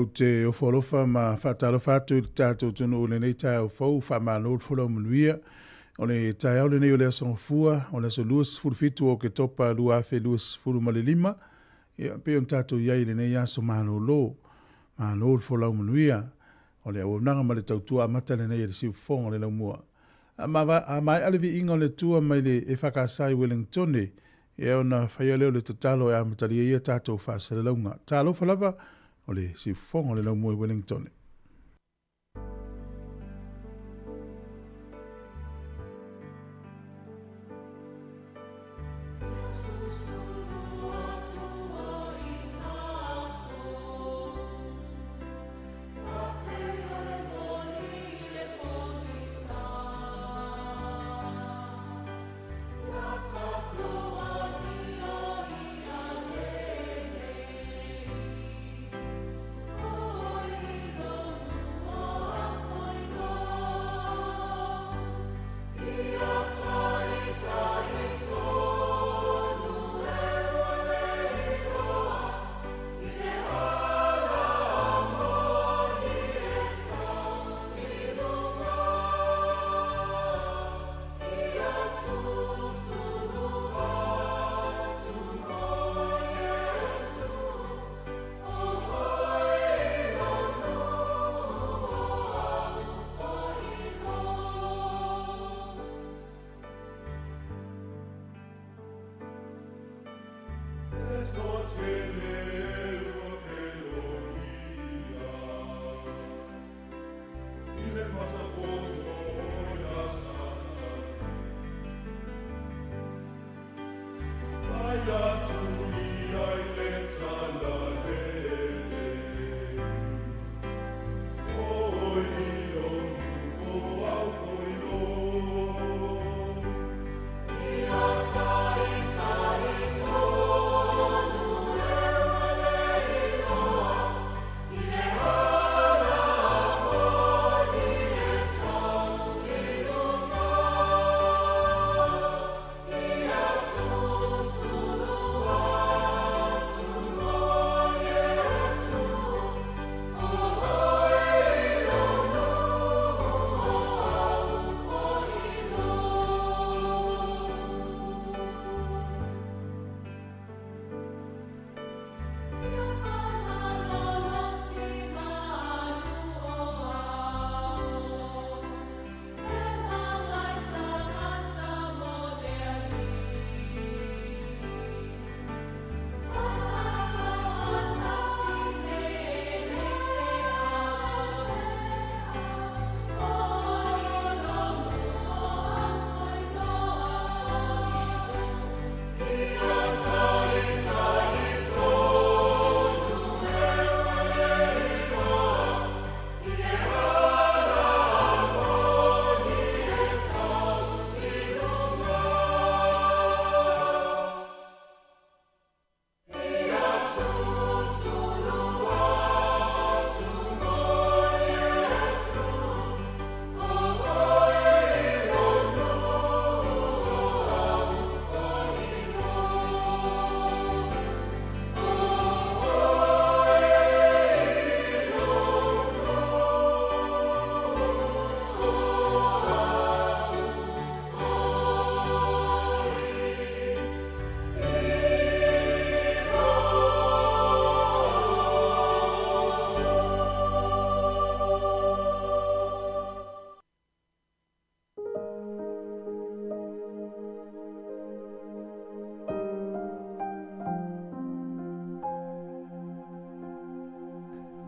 o te ofolofa ma whatalofa atu tātou tunu o le nei tai au fau whamano fula manuia o le tai au le nei o le asong fua o le aso luas fulufitu o ke topa lua afe luas fulu malilima pe on tātou iai le nei aso malo lo malo fula manuia o le au nanga ma le tautua amata le nei e le siu fonga le laumua a mai alivi inga o le tua mai le e whakasai Wellington e ona whaia leo le tatalo e amatalia ia tātou whaasere launga tālo falava o le si fonga le laumua i Wellington.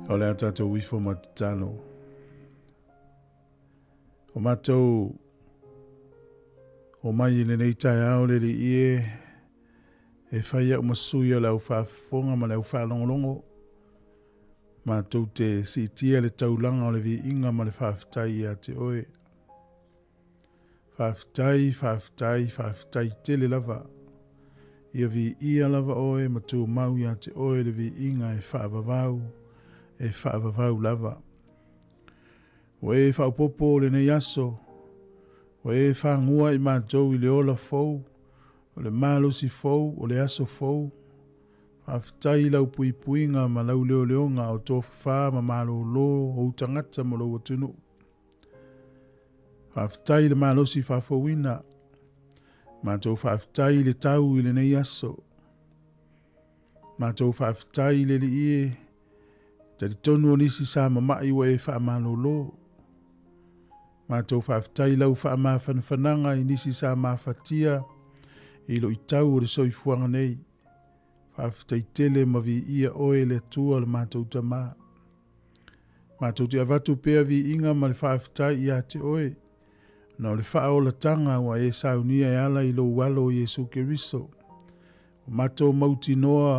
O le atatou wifo matalo. O matou o mai le nei tai au le ie e whaia o masui o lau whaafonga ma lau whaalongolongo. Matou te si tia le taulanga o le vi inga ma le whaafitai a te oe. Whaafitai tele lava. Ia vi ia lava oe ma tū mau ia te oe le vi inga e whaavavau. E whaavavau lava. Oe whaupopo le nei aso. Oe whangua i mātou i le ola fou. O le malosi fou, o le aso fou. Whawhitai lau pui puinga ma lau leo leonga o tō whā ma malo lo o utangata mo lau atunu. Whawhitai le malosi whawhawina. Ma tō whawhitai le tau i le nei aso. Ma tō whawhitai le li ie. Tari tonu o nisi sa mamai wa e wha malo lo. Ma tō whawhitai lau wha ma whanwhananga i nisi sa ma whatia. I lo i tau o le soifuanga nei. Whawhitai tele ma vi ia oe le tua le mātou tamā. Mātou te avatu pēr vi inga ma le whawhitai i a te oe. Na le wha o la tanga wa e saunia e ala i lo walo i Jesu Keriso. O mātou mauti noa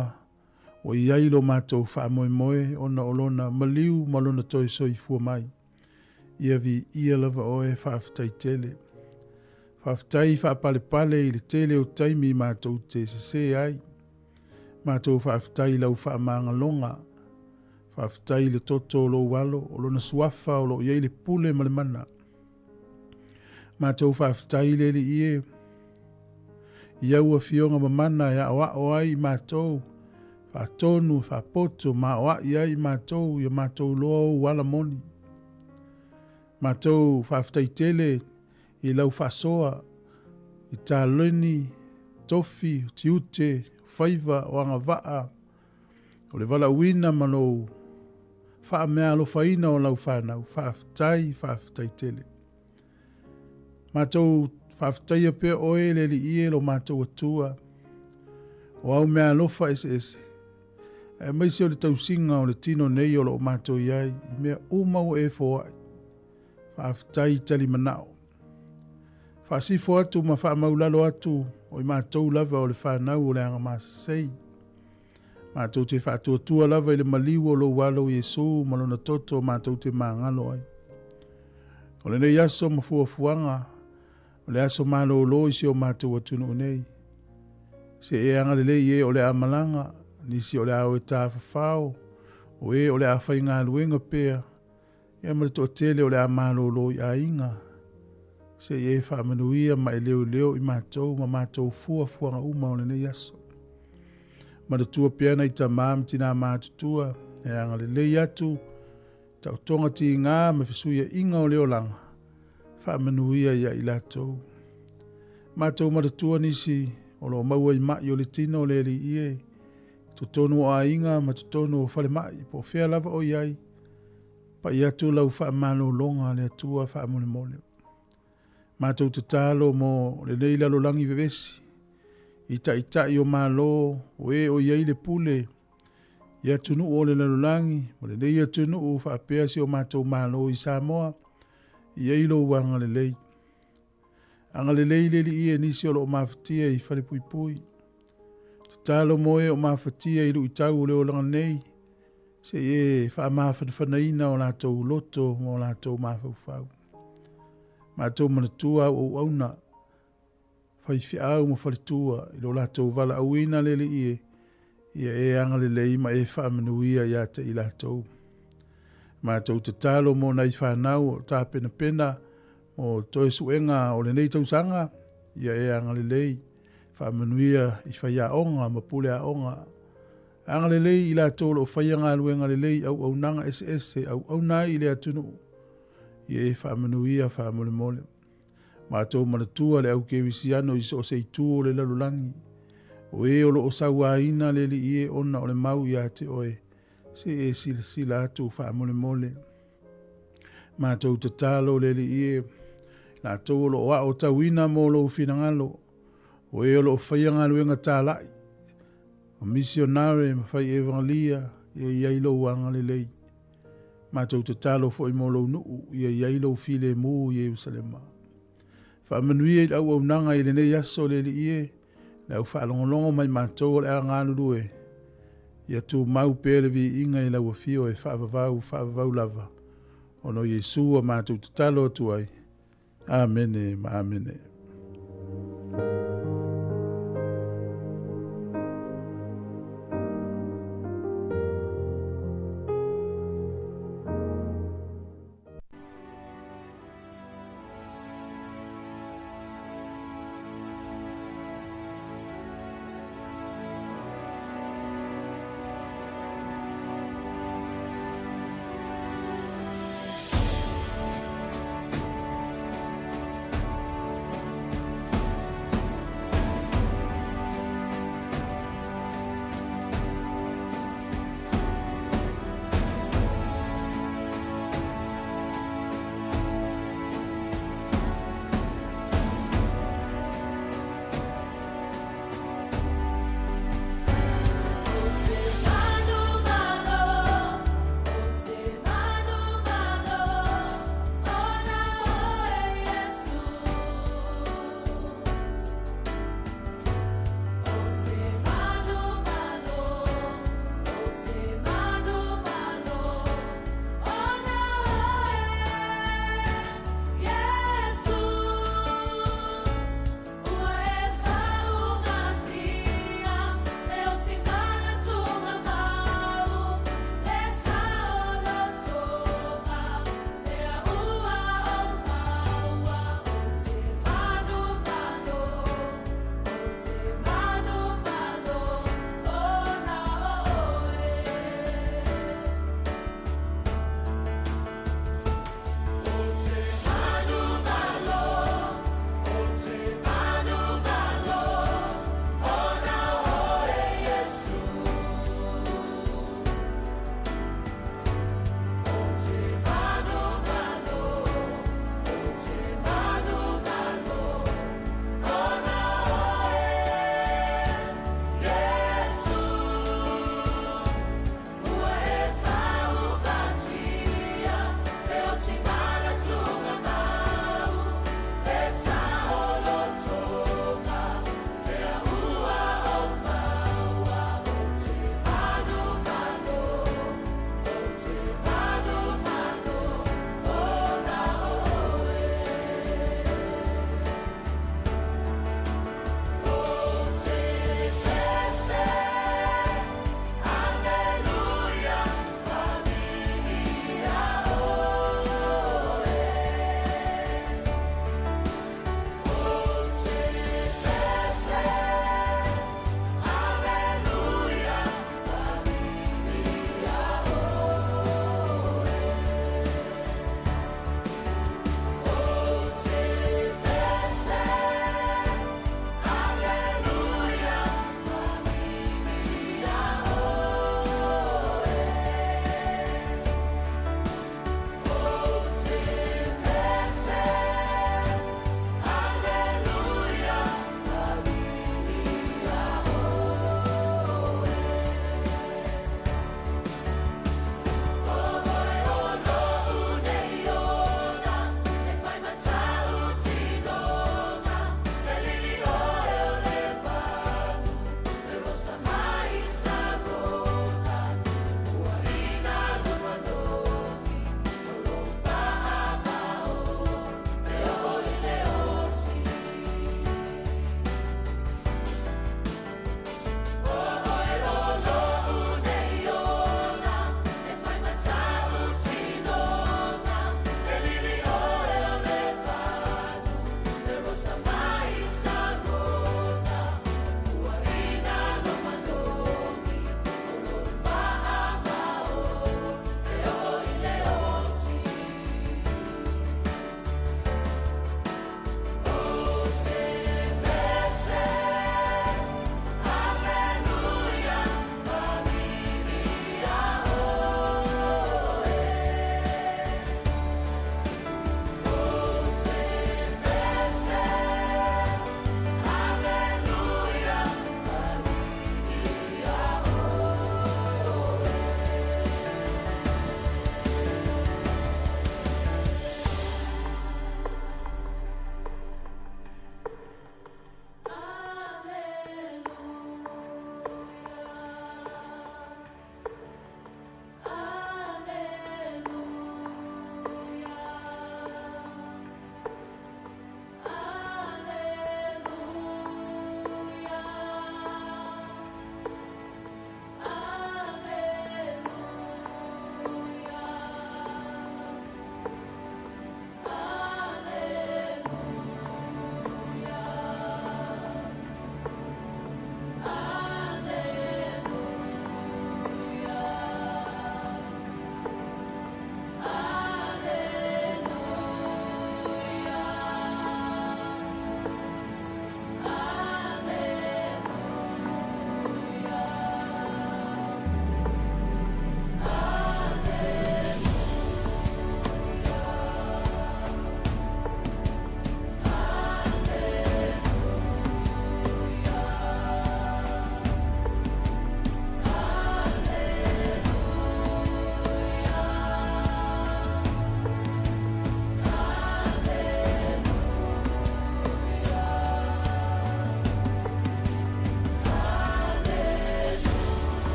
o i ailo mātou wha moe moe o na olona maliu malona toi soifua mai. Ia vi ia lava oe whawhitai tele. Whawhitai wha pale pale i le tele o taimi mātou te se ai. Mātou whawhitai lau wha maanga longa. Whawhitai le toto lo walo o lona suafa o lo iei le pule ma le mana. Mātou whawhitai le li ie. Iaua fionga ma mana ia oa oai mātou. Whaatonu, whaapoto, ma oa iai mātou ia mātou loa o wala moni. Mātou whawhitai tele i lau whasoa. I tā leni, tofi, tiute, whaiva o anga waa. O le wala uina mano wha mea lo whaina o lau whanau. Whawhitai tele. Mātou whawhitai a pia oe le li ie lo mātou atua. O au mea lofa ese. E maise o le tausinga o le tino nei o lo mātou iai. I mea umau e fōai. Whawhitai tali manao. Whaasifo atu ma wha maulalo atu. O i mātou lava o le whanau o le anga māsasei. Mātou te whaatuatua lava i le maliu o lo walo Jesu malona toto mātou te māngalo ai. O le nei aso ma fuafuanga. O le aso malo lo isi o mātou atunu nei. Se e anga le lei e o le amalanga. Nisi o le au e tā whawhao. O e o le a whai ngā luenga pēr. Ia mara to tele o le a malo lo i a inga. Se e whaamanuia ma e leo i mātou ma mātou fuafuanga uma o le nei aso. Mara tua piana i ta māmi tina mātutua. E anga le lei atu. Tau tonga ti ngā ma whisuia inga o leo langa. Whaamanuia ia i lātou. Mātou mara tua nisi o lo maua i mai o le tina o le li ie. Tutonu o a inga ma tutonu o whale mai. Po whea lava o iai. Pa i atu lau whaamano longa le atua whaamone mole. Mātou te tālo mo le nei lalo langi vevesi. Ita i o malo o e o iai le pule. Ia tunu o le lalo langi. Mo le nei atunu o whaapeasi o mātou malo i Sāmoa. Iai lo wanga le lei. Anga le lei le li ia nisi o lo mawhatia i whale pui pui. Te tālo moe o mawhatia i lu i tau leo langa nei. Se e whaamawhanaina o lātou loto o lātou mawhauwhau. Mātou manatua o auna. Whaiwhi au mo whalitua. I lo lātou wala auina le li ie. Ia e anga le lei ma e whaamanuia ia te i lātou. Mātou te tālo mo nei whanau o tā pena pena. O toe suenga o le nei tausanga. Ia e anga le lei. Whaamanuia i whaia onga ma pule a onga. Anga le lei i lātou lo whaia ngā luenga le lei au nanga ese au nai i le atunu. Ia e whaamanuia whaamole mole. Mātou manatua le au kewisiano i so sei tū o le lalulangi. O e o lo o sawaina le li ie ona o le mau i a te oe. Se e sila atu whaamole mole. Mātou te tālo le li ie. Nātou o lo o a o tawina mo lo uwhinangalo. O e o lo o whaianga luenga tālai. O misionare ma whai evangelia. Ia iailo wanga le lei. Mātou te tālo fo i mo lo nuu. Ia iailo file mu i Jerusalema. Whaamanuia i au nanga i le nei aso le li ie. Le au whaalongolongo mai mātou o le a ngānurue. Ia tū mau pēle vi inga i lau fio e whaavavau lava. Ono Jesu a mātou te talo atu ai. Amene, ma amene.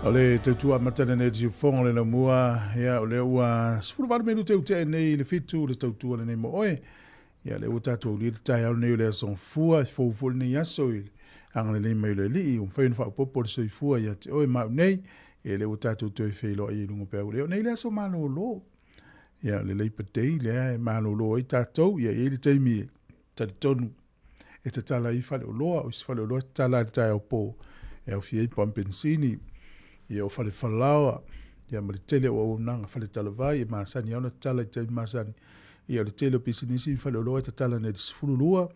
O le tautua matana ne te fonga le na mua, ia o le ua sifuru varu menu te ute nei le fitu le tautua le nei mo oe. Ia le ua tatou li le tai au nei o le asong fua, fōfōle nei aso i anga le mai le li, un whainu wha upopo le soifua ia te oe mau nei, e le ua tatou toi whailo i rungo pēu leo. Nei le aso malo lo, ia le leipa tei lea e malo lo i tatou, ia e le teimi tari tonu, e te tala i whale o loa, o isi whale o loa te tala le tai au pō, e au fia i pampensini, ia o whale whalaua, ia ma le tele o nanga whale talavai, e maasani au na tala i teimi maasani, ia le tele o pisinisi, whale o loa te tala ne te sifurulua,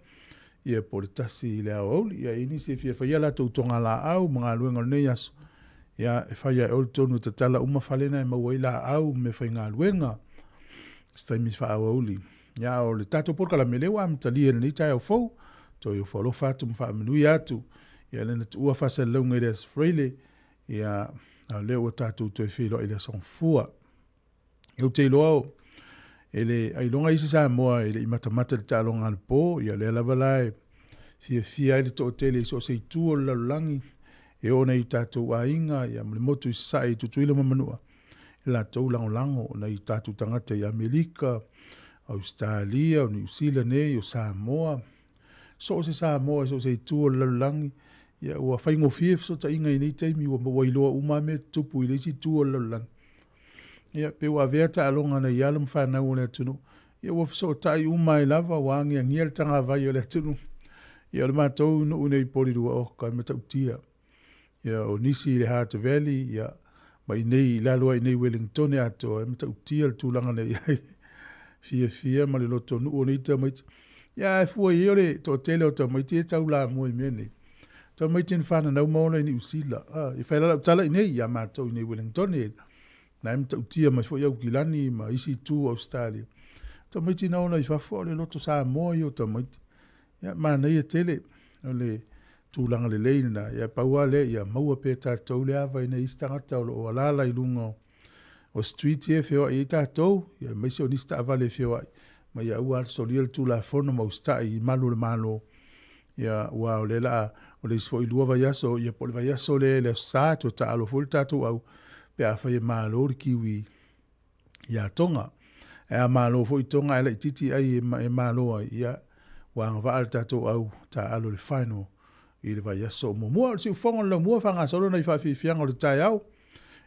ia po le tasi le au auli, ia inisi e fia whaia la tau tonga la au, mga luenga nei aso, ia e whaia e olu tonu te tala uma whalena e maua i la au, me whai ngā luenga, staimi wha au auli, ia o le tato porka la melewa, mtalia ni tai au fau, to i o whalo whatu mwha amenui atu, ia lena tu ua whasa launga i le asfreile, ia leo o tatou toi whilo i le song fua. Iau te iloa ele ai longa isi Sāmoa ele i matamata le tālonga anu pō, ia le alabalai, fia ele to tele so se tu o lalangi, e o nei tatou a inga, ia mle motu i sai tutuila mamanua, e la tau lango nei tatou tangata i Amerika, Australia, o New Zealand o Sāmoa, so se Sāmoa so se tu o lalangi, ia ua whaingo fie so ta inga i nei teimi ua mawailoa umame tupu i leisi tu o lalangi. Ia pe ua vea ta alonga na iala mwhanau o le atunu. Ia ua so tai umai lava wangi angia le tanga vai o le atunu. Ia le mātou no unei porirua o kai matautia. Ia o nisi le Heart Valley, ia mai nei lalua i nei Wellington e ato, e matautia le tūlanga nei ai. Fia ma le loto nu o nei ta maiti. Ia e fua i ole to tele o ta maiti e tau la mua i mene. Ta maiti ni whana nau maola i ni usila. I whailala utala i nei, ia mātou i nei Wellington e. Na e mta utia ma fo iau kilani ma isi tu Australia. Ta maiti naona i whafua le loto Sāmoa i o ta maiti. Ia ma nei e tele, o le tūlanga le leina, ia paua le, ia maua pe tātou le awa i nei istangata o alala i lunga o street e whio i tātou, ia maisi o nista awa le whio ai, ma ia ua solia le tūla whono ma ustai i malu le malo, ia ua o le la, o le isfo i lua vai aso, ia po le vai aso le sāto ta alo ful tātou au, pe a whai malo le kiwi i a tonga. E a malo fo i tonga e la i titi ai e malo ai, ia wanga waal tātou au ta alo le whaino i le vai aso mo mua, si ufonga le mua whanga solo na i whawhiwhianga o le tai au,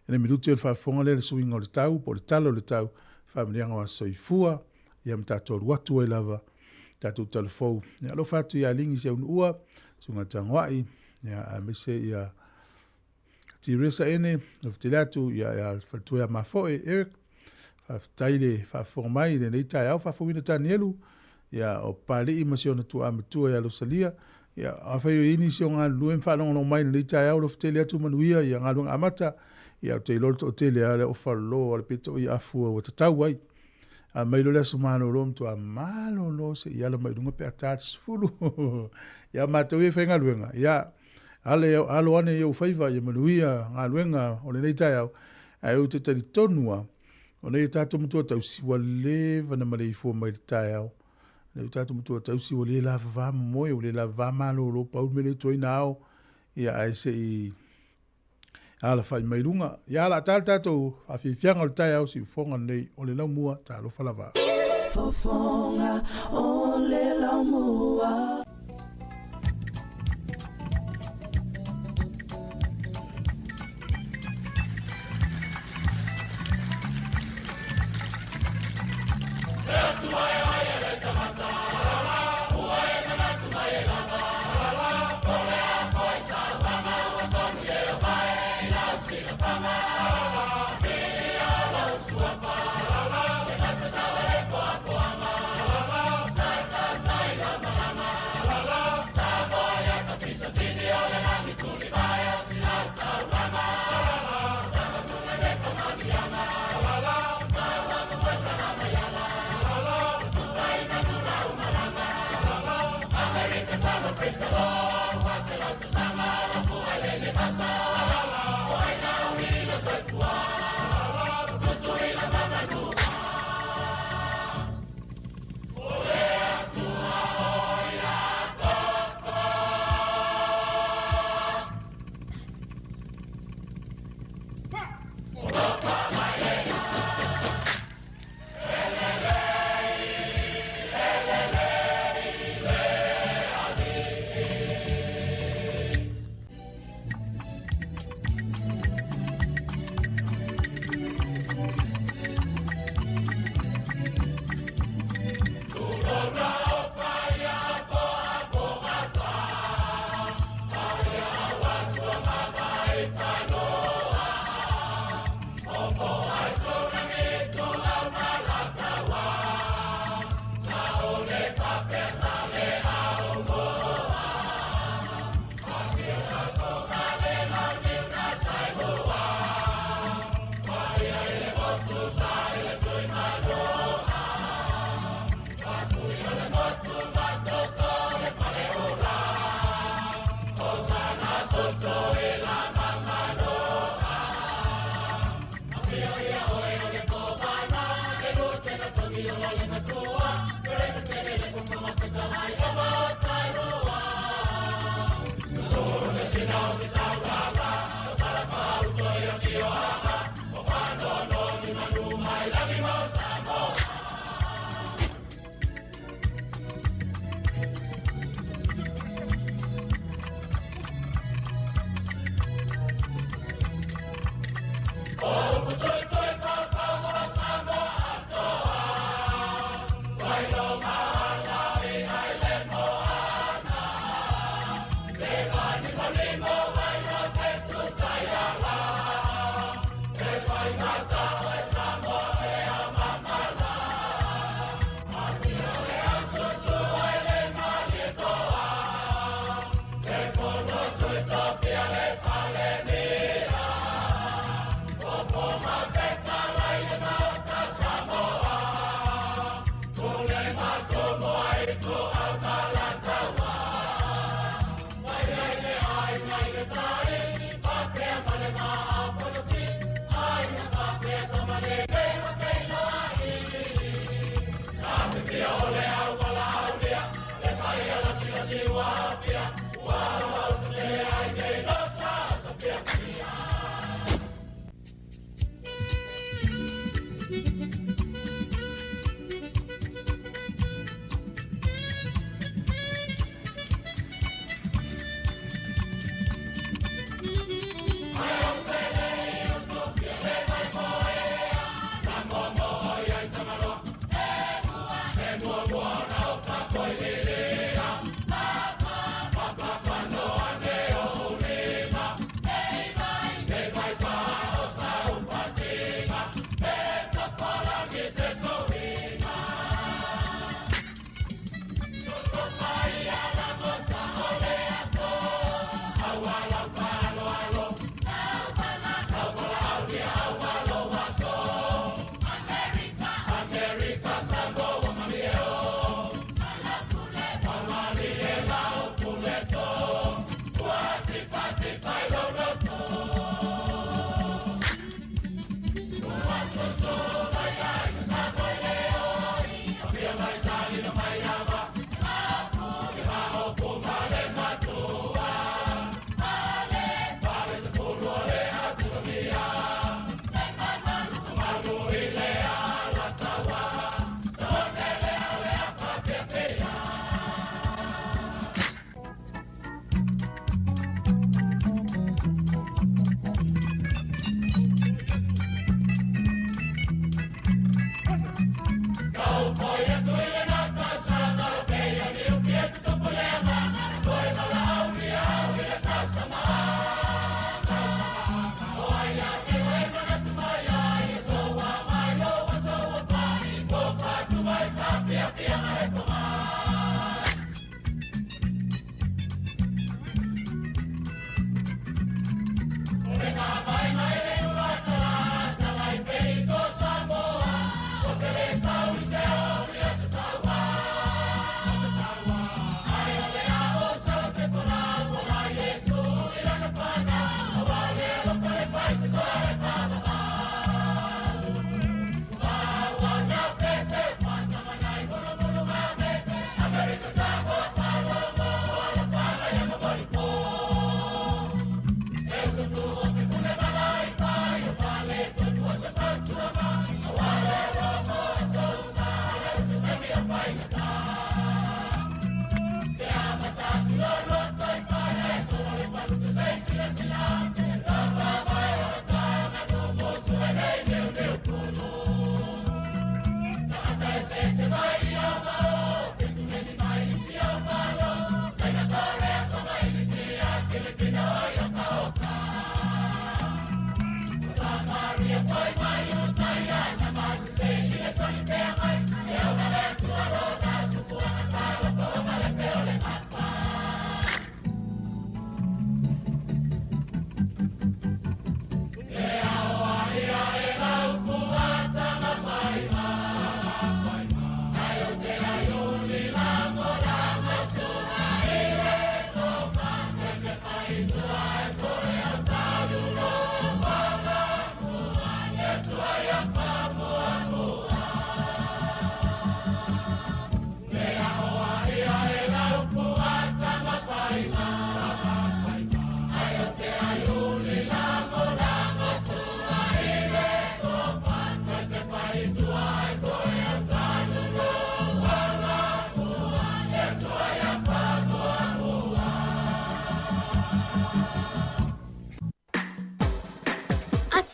e ne miruti o le whawhiwhanga le swinga o le tau, po le talo le tau, whamirianga wa soifua, ia mtatou ruatu e lava, tātou talafou. Ia lo whatu i a lingi se unua, sunga tangwai, ia a mese ia tiresa ene, o ftilatu, ia whatua mafoe, Eric, whaftaile, whafongmai, le nei tai au, whafumina tanielu, ia o pale i masiona tua amatua ia losalia, ia awhaio ini si o ngā luen whanongo mai nei tai au, lo ftele atu manuia, ia ngā luenga amata, ia o te lolo o tele ale o whalo, ale peto i afua o tatau ai, a mailo le asumano rom tua malo lo se ia la maidunga pe atats fulu, ia matau e whainga luenga, ia alo ane iau whaiva ia manuia ngā luenga o le nei tai au, ai o te tari tonua, o nei tātou mutua tau siwa leva na marei fua mai le tai au, nei tātou mutua tau siwa le lava vā moe, o le lava vā malo lo pau mele toi nao, ia ai se i ala whai mai runga, ia ala tātou a whiwhianga o le tai au si ufonga nei o le lau mua tā lo whalava. Fofonga o le lau mua.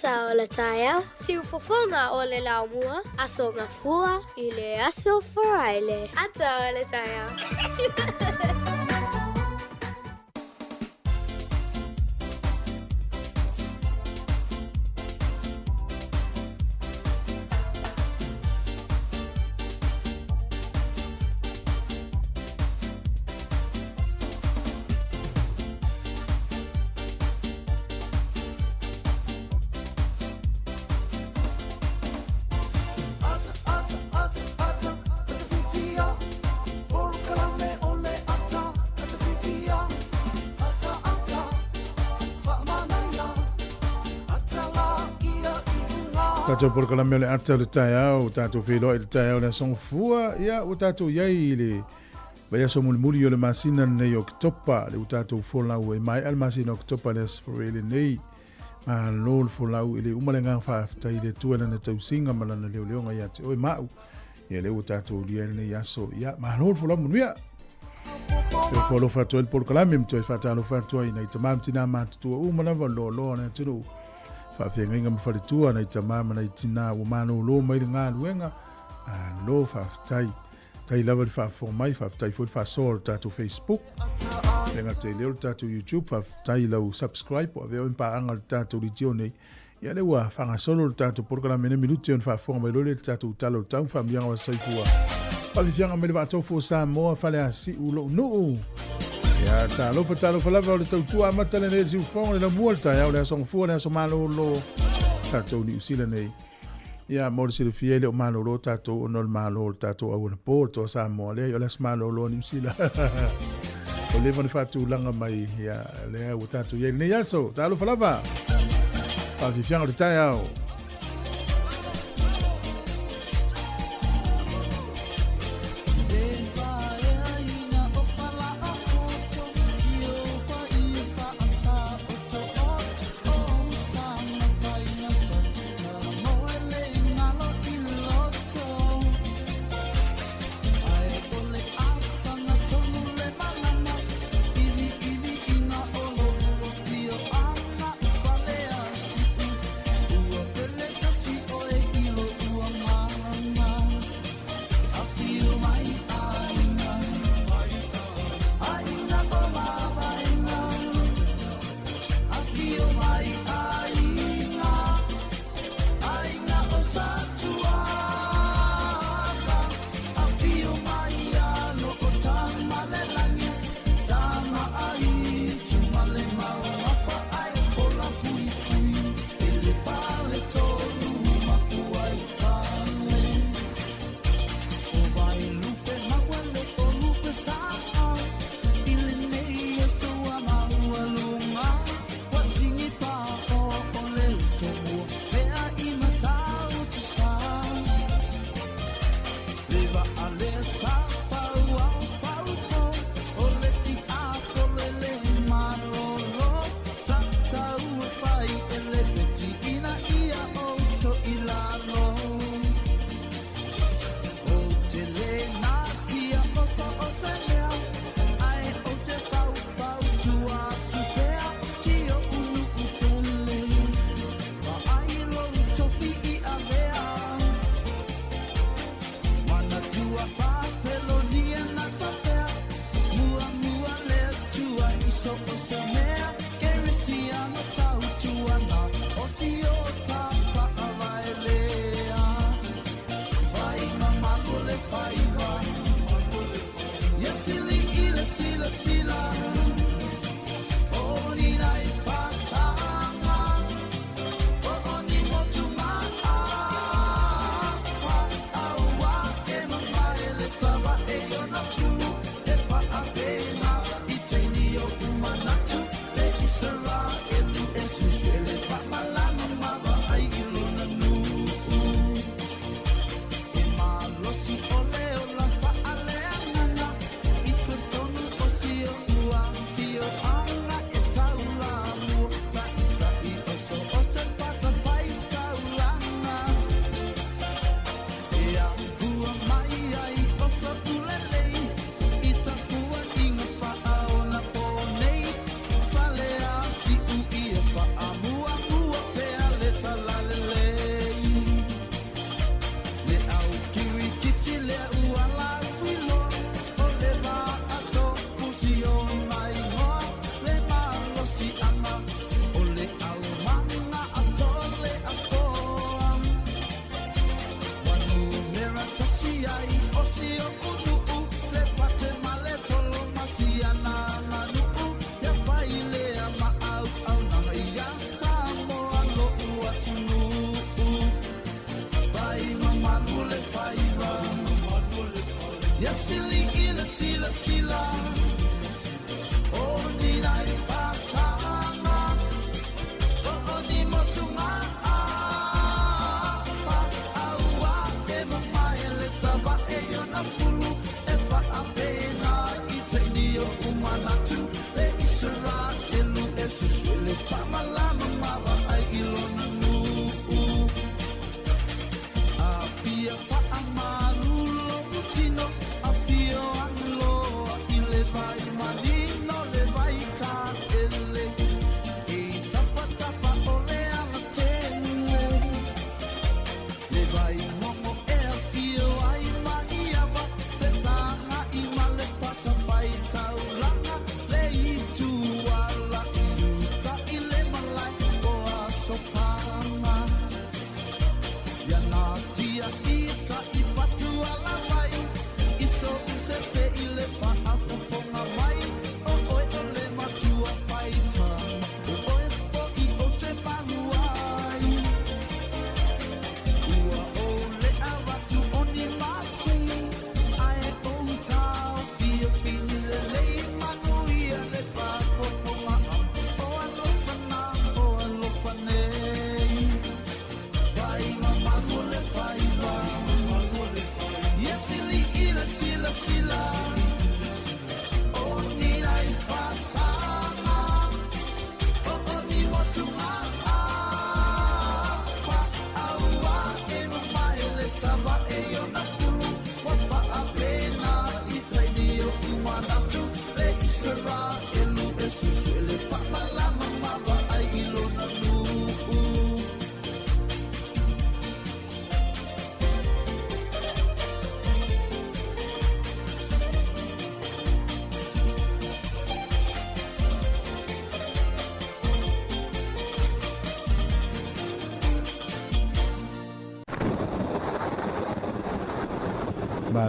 Ata o le taia, siufofonga o le laumua, aso ngafua i le aso faraile. Ata o le taia. Tātou porkalame le ata le tai au, tātou whilo le tai au le songfua, ia o tātou iai le vai aso muli o le masina nei o kitopa, le o tātou wholau e mai al masina o kitopa le asforele nei, ma lol wholau e le umalengang whaafitai le tuela na tausinga malana leo leonga ia te oe mau, ia le o tātou lia nei aso, ia ma lol wholau munuia. Pe wholo whatua le porkalame mtoi whatalo whatua ina i tamam tina mātutua umanawa lo na tunu. Whawhiangainga mawharitua nei tamama nei tina o mano lo mai le ngā luenga a lo whawhitai tai lava le whawhonga mai whawhitai fwoi whasol tātou Facebook renga te leo tātou YouTube whawhitai lau subscribe o aveo impa anga le tātou litio nei ia le ua whangasolo le tātou porkala mene minuti on whawhonga mai lole le tātou talo le tau whamianga wa saifua whawhianga mai le wātou fo Sāmoa whale a si ulo nuu ya talo lava o le tautua amata le nei siufonga le lamua le tai au le asongfua le asomalo lo tātou ni usila nei ia mo le silifia le o malo lo tātou ono le malo le tātou au na po to Sāmoa le o le asomalo lo ni usila o le vani whātulanga mai ia le au tātou ia nei aso talo lava whafifianga le tai au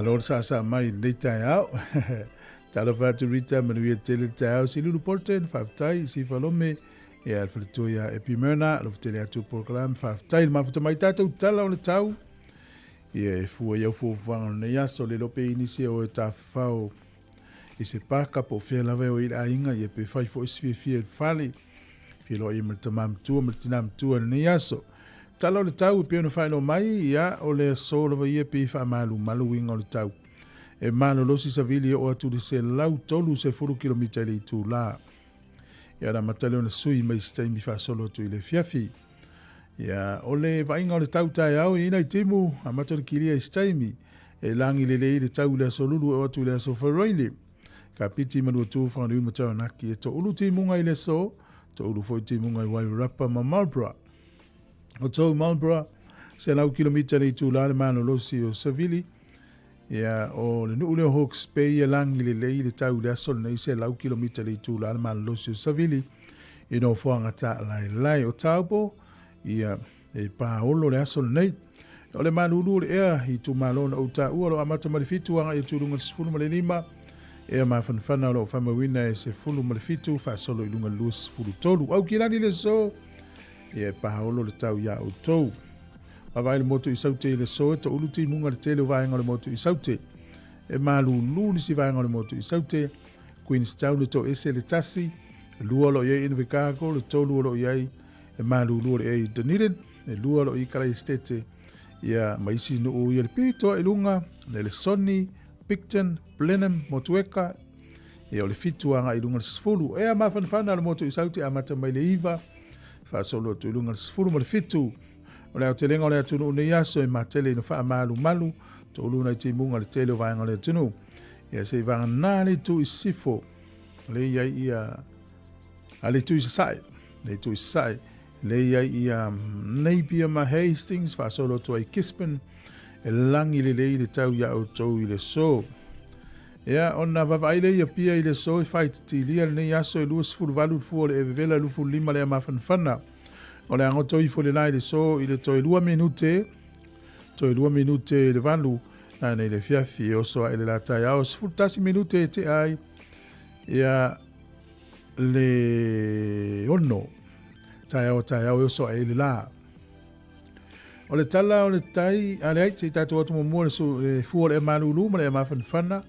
Lord sa mai nei tai au. Tala fatu rita manuia tele tai au si lulu porten faftai si falome e alfaletu ia epimena lo tele atu program faftai mafuta mai tatou tala o le tau. Ia fua iau fuafanga nei aso le lope inisi o e tafau i se paka po fea lava o ila inga ia pe fai fo isfia fia fali fia lo i tamamtua matinamtua nei aso. Tala o le tau pe ona whaino mai ia o le so lava ia pe wha malu winga o le tau. E malo losi sa vili o atu de se lau tolu se 4 kilomita le tu la. Ia na matale ona sui mai staimi wha solo tu i le fiafi. Ia o le vainga o le tau tai au ina i timu a matale kiria i staimi e langi le le tau le solulu o atu le so faroile. Ka piti manu tu whanau matau naki e to ulu timunga i le so, to ulu foi timunga i Wairarapa ma Marlborough. O tau Marlborough, se lau kilomita le tu la le mano losi o Savili. Ia o le nuu leo Hawke's Bay e langi le tau le asol nei se lau kilomita le tu la le mano losi o Savili. I no fuanga ta lai o taupo, ia e paolo le asol nei. O le mano ulu le ea i tu malona o ta ua lo amata marifitu anga i tu lunga sifunu male lima. Ea mafanfana lo famawina e se fulu marifitu fa solo i lunga lus fulu tolu. Au kilani le so. Ia paolo le tau ia o tou. Mawai le moto i saute le so, to uluti munga le tele o vaenga le moto i saute. E malulu ni si vaenga le moto i saute. Queenstown le to ese le tasi. E lua lo iei Invercargill, le tolu lo iei. E malulu le iei Dunedin. E lua lo i Kala Estete. Ia maisi no o ia le pito e lunga. Le Soni, Picton, Blenheim, Motueka. Ia o le fituanga i lunga le sifulu. Ea mafanfana le moto i saute amata mai le iwa. Fa solo tu lunga sfuru mo le fitu o le telenga o le tunu nei aso e matele no fa malu to luna i timunga le tele vai ngale tunu ia se vanga nani tu sifo le ia ia ale tu sai le ia ia Napier ma Hastings fa solo tu ai Kispen e langi le tau ia o tau i le so ia ona vavaile ia pia i le so i fai titilia nei aso e luas fulu valu fu le evela lufu lima le mafanfana o le angoto i fule lai le so i le toi 2 minute le valu na nei le fiafi o so ele la tai au sfultasi minute te ai ia le ono tai au o so ele la O le tala o le tai, ale ai te tātou atu mua le fua le malulu, ma le mawhanwhana.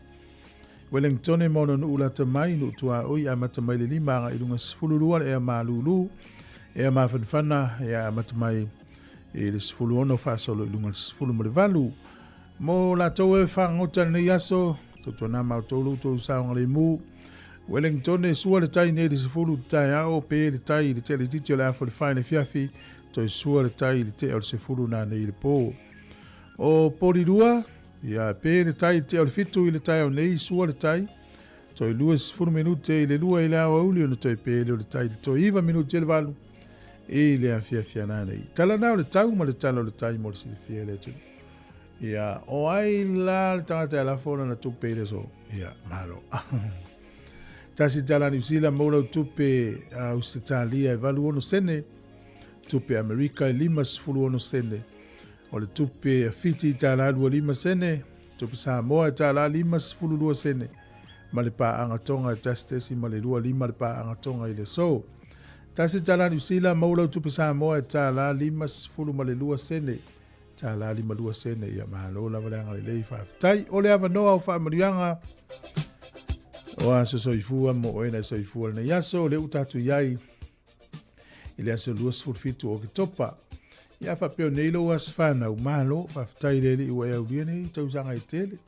Wellington e mono nu ula tamai, nu tua oi a matamai le lima anga ilunga sifulurua le malulu, e mawhanwhana, e matamai e le sifulu ono whaasolo ilunga sifulu mo le valu. Mo la tau e whangota nei aso, toto na mautolu, tolu saonga le mu. Wellington e sua le tai nei le sifulu tai ao, pe le tai le te le titi o le afo le whae le fiafi, to e sua le tai le te o le sifulu na nei le po. O porirua, ia pe le tai te o le fitu i le tai o nei sua le tai, to e lua sifulu minute i le lua i le awa uli o to e pe le o le tai to iwa minute le valu, e le a fiafia na nei. Tala nao le tau ma le tala o le tai mo le silifia le tunu. Ia, o ai la le tangata la fona na tupe le so. Ia, malo. Tasi tala New Zealand mola tupe Australia e valu ono sene, tupe Amerika e lima sifulu ono sene, o le tupe Fiji tala lua lima sene, tupe Sāmoa tala lima sifulu lua sene, ma le pa angatonga e tastesi ma le lua lima le pa angatonga i le so. Tasi tala New Zealand mola tupe Sāmoa tala lima sifulu ma le lua sene, tala lima lua sene, ia mahalo la waleanga le lei whaafitai, o le awa noa o whaamarianga, o aso soifua mo oena soifua na yaso le utatu iai ile aso lua sfurfitu o ke topa ia whapeo neilo asfana umalo whaftai lele iwa ea uriene tausanga i tele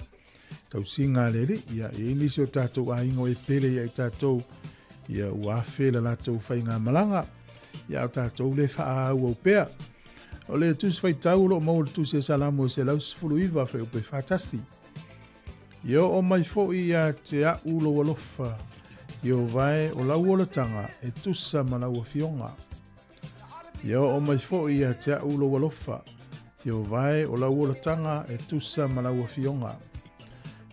tausinga lele ia e inisio tatou a ingo e pele ia i tatou ia uafe la latou whainga malanga ia o tatou le wha au au pea o le tus whaitau lo mau le tus e salamo e se lau sfuru iwa whai upe whatasi. Yo o mai fo ia te a ulo walofa. Yo vai o lau ola tanga e tusa ma lau fionga. Yo o mai fo ia te a ulo walofa. Yo vai o lau ola tanga e tusa ma lau fionga.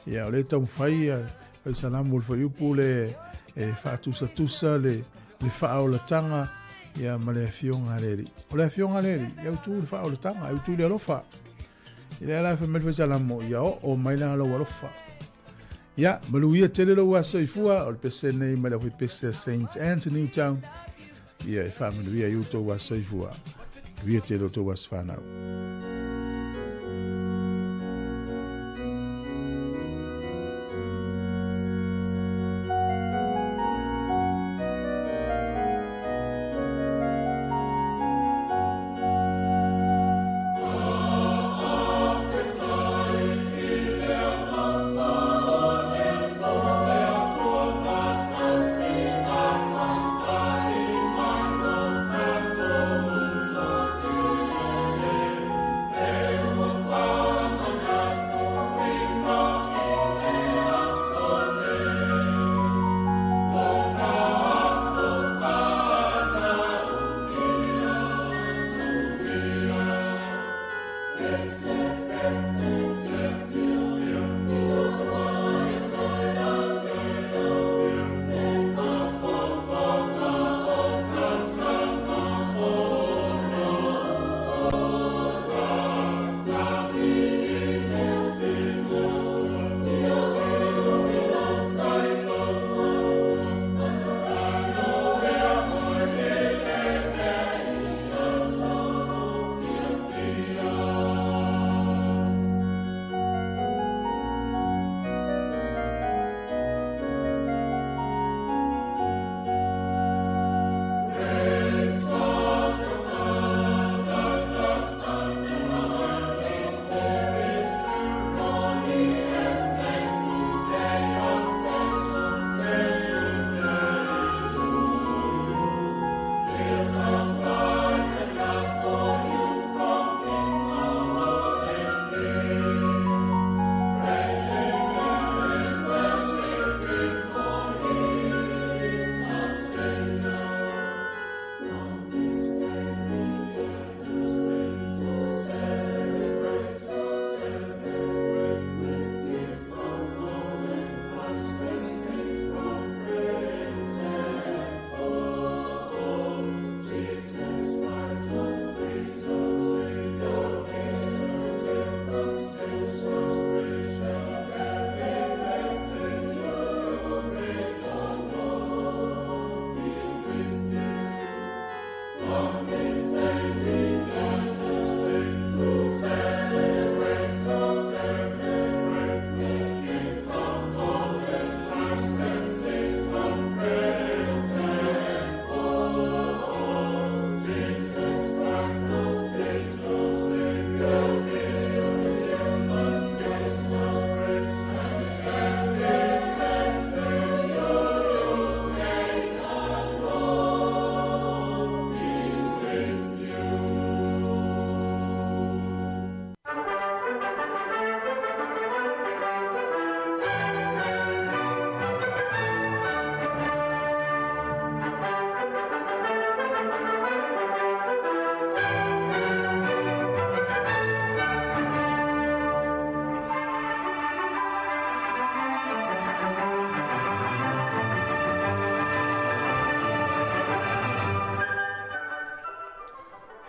Ia o le tau whaia, pai salamu le whaiupu le e whaatusa tusa le wha ola tanga ia ma le fionga leri. O le fionga leri, ia utu le wha ola tanga, ia utu le alofa. Ia la fa melfa salamo ia o mai la lo walofa. Ia maluia tele lo waso ifua o pese nei ma le pese Saint Anthony Town. Ia fa maluia yuto waso ifua. Via tele to was fana.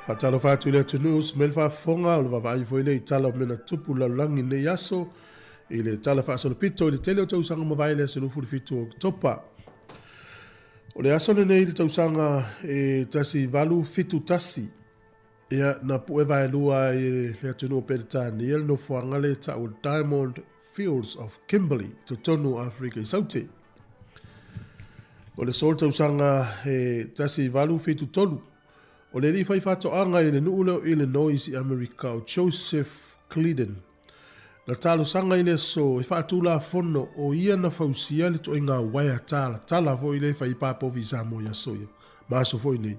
Whatalo whātu le tunu smel whafonga o le wawai fo ile i tala mena tupu laulangi ne yaso i le tala whaasolopito i le tele o tausanga mawai le se lufu fitu o topa. O le aso nei le tausanga e tasi valu fitu tasi ia na puewa e lua i le tunu o peritani il no fuangale ta o Diamond Fields of Kimberley to tonu Afrika i saute. O le sol tausanga e tasi valu fitu tolu. O le li fai whatoanga i le nuuleo Illinois i Amerika o Joseph Cleeden. Na talo sanga i le so e whaatula fono o ia na fausia le to inga waia tala fo i le fai papovi Sāmoa soia. Maso fo i nei.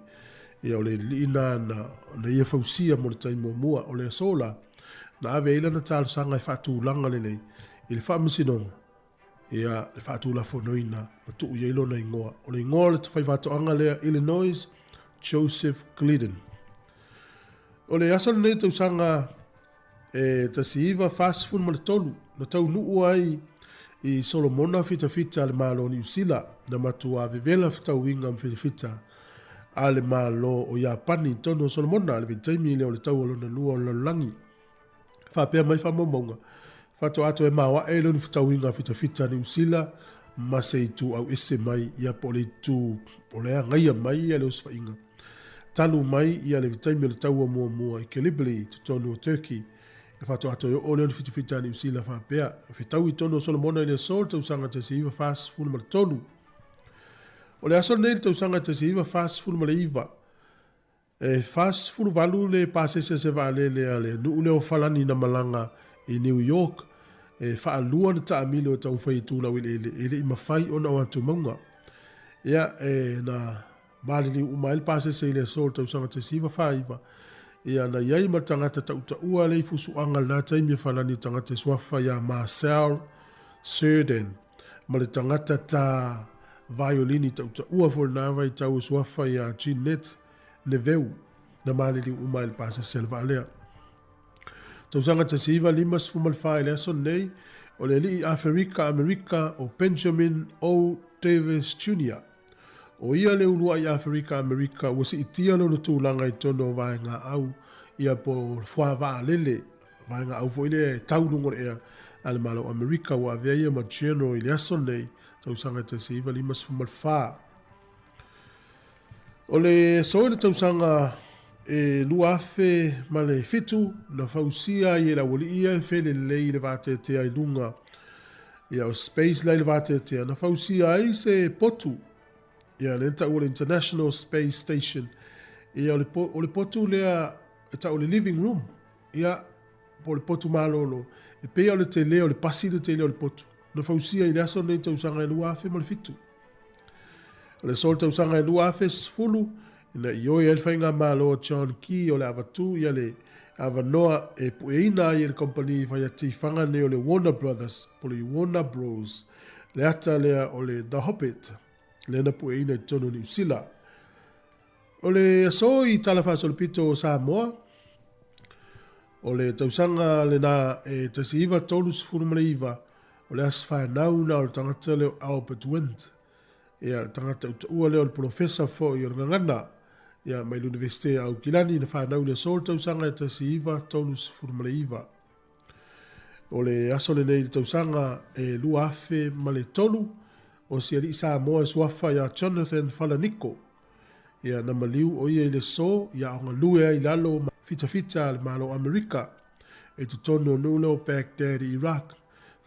Ia o le liina na ia fausia mo le taimo mua o le sola. Na ave ila na talo sanga i whaatulanga le lei. I le whaamisinonga. Ia le whaatula fono ina. Matu i eilo na ingoa. O le ingoa le fai whatoanga lea Illinois Joseph Cleeden. O le aso nei tausanga tasi iwa whaasifun ma le tolu. Na tau nuu ai i Solomona fita le malo ni usila. Na matua vivela tau inga fita a le malo o Japani tono Solomona. Le vitaimi le o le tau alona lua o lalangi. Whapea mai whamomonga. Whato ato e mawa e loni tau inga fita ni usila. Ma se itu au ese mai ia po le tu o le ngaia mai ia le osfa inga. Talu mai ia le vitaimi le tau mua i Kelibli to tonu o Turkey. E whato ato o leon fita ni usila whapea. E tau i tonu o Solomona i le sol tau sanga te se iwa fast funu ma le tonu. O le aso nei tau sanga te se iwa fast funu ma le iwa. E fast funu valu le pasese se vale le nuu leo falani na malanga i New York. E whaalua na taamile o tau whai tūna wile ele i mawhai o na watu maunga. Ia na malili umail pase se ile sol tau sanga te siwa whaiva. Ia na iai ma tangata tauta ua lei fusu anga na taimi whalani tangata swafa ia Marcel Cerdan. Ma le tangata ta violini tauta ua for nawa i tau swafa ia Jeanette Neveu. Na malili umail pase selva alea. Tausanga te siiva limas fumalwha le aso nei o le li Amerika o Benjamin O. Davis Jr. O ia le ulua i Amerika wasi itia no tūlanga i tono vaenga au ia po whaava lele vaenga au fo ile taunungo ea ale malo Amerika wa aveia ma general i le aso nei tausanga te siiva limas fumalwha. O le soile tausanga e luafe ma le fitu na fausia i la wali ia e fele lei le vate te ai lunga ia o space lei le vate te na fausia ai se potu ia le ta o International Space Station ia o le potu lea e ta o le living room ia po le potu malolo e pe o le tele o le pasi le tele o le potu na fausia i le aso nei ta usanga e luafe ma le fitu o le sol ta usanga e luafe sfulu na ioi elfainga malo John Key o le avatu ia le avanoa e pueina i le company vai ati fanga ne o le Warner Brothers po le Warner Bros le ata lea o le The Hobbit le na pueina i tono ni usila o le aso i talafa solpito o Sāmoa o le tausanga le na e tasiiva tolu sifuru maleiva o le asfa nauna o le tangata leo Albert Wendt ia tangata ua leo le professor fo i o ngangana ia mai l'universite au kilani na whanau le sol tausanga e tasiiva tolus furmaleiva. O le aso le nei tausanga e luafe ma le tolu o si ali Sāmoa e suafa ia Jonathan Falaniko. Ia na maliu o ia i le so ia o ngalue ai lalo fita le malo Amerika e tutono nule o Baghdad i Iraq.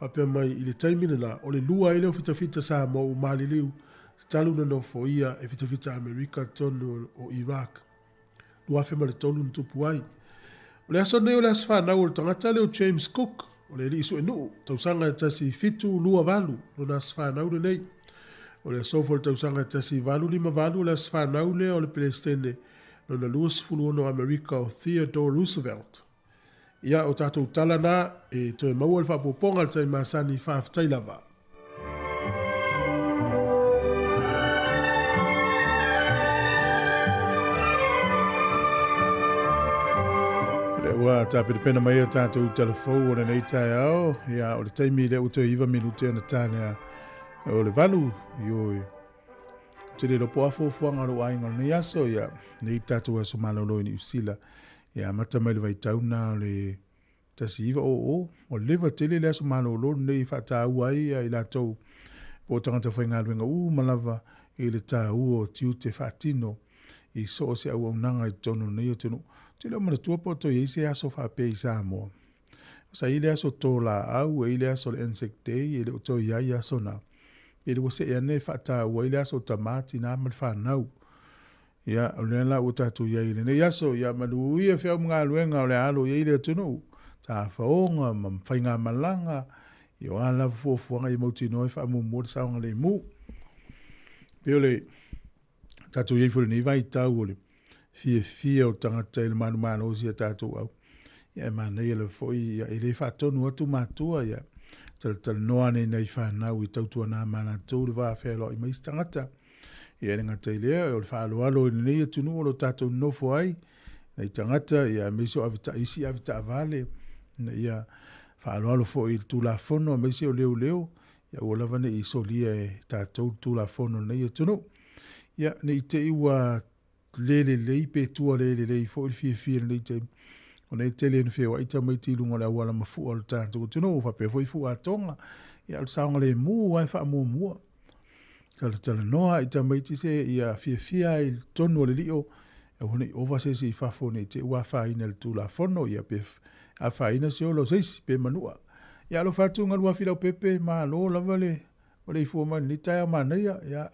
Whapea mai i le taimina la o le lua i leo fita Sāmoa o maliliu talu na no fo ia e fita Amerika tonu o Iraq. Luafe ma le tolu ntupu ai. O le aso nei o le asfa nau o le tangata leo James Cook. O le li isu e nuu. Tausanga e tasi fitu lua valu. O le asfa nau le nei. O le asofo le tausanga e tasi valu lima valu. O le asfa nau leo o le pelestene. No na lua sifulu ono Amerika o Theodore Roosevelt. Ia o tatou tala na e toe maua le whapoponga le tai masani whaaftai lava. Ua tapiripena mai a tātou telefou o le nei tai ao, ia o le taimi le uto iwa minute ana tāne o le valu, i o te le ropo afuafuanga lo ainga nei aso ia nei tātou aso malolo ni usila ia mata mai le vaitauna le tasiva o leva tele le aso malolo nei whatau ai ia i lātou po tangata whainga luenga malava i le tāu o tiu te whatino i so se au nanga i tono nei o tenu te leo mana tua po to i se aso whape i Sāmoa sa i le aso tō la au i le aso le insect day i le uto i ai aso na i le wase ane whatau i le aso tamati na amal whanau ia o le la utatu i ai le nei aso ia manu ia whiau mga luenga o le alo i le tunu ta whaonga ma whainga malanga i o ala fuafuanga i mauti noi whaamu mua saonga le mu peo le tatu i fule ni vai tau o le fia o tangata i le manu manu o sia tatu au ia mana ia le foi ia i le whatonu atu matua ia tal noa nei whanau i tautua nā mana tau le waa whelo i mais tangata ia le ngata i lea o le whaaloalo i nei atunu o lo tatu nofo ai nei tangata ia meso avita isi avita avale ia whaaloalo fo i tula fono meso o leo ia ua lava nei i solia e tātou tula fono nei atunu ia nei te iwa lele lei pe tua lele lei fo i fia nei te o nei tele ni feo aita mai tilunga le awala mafu o le tātou tunu o whape foi fu atonga ia al saonga le mu ai wha mua tala noa ita mai ti se ia fia i tonu o le lio e hone i ova se i whafo nei te ua whaina le tula fono ia pe a whaina se o lo seisi pe manua ia lo whatunga lua whilau pepe ma lo lava le o le i fuama ni taia manaia ia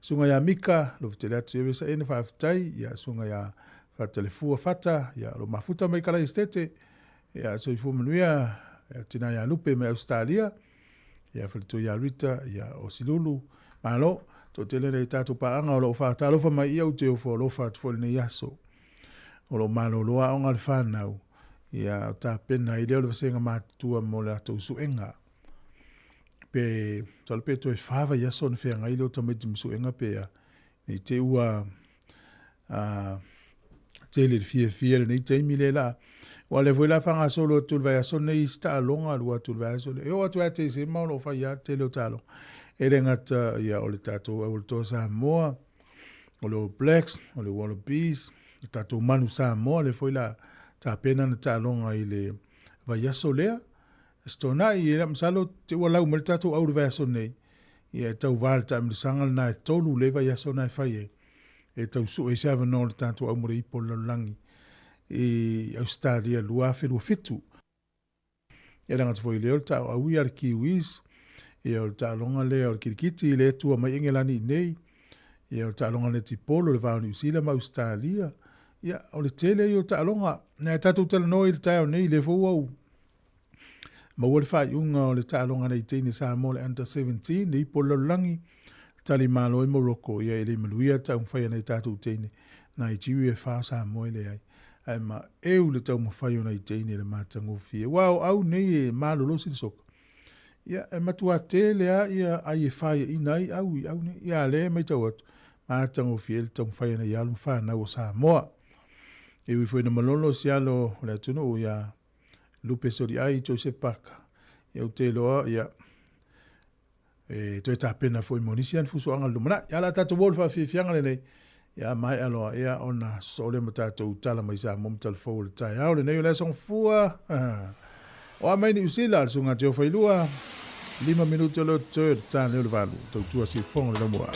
sunga ya mika lo vitele atu ewe sa ene whaftai ia sunga ya whatelefua whata ia lo mafuta mai kala estete ia so i fuama nuia tina ya lupe me Australia ia whalitu ya Rita ia o Silulu malo to tele le tatu paanga o lo whatalofa mai ia ute o fo lo whatfole ne yaso o lo malo loa o ngal whanau ia ta pena i leo le vasenga mātua mo le atou suenga pe tole pe to e whawa yaso na whenga i leo tamiti msuenga pe ia ni te ua te le fia le ni te imi le la wa le voila whanga solo tulva yaso nei sta longa lua tulva yaso le eo atu ate se mauno wha ia te leo talo e le ngata ia o le tatou au le to Sāmoa o le Blacks o le Wallabies le tatou manu Sāmoa le voila ta pena na talonga i le vaiaso lea stona i le msalo te walau mal tatou au le vaiaso nei ia tau val ta msanga na tolu le vaiaso na fai e tau su e sava no le tatou au mure ipo langi i Australia lua felu fitu ia langa tfoi leo tau au ia le kiwis ia o talonga le o kirikiti le tua mai ingelani nei ia o talonga le tipolo le vau New Zealand ma Australia ia o le tele i o talonga na tatou tala no i le tau nei le fo au ma ua le whaiunga o le talonga nei teine Sāmoa le under 17 nei polo langi tali malo i Morocco ia i le manuia tau mwhai nei tatou teine Nigeria whao Sāmoa le ai ai ma eu le tau mwhai o nei teine le matangofia wow au nei e malo lo sili soka ia e matua tele a ia ai e whai i nei au nei ia le mai tau atu matangofia le tau mwhai nei alu whanau o Sāmoa e ui foi na malolo si alo le tunu ia lupe sori ai Joseph Parker ia te loa ia e toi tapena foi monisian fuso anga lumana ia la tatu wol fa fianga le nei ia mai alo ia ona sole matato utala mai sa mom telefo le tai au le nei le son fua o mai ni usila sunga te foi lua 5 minuto lo third tane le valu to tua si fong le moa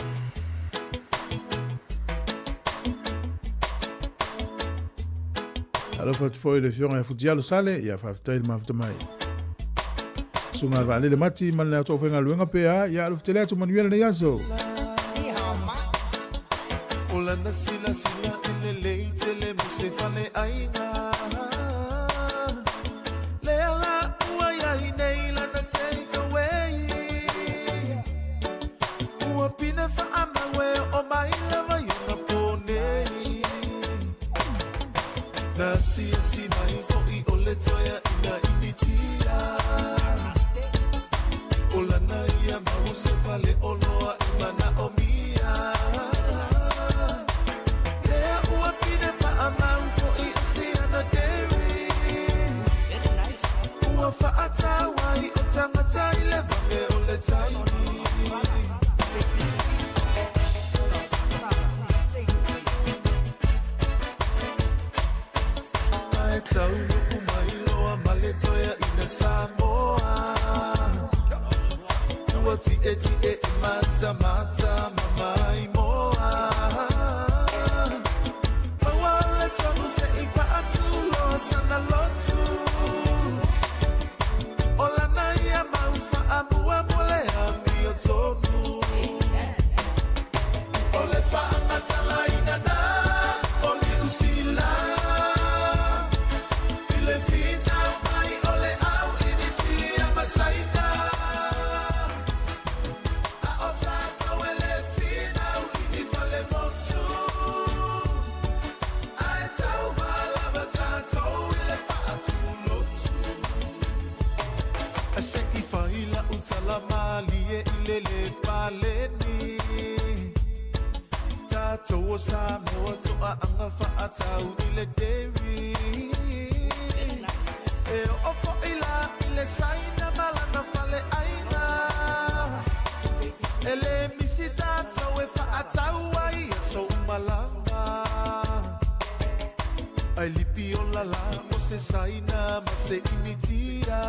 alo fat foi le fiona futialo sale ia fa tail mafta mai sunga vale le mati man la to fenga luenga pe ia lo tele to manuel ne yaso ola na sila ele le tele muse fale aina lela wa ya nei la na take away wa pina fa amawe o mai lava you na pone na si mai fo I ole toya ina initia ola na ia ma se fale oloa imana omia lea ua pine fa amau fo I si ana deri ua fa atawai o tangata I le vame ole taimi Sāmoa. Nuoti e mata mama imoa. Mawale tonu se ifa atu lo sana lotu. Ola na ia maufa amua mole amio tonu. Ole fa amatala inana. Oli usila. Ile fina mai ole au initi amasaina. Malie ilele paleni Tato Sāmoa toa anga whaatau ile dewi E ofo ila ile saina malana fale aina Ele misi tato e whaatau ai so umalanga Ai lipi o lala mo se saina ma se imitia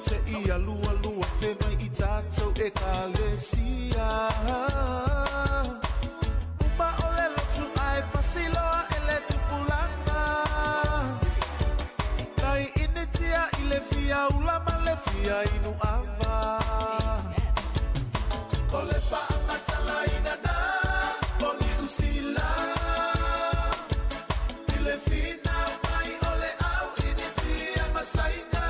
Se ia lua fe mai I tātou e kālesia Uma ole lotu ai whasiloa e le tupulanga Nai inetia I le fia ulama le fia inu ava Ole whaamatala inana Oni usila I le fina mai ole au inetia masaina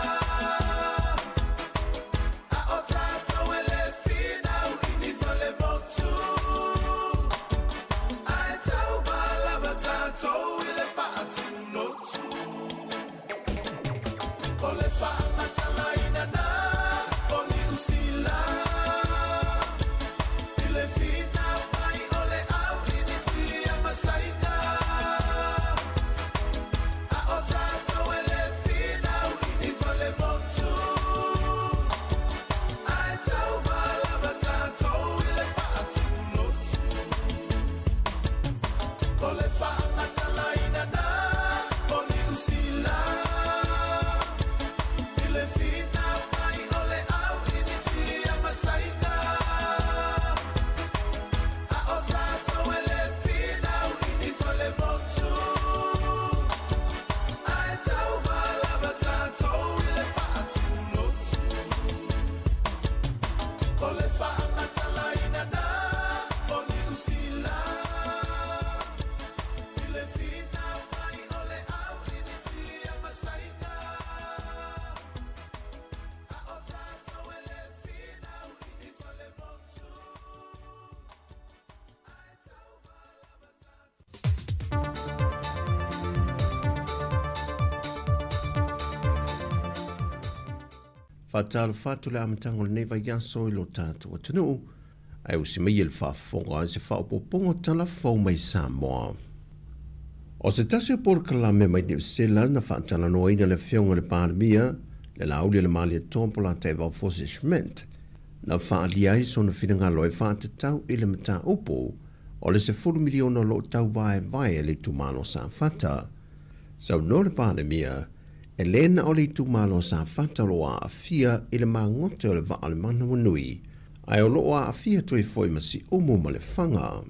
Whātalo whātu le amatango le neva yaso I lo tātua tanu. Ai usi mai il whaafonga ai se whaapopongo tala whau mai Sāmoa. O se tasi o por kalame mai New Zealand na whaatala noa ina le whionga le pārmia, le lauli le mali e tōmpo la te wau fosishment. Na whaali ai so na whina ngalo e whaatatau I le mata upo, o le se 4 miliona lo tau vai le tumano sa whata. Sau no le pārmia, e lena o le tumalo sa whata loa a fia I le mangote o le wa ale mana wanui, ai o loa a fia toi foi masi umu ma le whanga,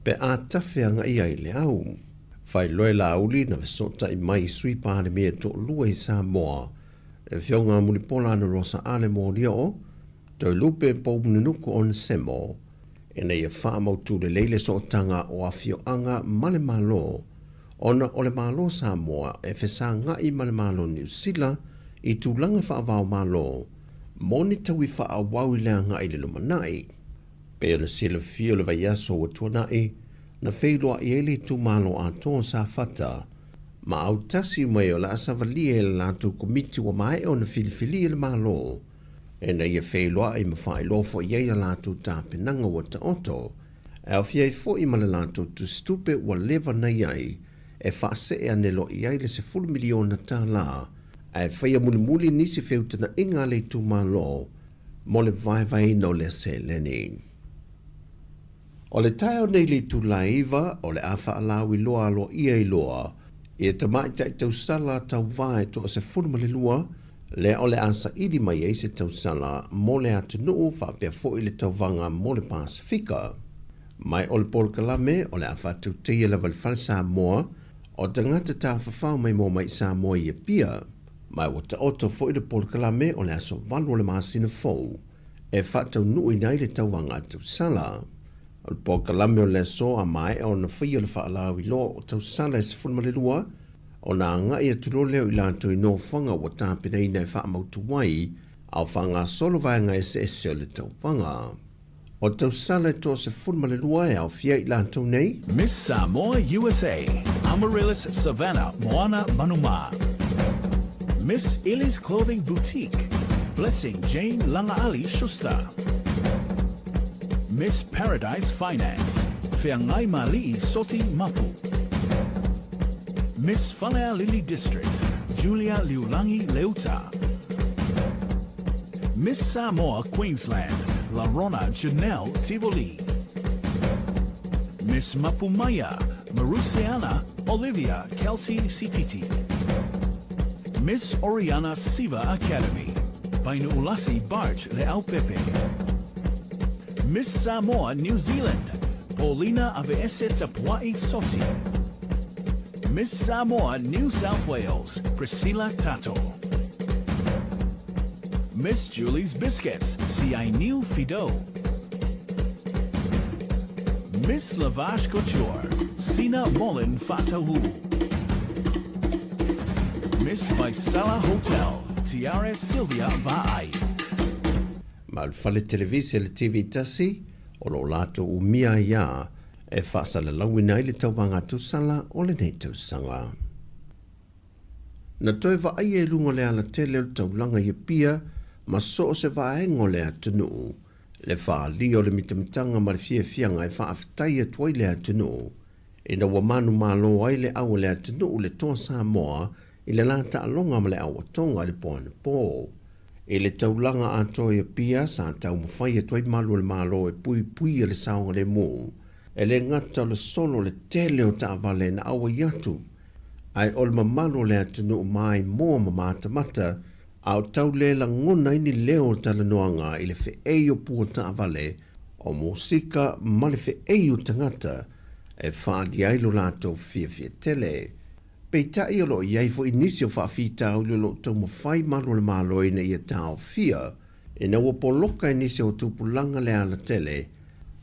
pe a tawhianga I ai le au. Whai loe la uli na vesota I mai sui pāre mea to lua I Sāmoa, e whionga munipola na rosa ale mō lio, toi lupe pou nunuku on semo, e nei e whaamautu le leile so tanga o a whioanga male malo, ona o le malo Sāmoa e whesa ngai ma le malo New Zealand I tūlanga whaavao malo, moni tawi whaawau I lea ngai le lumanai. Pe o le sila fio le vai aso o tuanai, na wheiloa I ele tu malo a tō sa whata, ma au tasi mai o la asavali e la tu komiti wa mai o na filifili le malo, e nei e wheiloa I mawhai lofo I eia la tu tā penanga wa ta oto, e au fiai fo I ma le la tu stupe wa leva na iai, e whaase e anelo I ai le se 4 miliona tā la, e whaia muli nisi whiutana inga le tu malo, mo le vai no le se leni. O le tae o nei le tu laiva, o le awha alawi loa alo ia I loa, I te mai tai tau sala tau vai to se furma le lua, le ole asa idi mai e se tau sala mo le atu nuu wha pia fo i le tau vanga mo le Pasifika. Mai ole Pol Kalame ole a whatu teia level whale Sāmoa o te ngata tā whawhau mai mo mai Sāmoa i a pia. Mai o te oto fo i le Pol Kalame ole aso walu le maasina fau e whatau nuu i nei le tau vanga tau sala. O le Pol Kalame o le so a mai o na whai o le whaalau i lo o tau sala e se furma le lua o na ngai atu leo i lanto i no whanga o tāpina i nei whaamautu wai au whanga solo vaenga e se o le tau vanga. O tau sala to se furma le lua e au fia i lanto nei. Miss Samoa USA, Amaryllis Savannah Moana Manuma. Miss Illy's Clothing Boutique, Blessing Jane Langaali Schuster. Miss Paradise Finance, Feangai Mali'i Soti Mapu. Miss Falea Lily District, Julia Liulangi Leuta. Miss Samoa Queensland, Larona Janelle Tivoli. Miss Mapumaya, Marusiana Olivia Kelsey Sititi. Miss Oriana Siva Academy, Bainu Ulasi Barge Leao Pepe. Miss Samoa New Zealand, Paulina Aveese Tapuai Soti. Miss Samoa New South Wales, Priscilla Tato. Miss Julie's Biscuits, Siainiu Fido. Miss Lavash Couture, Sina Molin Fatawu. Miss Vaisala Hotel, Tiare Sylvia Vaai. Ma le fale televisi le TV tasi, o lo lato umia ia e whasa le lawina i le tauwanga tusala o le nei tausanga. Na toi wa ai e lungo le ala tele o taulanga i pia, ma so o se vaengo le atunu. Le wha li o le mitamitanga ma le fia fianga e wha aftai tuai le atunu. E na wamanu malo ai le au le atunu le toa Sāmoa i le lata alonga ma le awa tonga le poana pō. E le taulanga ato i pia sa tau mawhai tuai malu le malo e pui pui le saonga le mū. E le ngata le solo le tele o ta avale na awa yatu. Ai ol mamalo le atunu mai mua mamata mata au tau le la ngona ini leo tala noanga i le fe eio pua ta avale o musika ma le fe eio tangata e whaadi ailu lato fia fia tele. Pei tai olo iai fo inisio whaafita au lo tau mawhai malu le maloi na ia tau fia e na wapoloka inisio tupulanga le ala tele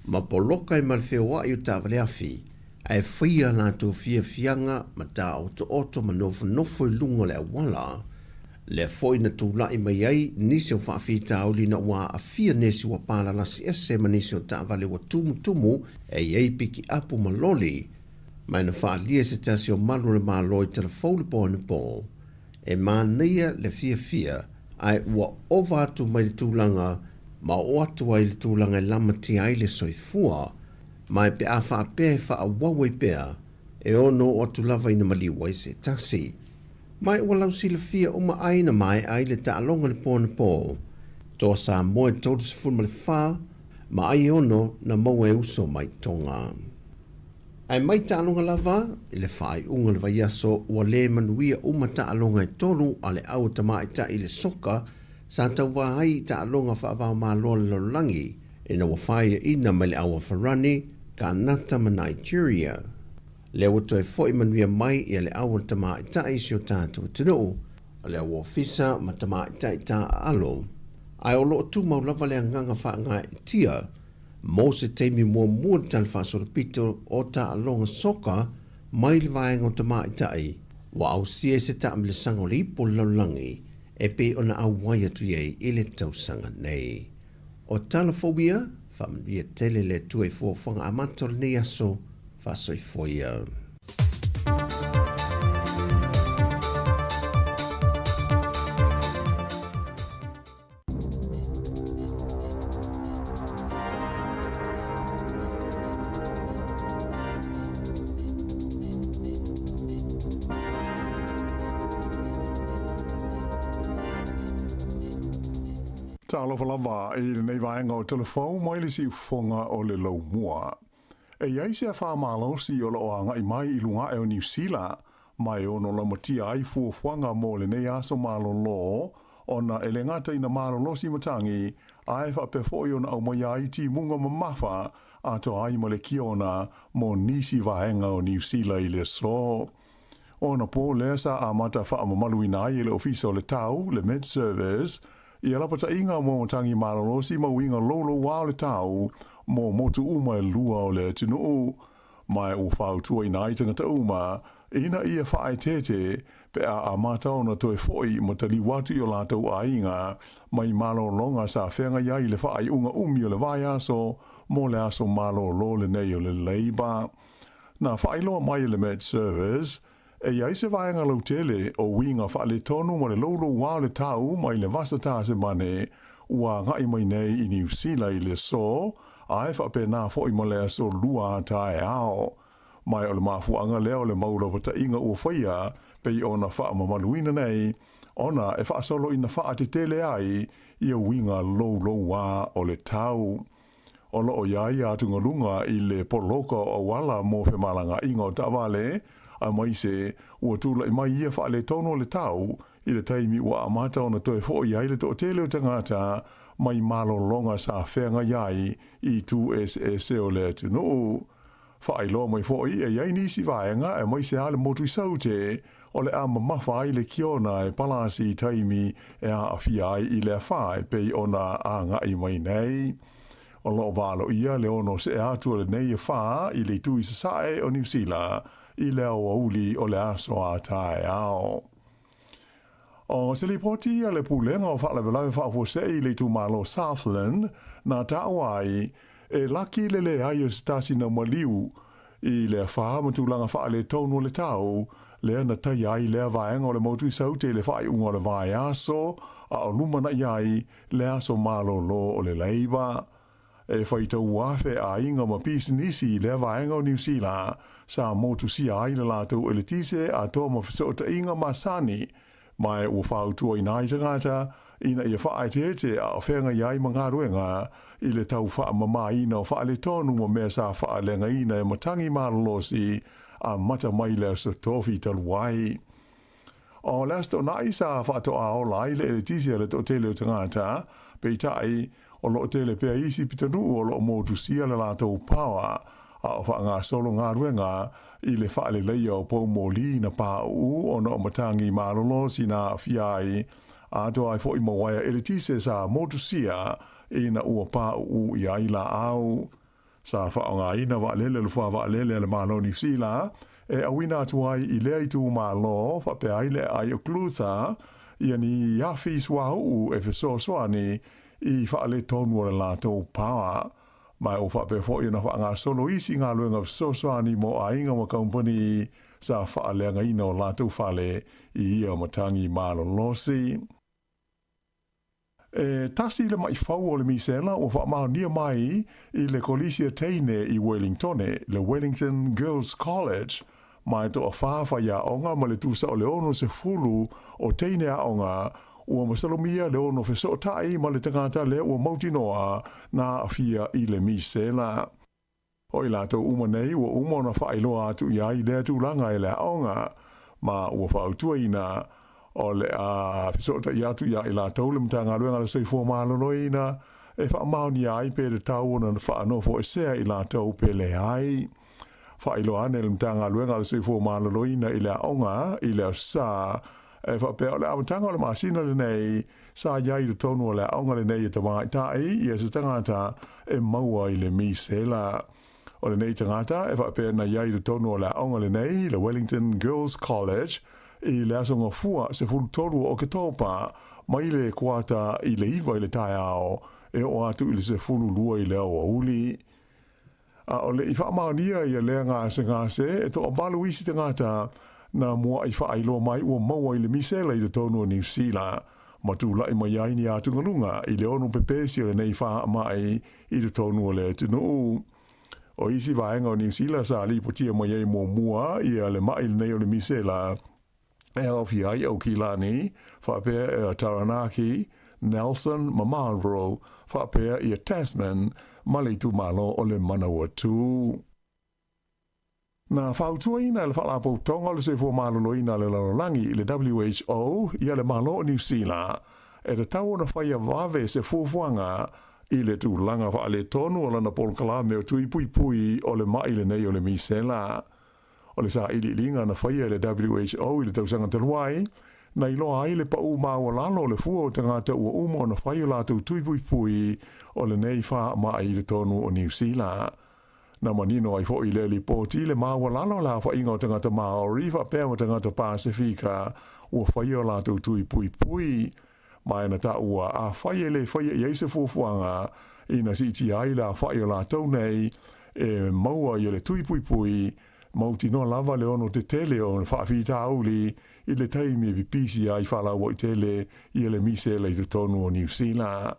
ma poloka i malfewa i ta avale afi ai fia lato fia fianga ma ta oto ma nofo i lunga le awala. Le foi na tula i mai ai nisio whaafita au li na wa a fia nesi wa pala lasi ese ma nisio ta avale wa tumu e iei piki apu maloli. Mai na whaalia se tasi o malu le maloi te la faule po ane po. E māneia le fia ai ua ova atu mai le tūlanga ma o atu ai le tūlanga i lamati ai le soifua. Mai pe a whaapea e whaawawai pea e ono o atu lava ina maliwa i se tasi. Mai ua lausi le fia uma aina mai ai le taalonga le po ane po. Tō Sāmoa e tōru se fulma le wha ma ai ono na mau e uso mai tonga. Ai mai taalonga lava, i le whaai unga le vaiaso ua le manuia uma taalonga e toru a le au tamai ta i le soka sa tau wahai taalonga whaavao maa loa le lolangi e na wawhai ina mai le awa wharani ka nata ma Nigeria. Le wato e fo i manuia mai i le awa tamai ta i sio tātou tino, a le awa fisa ma tamai ta i ta alo. Ai o loo tu mau lava le anganga whaanga i tia, mo se teimi mua tal whasora pito o ta alonga soka mai le vaenga o tamai tai wa au sie se ta amle sango li po laulangi e pe ona au waia tu ye i le tausanga nei. O talafobia, whamia tele le tue fōwhanga amatol nei aso whasoi foia. Alofa lava e nei vaenga o telefou mai le si fonga o le lau mua. E iai se a whaamalo si o lo anga i mai i lunga e o New Zealand mai ono la matia ai fuafuanga mo le nei aso malolo, ona e le ngata ina malolo si matangi, ai whapefo i ona au mai ai ti munga mamafa, ato ai ma le kiona mo nisi vaenga o New Zealand i le so. Ona po lea sa amata wha mamalu ina ai le ofisa o le tau, le med service, i alapata inga mo tangi malolo si mawinga lolo wao le tau, mo motu uma e lua o le tunu mai o whautua ina i tangata uma, ina ia whae tete, pe a amata ona toe foi mo tali watu i o lātou a inga, mai malo longa sa whenga iai le whae unga umi o le vai aso, mo le aso malo lo le nei o le leiba. Na whae loa mai le med service, e iai se vaenga lau tele o winga wha le tonu mo le lolo wao le tau mai le vasata se mane, ua ngai mai nei i New Zealand i le so, a e wha pe nā fo i mo le aso lua tae ao. Mai o le mafuanga leo le maula wata inga ua whaia, pe i ona wha mamaluina nei, ona e wha solo ina wha te tele ai, i a winga lolo wa o le tau. Ola o iai atunga lunga i le poloka o wala mo fe malanga inga o tawale, a mai se ua tula i mai ia wha le tono le tau, i le taimi ua amata ona toe fo iai le to tele o tangata, mai malo longa sa whenga iai i tu SS o le tunu. Whaai loa mai fo i e iai nisi vaenga e mai se ale motu i saute, o le ama mawhai le kiona e palasi i taimi e a awhiai i le whae pei ona a ngai mai nei. O loo valo ia le ono se atua le nei e wha i le tui sa sae o New Zealand i le au auli o le aso a tae ao. O se li poti a le pulenga o wha le velai wha fo se i le tu malo Southland na tauai e laki le ai o stasi na maliu i le wha matulanga wha le tonu le tau le ana tai ai le vaenga o le motu i saute le wha i unga le vai aso a o lumana iai le aso malo lo o le leiba. E whaita uafe a inga ma pisinisi le vaenga o New Zealand sa motu si ai le lātou e le tise a toa ma whasota inga ma sani mai ua whautua i nai tangata ina ia whaai te a whenga iai ma ngā ruenga i le tau wha mama ina o wha le tonu ma mea sa wha lenga ina e matangi malolosi a mata mai le so tofi taluai. O lesto nai sa wha to a ola i le tise le to tele o tangata peitai o lo tele pea isi pitanu o lo motu sia le lātou pawa a o wha ngā solo ngā ruenga i le wha le leia o pou moli na pāu o no matangi malolo si nā fiai a to ai fo i mawaia e le tise sa motu sia i na ua pāu i aila au. Sa wha o ngā ina wa lele le wha wa lele le malo ni sila e awina atu ai i lea i tu malo wha pe aile ai o klutha i ani yafi swau e feso soani i whaale tonu o le lātou pāwa. Mai o whape fo i na wha ngā solo isi ngā luenga sosoani mo a inga ma kaumpani sa whaale anga ina o lātou whaale i ia matangi mālo losi. Tasi le mai whau o le misela o wha mao nia mai i le kolisia teine i Wellingtone, le Wellington Girls College, mai to a whawhai a onga ma le tusa o le ono se fulu o teine a onga ua masalomia le ono feso tai ma le tangata le ua mautinoa na afia i le misela. O i lato uma nei ua uma na whailoa atu i ai le tūlanga i le aonga ma ua whautua ina o le a feso tai atu i ai lato le mtanga luenga le seifua maloloina e whaamauni ai pe le tau na whaanofo e sea i lato pe le ai. Whailoa ane le mtanga luenga le seifua maloloina i le aonga i le sa e whapea o le amatanga o le maasina le nei sa iai le tonu o le aonga le nei e tamai tai i e se tangata e maua i le misela. O le nei tangata e whapea na iai le tonu o le aonga le nei le Wellington Girls College i le asonga fua se fulu tolu o ke tōpa mai le kuata i le iwa i le tai ao e o atu i le se fulu lua i le au uli. O le i whaamaunia i a lea ngase e to o balu isi tangata na mua i whaailoa mai ua maua i le misela i le tonu o New Zealand. Matula i mai aini a tungalunga i le onu pepesi o le nei wha mai i le tonu o le tunu. O isi vaenga o New Zealand sa li potia mai ei mua i a le mai le nei o le misela. E awhi ai au ki lani, whapea e a Taranaki, Nelson, ma Marlborough, whapea i a Tasman, mali tu malo o le Manawatu. Na whautua ina le whalapo tonga le se fo malolo ina le larolangi le WHO ia le malo New Zealand e le tau na whaia vave se fuafuanga i le tūlanga wha le tonu o lana polkala me o tui pui pui o le mai le nei o le misela. O le sa ili linga na whaia le WHO i le tausanga taluai, na iloa ai le pau maua lalo le fua o tangata ua umo na whaia la tui pui pui o le nei wha mai le tonu o New Zealand. Na manino ai fo i le li poti le maua lalo la wha inga o tangata Maori wha pēr o tangata Pasifika ua whaia la tui pui pui. Mai na ta ua a whaia le whaia i eise fuafuanga ina si ti ai la whaia la tau nei e maua i le tui pui pui mauti no lava le ono te tele o na whaafita auli i le taimi e pipisi ai whala wa i tele i le mise le i tonu o New Zealand.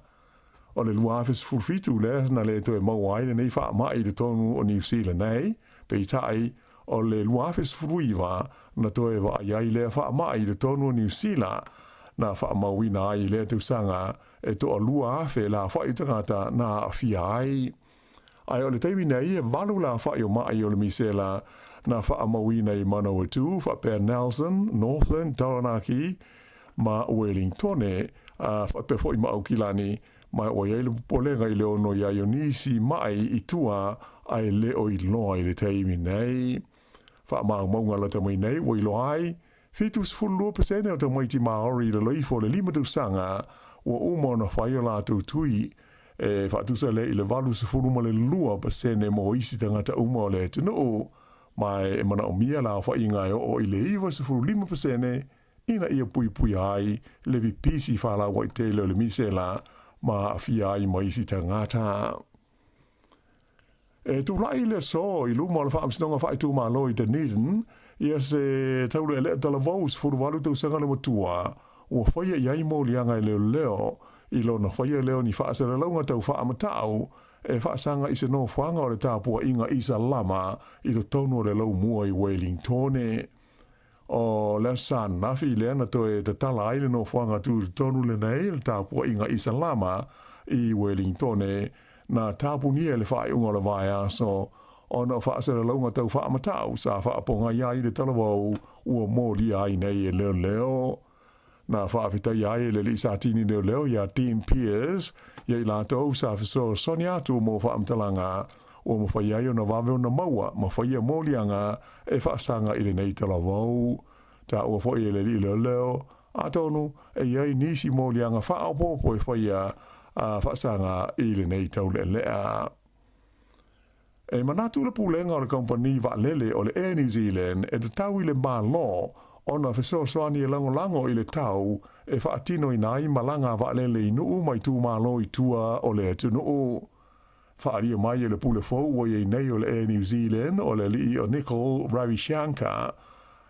O le luafes fulfitu le na le to e maua ai le nei wha mai le tonu o New Zealand nei pe i tai o le luafes fuiwa na to e wa ai le wha mai le tonu o New Zealand na wha mauina ai le te usanga e to a lua afe la wha i tangata na fia ai. Ai o le teimi nei e walu la wha i o mai o le misela na wha mauina i Manawatu, wha per Nelson, Northland, Taranaki, ma Wellingtone, wha per fo i Maukilani, mai o iei le polenga i le ono i Ionisi mai i tua ai le o i loa i le teimi nei. Wha maunga la tamai nei, o i loa ai, fitus fulua pesene o tamaiti Maori le loifo le lima sanga o umo na whaia la tui e whaatusa le i le valu se fuluma le lua pesene mo isi tangata umo le tunu mai e mana o mia la whainga o i le iwa se fulu lima pesene ina ia pui pui ai le vipisi whala wa i te leo le mise la ma fia ai mo isi tangata. E tu lai le so i luma le whaamsinonga whaitu ma lo i Dunedin ia se taule ele tala vaus furu walu tau sanga le matua ua whaia iai mo lianga i leo leo i lo na whaia leo ni whaasara launga tau whaamatau e whaasanga i se no whanga o le tāpua inga isa lama i lo tono le lau mua i Wellingtone. O le san nafi i leana to e te tala aile no whanga tu tonu le nei le tāpua inga isa lama i Wellingtone na tāpunia le whae unga le vai aso o na whaasara launga tau whaamatau sa whaaponga iai le talawau ua mōli ai nei e leo leo. Na whaafita iai le li sa tini leo leo ia Dean Pierce iai la tau sa fiso soni atu mo whaamtalanga o mo whaiai o na wawe o na maua mo whaia mōlianga e whaasanga i le nei talawau. Ta ua whai le li leo leo a tonu e iai nisi mōlianga whaapopo e whaia a whaasanga i le nei tau le lea. E manatu le pulenga o le kompani wa lele o le Air New Zealand e te tau i le malo o na fesoasoani e lango i le tau e whaatino i nai malanga wa lele i nuu mai tū malo i tua o le atu nuu. Whaaria mai e le pule fau o i nei o le Air New Zealand o le li o Nicole Ravishankar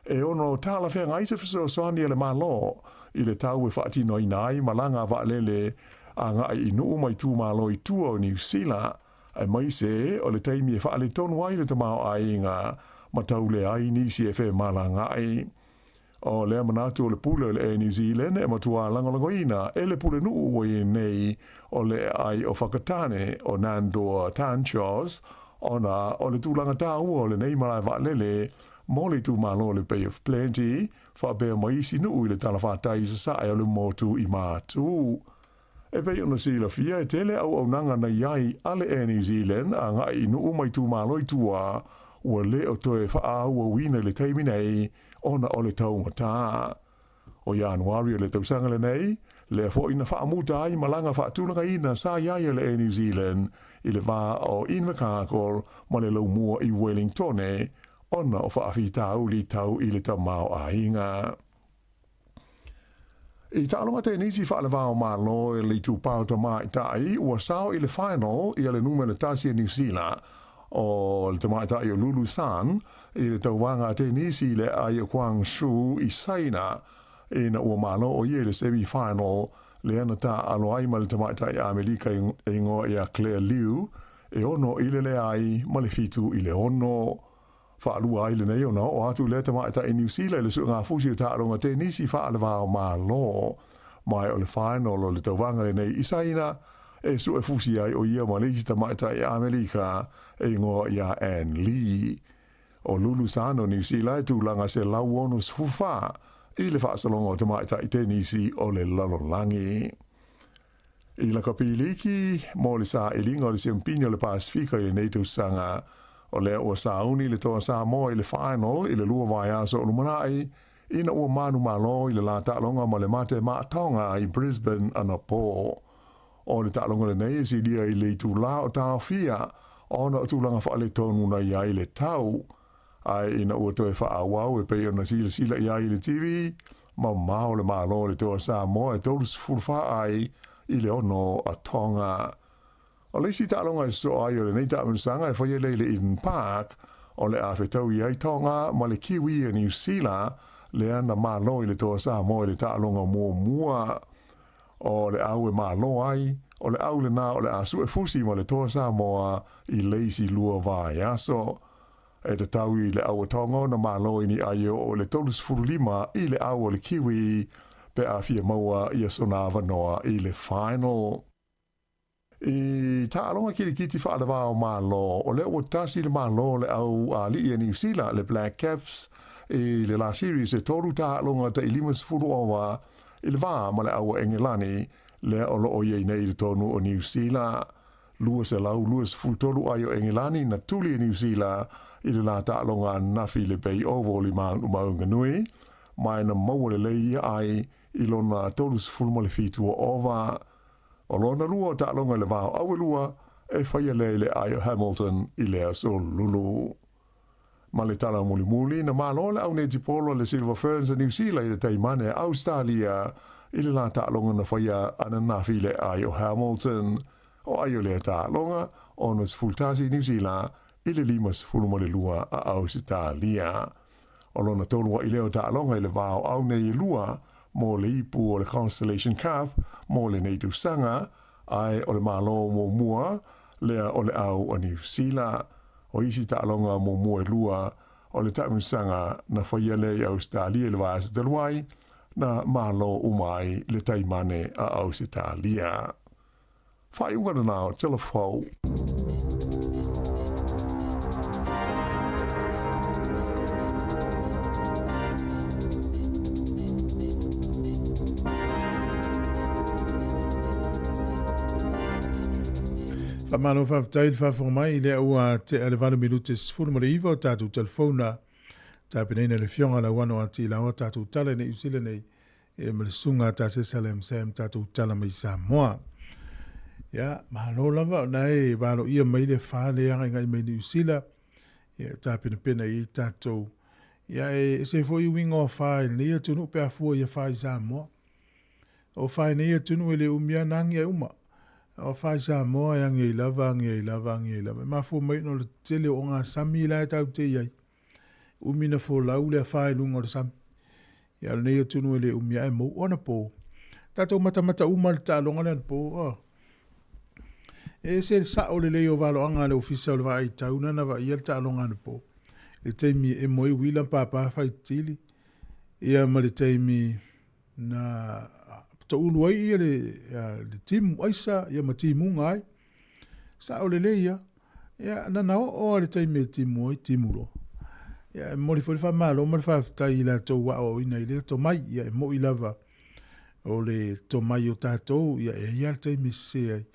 e ono tala whea ngai se fesoasoani e le malo i le tau e whaatino i nai malanga wa lele a ngai i nuu mai tū malo i tua o New Zealand. Ai mai se o le taimi e whaale tonu ai le tamao ai ngā matau le ai nisi e whe malanga ai. O lea manatu o le pule o le Air New Zealand e matua langolangoina e le pule nuu o i nei o le ai o whakatane o Nandoa Tanchos ona o le tūlanga tā ua o le nei malai waalele mo le tū malo le Bay of Plenty whaapea maisi nuu i le talawhatai sa sae o le motu i mātu. E pei ona sila fia e tele au nanga na iai ale e New Zealand a ngai nuu mai tū malo i tua ua le o toe wha ua wina le teimi nei ona o le tau mata. O Januari o le tausanga le nei, le fo ina wha amuta ai malanga wha tūnanga ina sa iai le e New Zealand i le wā o Invercargill ma le lau mua i Wellingtone ona o wha awhita au li tau i le tamau a inga. I tālonga te nisi whaalawao mālo e li tū pauta mai tai ua sao i le final i le numele tasi New Zealand o le tamai tai o Lulu San i le tauwanga te nisi le ai o Kwang Shu i Saina i na ua mālo o ie le semi-final le ana tā alo ai ma le tamai tai Amerika i ngoa i a Claire Liu e ono i le ai ma le fitu i le ono. Whaalua ai le nei ona o atu le tamai ta i New Zealand le su ngā fusi o tāronga te nisi whaalawao mālo mai o le final o le tauwanga le nei isaina e su e fusi ai o ia ma leisi tamai ta i Amerika e ngoa i a Anne Lee. O lulu sano New Zealand tūlanga se lau ono sfufa i le whaasalonga o te maita i te nisi o le lalolangi. I la kapiliki mo le sa ilinga o le siampini o le Pasifika i le NATO sanga o le o Sauni le toa Sāmoa i le final i le lua vai aso o lumanai ina ua manu malo i le la ta'alonga mo le mate maatonga i Brisbane ana po. O le ta'alonga le nei si dia i le tūla o tāwhia ona o tūlanga wha le tonu na ia i le tau ai ina ua toe wha awau e pei ona sila ia i le TV ma mao le malo le toa Sāmoa e tolu sfurfa ai i le ono a tonga. O le si ta'alonga i so ai o le nei ta'aminsanga e whaia le Eden Park o le awhetau i ai tonga ma le kiwi e New Zealand le ana malo i le toa Sāmoa i le ta'alonga mua o le au e malo ai o le au le nā o le asu e fusi ma le toa Sāmoa i leisi lua vai aso. E te tau i le au e tonga na malo i ni ai o le tolus furulima i le au o le kiwi pe a fia maua i a sona avanoa i le final. I ta'alonga kiti whaalewa o malo o le o tasi le malo le au a li i New Zealand le Black Caps i le la series e toru ta'alonga ta i limas furu owa i le vā ma le au Engelani le o lo o iei nei le tonu o New Zealand. Luas e lau, luas fultolu ai o Engelani na tuli i New Zealand i le la ta'alonga nafi le Bay Oval i maunga nui. Mai na maua le lei ai i lona tolus fulma le fitua ova. O lona lua o ta'alonga le vāo awe lua e whaia le ai o Hamilton i lea so lulu. Ma le tala muli na malo le au ne tipolo le Silver Ferns a New Zealand i le taimane Australia i le la ta'alonga na whaia ana nafi le ai o Hamilton. O ai o le ta'alonga o nas fultasi New Zealand i le limas fulma le lua a Australia. O lona tolua i leo ta'alonga i le vāo au nei lua mo le ipu o le Constellation Cup mo le NATO sanga ai o le malo mo mua lea o le au o New Zealand. O isi ta'alonga mo mua lua o le ta'amisanga na whaia le i Australia le vāsa taluai na malo umai le taimane a Australia. Whai ungana nao, tela whau. Whamano whaftail whawhomai le ua te alevano minutes fulmare iwa o tātou telefona tāpenei le fionga la wano ati la o tātou tala nei usile nei e malisunga tā se salem sam tātou tala mai Sāmoa. Ya, mahalo lava na e wano ia mai le whāle anga ngai mai ni usila ya tāpena pena i tātou. Ya e se fwoi wingo o whae nei atunu pe a fua ia whae Sāmoa. O whae nei atunu ele umia nangi e uma. O whae Sāmoa e ange i lava. Ma fua mai no le tele o ngā sami la e tau te iai. Umina fo lau le whae lunga le sami. Ya nei atunu ele umia e mo ona po. Tātou mata uma le tālonga le po. E se sa o le leo valo anga le ofisa o le vai tauna na va ia tālonga le po. Le teimi e moi wila papa fai tili. Ia ma le teimi na ta ulu ai ia le timu aisa ia ma timu ngai. Sa o le leia. Ia na nao o le teimi timu ai timu ro. Ia e mori fo le fa malo ma le fa tai la to wa o ina ile to mai ia e mo i lava. O le to mai o tātou ia e ia le teimi se ai.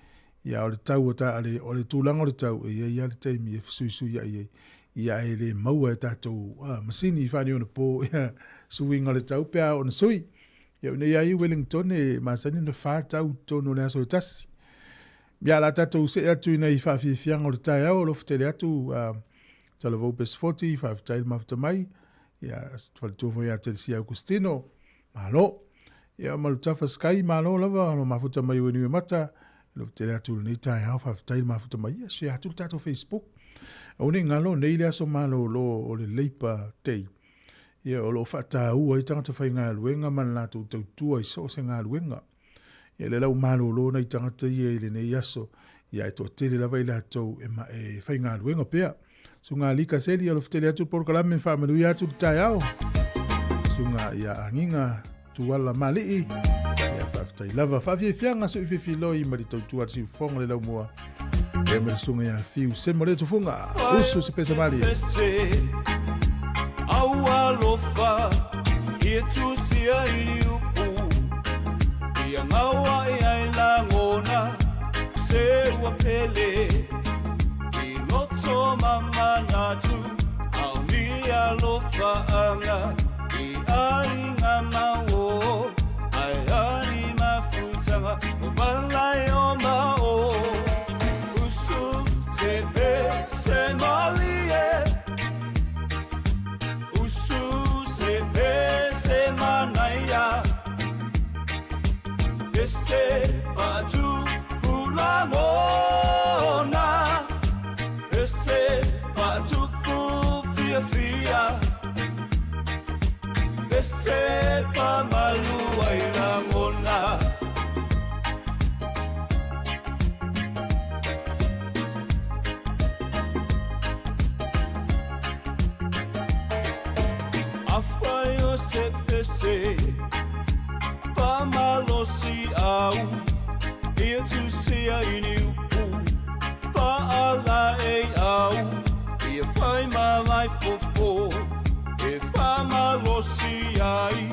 Ia o le tau o ta ale o le tūlanga o le tau e ia le teimi e fisuisu ia e le maua e tātou masini i whani ona pō ia suinga le tau pia o na sui ia nei ai Wellington e masani na whātau tono le aso tasi ia la tātou se atu i nei whawhiwhianga o le tai au lo ftele atu talavou pes 40 whawhitail mafuta mai ia whalitofo ia telesi au Kustino malo ia malutafa sky malo lava lo mafuta mai wenu e mata lo tele atu nei tai au whawhitail mafuta mai ia share atu tātou Facebook o ne ngalo nei le aso malo lo o le leipa tei ia o lo whata ua i tangata whai ngā luenga man la tau tua i so se ngā luenga ia le lau malo lo nei tangata ia i le nei aso ia e toa tele lava i le atou e whai ngā luenga pia sunga lika seli alo ftele atu por kalame whamanu i atu tai au sunga ia anginga tuala malii ia whaftai lava whawhiwhianga so i whiwhiloi ma li tau tua si whonga le lau mua e mele sunga ia fiu se mo le tufunga usu se pesa mali alofa ia tusia ili upu ia ngaua ia ilangona se ua pele i loto mamanatu au ni alofa anga i ainga mao ai ani mafutanga balai o mao usu te pe se malie usu se pe se manaya ese patu pulamona ese patu fia fia ese pamalu ailangona afayo se pese pamalosi au ia tusia ini upu paala e au ia fai malai fofo e pamalosi ai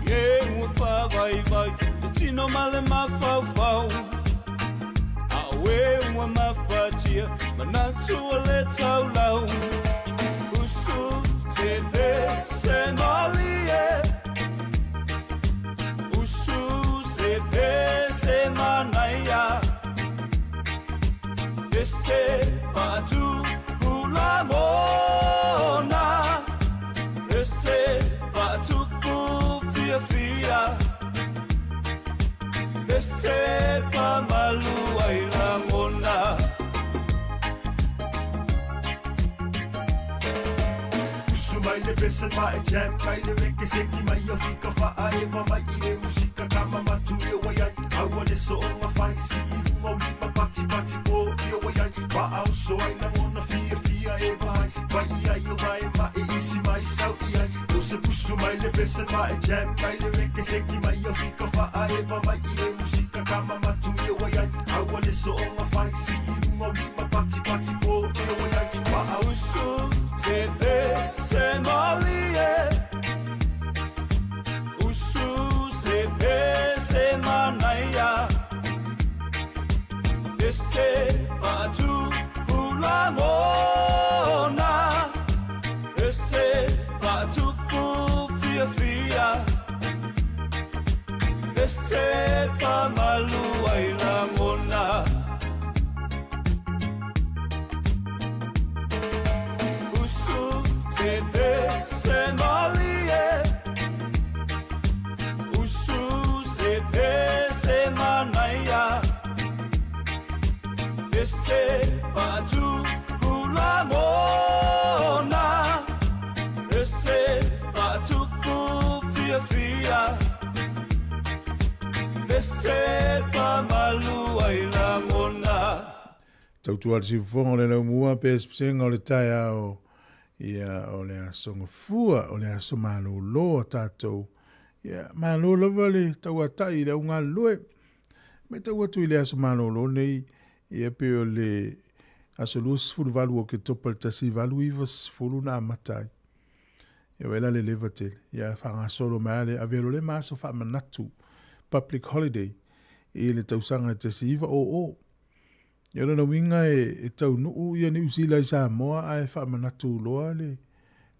e ua whawai vai te tino male mawhawhau a we ua mawhatia manatua le tau lau usu te pe se malie usu se pe se manaya ese patu pulamona ese patu fia fia ese pamalu ailangona Mai le besen mai jam mai le weke seki mai o fika fa ai ma mai I musika kama matu e wai ai au ole so ma fai si I mo li ma pati pati po e wai ai fa au so ai na mona fia fia e vai ai o vai ma e isi mai sau I ai o se pusu mai le besen mai jam mai le weke seki mai o fika fa ai ma mai I musika kama matu e wai ai au ole so ma fai si I mo li ma pati pati po e wai ai fa au so te pe se malie usu se pe se manaya ese patu pulamona ese patu fia fia ese pamalu ailangona se pe se malie usu se pe se manaya ese patu pulamona ese patu fia fia ese pamalu ailangona Tautua le sifonga le naumua pe senga o le tai ao ia o le asonga fua o le asomano lo tatou ia malo lava le tauatai le unga lue me tauatu I le asomano lo nei ia pe o le asolus fulu o ke topa le tasi valu ivas fulu na matai ia wela le leva tele ia whanga solo maale avelo le maso wha manatu public holiday I le tausanga tasi iva o ia lana winga e tau nuu ia ni usila I Sāmoa ai wha manatu loa le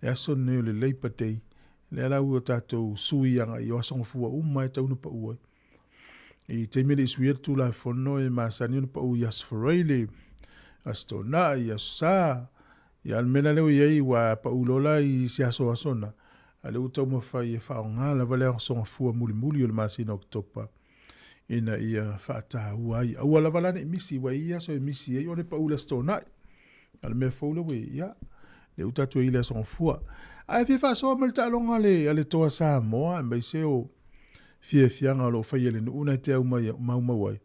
aso neo le Labor Day le ala ua tātou suianga I osonga fua umai tau nupa uai I te mele isuia tu la fono e masani nupa ui asfarai le astona I asa ia almena leo iei wa pa ulola I se aso asona ale utau mawhai e whaonga la vale osonga fua muli muli o le masina oktopa ina ia whaata uai aua la valane e misi wa ia so e misi e one pa ula stona ale me faula we ia le utatu e ile son fua ai fi fa so mal ta longa le ale toa Sāmoa mai se o fie fianga lo fa ile no una te au mai wai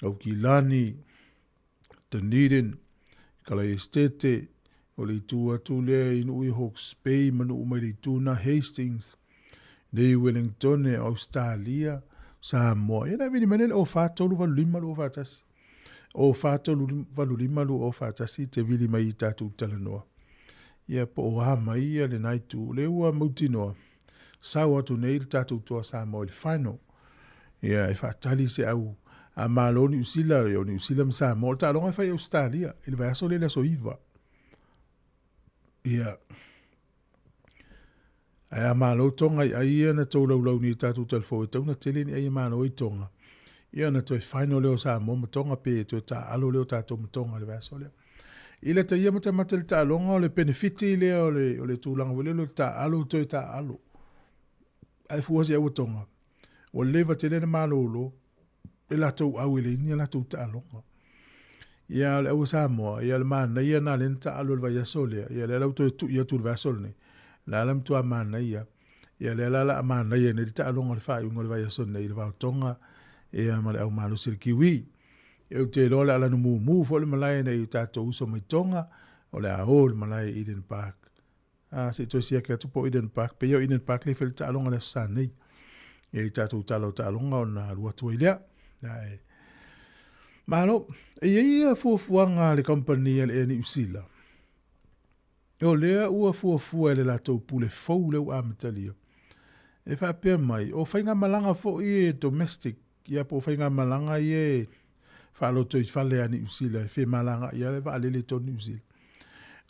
au ki lani Dunedin kala estete o le tua tule in ui Hawke's Bay manu umai le tuna Hastings nei Wellington e Australia Sāmoa ia na vini manele o whātolu valulima lu o whātasi o whātolu valulima lu o whātasi te vili mai I tātou talanoa Ia po o hama ia le naitu. Le ua mautinoa. Sau atu nei le tātou toa Sāmoa le whaino. Ia e whaatali se au a malo ni usila o ni usila ma Sāmoa. Ta longa whai Australia. Ili vai aso le la so iwa. Ia ai a malo tonga ai ia na tau lau ni tātou telefo e tau na tele ni ai malo i tonga. Ia na toi whaino leo Sāmoa ma tonga pe to ta alo leo tātou ma tonga le vai aso leo. Ile ta ia mata mata le ta longa o le benefiti le o le tūlanga wale le ta alo toi ta alo. Ai fuasi au tonga. O leva te lena malolo, e la tau au ele ni la tau ta longa. Ia le au Sāmoa, ia le mana, ia na le ta alo le vai asole, ia le lau toi tu ia tu le vai asole ne. La lam tua mana ia le la mana ia ne ta longa le fai ungo le vai asole ne, le vai tonga, ia ma le au malo sir kiwi. Eu te lola ala no mu fo le malai nei tātou uso mai tonga, o le aho le malai Eden Park. Se toi sia kia tupo Eden Park, pe yo Eden Park le fele tālonga le sa nei. E tātou tālonga o na rua tua ilea. Malo, e ia fuafuanga le company le eni usila. O lea ua fuafua le la tau pule fau leu amitalia. E whapea mai, o whainga malanga fo i domestic, ia po whainga malanga i e whalo toi whale ani usila, e whi malanga ia le wa alele toni usila.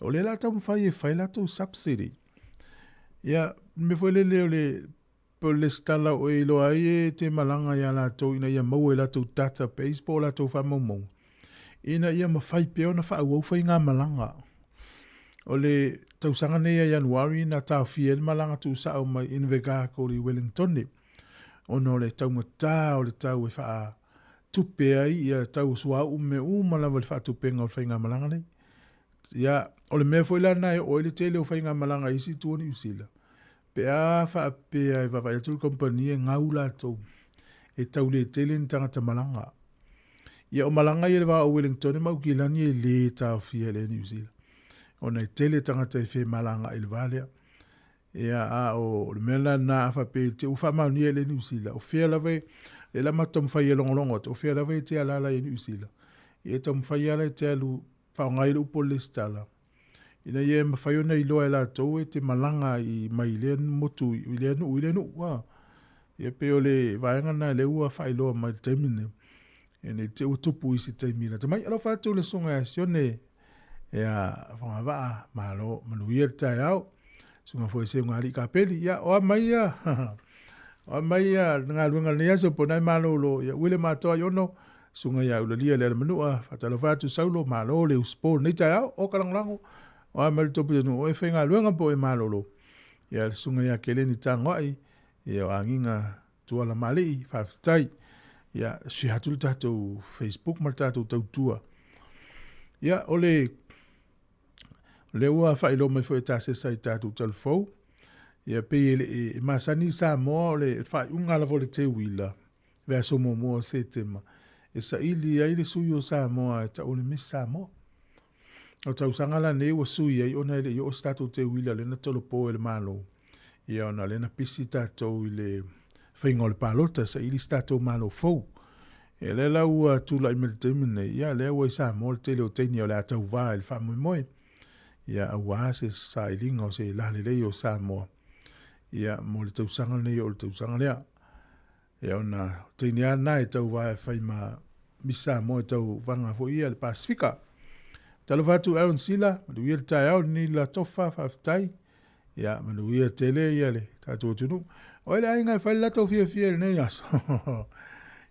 O le la tau mwhai e whai la tau subsidy. Ia, me fwoi le leo le polestala o e loa e te malanga ia la tau ina ia mau e la tau database po la tau whamomong. Ina ia mawhai peo na wha au whai ngā malanga. O le tau sanga nei a Januari na tau fie le malanga tu sa au mai invega ko li Wellington. Ono le tau mata o le tau e wha tupe ai ia tau sua ume umalawa le wha tupe ngā whai ngā malanga nei. Ia, o le mea fwoi lana e o le tele o whainga malanga isi tuoni usila. Pe a wha apea e wawai atul kompania ngau la tau. E tau le tele ni tangata malanga. Ia o malanga i le wā o Wellington e mau ki lani e le tau fia le ni usila. O nei tele tangata e whi malanga i le wālea. Ia a o le mea lana a wha pe te uwha mauni e le ni usila. O whia lawe le lama tom whai e longolongo. O whia lawe te alala e ni usila. E tom whai ala te alu whaongai upo le stala. Ina ye mawhaiona i loa e la tau e te malanga i mai lea motu, i lea nu, wa. Ia peo le vaenga na le ua whai loa mai taimine. E ne te utupu i se taimina. Ta mai alo whātou le songa e sione e a whangawaa malo manuia tai au. Sunga fwoi se ngā li ka peli. Ia oa mai ia. Oa mai ia ngā luenga ni aso po nai malo lo. Ia uile mātoa yono. Sunga ia ulalia le manua. Whatalo whātou saulo malo le uspo. Nei tai au o kalanglango. Oa mai topu tenu o e whainga luenga po e malo lo. Ia sunga ia kele ni tangoai. Ia o anginga tuala malei. Whawhitai. Ia si hatul tātou Facebook mar tātou tautua. Ia ole le ua whailo mai fo e tāse sai tātou talfou. Ia pei e masani Sāmoa o le whai unga la vole te wila. Vea so momo se tema. E sa ili ai le sui o Sāmoa e ta ole mis Sāmoa. O tau sangala ne ua sui ai ona ele i o tātou te wila le na tolo po e le malo. Ia ona le na pisi tātou i le whainga o le palota sa ili tātou malo fou. E le la ua tula i mele temine. Ia le ua i Sāmoa le tele o teini o le atau vaa e le whamui moe. Ia awa se sa ilinga o se lalelei o Sāmoa. Ia mo le tausanga nei o le tausanga lea. Ia ona teini ana e tau vaa e whaima misa mo e tau vanga fo ia le Pasifika. Talo vatu Aaron Sila, manuia le tai au ni la tofa whawhitai. Ia manuia tele ia le tātua tunu. O ele ainga e whai lato fia le nei aso.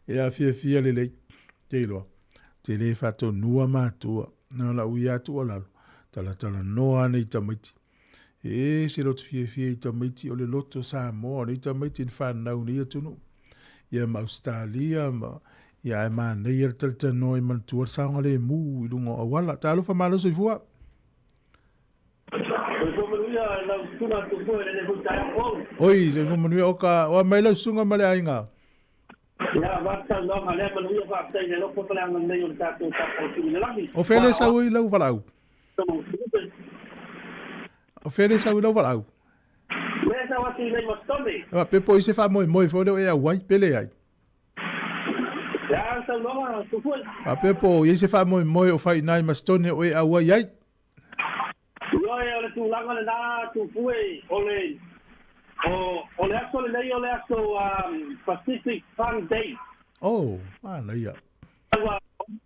Ia fia le lei. Teiloa. Tele whato nua mātua. Nā la ui atu o lalo. Tala noa nei tamaiti. E se loto fia i tamaiti o le loto Sāmoa nei tamaiti ni whanau ni atunu. Ia ma Australia ma ia e ma nei er talta noi man tuar saunga le mu i lungo awala. Ta alufa malo soi fua. Oi, se fu manuia oka o mai lau sunga male ainga. Ia vata no ma le manuia fa tai le lopo pala nei o tato o fele sa ui lau valau. O fele sa ui lau valau. Lesa wati nei mastone. Ua pepo i se fa moi fo leo e a wai pele ai. Ya sa no tu fu. A pepo i se fa moi o fai nai mastone o e a wai ai. Yo ole tūlanga le nā tūpue ole aso le nei ole aso Pacific Fun Day. Oh, ana ia.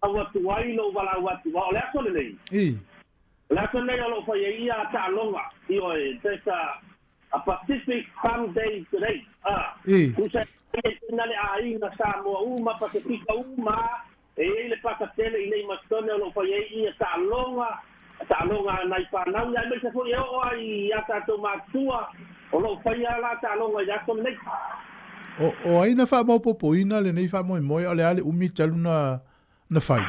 Awa tuai lo wala watu wa ole aso le nei. Ole aso nei lo fa ia ta longa. Io tesa a Pacific Fun Day today. Kusa nale ai na Sāmoa uma Pasifika uma le pakatele i nei mastone lo fa ia ta longa nai whanau ia me se fo ia o ai ata to matua o lo fa ia la ta longa ia to nei. O ai na fa mo popoina le nei fa mo moi ale ale umi talu na fai.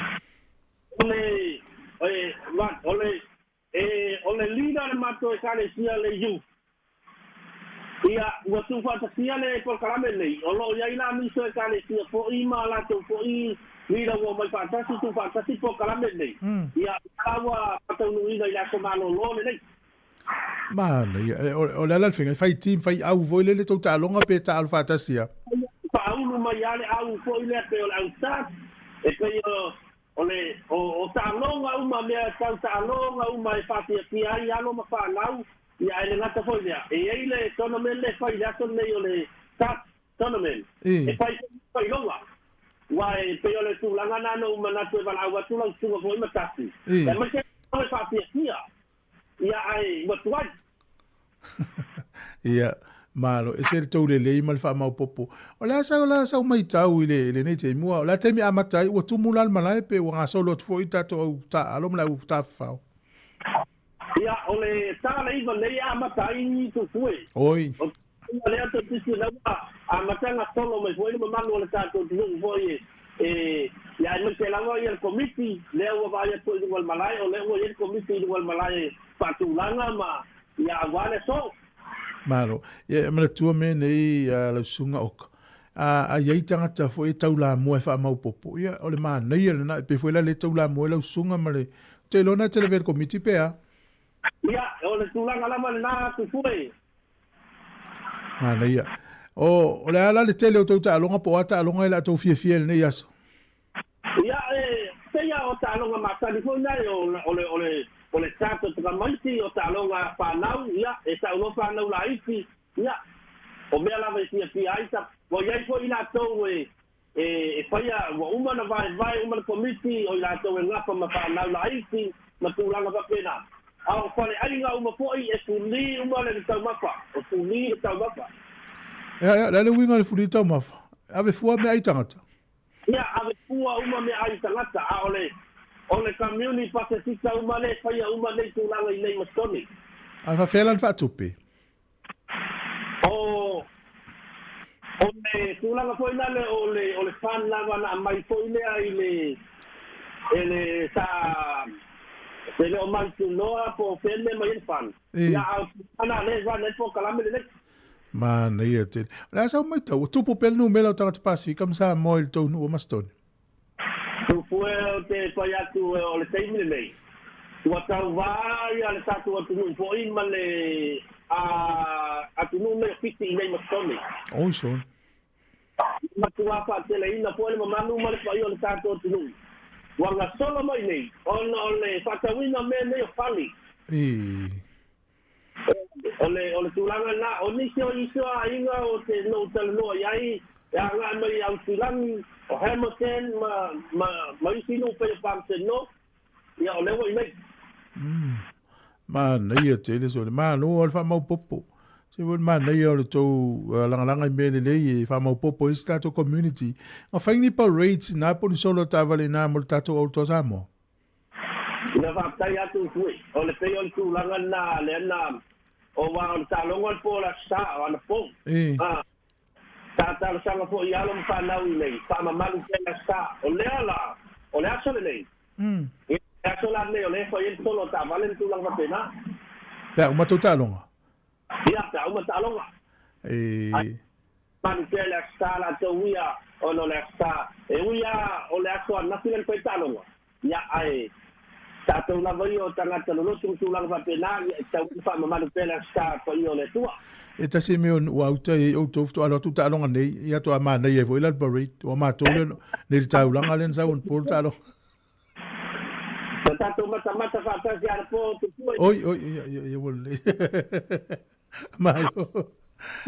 Ole lida le mato e kale sia le yu. Ia ua tu fa ta sia le por kalame nei. O lo ia ina miso e kale sia fo ima la to fo i lida wo mai fa ta tu fa ta por kalame nei. Ia awa ta no ina ia ko malo lo nei. Mana ia o la finga fai team fai au voile le to ta longa pe ta alfa ta sia. Fa au mai ale au fo ile pe o au sa e pe ole o ta longa uma me ta longa uma e fa ti ai alo ma fa lau ia ele ngata foi ia e ele tournament le fai la son nei ole ta tournament e fai longa wai pe ole tu langa na no uma na tu va la wa tu la tu vo ma tasi e ma ke ole fa ti ia ai wa tu ai ia malo e se to le mal fa mau popo o la sa mai tau le nei te mua la te mi amatai o tu mulal malai pe o nga solo fo ita to ta alo mla u ta fa ia ole ta le iva le amatai tu fue oi le ato tisi la amatanga solo me foi ma manu le ta to tu foi ia me te la vai el committee le o vai to igual malai o le o el committee igual malai patulanga ma ia vale so malo ia mala tua me nei la sunga ok a ia tanga ta foi tau la mo fa mau popo ia o le ma nei le na pe foi la le tau la mo la sunga male te lona te le ver committee pe a ia o le tulanga la male na tu foi ana ia o le ala le tele o tau ta longa po ata longa la tau fie nei aso ia se ia o ta longa ma ta foi na o le tato te kamaiti o ta longa whanau, ia, e ta uno whanau la iti, ia, o mea lawa e tia aita, o iai fo ina tau e whaia, wa umana vai, umana komiti, o ina tau e ngapa ma whanau la iti, ma tūlanga wapena. A o whale ainga uma foi e fuli umana le tau mapa, o fuli le tau mapa. Ia, le winga le fuli tau mapa, ave fua me aitangata. Ia, ave fua uma me aitangata, a ole community Pacifica uma le fai uma le tulanga i nei mastoni. A fa felan fa tupi. O le tulanga foi na le ole fan lava na mai foi le ai le sa se le o man tu noa po felle mai fan. Ya ana le va le po kalame le. Ma nei te. La sa mai tau tu popel no mela tanga te Pacifica sa mo il tonu o mastoni. Tu fue te paya tu o le teimile nei. Tu atau vai ale tatu atu no foi male a tu no me fiti nei mastoni. Oh so. Ma tu apa te le ina foi ma manu male pai o le tatu atu no. Wanga solo mai nei. Ole fatawina me nei o fali. Ole tulanga na o ni iso ainga o te no talo no ai ya nga mai au tulang o Hamilton ma isi no pe pamse no ya ole wo nei ma nei te le so ma no al fa mau popo se wo ma nei o to langa me le fa mau popo sta to community o fa ni pa rates na po solo tavale na mo tato o to Sāmoa na va tai atu fui ole pe o tulanga na le na o wa on talongo po la sta on po ta lo sanga po ia lo fa na nei fa ma malu pe la sta o le aso le nei e aso la nei o le fa il solo ta valen tu la va pena ya uma to talonga ia ta uma talonga malu pe la sta la to ia o no la sta e ia o le aso na filen pe talonga ia ai ta to la vai o tanga talo lo tu la va pena ta fa ma malu pe la sta po io le tua e tasi me o auta e o tofto ala tu talonga nei ia to ama nei e vo ila barret o ma to le tau langa len sa un por talo tato mata whaatasi ara po tu pui. Oi, wole. Malo.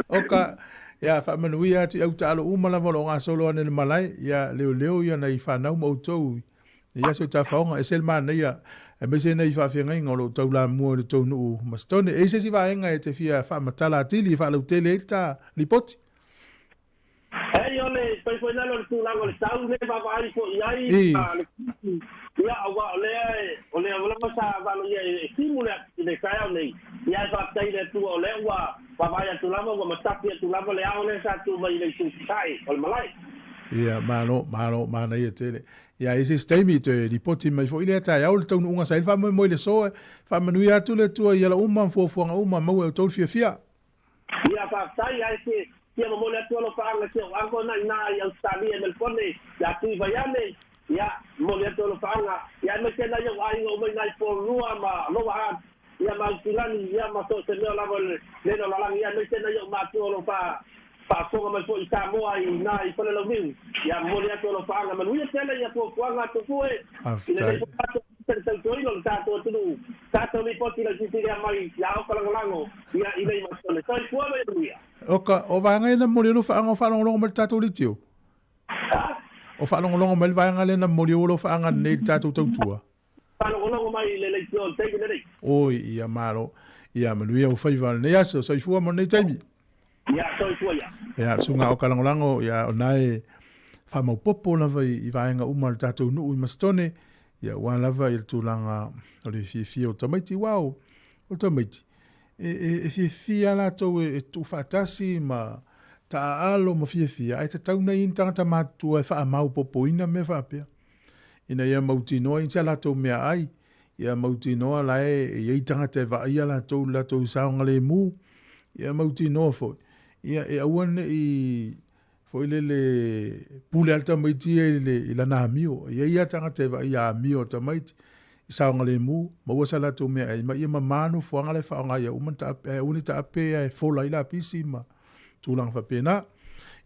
Oka, ia whamanui atu au ta alo umala wala o ngā solo ane le malai, ia leo ia nei whanau mautou. Ia so ta whaonga, e sel mana ia, e mese nei whawhiangai ngolo tau la mua le tau nuu mastone. E se si whaenga e te whia whamatala atili, whalau tele e ta lipoti. Hei ole, poi nalo le tūlango le tau ne wawai po iai, ia awa ole wala masa walo ia e simule le kaya nei, ia e whaktai le tua ole ua wawai atu lama, ua mataki atu lama le ao le sa tu mai le susai, ole malai. Ia, mana ia tele. Ia, ese steimi te lipoti mai fo ile tai au le tau unga sail, mo le soe, whamanui atu le tua ia la uma, fuafuanga uma, mau e tau fia. Ia whaktai ai se, ia mamole atu alo whaanga se o ango na i Australia, Melbourne, ia tu i vaiane, ia mole atu alo whaanga, ia me tena iau ainga umai nai porua ma loa haan, ia ma utilani, ia ma to se meo lavo leno lalangi, ia me tena iau ma tu alo whaasonga mai po i Sāmoa i nā i pole lau miu, ia mole atu alo whaanga, manuia tena ia po kuanga atu kue, ina nei po atu tau toilo le tātou atunu, tātou mi poti la titiria mai, ia au kalangolango, ia i nei masone, toi kua mai anuia. Oka, o vanga ina mori lo whaanga o whanongolongo mai tātou li tio? O whanongolongo mai vanga le na mori o lo whaanga nei tātou tautua? Whanongolongo mai le tio, teimi nei. Oi, ia maro, ia manuia o whaiwale nei aso, soifua mo nei taimi? Ia, soifua ia. Ia, sunga o kalangolango, ia o nae whamau popo lava i vanga uma le tātou nuu i mastone, ia ua lava i le tūlanga o le fia o tamaiti, wau, o tamaiti. E fia lātou e tu whaatasi ma ta alo ma fia. Ai ta tauna i tangata mātua e wha mau popo ina me whapea. Ina ia mauti noa, insa lātou mea ai. Ia mauti noa lae e iei tangata e wha ia lātou saonga le mū. Ia mauti noa foi. Ia e auane i foi le pule alta maiti i la na mio. Ia tangata e wha ia mio ta maiti. Saonga le mu, maua sa la tō mea, ma ia mamanu fuanga le whaonga ia umanta uni ta ape e fola ila pisi ma tūlanga whapena.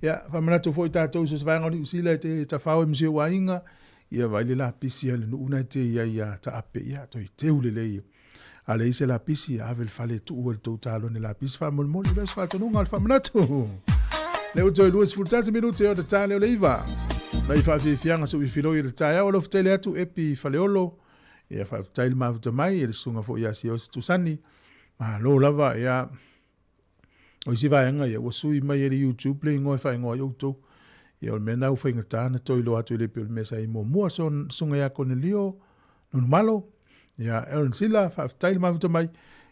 Ia, whamanatu fo i tātou so svanga ni usila te ta whao e msio wainga, ia waile la pisi ale nu una te ia ta ape ia, toi te ulele ia. Ale ise la pisi, avel fale tu ua tau talo ni la pisi, whamulmoli, leos whatonunga al whamanatu. Leo toi luas fultasi minute o te tāle o leiva. Mai whawhianga so i whiroi i le tāia o lo ftele atu epi whaleolo, ia fa tail ma vuta mai e sunga fo ia si o stusani ma lo lava ia o si vai nga ia o sui mai e YouTube play ngoi fa ngoi auto ia o mena u fa ngata na toilo atu le pe mesa i mo son sunga ia Cornelio no malo ia Aaron Sila fa tail ma vuta mai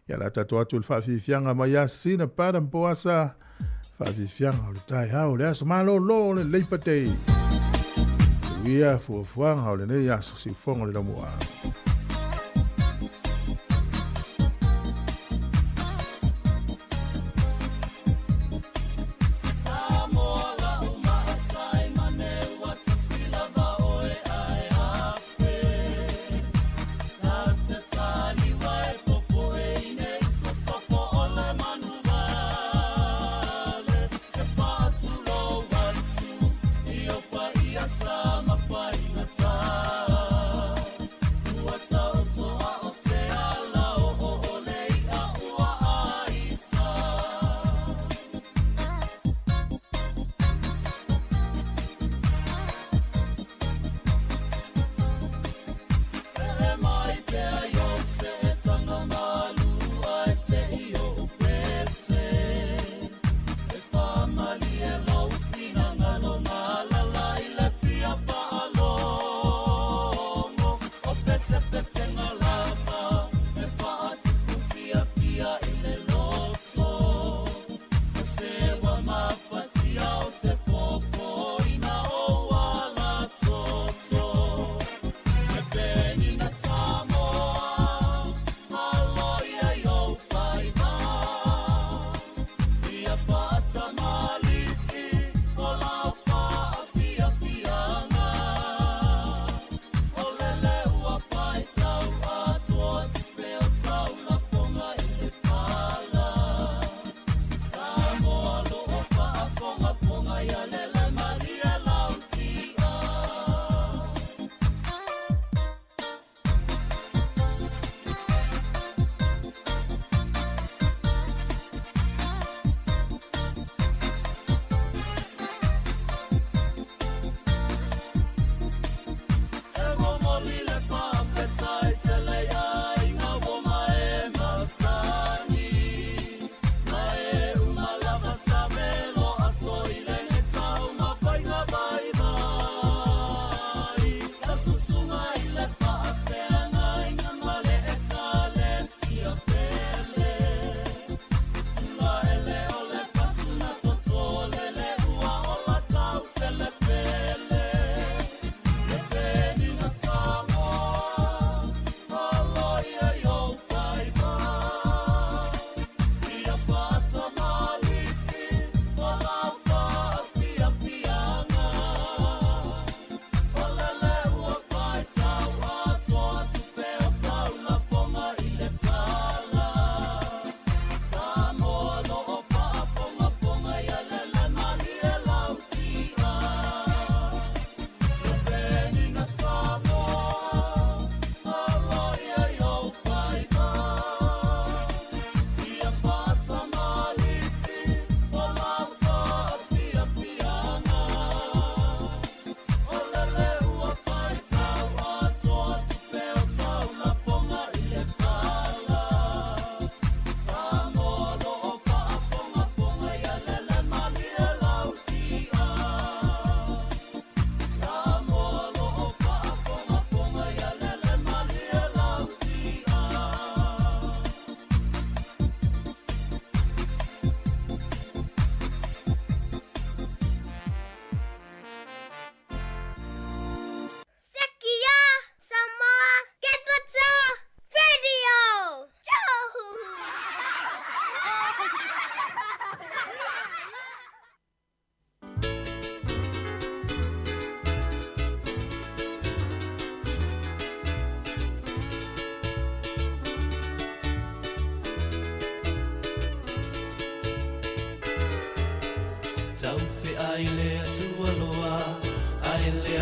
ia la tatu atu fa fianga mai ia sina para mpoasa fa fianga o tai ha o le so malo lo le leipate ia fo fuanga o le ne ia so si fongo le mo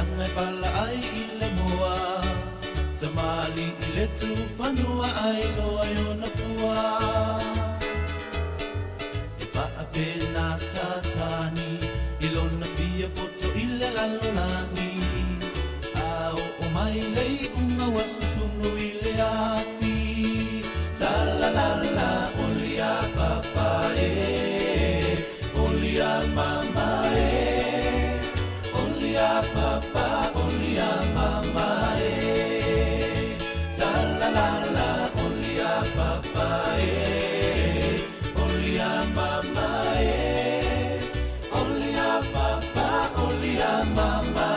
anga pala ai I le moa Tamali I le tu whanua ai loa yo na fua E wha pena satani I lona fia poto I le lalolangi A o mai lei unga wasusunu I le afi Talalala olia papa olia mama olia papa olia mama Talalala olia papa olia mama olia papa olia mama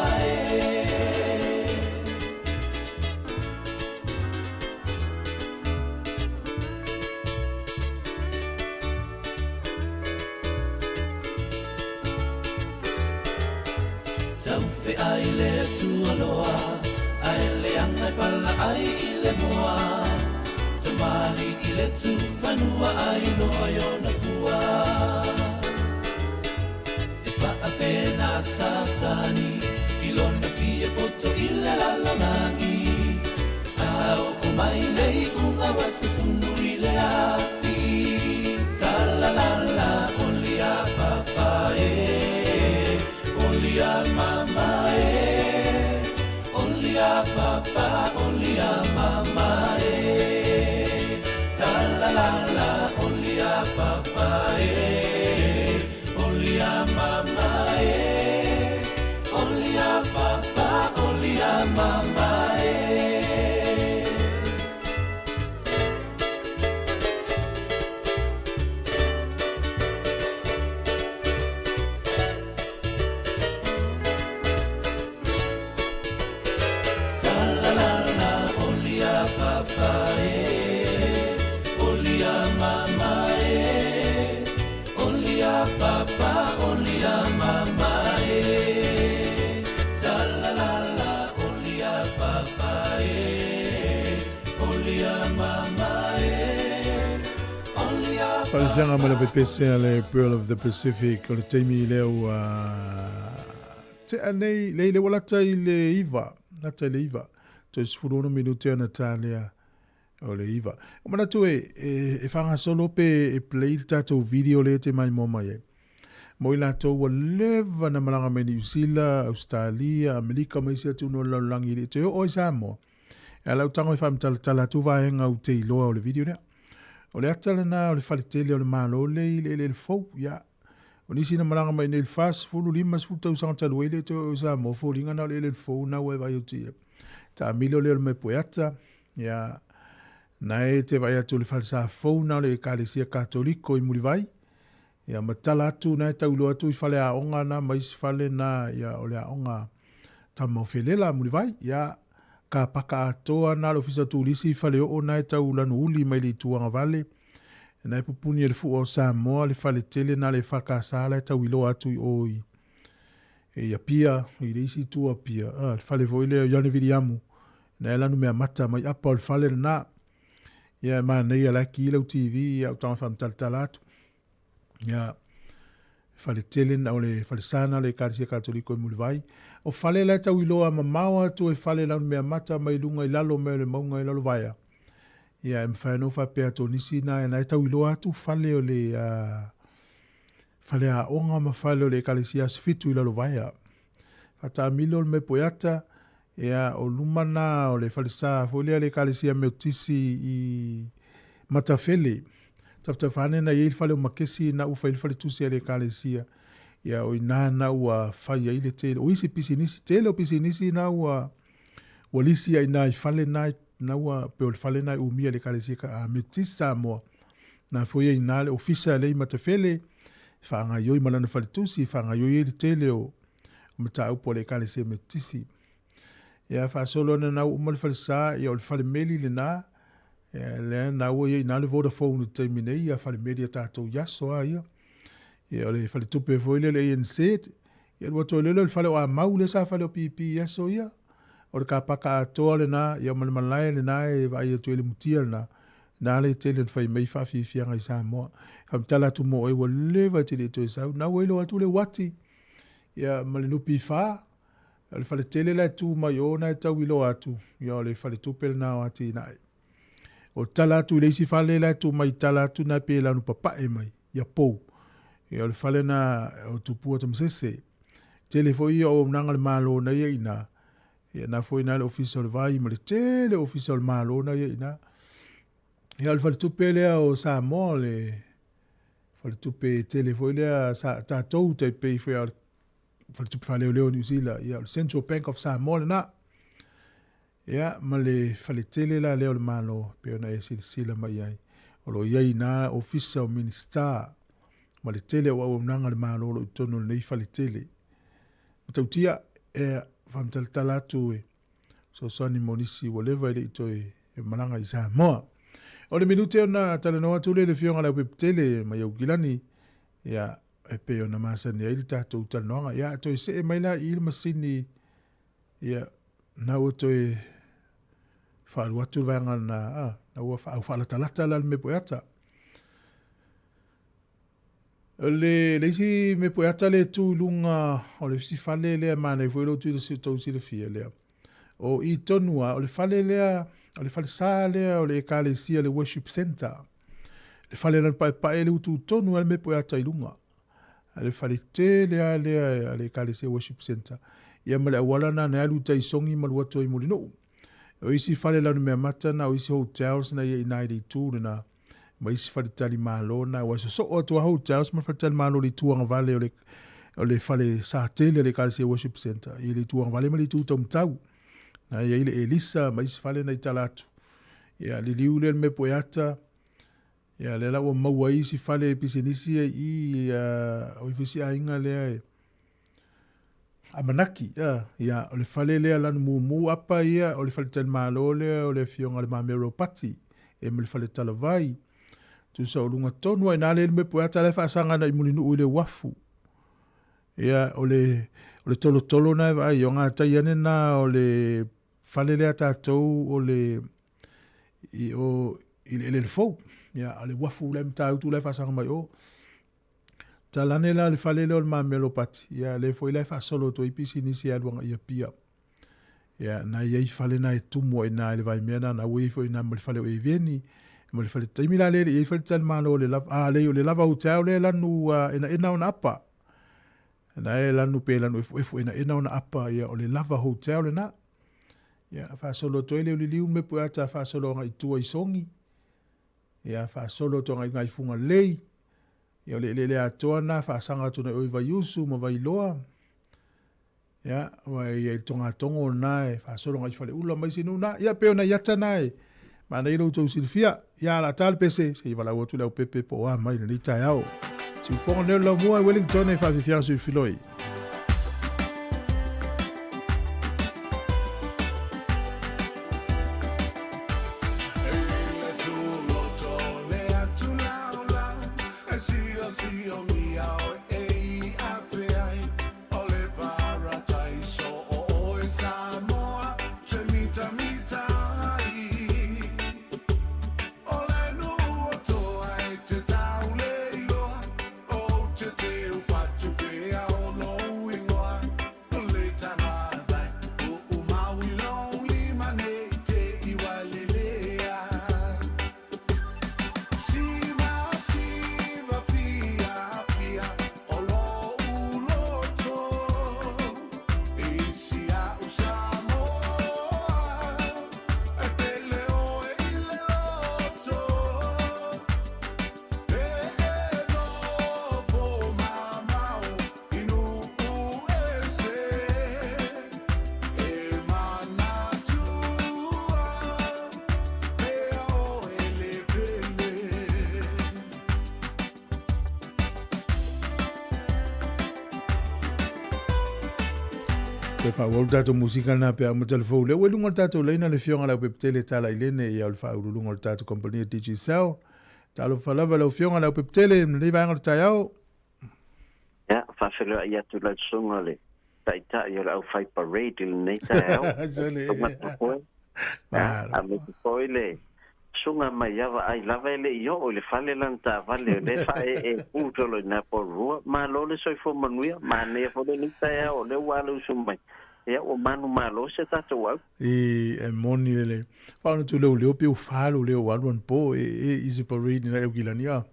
Tauwhi ai le tualoa Ai le angai pala ai I le moa Tamali I le tu whanua ai loa yo na fua E wha pena satani I lona fia poto I le lalolangi Au o mai lei unga wasasunu I le afi Talalala olia papa Olia mama olia papa olia mama Talalala olia papa olia mama olia papa olia mama Olia mama olia papa olia mama Talalala olia papa olia mama olia Paljanga mo le pese le Pearl of the Pacific o le teimi leo te anei le wala tai le iva na tai le iva to sfurono minuto na talia o le iva o mana tu e fanga solo pe e play tato video le te mai mo mai mo ila to wa leva na malanga me New Zealand Australia America mai se tu no langi le te o Sāmoa e la utango fam tala tu va nga u te lo o le video ne o le atala na o le falitele o le malo le fo ya o nisi na malanga mai ne fast fulu lima sfuta usanga talo le te o Sāmoa fo linga na le fo na we vai o te ta milo le me poeta ya na e te vai atu le falsa fauna le kalesia katoliko I mulivai ya matala atu na e taulo atu I fale a onga na mais fale na ya ole a onga tamawhelela mulivai ya ka paka atoa na lo fisa tulisi fale o na e taula no uli mai le tuanga vale na e pupuni le fu o Sāmoa le fale tele na le whakasala e tauilo atu I oi e ya pia I le isi tua pia le fale voile o yane viriamu na e lanu mea mata mai apa o le fale na ya ma nei ala ki le TV ya utanga fam talatu ya fale tele na ole fale sana le karisia katoliko mulvai o fale la tawilo a mamawa tu e fale la me mata mai lunga I lalo me le maunga I lalo vaia ya mfano fa pe to nisi na tawilo atu fale ole fale a onga ma fale ole karisia sfitu I lalo vaia fata milo me poyata ya o lumana o le falisa folia le kalisia meutisi I matafele taftafane na yel fale makesi na ufa il fale tusi le kalisia ya o inana wa faya ile tele o isi pisinisi tele o pisinisi na wa walisi ai na fale na wa pe o fale na umia le kalisia ka meutisi Sāmoa na foya inale ofisa le matafele fanga yoi malana fale tusi fanga yoi le tele o mata upo le kalisia meutisi ya fa solo na umal falsa ya ol fal meli lena le na wo ye na le Vodafone termine ya fal media tato ya so ya ya le fal tupe voile le yenset ya lo to le fal wa maule sa fal pipi ya so ya or ka paka to le na ya mal malai le na e va ya to le mutia na le tele fa mai fa fi fi nga Sāmoa kam tala tu mo e wo le va te to sa na wo le wa tu le wati ya mal no pi fa le fale tele la tu mai ona e tau ilo atu ia le fale tupel na o ati nai o tala atu le isi fale la tu mai tala atu na pe la nu papa e mai ia pou ia le fale na o tupu atu msese tele fo ia o nanga le malo na ia ina ia na fo ina le official vai ma le tele official malo na ia ina ia le fale tupel o Sāmoa le fale tupe tele fo ia sa tatou te pe fo ia fale tupe fale o leo New Zealand ia le Central Bank of Sāmoa na ia ma le fale tele la leo le malo pe ona e sila mai ai o lo ia ina official minister ma le tele o nanga le malo lo tonu nei fale tele tautia e famtaltala tu e so soni monisi whatever ile ito e malanga i Sāmoa o le minute ona talanoa tu le fionga la tele mai au gilani ia e pe ona masani ai tatou talanoa ia to se e mai la i le masini ia na o to e fa watu vanga na o fa la talata la me poeta le si me poeta le tu lunga o le si fale le mana foi lo tu se to si le fie le o i tonua o le fale le o le fale sale o le kale si le worship center le fale la pa ele tu tonu le me poeta i lunga le fale te le kale si worship center ia male wala na lu tai songi mal wato i molino o isi fale la me mata na o isi hotels na ia 92 na ma isi fale tali malo na wa so o to hotels ma fale tali malo li tuanga vale o le fale sa tele le kale si worship center i le tuanga vale ma li tu tom tau na ia ile Elisa ma isi fale na italatu ia li liule me poeta ia le la o maua isi fale pisinisi i o ifisi ainga le amanaki ia o le fale le la mu apa ia o le fale tel malo le o le fionga le mamero pati e me le fale talavai tu sa lunga tonu ina le me poeta le fa sanga na imulinu ile wafu ia o le tolo na vai yonga taiane na o le fale le tatou o le ile fo ia o le wafu le mtau tu le fa sanga mai o talane la le fale le o mamelo pati ia le foi le fa solo to ipisi nisi alwanga ia pia ia na ia fale na tumo ina le vai mena na we foi na mo fale o eveni mo le fale taimila le ia fale tal malo le lava le o le lava hotel le lanu ina ona apa na e lanu pe lanu efu ina ona apa ia o le lava hotel na ia fa solo to le liu me puata fa solo nga itua isongi ia fa solo to nga funga lei ia le atoana fa sanga tuna o vai usu mo vai loa ia ia tonga tongo nai fa solo nga fale ula mai sinu na ia pe ona yata nai mana ilo to silfia ia la tal pc se va la wotu la pepe po wa mai ni tayao si fon le lo mo Wellington e fa fiar su filoi Pe fa wol tato musical na pe mo telefone le welunga tato le na le fionga la pe tele tala ilene ya le fa ulunga tato compagnie digital talo fa lava le fionga la pe tele le va ngal tayao ya fa felo ya tu la songa le taita ya la fa parade le nei tayao zole a me poile sunga mai ava ai lava le io o le fale lan ta vale le fa e utolo na por rua ma lo le soi fo manuia ma ne fo le nita o le walo sumai ia o manu malo se tatou au. E moni le. Whaona tu leo pe o whalo leo waruan po easy parade na eugilani a.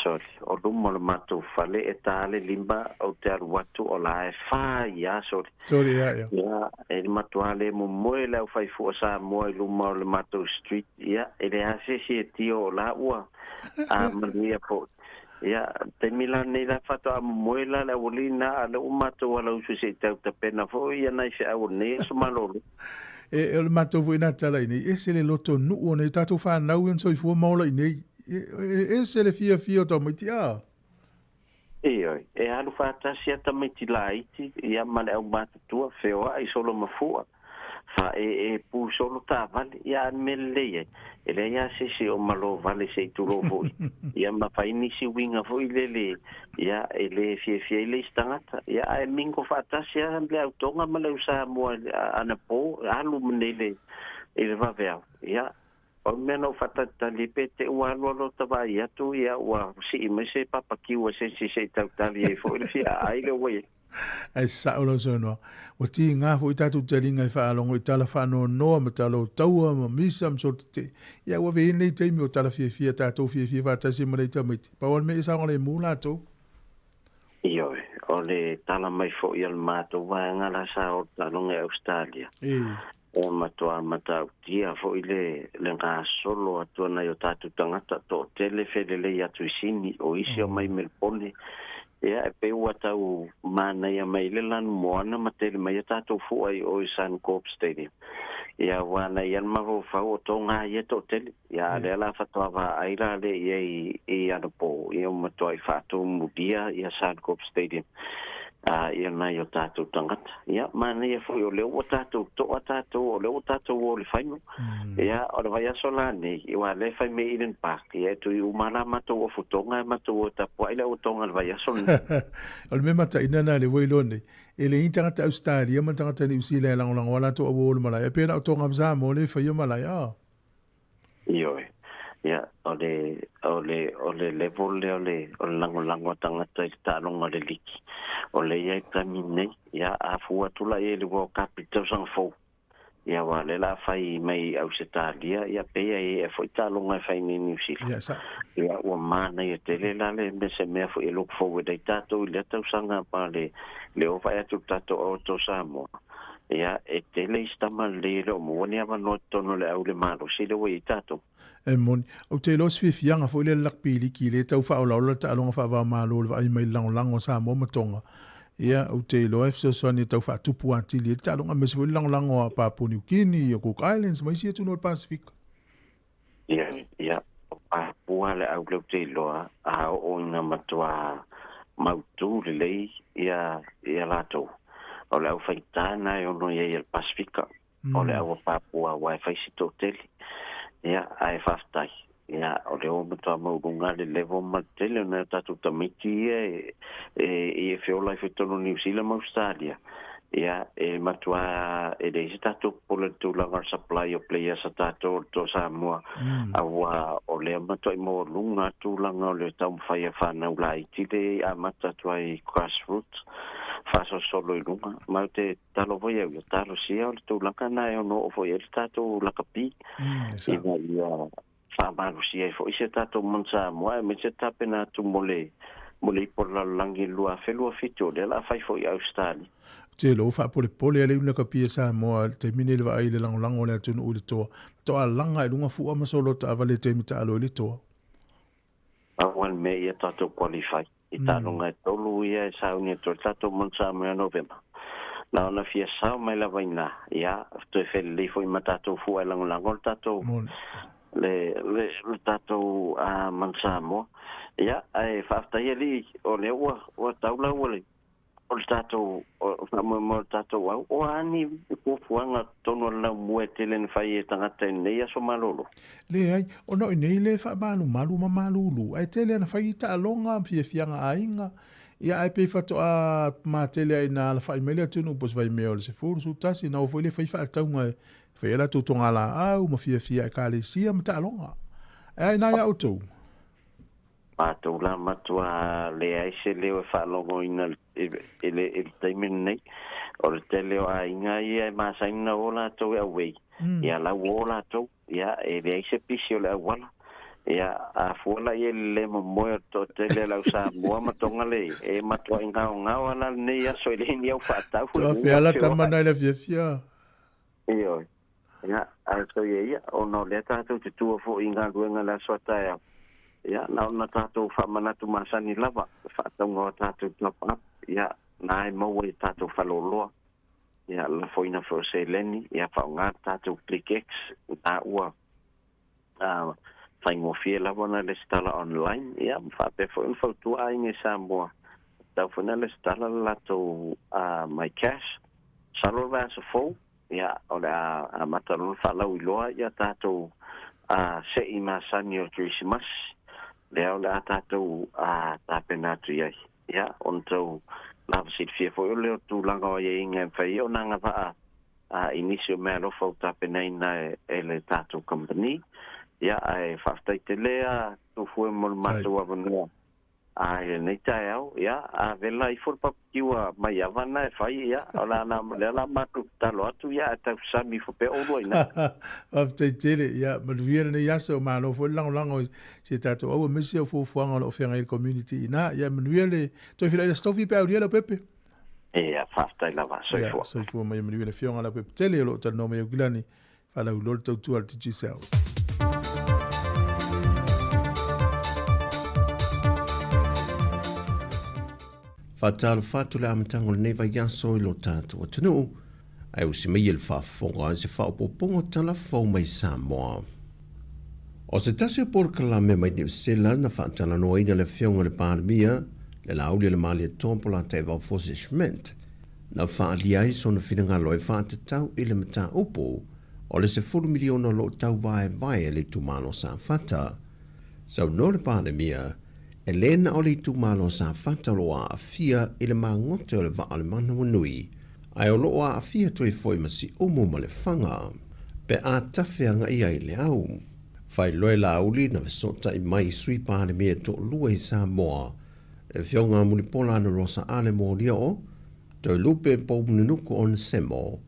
Sorry, o lumo le matou fale e tale limba o te aru watu o la e wha ia, sorry. Sorry, ia. Ia, e le matua le mo moe le au whai fua Sāmoa i luma o le matou street, ia, e le ase si e tio o la ua, a manuia po. Ia, te mila nei la whato a moe la le awolina a le umatou ala usu se tau ta pena fo, ia nai se au ne, so malolo. E le matou fo ina tala inei, e se le loto nuu o nei tatou whanau en so i fua maola inei. E se le fia o tau maiti a. E alu whātasi ata maiti la iti, ia male au mātatua, wheoa i solo mafua. Fa e pu solo tā vale, ia mele leia. E le ia sese o malo vale se i turo foi. Ia mawhaini si winga foi lele. Ia e le fia le istangata. Ia e mingo whātasi a le au tonga male usa mua ana po, alu menele e le vaveau. Ia o mena o whatatali pe te ualualo tawai atu ia ua si i mese papakiua se tautali e fo ili fia aile wei. Ai saolo sonoa. O ti ngā fo i tatu taringa i whaalongo i tala whanoa noa ma tala o taua ma misa ma soto te. Ia ua vei nei teimi o tala fia tātou fia whātasi ma rei tamaiti. Pawan me isa ngale mūla tau. Ioe, o le tala mai fo i al mātou vai ngala sa o talonga Australia. O matua matau tia fo ile le ngā solo atua na yo tātu tangata to telefele le atu isini o isi o mai Melbourne. Ia e pe ua tau mana ia mai le lanu moana ma tele mai tātou fuai o i Suncorp Stadium. Ia wana ian maro fau o tō ngā ia tō tele. Ia le ala whatoa wa aira le ia i anapo. Ia matua i whātou mudia ia Suncorp Stadium. Ia nai o tātou tangata. Ia, mana ia fui o leo o tātou, toa tātou, o leo o tātou o le whainu. Ia, o le vai aso la nei, iwa le whai me Eden Park. Ia, tu i umara matou o futonga, matou o tapua, ila o tonga le vai aso nei. O le me mata ina na le wailo nei. E le intangata Australia, man tangata ni usile langolango wala to awo le malai. E pēna o tonga mzamo le whai o malai, Ioe. Ia, o le level le o le lango tangata i tālonga le liki. O le ia i tamine, ia a fua tula e le World Cup i tau sang fau. Ia wa le la fai mai au se tālia, ia pea e fo i tālonga e fai ni New Zealand. Ia ua mana i te le la le me se mea fo i look forward ai tātou i le tau sanga pa le o fai atu tātou o to Sāmoa. Ia e te le istama le o mwani awa no tono le au le maro, si le wei tātou. E moni, o te los fianga fo le lakpili ki le tau wha o laula ta alonga wha wa malo le ai mai lango Sāmoa matonga. Ia, o te lo efso soani tau wha tupu atili, ta alonga mese fo lango a Papua New Guinea, o Cook Islands, mai si atu no Pacific. Ia, o Papua le au leo te loa, a o ina matua mautu le lei, ia latou. O le au whaitana e ono ia i el Pasifika. O le au Papua wai whaisito teli. Ia, ai whaftai. Ia, o le o matua maurunga le levo matele, na tatu tamiti e whiola i whetonu New Zealand ma Australia. Ia, e matua e reisi tatu pole tūlanga supply o players a tatu to Sāmoa. Awa o le matua i maurunga tūlanga o le tau mwhai a whanau lai tile a matatua i grassroots. Faso solo i lunga, mau te talo voi au, talo sia o le tūlanga na e ono o voi e le tātou lakapi. Iwa ia whamaru sia e fo ise tātou mansa mua, e me se tapena tu mole i porla langi lua whelua fitu, le la whai fo i Australia. Te lo wha pole ale una kapi e Sāmoa, te mine le wa ai le langolango le atunu u le toa. Toa langa e lunga fua masolo ta avale te mita alo le toa. Awan me ia tātou qualify. I tālonga e tolu ia e sauni e tō tātou mansa mea novema. Na ona fia sao mai la vaina. Ia, tu e whele leifo i ma tātou fua e langolango le tātou. Le tātou mansa moa. Ia, e whaftai e li o le ua taula ua le. O le tātou, mo le tātou au. O ani pufuanga tono la mua tele ni whai e tangata nei aso malolo. Le ai, o no nei le wha malu ma malulu. Ai tele ana whai ta alonga fianga ainga. Ia ai pe whato a ma tele ai na la whai mele atunu pos vai meo le se furu su tasi na o fwile whai wha taunga whai ala tūtonga la au ma fia e ka le sia ma ta alonga. Ai na ia autou. Mātou la matua le aise leo e whalongo ina ele taimen nei. o le tele o ainga ia masaina o lātou e awei. Ia lau o lātou, ia e le aise pisi o le awala. Ia a fuala ia le momoe to tele lau Sāmoa matonga le, e matua inga o ngau ala nei aso i le ni au whaatau. Toa whiala tamana i le fiafia. Ia, ia, a so ia, o no le tātou te tua fo inga luenga la soata ia. Ia, na ona tātou whamanatu masani lava, whaatau ngā tātou top up, ia, nā e maua i tātou whaloloa. Ia, la foina fo se leni, ia whao ngā tātou ClickX, nā ua, whaingo fie lava na le stala online, ia, whape fo info tua inge Sāmoa. Tau funa le stala lato my cash, salo vasa fo, ia, o le a matalun whalau iloa, ia tātou se i masani o Christmas, leo le a tātou tāpenatu iai. Ia, on tau lava sit fia fo leo tu langa o ye inga whai o nanga wha inisio mea lofa o tāpenai na e le tātou company. Ia, e whaftai te lea tu fue mol matou avanua. E nei tae au, ia, a vela I furpa kiwa mai avana e whai, ia, o la na la matou talo atu, ia, e tau sami fo pe oro ina. Whaftai tere, ia, maluia nei aso malo fo lango se tātou au mesi o fuanga o whianga i community ina, ia, maluia le, toi whila i le stofi pe au lia la pepe. Ia, whaftai lava, soifua. Soifua mai maluia le whianga la pepe, tele o lo tano mai o gilani, whalau lol tau tua al titi sao. Whātalo whātu le amatango le neiva yaso I lo tātou atunu, ai usi mai il whaafonga an se whaapopongo tala whau mai Sāmoa. O se tasi o porkalame mai New Zealand na whaatala noa ina le whionga le pārmia, le lauli le mali e tōmpo la te wau fosishment, na whaali ai so na whinanga loe whaatatau I le mata upo, o le se 4 miliona lo tau vai le tumano sa whata. Sau no le pārmia, e lena o le tumalo sa whata loa a fia I le mangote o le waa le mana wanui, ai o loa a fia toi foi masi umu ma le whanga, pe a tawhianga I ai le au. Whai loe la auli na vesota I mai sui pāre mea to lua I Sāmoa, e whionga mulipola na rosa ale mō rio, toi lupe po mununuku on semo,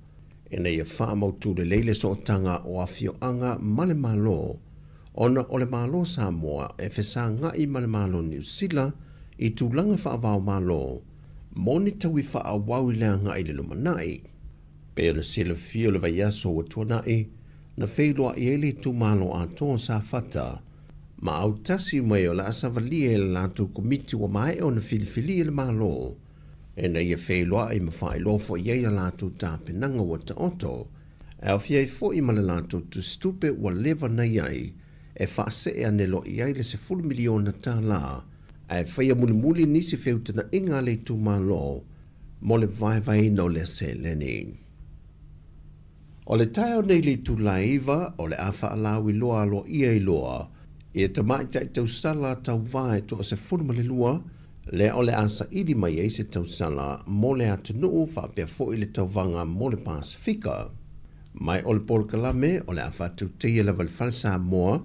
e nei e wha mautu le leile so tanga o a whioanga male malo, ona o le malo Sāmoa e whesa ngai ma le malo New Zealand I tūlanga whaavao malo, moni taui whaawau lea ngai le lumanai. Pe o le sila fio le vai aso o tuanai, na wheiloa I ele tu malo a toa sa whata, ma au tasi mai o la asavalia le lātou komiti wa mai o na filifili le malo, e na ia wheiloa I mawhailofo I eia lātou tāpenanga wa ta oto, e au fiai fo I ma le lātou tu stupe wa leva na iai, e whaase e anelo I ai le se 4 miliona tā la, e whaia muli nisi whiutana inga le tu malo, mo le vai no le se leni. O le tae o nei le tu laiva, o le awha alawi loa lo ia I loa, e tamai tai tau sala tau vai to se 4 malilua, le o le asa ili mai e se tau sala, mo le atunuu whapea fo I le tau vanga mo le Pasifika. Mai o le porkalame, o le awha tu teia la valfal Sāmoa,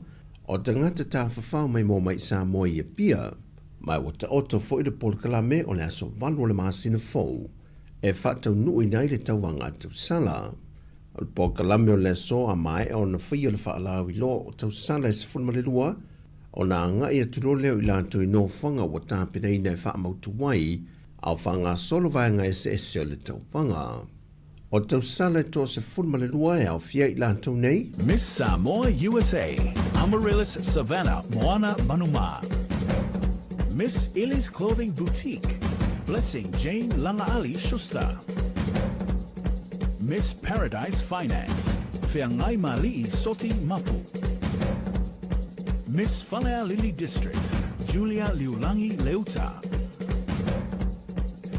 o tangata tā whawhau mai mō mai Sāmoa I pia, mai o ta oto fo I le porkalame o le aso valu o le masina fau, e whatau nui nei le tauanga tau sala. O le porkalame o le aso a mai o na whia le whaalawi lo o tau sala e se funmalelua, o na anga I atulo leo I lanto I no whanga o tāpina I nei whaamautu wai, au whanga solo vaenga ese o le tauwanga. O tau sala e tō se funmalelua e au fia I lanto nei. Miss Sāmoa USA, Amaryllis Savannah Moana Manuma. Miss Illy's Clothing Boutique, Blessing Jane Langaali Schuster. Miss Paradise Finance, Whiangai Mali'i Soti Mapu. Miss Falea Lily District, Julia Liulangi Leuta.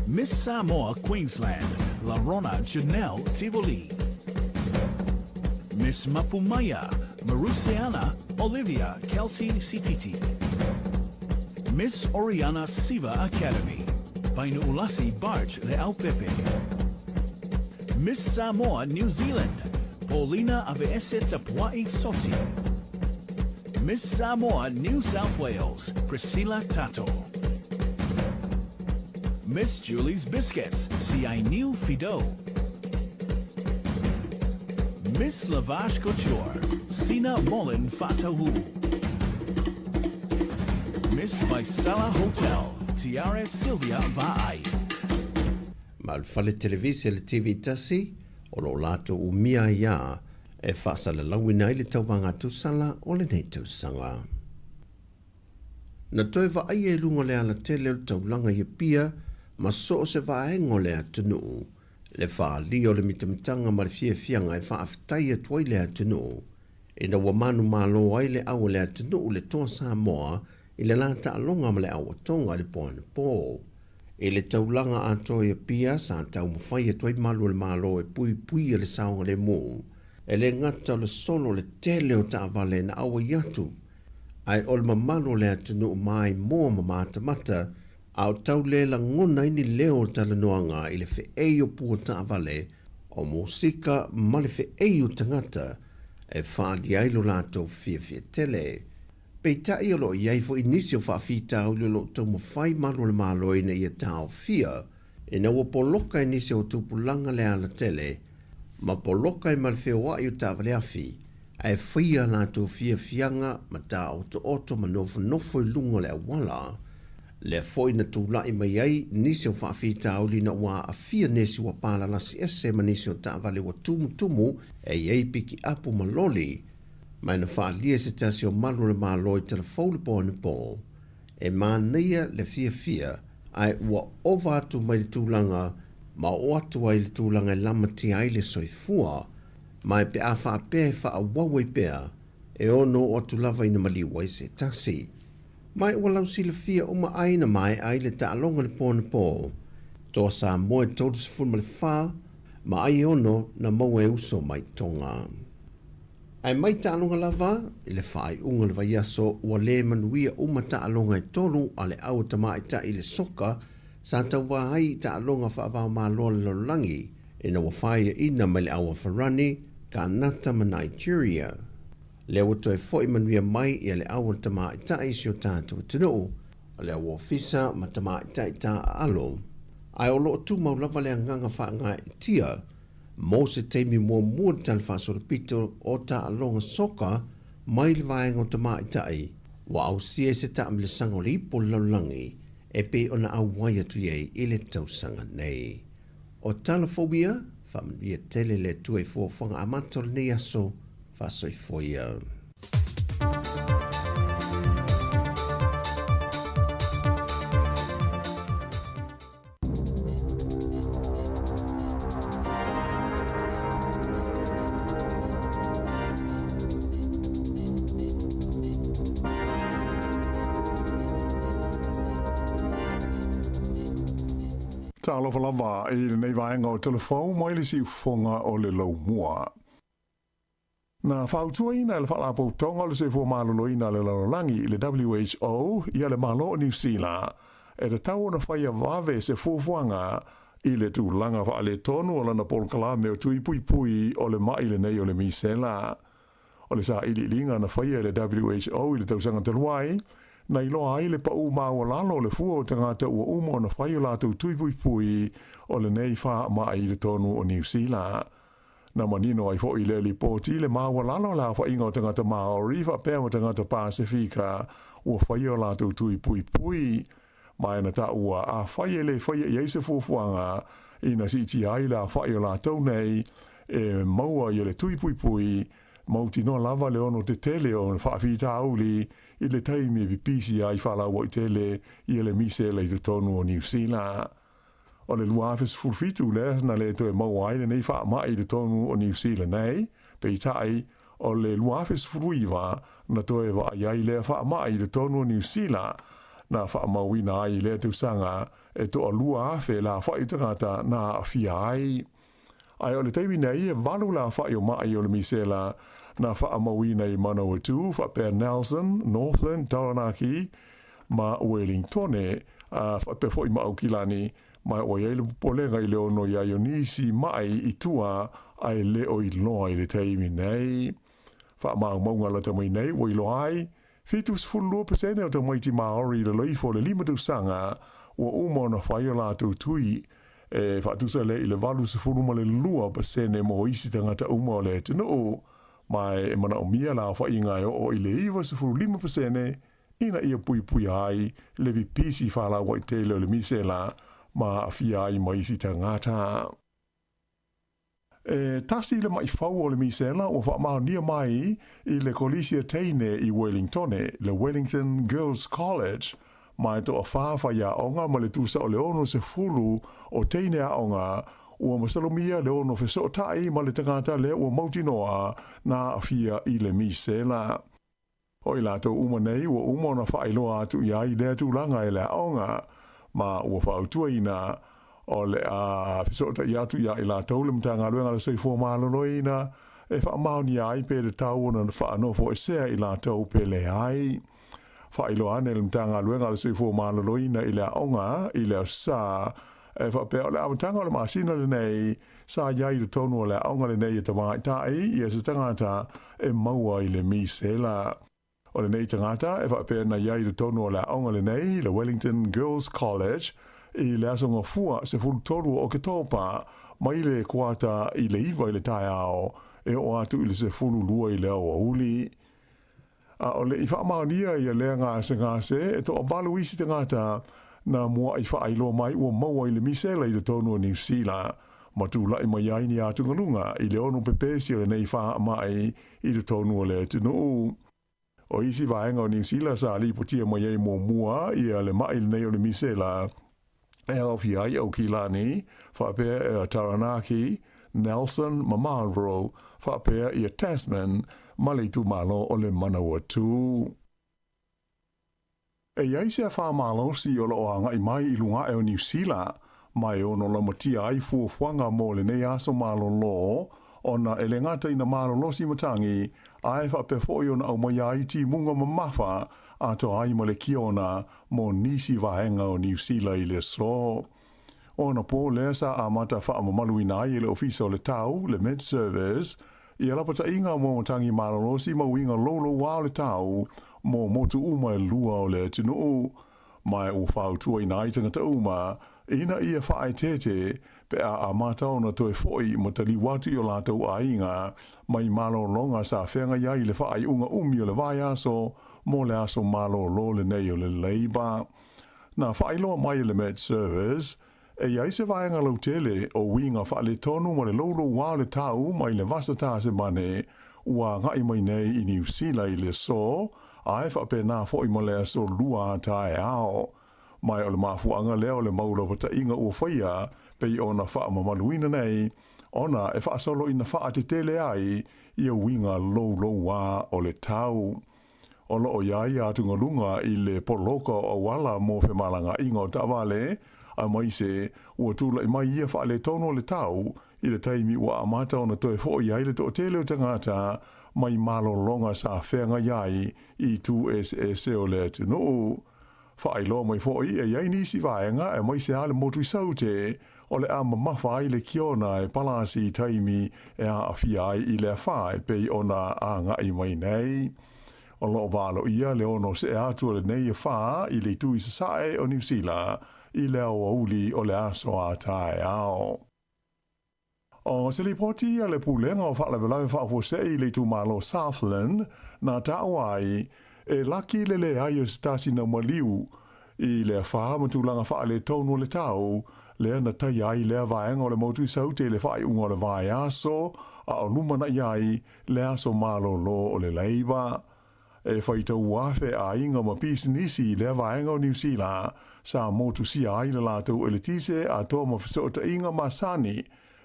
Miss Samoa Queensland, Larona Janelle Tivoli. Miss Mapumaya, Marusiana Olivia Kelsey Sititi. Miss Oriana Siva Academy, Painuulasi Barge Leao Pepe. Miss Samoa New Zealand, Paulina Aveese Tapuai Soti. Miss Samoa New South Wales, Priscilla Tato. Miss Julie's Biscuits, si ai new fido. Miss Lavash Couture, Sina Molin Fatahu. Miss Vaisala Hotel, Tiare Sylvia Vaai. Ma le fale televisi le TV tasi, o lo lato umia ia, e whaasala lawina i le tauvanga tusala o le nei tausanga. Na toi wa ai e lunga le ala tele o taulanga i pia, ma so o se vaengo le atunu. Le wha li o le mitamitanga ma le fianga e wha aftai e tuai le atunu. E na wamanu malo ai le au le atunu le toa Sāmoa i le lata alonga ma le au tonga le poana po. E le taulanga ato i pia sa tau mawhai e tuai malu le malo e pui e le saonga le mo. E le ngata le solo le tele o ta vale na awa yatu. Ai o le mamalo le atunu mai mo mata au tau le la ngona ini leo tala noanga i le fe eio pua ta vale o musika ma le fe eio tangata e whaadi ailo lato fia tele. Peita i alo iai fo inisio whaafita au le lo tau mawhai malu le malo ina i a tau fia e na wapoloka inisio tupulanga le ala tele ma poloka i malfewa i ta vale afi ai fia lato fia fianga ma ta oto ma nofo i lunga le awala. Le foi na tūlai mai ai nisi o whaafita au li na wā a fia nesi wa pāla lasi ese ma nisi o ta vale wa tumu e iei piki apu maloli. Mai na wha lia se tasi o malu le maloi te la faule po ane po. E mā neia le fia ai ua ova atu mai le tūlanga ma o atu ai le tūlanga e lama ti ai le soifua. Mai pe a wha pe wha wawai pea e ono o atu lava ina maliwa i se tasi. Mai walau sila fia uma aina mai ai le taalonga le pōna pō. Toa Sāmoa e tōtu se fulma le whā, ma ai ono na mau e uso mai tonga. Ai mai taalonga lava, i le whai unga le vaiaso ua le manuia uma taalonga e tolu a le au tama ta i le soka, sa tau wahai taalonga whaavao maa loa le lolangi, e na wawhai ina mai le awa Wharani, ka nata ma Nigeria. Le wato e fo manuia mai i le awa tama i ta isi o tātou tino, a le awa ofisa ma tama i ta alo. Ai o loo tu maulava le anganga wha ngā i tia, mo se teimi mua tal whasora pito o ta alonga soka, mai le vaenga o tama i tai, wa au sie se ta amile sango le ipo laulangi, e pe ona au waia tu iei i le tausanga nei. O talafobia, whamanuia tele le tue fuafanga amatol nei aso, Fasoifoia. Talo fa lava i le nei vaenga o telefon mai le si ufonga o le lau mua. Na whautua ina le whalapo tonga le se fua malolo ina le lalolangi le WHO ia le malo o New Zealand e le tau na whaia vave se fuafuanga i le tūlanga wha le tonu o lana polkala me o tui pui o le mai le nei o le misela. O le sa ili linga na whaia le WHO i le tausanga te luai na iloa ai le pau maua lalo le fua o tangata ua umo na whaia latu tui pui o le nei wha mai le tonu o New Zealand. Na manino ai fo i le lipoti le maua lalo la wha inga o tangata Maori wha pēr o tangata Pasifika ua whaia latu tui pui. Mai na ta ua a whaia le whaia i eise fuafuanga ina si ti ai la whaia latu nei e maua i le tui pui mauti no lava le ono te tele o whaafita auli i le taimi pipisi ai whala ua i tele i le mise le i tonu o New Zealand. O le luafes fulfitu le na le to e maua ai le nei wha mai le tonu o New Zealand nei, pe i tai o le luafes fuiwa na to e wa ai le wha mai le tonu o New Zealand na wha mauina ai le te usanga e to a luafe la wha i tangata na fia ai. Ai o le teimi nei e walu la wha i o mai o le misela na wha mauina i Manawatu, wha per Nelson, Northland, Taranaki, ma Wellingtone, wha per fo i Maukilani, mai o iei le polenga i le ono i Ionisi mai i tua ai le o i loa i le teimi nei. Wha maunga la tamai nei o i loa ai, fitus 40% o tamai ti Maori le leifo le 5 sanga ua uma na whai o lātou tui whaatusa le i le walu se furu ma le lua pasene mo isi tangata uma o le tino mai e mana o mia la whai ngai o i le iwa se furu 5% ina ia pui pui ai le pipisi whala wai te le mise la ma fia ai ma isi tangata. Tasi le mai fau o le misela o whaamaunia mai i le kolisia teine i Wellingtone, le Wellington Girls College, mai to a whawha ia onga ma le tusa o le ono se fulu o teine a onga ua masalomia le ono feso tai ma le tangata le ua mautinoa na afia i le misela. O i lato uma nei ua uma na whailoa atu ia i le tūlanga i le onga ma ua whautua ina o le a fisota i atu ia i la tau le mtanga luenga le sei fua malolo ina e wha mauni ai pe le tau na wha anofo e sea i la tau pe le ai. Wha ilo ane le mtanga luenga le sei fua malolo ina i le aonga i le sa e wha pe o le amtanga o le maasina le nei sa iai le tonu o le aonga le nei e tamai tai i e se tangata e maua i le misela. O le nei tangata e wha pe na iai le tonu o le aonga le nei le Wellington Girls College i le asonga fua se fulu toru o ke tōpa mai le kuata i le iwa i le tai ao e o atu i le se fulu lua i le o uli. O le i whaamaunia i a lea ngā se ngā se e to o balu isi te ngata na mua i whailo mai ua maua i le misela i le tonu o New Zealand ma tu lai mai aini atu ngalunga i le onu pepesi o le nei wha mai i le tonu o le tunu. O isi vaenga o New Zealand sa li potia mai ei mua i a le mai le nei o le misela e awhiai au ki lani, whapea e a Taranaki, Nelson, ma Marlborough, whapea i a Tasman, mali tu malo o le Manawa tū. E iai se a whamalo si o lo anga i mai i lunga e o New Zealand, mai o no lamatia ai fuafuanga mo le nei aso malo lo, ona ele ngata ina malo lo si matangi, ai whape foi ona au mai ai ti munga mamafa, ato ai ma le kiona mo nisi vaenga o New Zealand i le so. Ona po lea sa amata wha amamalu ina i le ofisa o le tau, le Med Service, i alapata inga mo tangi malolosi ma winga lolo wa le tau mo motu uma e lua o le tunu mai o whautua ina i tangata uma, ina ia whae tete pe a amata ona toe foi mo tali watu i o lātou a inga mai malo longa sa whenga ia i le whae unga umi o le vai aso mo le aso malo lo le nei o le leiba. Na whaeloa mai le Med Service, e iai se vaenga lau tele o winga whaale tonu ma le lolo wā le tau mai le vasata se mane ua ngai mai nei i New Zealand i le so, a e whape nā fo i mo le aso lua tae ao. Mai o le mafuanga leo le maula wata inga ua whaia pe i ona wha mamaluina nei, ona e wha solo ina wha te tele ai i a winga lolo wā o le tau. O lo o iai atu ngalunga i le poloka o wala mo fe malanga inga o tawale, a mai se ua tula i mai ia whaale tono le tau i le taimi ua amata o na toe fo iai le to tele o tangata mai malo longa sa whenga iai i tu SS o le tunu. Whaelo mai fo i e iai nisi vaenga e mai se ale motu i saute o le ama mawha i le kiona e palasi i taimi e a awhiai i le whae pei ona a ngai mai nei. O lo valo ia le ono se atu le nei e wha i le tui sasae o New Zealand i le au auli o le aso a tae ao. O se li poti a le pulenga o whaala velai whaafo se i le tu malo Southland na tauai e laki le ai o stasi na maliu i le wha matulanga wha le tonu le tau le ana tai ai le vaenga o le motu i saute le whai unga o le vai aso a o lumana iai le aso malo lo o le leiba. E whaita uafe a inga ma pisinisi le vaenga o New Zealand sa motu si ai le lātou e le tise a toa ma whasota inga ma sani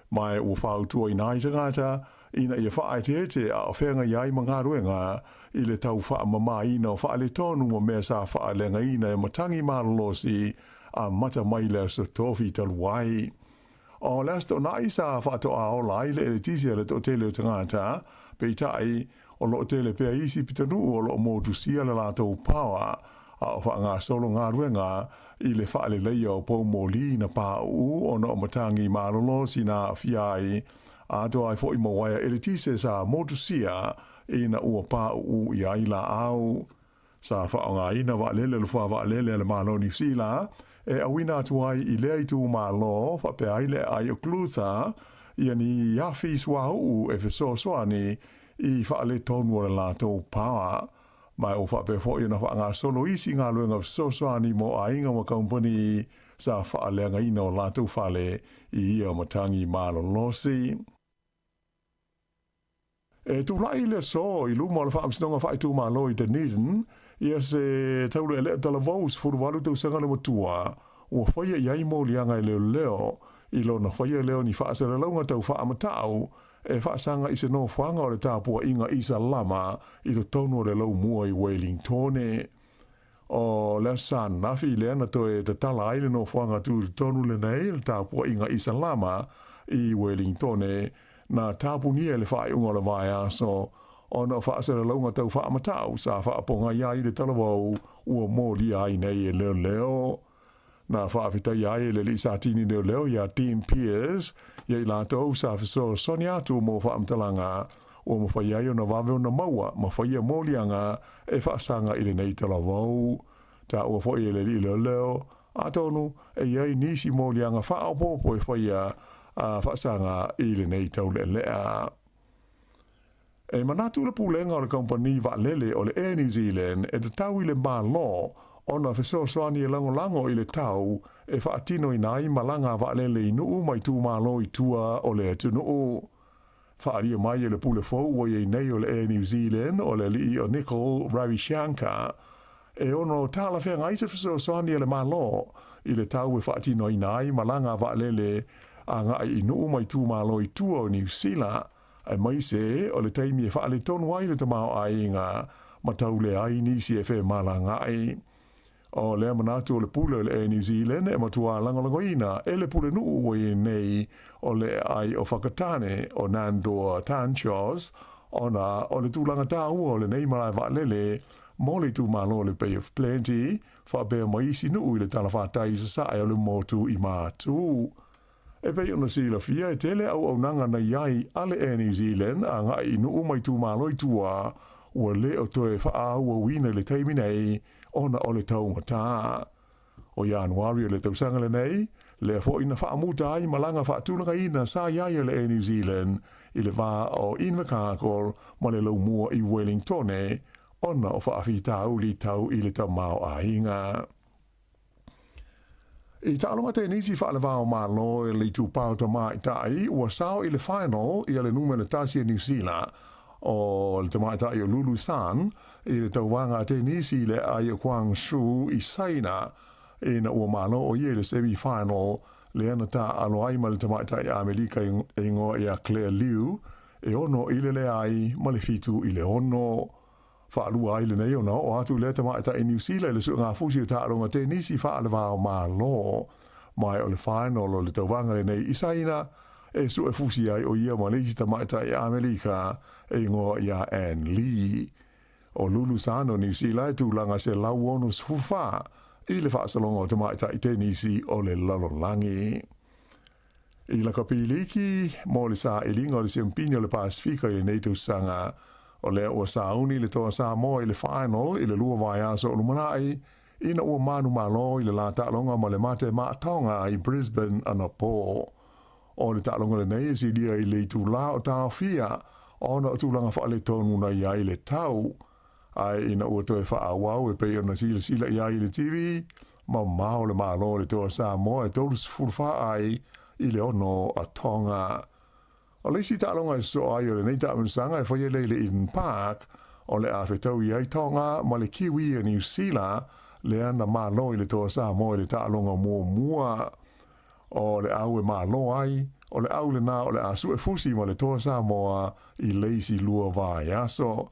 mai ua whautua i nai tangata ina ia whaai te a o whenga iai ma ngā ruenga i le tau wha mama ina o wha le tonu ma mea sa wha lenga ina e matangi maralosi a mata mai le sa tofi taluai. O lesto nai sa wha to a ola i le tise le to tele o tangata peitai o lo tele pea isi pitanu o lo motu sia le lātou pawa a o wha ngā solo ngā ruenga i le wha le leia o pou moli na pāu o no matangi marolo si nā fiai a to ai fo i mawaya e le tise sa motu sia i na ua pāu i aila au. Sa wha o ngā ina wa lele le wha wa lele le malo New Zealand awina atu ai I lea I tu malo, whape ai le ai o klutha, ia ni iafi swau e fesoasoani I whaale tonu o le lātou pāa. Mai o whape fo I na whaanga solo isi ngā luenga fesoasoani mo a inga ma kaumpani sa whaaleanga ina o lātou whaale I ia matangi malo losi. E tu lai le so I luma le whaamsinonga whae tu malo I Dunedin, ia se taulu e lea talavous furu walu tau sanga le matua, ua whaia iai mo lianga I leo, I lo na whaia leo ni whaasara launga tau whaamatau, e whaasanga I se no whanga o le tāpua inga Isa Lama, I lo tonu o le lau mua I Wellingtone. O lea san nafi lea na toe te tala aile no whanga tu tonu le nei, le tāpua inga Isa Lama I Wellingtone, na tāpunia le whae unga le vai aso, o na whaasara launga tau whaamatau, sa whaaponga iai le talavau, ua mōli ai nei e leo. Na whaafita iai le li sa tini leo ia Team Peers, iai lātou sa whiso soni atu mō whaamtalanga, o ma whai ai o na waweo na maua, ma whai a mōlianga e whaasanga I le nei talavau. Ta ua whai le li leo, atonu e iai nisi mōlianga whaapopo e whai a whaasanga I le nei tau le lea. E manatu le pulenga o le kompani Va'alele o le Air New Zealand e te tau I le mālo o na fesoasoani e lango I le tau e whaatino I nai malanga Va'alele I nuu mai tū mālo I tua o le atu nuu. Whaaria mai e le pule fau o I nei o le Air New Zealand o le li o Nicol Ravi Shankar e ono tala whenga I se fesoasoani e le mālo I le tau e whaatino I nai malanga Va'alele a ngai I nuu mai tū mālo I tua o New Zealand. Ai mai se o le taimi e whaale tonu ai le tamao ai ngā matau le ai nisi e whe malanga ai. O lea manatu o le pule o le Air New Zealand e matua langolangoina e le pule nuu o I nei o le ai o whakatane o Nandor Tanchos o le tūlanga tāu o le nei marai Va'alele mo le tū malo le Bay of Plenty whaapea maisi nuu I le talawhatai sa sae o le motu I mātū. E pei ona sila fia e tele au nanga na iai ale Air New Zealand a ngai nuu mai tū malo I tua ua le o toe whaau a wina le teimi nei ona o le tau ngata. O Januari o le tausanga le nei, le fo ina whaamuta ai malanga whaatūnanga ina sa iai ale Air New Zealand I le wā o Invercargill ma le lau mua I Wellingtone ona o whaafita uli tau I le tamau a hinga. I ta'alonga te nisi whaalawao mālo e le tūpau ta mai tai ua sao I le final I le nume le tasi New Zealand o le tamai tai o Lulu San I le tauwanga te nisi le ai o Kwang Shu I Saina e na ua mālo o ie le semi-final le ana ta alo ai ma le tamai tai Amerika e ngoa I a Claire Liu e ono I le ai ma le fitu I le ono. Whaalua ai le nei ona o atu le tamai ta I New Zealand le su ngā fusi o ta'alonga te nisi whaalawao mālo mai o le final o le tauwanga le nei I Saina e su e fusi ai o ia ma le isi tamai ta I Amerika e ngoa I a Anne Lee. O Lulu San o New Zealand tūlanga se lau onus fufa I le whaasalonga o tamai ta I te nisi o le lalonlangi. I la kapiliki mo le sa ilinga o le sempini o le Pasifika I le nei tausanga o le ua sauni le toa Sāmoa I le final I le lua vai aso o lumanai ina ua manu malo I le la ta'alonga ma le mate mātaonga I Brisbane ana pō. O le ta'alonga le nei si dia I le tūla o tāo fia ona o tūlanga whaale tonu na iai le tau. Ai ina ua toe whaawau e pei ona sila iai le TV ma mao le malo le toa Sāmoa e tōrus furwha ai I le ono a tonga. O le si ta'alonga I so ai o le nei ta'amunsanga e whaia leile Eden Park o le a whetau I ai tonga ma le kiwi a New Zealand le ana malo I le toa Sāmoa I le ta'alonga mua. O le au e malo ai, o le au le nā o le asu e fusi ma le toa Sāmoa I leisi lua vai aso.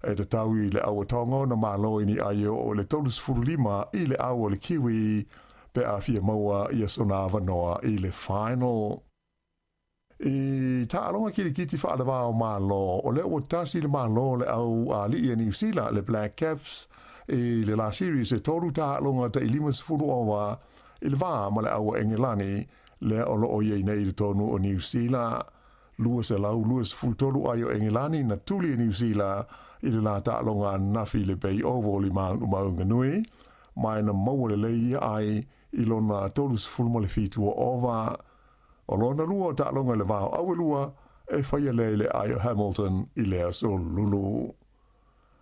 E te tau I le au e tonga na malo ini ai o le tolus furulima I le au o le kiwi pe a fia maua I a sonava noa I le final. I ta'alonga kiti whaalawao mālo, o le ua tasi le mālo le au a li I New Zealand le Black Caps, I le la series e toru ta'alonga ta I lima sifuru owa, I le wā ma le au Engelani, le o lo o iei nei le tonu o New Zealand. Lua se lau, lua sifuru toru ai o Engelani na tuli New Zealand, I le la ta'alonga nafi le Bay Oval I maunga nui, mai na maua le lei ai, I lona tolus fulmo le fitu o ova. O lona lua o ta'alonga le vao awe lua e whaia le Aio Hamilton I lea so lulu.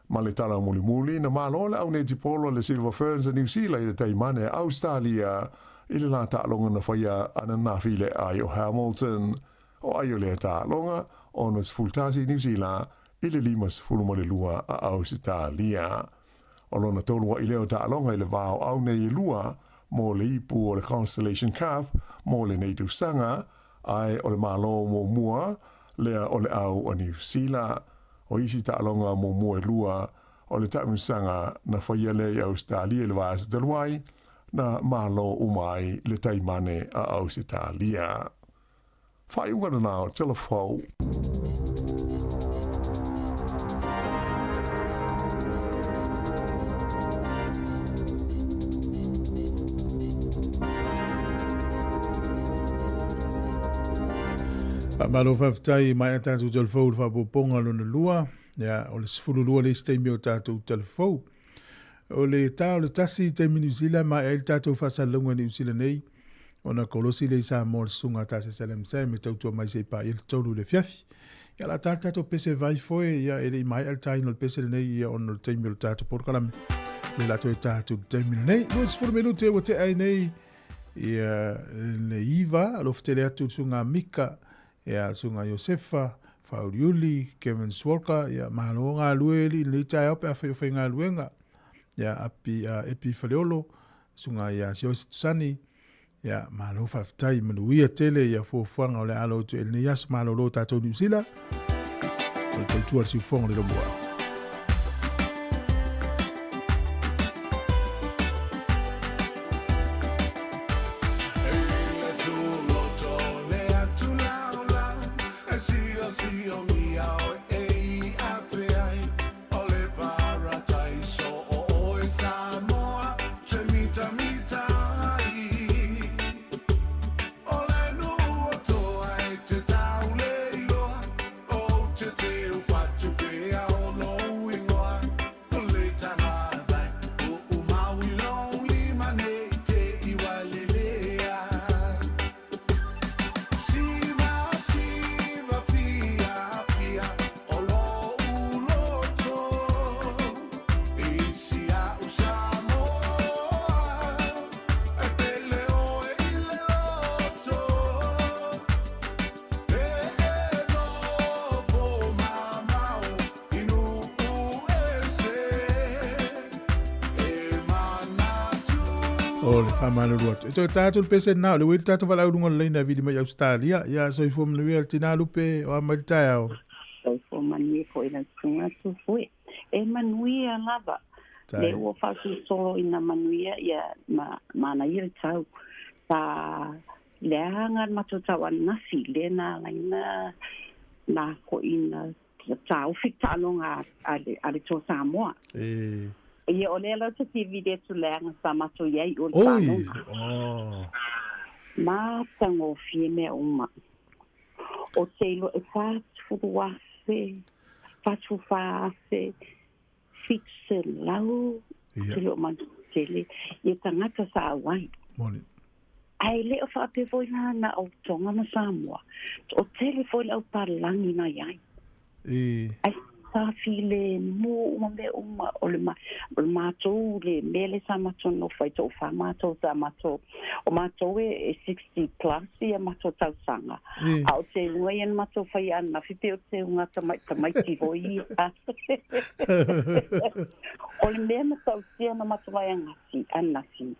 Ma le tala muli na malo le au ne tipolo le Silver Ferns a New Zealand I le taimane a Australia I le la ta'alonga na whaia ana nafi le Aio Hamilton. O aio le ta'alonga o nas fultasi New Zealand I le limas fulmo le lua a Australia. O lona tolua I leo ta'alonga I le vao au ne I lua mo le ipu o le Constellation Cup, mo le nei sanga, ai o le malo mo mua, lea o le au o New Zealand. O isi ta'alonga mo mua lua, o le sanga na whaia le I Australia le vaasa taluai, na malo umai le taimane a Australia. Whai ungana nao, telefau. Malo whaftai mai a tātou telefou le whapoponga luna lua. Ia, o le sifuru lua le steimi o tātou telefou. O le tāo le tasi teimi New Zealand mai e tātou whasalunga New Zealand nei. O na kolosi le Sāmoa le sunga tāse salem sai me tautua mai se pa il tolu le fiafi. Ia la tātou pese vai foe, ia ele mai al taino le pese le nei, ia ono le teimi o tātou porkalame. Le lato e tātou teimi nei. Lua sifuru minute o te ai nei. Ia le iwa, alo ftele atu sunga mika. Ia sunga Josefa, Fauriuli, Kevin Swalka, ia mahalo ngā lueli, le tai ope a whai ngā luenga. Ia api epi whaleolo, sunga ia Siosi Tusani, ia mahalo whaftai manuia tele, ia fuafuanga o le alo tu el nias mahalo lo tātou New Zealand. O le tautua le siufonga le rombua. O le whamana ruatu. E toi tātou le pese nao, le wei tātou wala urunga leina vidi mai Australia, ia soi fo manuia le tina lupe o amaritai au. Soi fo manuia ko ina tunga tu fue. E manuia lava. Le ua whaku solo ina manuia, ia mana iri tau. Ta le hanga mato tawa nasi, le na laina na ko ina tau fik talonga ale to Sāmoa. Ia o lea lau te TV de tu leanga sa mato iei o le whanonga. Mā tango fie mea uma. O teilo e whātu wase, whātu whāse, fixe lau, teilo o mantu tele, ia tangata sa awai. Moni. Ai leo whaape foi na au tonga ma Sāmoa. O tele foi lau palangi na iai. Ai file mo me uma o le matou le mele sa matou no fai to fa matou sa matou o matou e 60 plus ia matou tau sanga au te ngoi en matou fai ana fipe o te unga tamai ti voi o le mele tau sia na matou vai anasi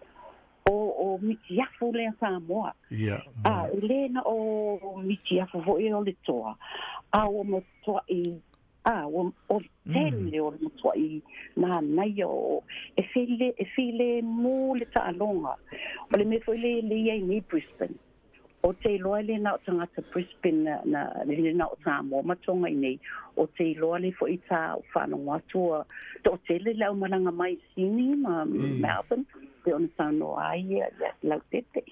o mitiafu le Sāmoa le na o mitiafu voi o le toa o mo toa o tele o mutwai na nai o e file mo le ta'alonga o le me foi le ia ni Brisbane o te loa le na o tangata Brisbane na le na o Sāmoa matonga nei o te loa le foi ta whanonga atua o te le lau malanga mai sini ma Melbourne te ona tano ai lau tete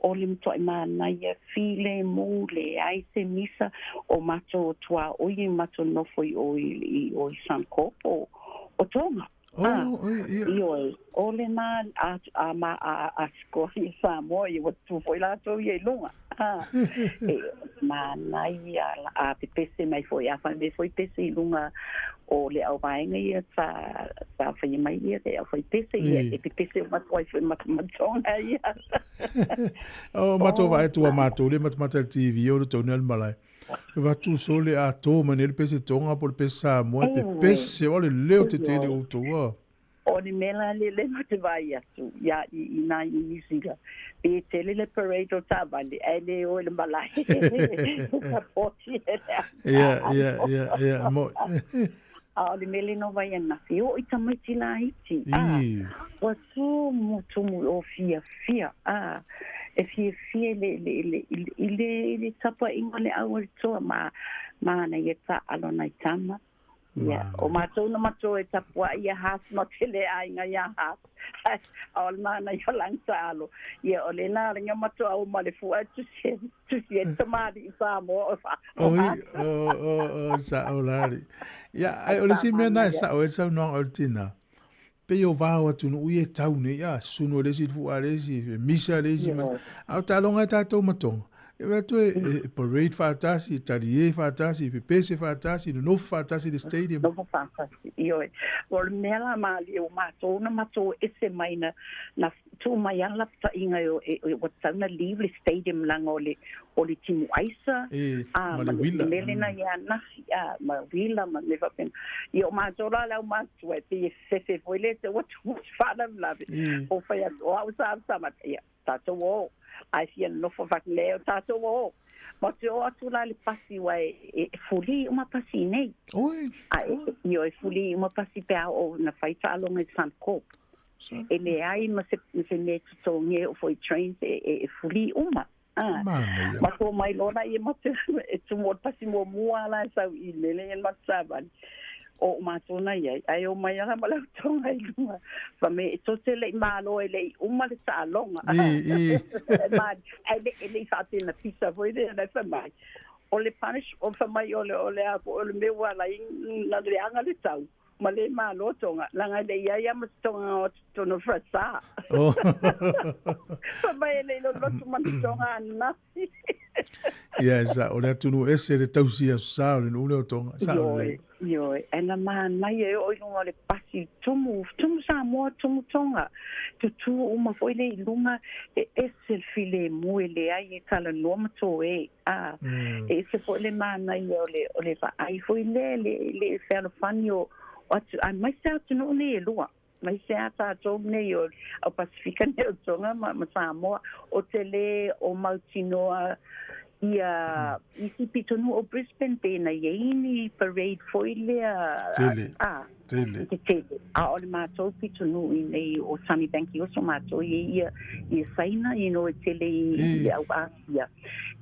o le mtoi mana ia file mule ai se misa o mato tua o i mato nofo i o i sankopo o tonga Io o le na a scofi Sāmoa I watu foi la to ye longa. Ma nai a pese mai foi a fa me foi pese lunga o le au vaenga ia sa fai mai ia te au fai pese ia e pese matoi foi matonga ia. Mato vai tua mato le mata TV o le tonel malai. Va tu sole a to manel pese tonga por pesa mo pe pese o le leo te tele o to. O ni mela le mate vai atu ya I na I sila pe tele le parade o tabali ele o le malai. Mo a le mele no vai na o I tamai tina iti o su mutumu o fia e fia le tapa inga le au toa ma na ia ta alona I tama o matou na matou e tapua ia has no tele ainga ia has o ma na ia langsalo ia o le na ringa matou au ma le fua tu se tamari Sāmoa sa olari ya ai o le si mena sa o sa no altina pe o va o tu no ia tau ne ya suno le si fu ale si misa le si au ta longa ta to matonga e tu parade fatasi tarie fatasi pese fatasi no fatasi the stadium no fatasi io o mela ma li o matou na matou ese mai na tu mai ala ta inga o tana lively stadium lang o le timu aisa ma le wila na ya na ma wila ma le va pen io matou la matou e pe se foi le te what fala la o fa ya o sa ma ya ta to ai fia no fo va leo tato o ma te o atu la le pasi wai e fuli uma pasi nei oi ai io e fuli uma pasi pe o na faita along e San Cop e le ai ma se me to nge o foi trains e fuli uma ma ko mai lona e ma te e tu mo pasi mo mua la sa I lele en ma saban o matona ia ai o mai ala mala tonga I lunga fa me to te le malo e le uma le salonga ma ai le fa te na pizza voi de na fa mai o le punish o fa mai o le me wala na le anga le tau ma le malo tonga langa le ia ma tonga to no frasa fa mai le lo man tonga na yes o le tunu ese le tausia sa le no le tonga sa Yo, ena mai e o lunga le pasi tumu Sāmoa tumu tonga. Tu uma foi le lunga e ese file muele ai kala no mato e ese foi le mana I o le fa ai foi le felo fanio o ai mai sa tu no le lua. Mai sa ta to ne o Pacifica ne o tonga ma Sāmoa o tele o Mautinoa ia isi pitonu o Brisbane pena ini parade foi le tele o le matou pitonu I o Sunnybank o so matou ia saina no tele I au Asia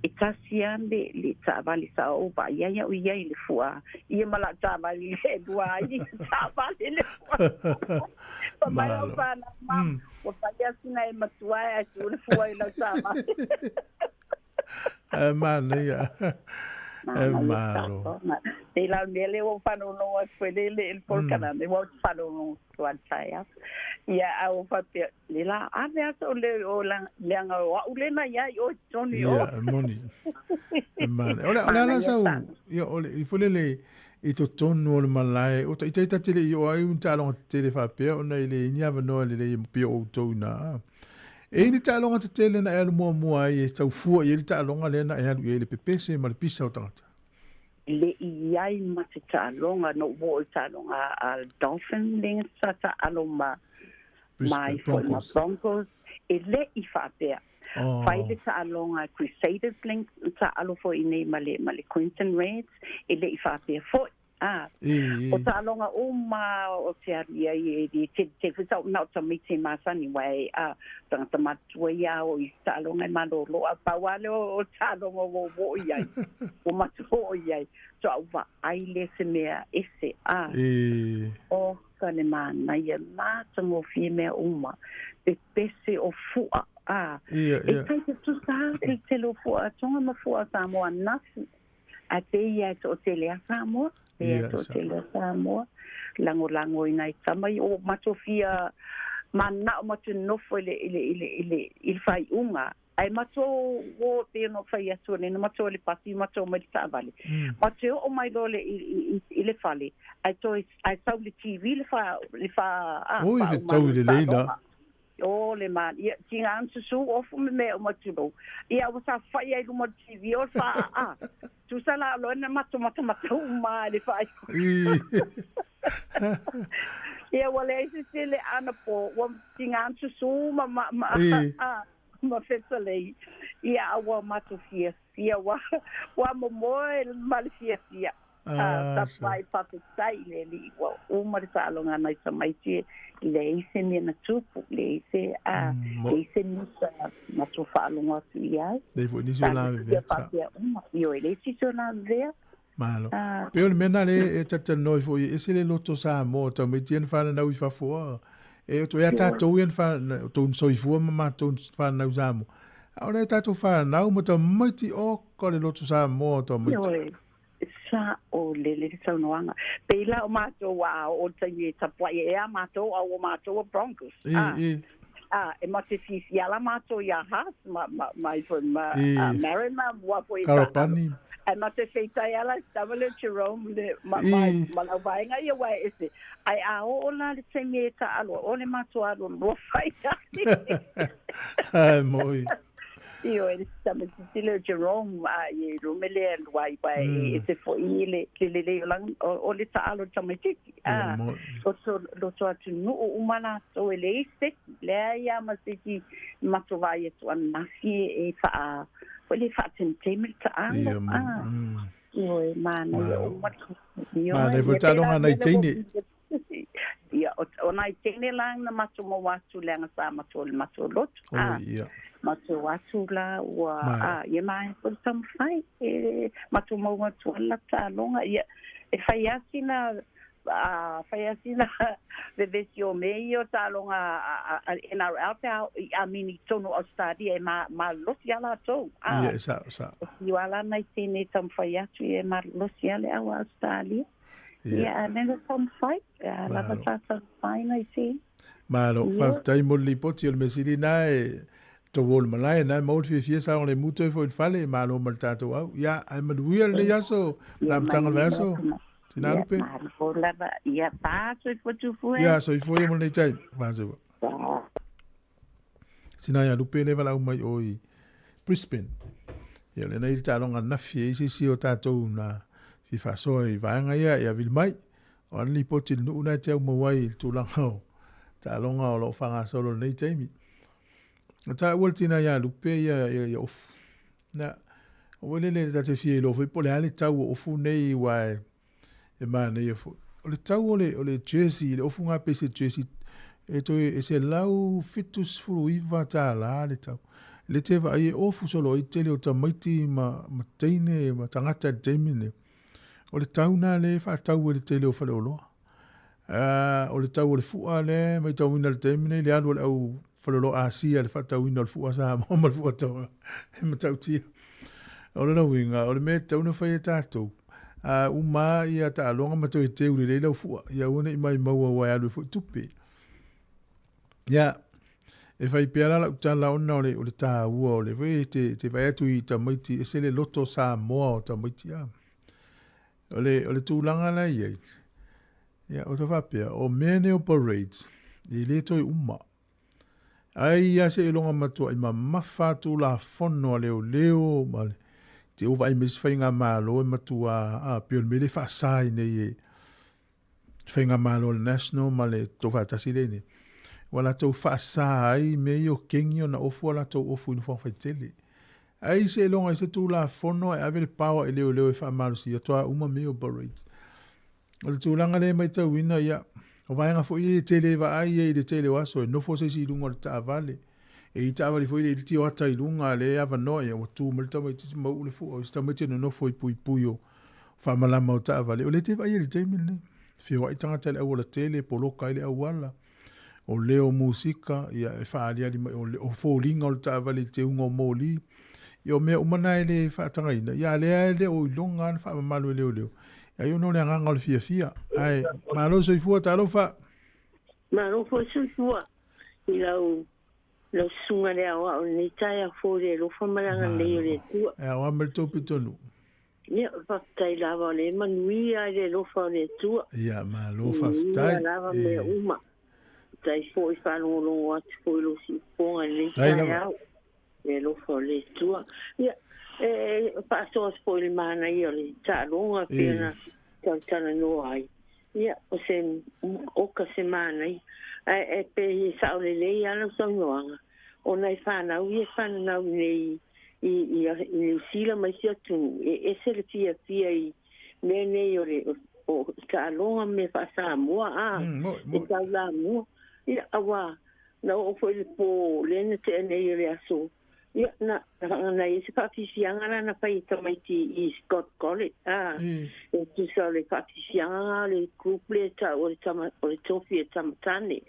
e tasia le tavali sa o ba ia o ia le fua ia mala tavali le dua ia tavali le fua mai o bana mam o paia sina e matua e le fua I la sama Mania. Malo. E la mele o fano no foi le polcana ne o fano no tuan saya. Ia au fa le la ave o le anga o le na ia o Tony o. Ia moni. Man. Ola la sa ia ole I fulele I to tonu o le malai o ta tele o ai un talon tele fa pe o na ile ni ava no le pe o tona. E ni talonga te tele na elu mua I tau fua I le talonga le na elu I le pepese ma le pisa o tangata. Le iai ma te talonga no wo talonga al Dolphin ling sa aloma mai foi ma Broncos e le I fatea. Fai le talonga Crusaders ling sa alo foi nei ma le Quinton Reds e le I fatea foi. O talonga o ma o te aria I te fisa o nau tamite masani wai tangata matua ia o I talonga I malolo a pawale o talonga o iai o matua o iai so au wa aile se mea ese o kane mana ia matango fi mea uma e pese o fua e kai te tusa e te lo fua tonga ma fua Sāmoa nasi a te ia o te lea Sāmoa e to te le Sāmoa lango ina I tamai o matofia mana o matu nofo il fai unga ai mato o te no fai atu ne mato le pati mato mai savale mato o mai dole ile fale ai sau le TV le fa o i tau le leila o le man ia tinga ansu su o fu me o matu ia o sa fai ai mo TV o fa tu sala lo na mato ma le fai ia wale se le ana po o tinga ansu su ma fetale ia wa mato fia wa mo mal fia ta pai papi tai le li wa o mar sa lo nga nai mai ti le se ni na tupu le se ni sa na tu fa lo nga tu ia dei fu ni so la ve io le si so na ve malo pe o mena le e tata noi fo e se le loto Sāmoa ta me tien fa na wi fa fo e to ya ta to yen fa to so i fu ma to fa na Sāmoa ora ta to fa na mo ta mati o ko le loto Sāmoa to mo sa o le sa noanga pe la o mato wa o tani ta poi e mato o mato Broncos e mate si ya la mato ya has my from Marima wa poi Karapani e mate feita ela estava le Jerome le ma vai nga ia wa ese ai o la le tani ta alo o le mato alo no fai moi io e stava sentire Jerome e Romele wai e se foi le lang o le talo tamati lo so atu no umana so ele se le ia ma se ki matovai tu anasi e fa le fa tentemel ta io e mana io ma le votano ana itini ia o nai tene lang na matomo watu lenga sa matol matolot mato watu la wa ye mai por some fai matomo watu la ta longa ia e faiasina vevesio meio ta longa NRL a mini tono o stadi e ma losiala to sa io ala nai tene tam faiatu e ma losiale a Australia yeah, and then some fight. La batata fine, I see. Malo, fa tai mo li poti o mesiri na to wol malai na mo fi sa on le muto fo fale malo mal tato au ya ai ma duia le yaso la tanga verso tina lupe ya pa so fo tu fu ya so fo mo le tai vazo tina ya lupe le vala mai oi Brisbane ya le nei ta longa na fi si o tato na fi fa so I vanga ya vil mai on li poti no na te mo wai tu lang ho ta longa o lo fanga solo nei taimi ta woltina ya lupe ya of na wole le ta te fi lo fi pole ali tau o fu nei wa e ma nei fu o le tau o le jersey le ofu nga pese jersey e to e se lau fitus fu iva ta la le tau le te va e ofu solo I tele o ta maiti ma teine ma tangata temine o le tau na le fa tau le tele o fa lo o le tau le fu ale mai tau ina le temine le alu au falolo asia le fata wina le fuwa sa mo mal fuwa to me tau ti o le winga o le me tau no fai tato uma ia ta longa ma to te ule le fuwa ia una I mai maua wa alu fu tupi ya e fai piala la utala ona o le ta ua o le ve te vai atu I tamaiti e se le loto Sāmoa o tamaiti o le tūlanga la ia ya o te whapea o mene o parades I le toi uma ai ia se longa matua I mawha tu la fono leo ma te uwa I mis whainga malo e matua pion mele whaasai nei e whainga malo le national ma le tō whaatasi ne wala tō whaasai mei o kengi o na ofu ala tō ofu inu whawhaitele ai se longa I se tu la fono e ave le pawa e leo e whaamalo si atoa uma meo parades o le tūlanga le mai tau wina ia o vaenga fo I tele va ai e le tele waso e nofo se si lunga le taavale e I taavale fo I le tio ata I lunga le ava noe o tu malta mai titi mau le fu o sta mai tino nofo I pui o whamalama o taavale o le te vai le teimil ne whiwa I tangata le au la tele poloka I le au wala o leo musika ia e whaalia li mai o fōlinga o le taavale te unga o mōli I o mea umana e le whaatanga ina ia le o I longa na whaamamalu e leo Ai uno le nganga le fia. Ai, malo soi fua talofa. Malo soi fua. I lau sunga le awa o ni taia fōre lo whamaranga nei o le tua. E awa me topi tonu. Ia, whaktai lava le manui ai le lofa o le tua. Ia, ma lo whaktai. Ia, lava me uma. Tai fōi whanongo atu fōi lo si ponga le taia au. Le lofa o le tua. Ia, whaasoa fōi le mana i o le tāronga pēna tana no ai. Ia, o se oka se mana i. E pe sao le lei ala songoanga. O nei whanau i whanau nei i New Zealand mai si atu. E se le fia i me nei o ka alonga me wha Sāmoa. E tau la mua. Ia awa, na o fo le po lena te nei o le aso. Ia na i se whawhisianga la na whai tamaiti i Scott College. E tu sa le whawhisianga le kuple o le tofi e tamatane.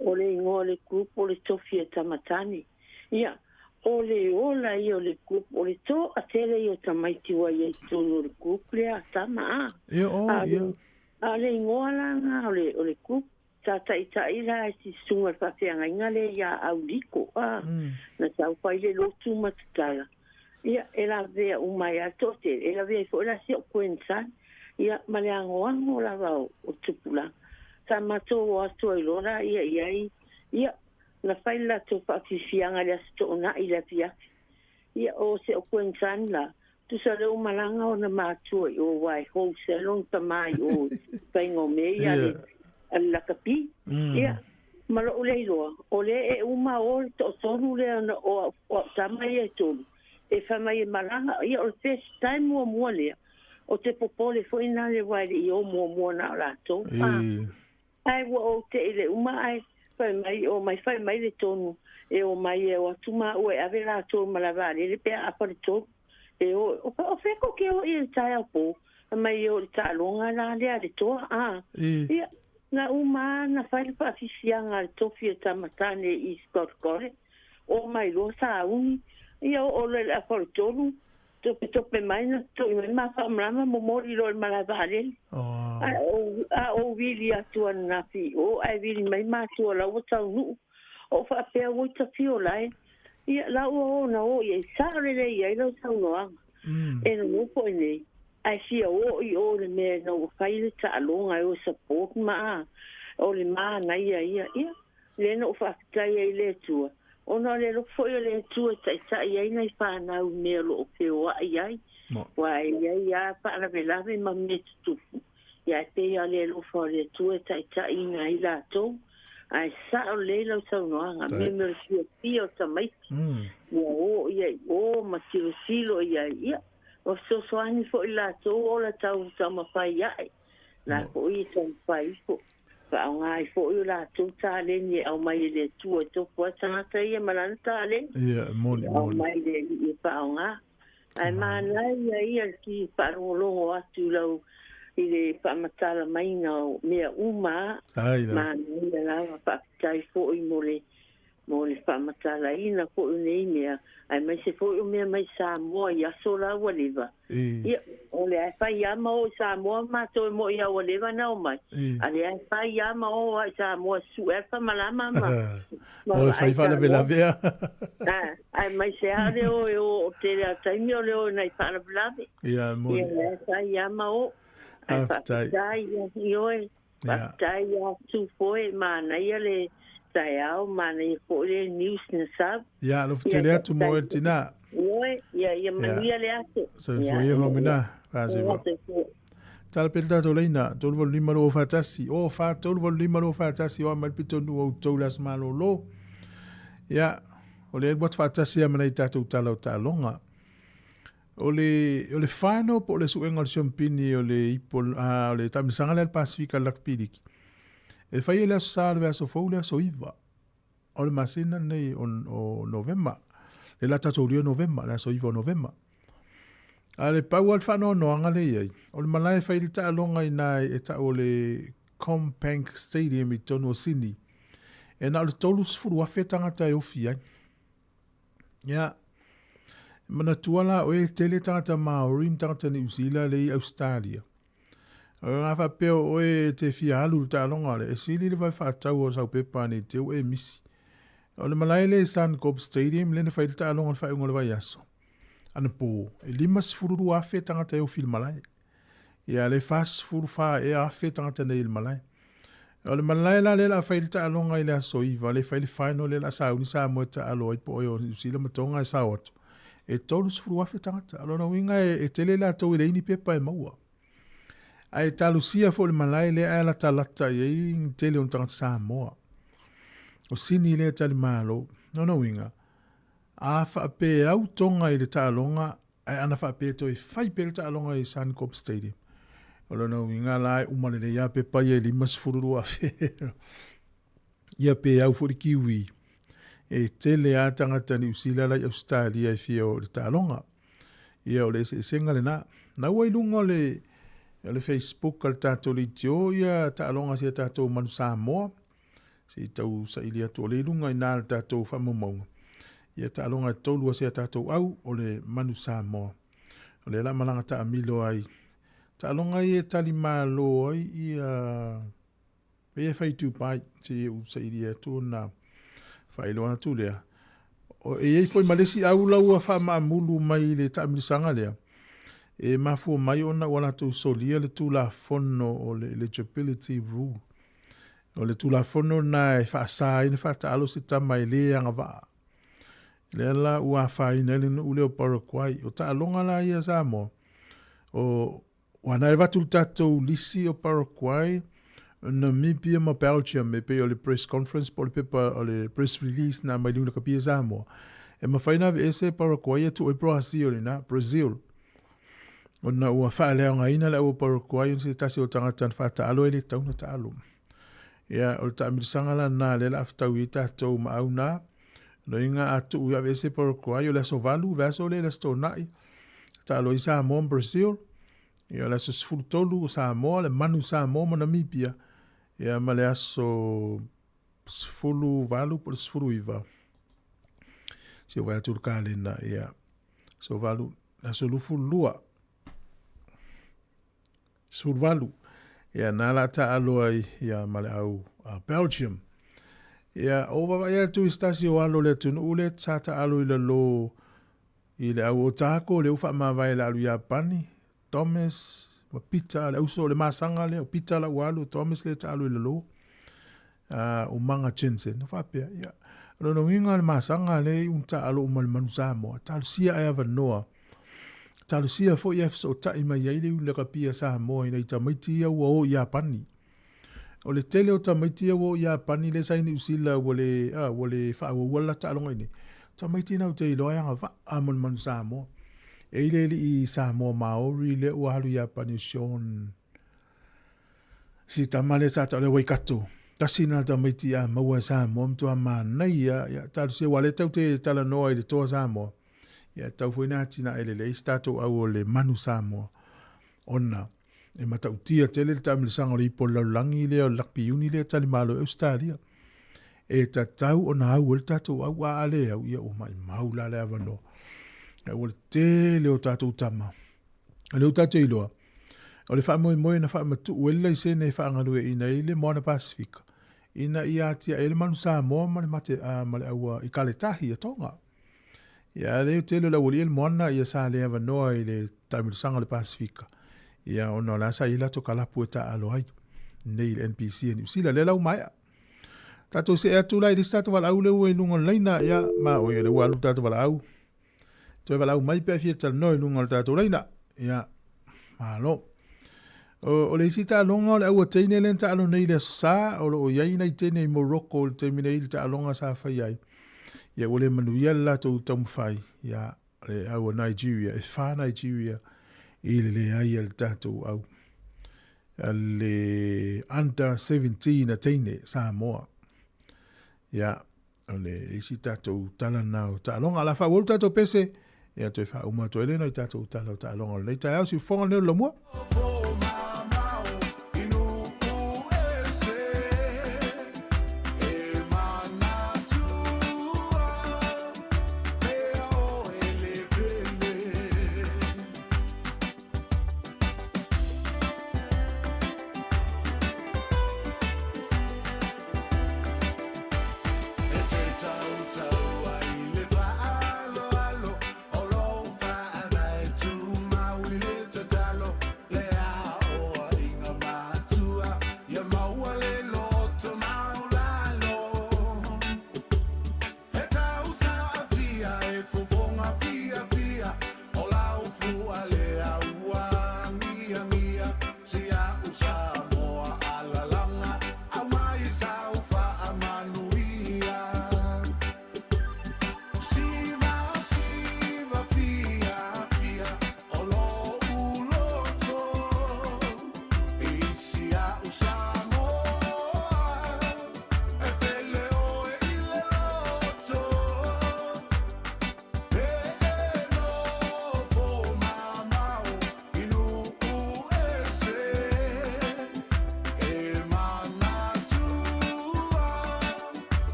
O le ingo le grup o le tofi e tamatane. Ia, o le ola i o le grup o le to a tele i o tamaiti wa i tonu le grup le a tama. A le ingo ala o le grup. Tata i la si sunga whawhianga ingale ia au liko. Na tau whai le lotu matutala. Ia, e la vea umai a tote. E la vea i fo la si o kuensan. Ia, male ango la vau o tupula. Ta mato o ato i lora ia na whai la to whawhianga le asto na i la via. Ia, o se o kuensan la. Tu sa leo malanga o na matua i o wai hou se long tamai o whaingo me ia le alla kapi ia malo o leiloa o le e uma o to sonu le o tamai e tonu e famai malanga ia o first time mo le o te popole foi na le wai i o mo na rato ai o te ile uma ai fai mai le tonu e o mai e o tuma o e ave rato malavale le pe a porto e o feko ke o i taia po mai o talonga la le to ia na uma na fai pa fisianga tofi tamatane i Scott College o mai lo sa ia o le a portonu tope mai na to i ma fa mama mo mori lo malavale o vili atu na fi o ai vili mai ma tu la o tau nu o fa pe o ta fi o lai ia la o na o ia sa le ia lo tau no e no po nei ai si o le me no fai le ta longa o support ma o le ma na ia le no fa tai le tu o no le lo foi le tu tai ia nei fa na o me lo ke o ai wai ia pa la vela ma me tu ia te ia le lo foi le tu tai nei la to ai sa o le lo sa no anga me me si o tamai o ia o ma si lo ia o so ani fo la to o la tau sama fai ai la ko i son fai fo fa ngai fo la to ta le ni au mai le tu to po sana ta ia malan ta le au mai le i fa nga ai mana ia ki pa lo atu lo i le fa matala mai na me uma ma ni la fa tai fo i mo le fa matala ina ko nei mea ai mai se foi o mea mai Sāmoa ia sola waliva ia o le ai fai ama o Sāmoa ma to mo ia waliva na o mai ale ai fai ama o Sāmoa su e fa malama ma o fai fa la vea ai mai se ale o te le tai mi o le o nei fa la vela ia mo ia fai ama o ai fa tai io e tai ia su foi ma na ia le Taiao mana i po le news na sab. Ya, lo tele atu mo tina. Ya mania le atu. So foi mo mina, quasi. Tal pelta to leina, to vol numero fatasi. O fa to vol numero fatasi o mal pito no to las malo lo. Ya, o le bot fatasi amana ita to talo talonga. O le fano po le su engol champini o le ipol o le tamisanga le Pacifica lakpidik. E fai le salve a sofolia so iva. O le masina nei o novemba. Le lata tōrio novemba, le so iva novemba. A le pau al whanau no anga le iai. O le malai fai le ta longa i nai e ta o le Combank Stadium i tono Sydney. E na o le tolu sifuru a whetanga tai ofi ai. Ia. Mana tuala o e tele tangata Maori, tangata New Zealand le Australia. Ngā whapeo o e te whialu ta longa le, e sili le vai whātau o sau pepa ni te o e misi. O le malai le Suncorp Stadium, le na whai ta longa le whai unga le vai aso. Ana pō, e lima sifururu awhi tangata e o fil malai. Ia le fast furu wha e awhi tangata nei il malai. O le malai la le la whai ta longa i le aso iwa, le whai le whaino le la sauni sa mo ta alo i po o sila matonga e sa watu. E tolu sifuru awhi tangata, alo na winga e tele la tau i reini pepa e maua. Ai talusia fo le malai le ala talata ye in tele on tangata Sāmoa. O sini le tali malo, no winga. A whaape au tonga i le tālonga, ai ana whaape to i whaipe le tālonga i Suncorp Stadium. O no winga lai umale le ia pe pai e limas fururu a whero. Ia pe au furi kiwi. E tele a tangata ni usila lai Australia i whio le tālonga. Ia o le se senga le na. Na ua ilunga le Facebook al tātou li tio ia tālonga si a tātou manu Sāmoa. Si tau sa ili atu o le ilunga i nā le tātou whamamonga. Ia tālonga tolu a si a tātou au o le manu Sāmoa. O le la malanga ta amilo ai. Tālonga i e tali malo ai ia e whaitu pai si u sa ili atu na whailo atu lea. O e foi malesi au lau a wha mulu mai le taamilisanga lea. E mafu mai ona wala tu solia le tula fono o le eligibility rule. O le tula fono na e whaasai ni whaatalo si tamai le anga waa. Le la ua whaina le ule o Paraguay. O ta alonga la ia Sāmoa. O wana e watu tatou lisi o Paraguay. Namibia ma Belgium me pe o le press conference po le pepa o le press release na mai luna kapia Sāmoa. E ma whaina ve ese Paraguay e tu e Brazil na Brazil. O na ua whaalea ngaina le ua Paraguay on se tasi o tangatan whaata alo e le tauna ta alo. Ia o le taamirisanga la na le la aftau i tātou ma au nā. No inga atu ua vese Paraguay o le aso valu vaso le sto nai. Ta alo i Sāmoa Brazil. Ia le aso sfurutolu o Sāmoa le manu Sāmoa ma Namibia. Ia ma le aso sfulu valu po le sfulu iwa. Si o vai atu kalena ia. So valu aso lufu lua. Survalu. Ia nala ta alo ai ia male au Belgium. Ia ova ia tu istasi o alo le tunu ule tata alo i le lo i le au otako le ufa mawai le alu Japani. Thomas ma pita le uso le masanga le o pita la ualu Thomas le ta alo i le lo. O manga Jensen. Whapea ia. Rono inga le masanga le unta alo umal manu Sāmoa. Talu sia ai ava noa. Talu sia fo ia so ta ima ia le ule kapia Sāmoa ina i tamaiti ia ua o Japani. O le tele o tamaiti ia ua o Japani le saini usila wale whaawawala ta alonga ini. Tamaiti na ute ilo anga va amon manu Sāmoa. E ile i Sāmoa Maori le ua halu Japani Sean. Si tamale sa ta le waikato. Tasina tamaiti a maua Sāmoa mtua manai ia talu sia wale tau te tala noa i le toa Sāmoa. Ia tau fuina tina ele le stato au le manu Sāmoa. Ona, e mata utia tele le taamilisanga le ipo laulangi le o lakpi uni le tali malo Australia. E ta tau ona au le tato au a ale au ia o mai maula le avano. E o le tele o tato utama. Le o tato iloa. O le wha moe na wha matu uela i se ne wha angalue ina i le Moana Pasifika. Ina i atia e le manu Sāmoa ma le mate ma le aua i kaletahi a tonga. Ia leo telo la wali el moana ia sa le ava noa i le taimilisanga le Pasifika. Ia ono la sa ila to kalapu e ta alo ai. Nei le NPC ni usila le lau maia. Tato se atu lai le stato wala au le ue nunga leina ia ma o ia le walu tato wala au. To e wala au mai pe fia tal noi nunga le tato leina. Ia malo. O le sita alonga le au a teine le ta alo nei le sa o lo iai nei teine i Morocco le teine i ta alonga sa fai ai. Ia ole manuia la to tamfai ia le au Nigeria e fa Nigeria i le ai el tato au le under 17 atene Sāmoa ia ole isi tato tala nao ta longa la fa volta to pese ia to fa uma to ele no tato tala ta longa le ta au si fonga le lo mo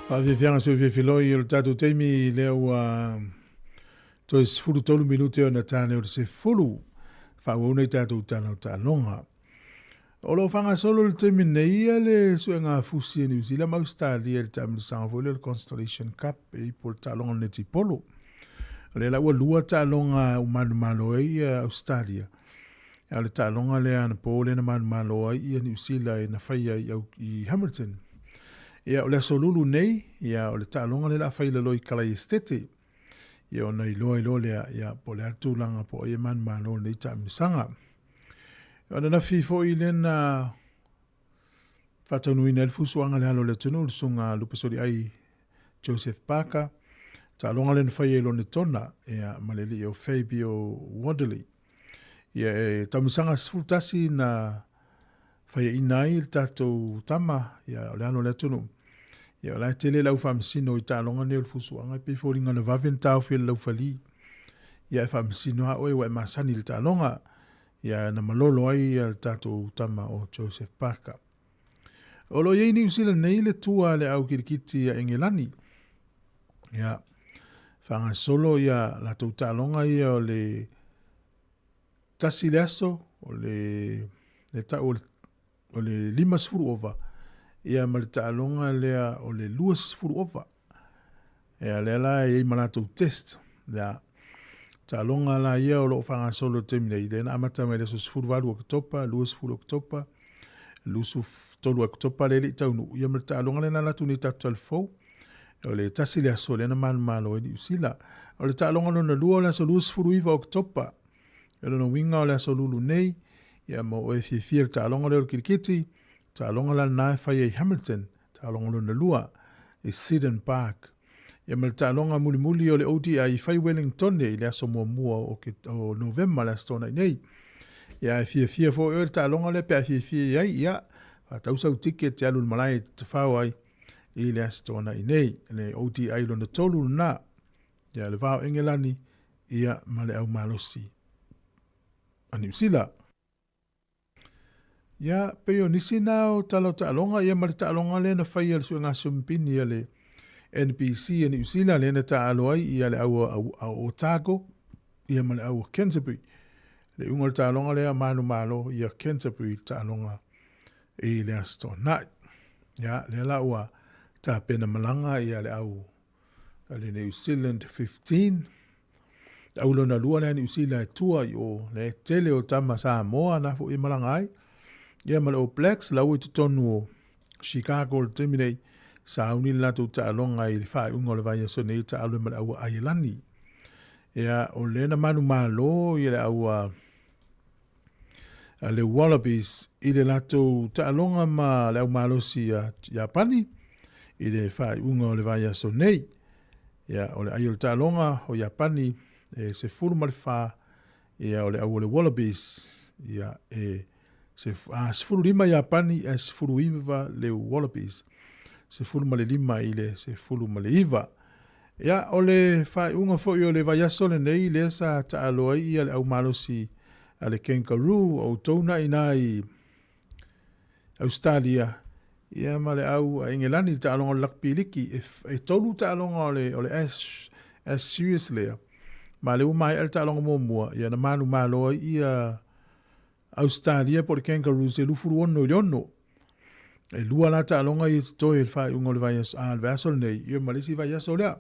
Fianga so filoi o tatu teimi leo to is fulu tolu minute o na tane o se fulu fa una tatu tana talonga. O lo fanga solo le teimi nei le so nga fusi ni usila ma ustali el tam sa vole le Constellation Cup e por talonga neti polo. Le la lua talonga o malo e Australia. Ya le talonga le an pole na malo e ni usila e na faia i Hamilton. Ia o le solulu nei, ia o le talonga le la faila loi kalai estete. Ia o nei loa lea, ia po le atulanga po e malo nei ta misanga. Ia o na fifo i le na whatanuina el fusuanga le halo le tunu, sunga lupasori ai Joseph Parker. Talonga le na faia lo ne tona, ia maleli o Fabio Wadley. Ia e tamisanga sfutasi na faia inai il tatou tama, ia o le halo le tunu. Ia la tele lau famsino i talonga ne fusuanga pe foringa na vaven tau fe lau fali. Ia famsino a oe masani il talonga. Ia na malolo ai al tatou tama o Joseph Parker. O lo ye ni usila nei le tua le au kirikiti a Engelani. Ia fanga solo ia la tau talonga ia o le tasi leaso o le limas furu ova. Ia ma le talonga lea o le luas furu ova. Ia lea la ia malatou test. Ia talonga la ia o lo fanga solo temina i lena amata mai leso sfuru walu oktopa, luas furu oktopa, lusu tolu oktopa le li taunu. Ia ma le talonga lena latu ni tatu alfou. O le tasi lea so lena malo ni usila. O le talonga lona lua lea so luas furu iwa oktopa. Ia lona winga o lea so lulu nei. Ia ma o e fia talonga leo kirikiti. Talonga la na fai Hamilton, talonga na lua, e Sidon Park. Ia mal talonga muli o le ODI i fai Wellington i le aso mua o November la stona nei. Ia e fia fo e talonga le pe fia ia, a tausa u ticket te alun malai te whao ai i le astona nei, le ODI lo na tolu na. Ia le vao Engelani, ia male au malosi. Ani usila. Ia peo nisi nao talo talonga ia mali talonga le na fai al suenga sumpini ia le NPC ni usila le na taalo ai ia le au Otago ia mali au Canterbury. Le unga talonga le malo ia Canterbury talonga i le astona. Ia le la ua ta pena malanga ia le au le New Zealand 15. Au lona lua le ni usila e tua i o le tele o tama Sāmoa na fu i malanga ai. Ia ma le o Blacks lau i tutonu o Chicago le teminei sa uni latu taalonga i le whae unga o le vai aso nei taalo ma le aua Ailani. Ia o lena manu malo i le aua le Wallabies i le latu taalonga ma le au malo si Japani i le whae unga o le vai aso nei. Ia o le aio le taalonga o Japani se furu ma le wha ia o le aua le Wallabies ia se furu lima Japani se furu iwa le Wallabies. Se furu ma le lima i le se furu ma le iwa. Ia o le whae unga fo i o le vaiaso le nei le sa taaloa i le au malosi a le kangaroo o tauna ina i Australia. Ia ma le au Engelani taalonga lakpiliki e tolu taalonga o le as serious lea. Ma le umai al taalonga mua ia na manu malo i Australia por kangaroos e lufuru ono i ono. E lua la taalonga i toi e whai ungo le vaiaso nei. Ia malisi vaiaso lea.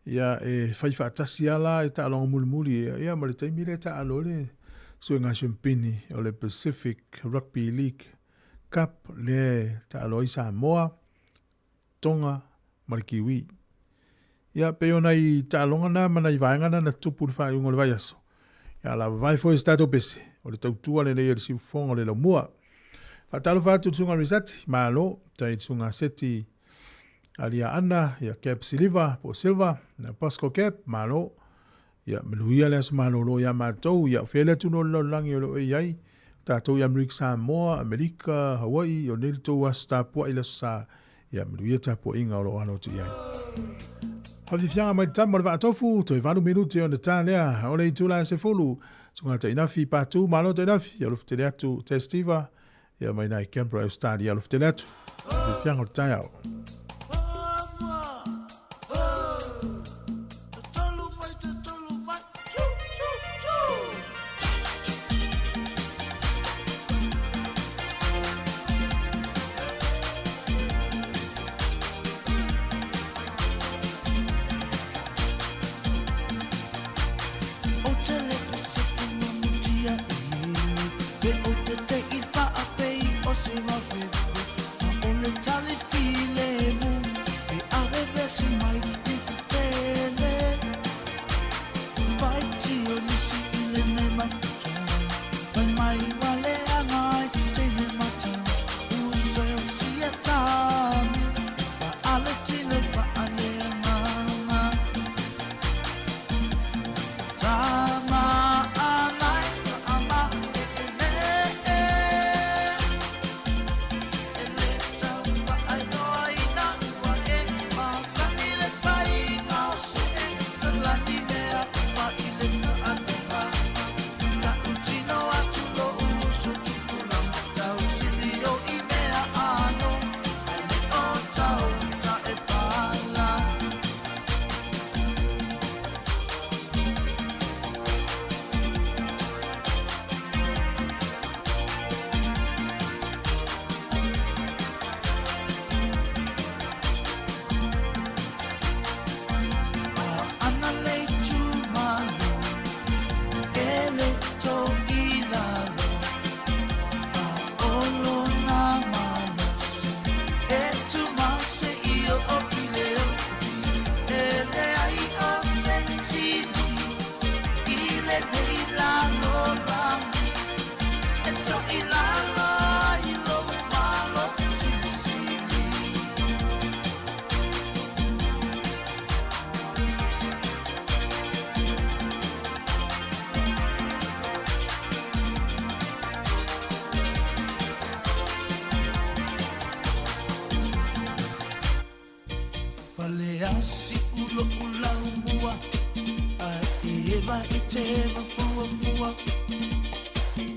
Ia e whai whaatasi ala e taalonga mulimuli. Ia mali taimi le taalo le suenga champini o le Pacific Rugby League Cup le taalo i Sāmoa, Tonga, Marikiwi. Ia peona i taalonga na mana i vaengana na tupu le whai ungo le vaiaso. Ia la vai fo stato pese. O le tautua le nei si fonga le la mua. Fatalo fatu tsunga risati, malo, tai tsunga seti alia ana, ia cap silva, po silva, na pasco cap, malo, ia meluia le as malo lo ia matou, ia fele tuno lo langi o lo iai, tatou ia Amerika Samoa, Amerika, Hawaii, o nil tou asta po ila sa, ia meluia tapo inga o lo ano tu iai. Hafi fianga mai tamo le vaatofu, toi valu minuti o na tā lea, o le itula se fulu, tsunga ta inafi patu, malo ta inafi, ia lufte le atu testiva, ia mai nai Canberra Australia, lufte le atu, fianga o tai au. asi ulo ula umbua eva iteva fua fua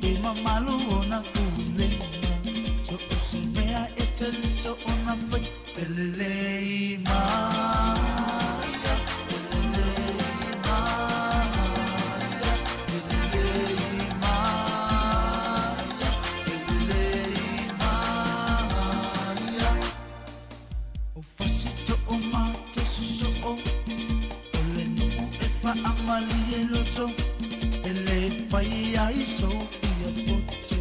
ema malu ona kulenga so usimea eteliso ona fai pelelei Amalie loto, ele fai ai Sofia poto,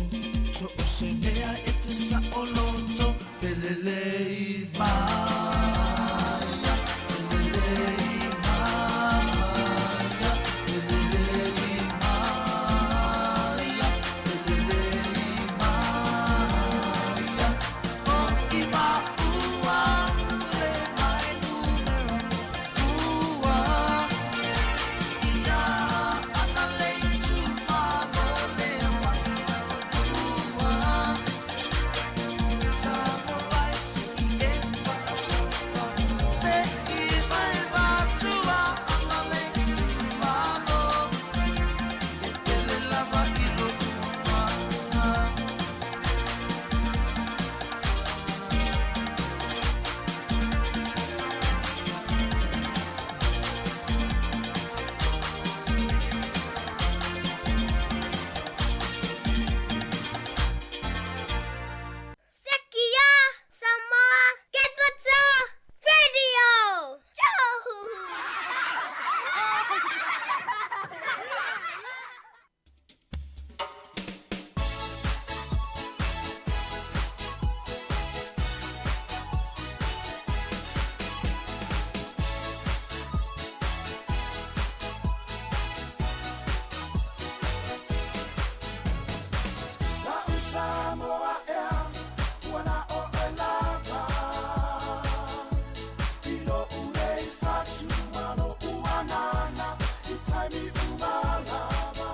so osebea etesa oloto, pelelei maya, pelelei maya, pelelei maya, pelelei maya, oh ima ua, le mai numero ua. Sāmoa ea, wana o e lava. Ilo urei fatu mano uanana, I taimi umalava.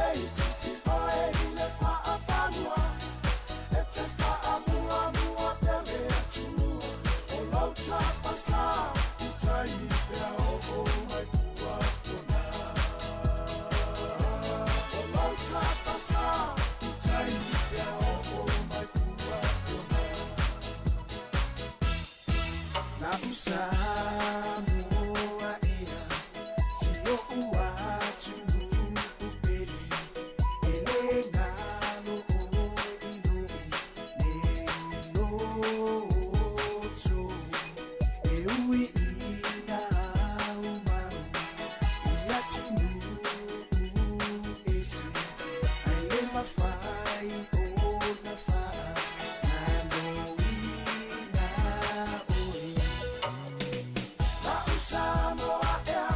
Ei titi o e le faa fanua, e te faa mua mua pele atua. O lauta pasa, I taimi pea o mai pua puna. O lauta pasa, Sāmoa ea, si o uatu uperi, ele ngalo o inoi, ne loto, e ui ina umau, ia tunu ese, ai e mawhai o na wha, ngalo ina oi. Sāmoa ea,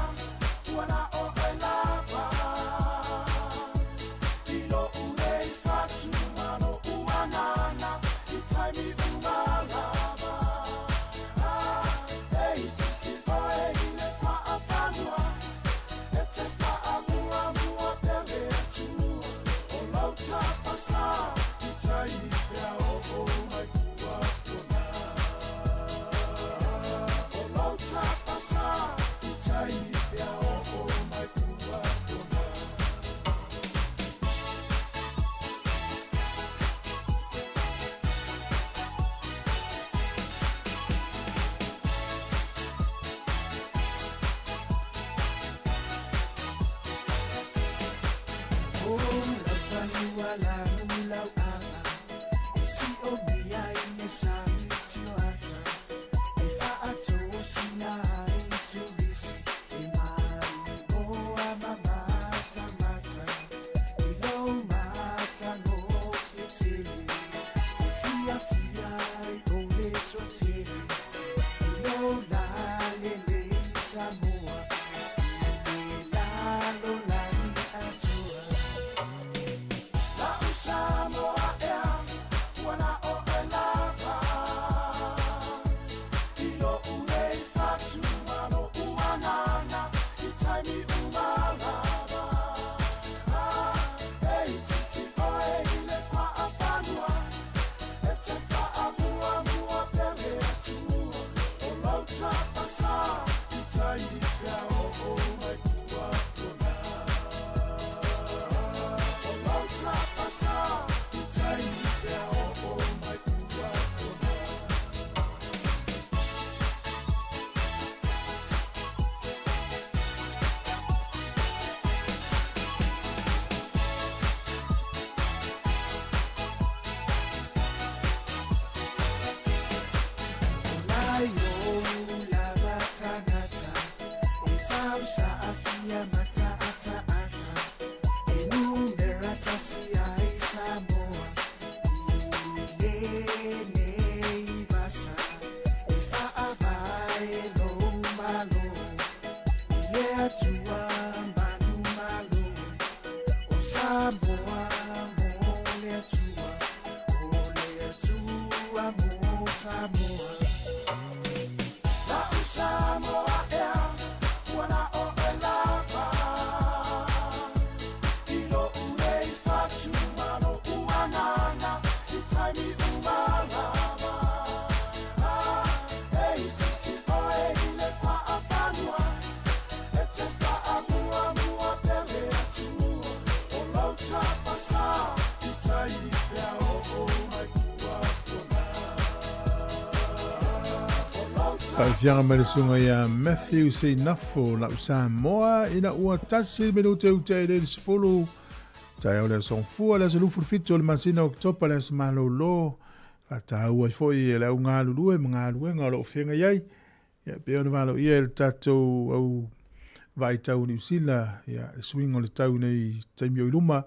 wana o e lava. Ilo urei fatu mano uanana, I taimi umalava. Ei titi o e le faa fanua, e te faa mua mua pele atua. O lauta pasa, I taimi pea o mai pua puna. O lauta pasa, I taimi pea o mai pua puna. O la fanua la nulau anga, e si o mia I ne sami tio ata. E faa to sinai tu risi, e mai o amamata mata. I lo mata no fetele, e fia fia I o le totele. I lo la lele Sāmoa, I le la lo la ni atua. La usa Fianga mai sunga ia Matthew se nafo la Sāmoa ina ua tasi minute utai le sifulu. Tai ole son fua le lufu fitu le masina oktopa le smalo lo. Fata ua foi le unga lulu e mga luenga lo fianga iai. Ia pe ona valo ia el tato au vai tau New Zealand ia swing o le tau nei taimi o iluma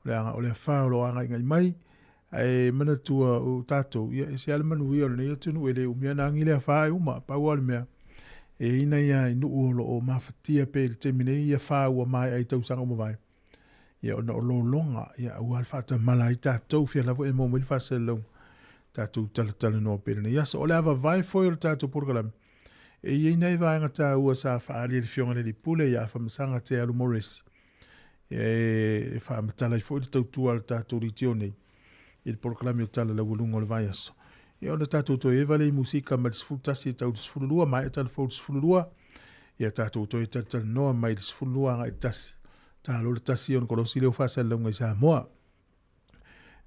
o le whao lo anga ingai mai. Ai mana tua o tato ia se ala manu ia nei tunu ele umia na ngile fa uma pa wal mea e ina ia inu o mafatia pe te mine ia fa wa mai ai tau sanga mo vai ia ona o longa ia o alfa ta mala i tato fia la e mo mo fa se lo tato tala no pe nei ia so le ava vai foi o tato por galam e ina vai ngata o sa fa ali fiona di pule ia fa msanga te alu morris e fa mtala foi tu al tato ritione il proclame o tala la ulunga o le vai aso. Ia ona tātou toi e vale musika ma le sifulutasi tau le sifululua mai e tala fau le sifululua. Ia tātou toi tala noa mai le sifululua ngai tasi. Tālo le tasi on kolosi leo whasa launga i Sāmoa.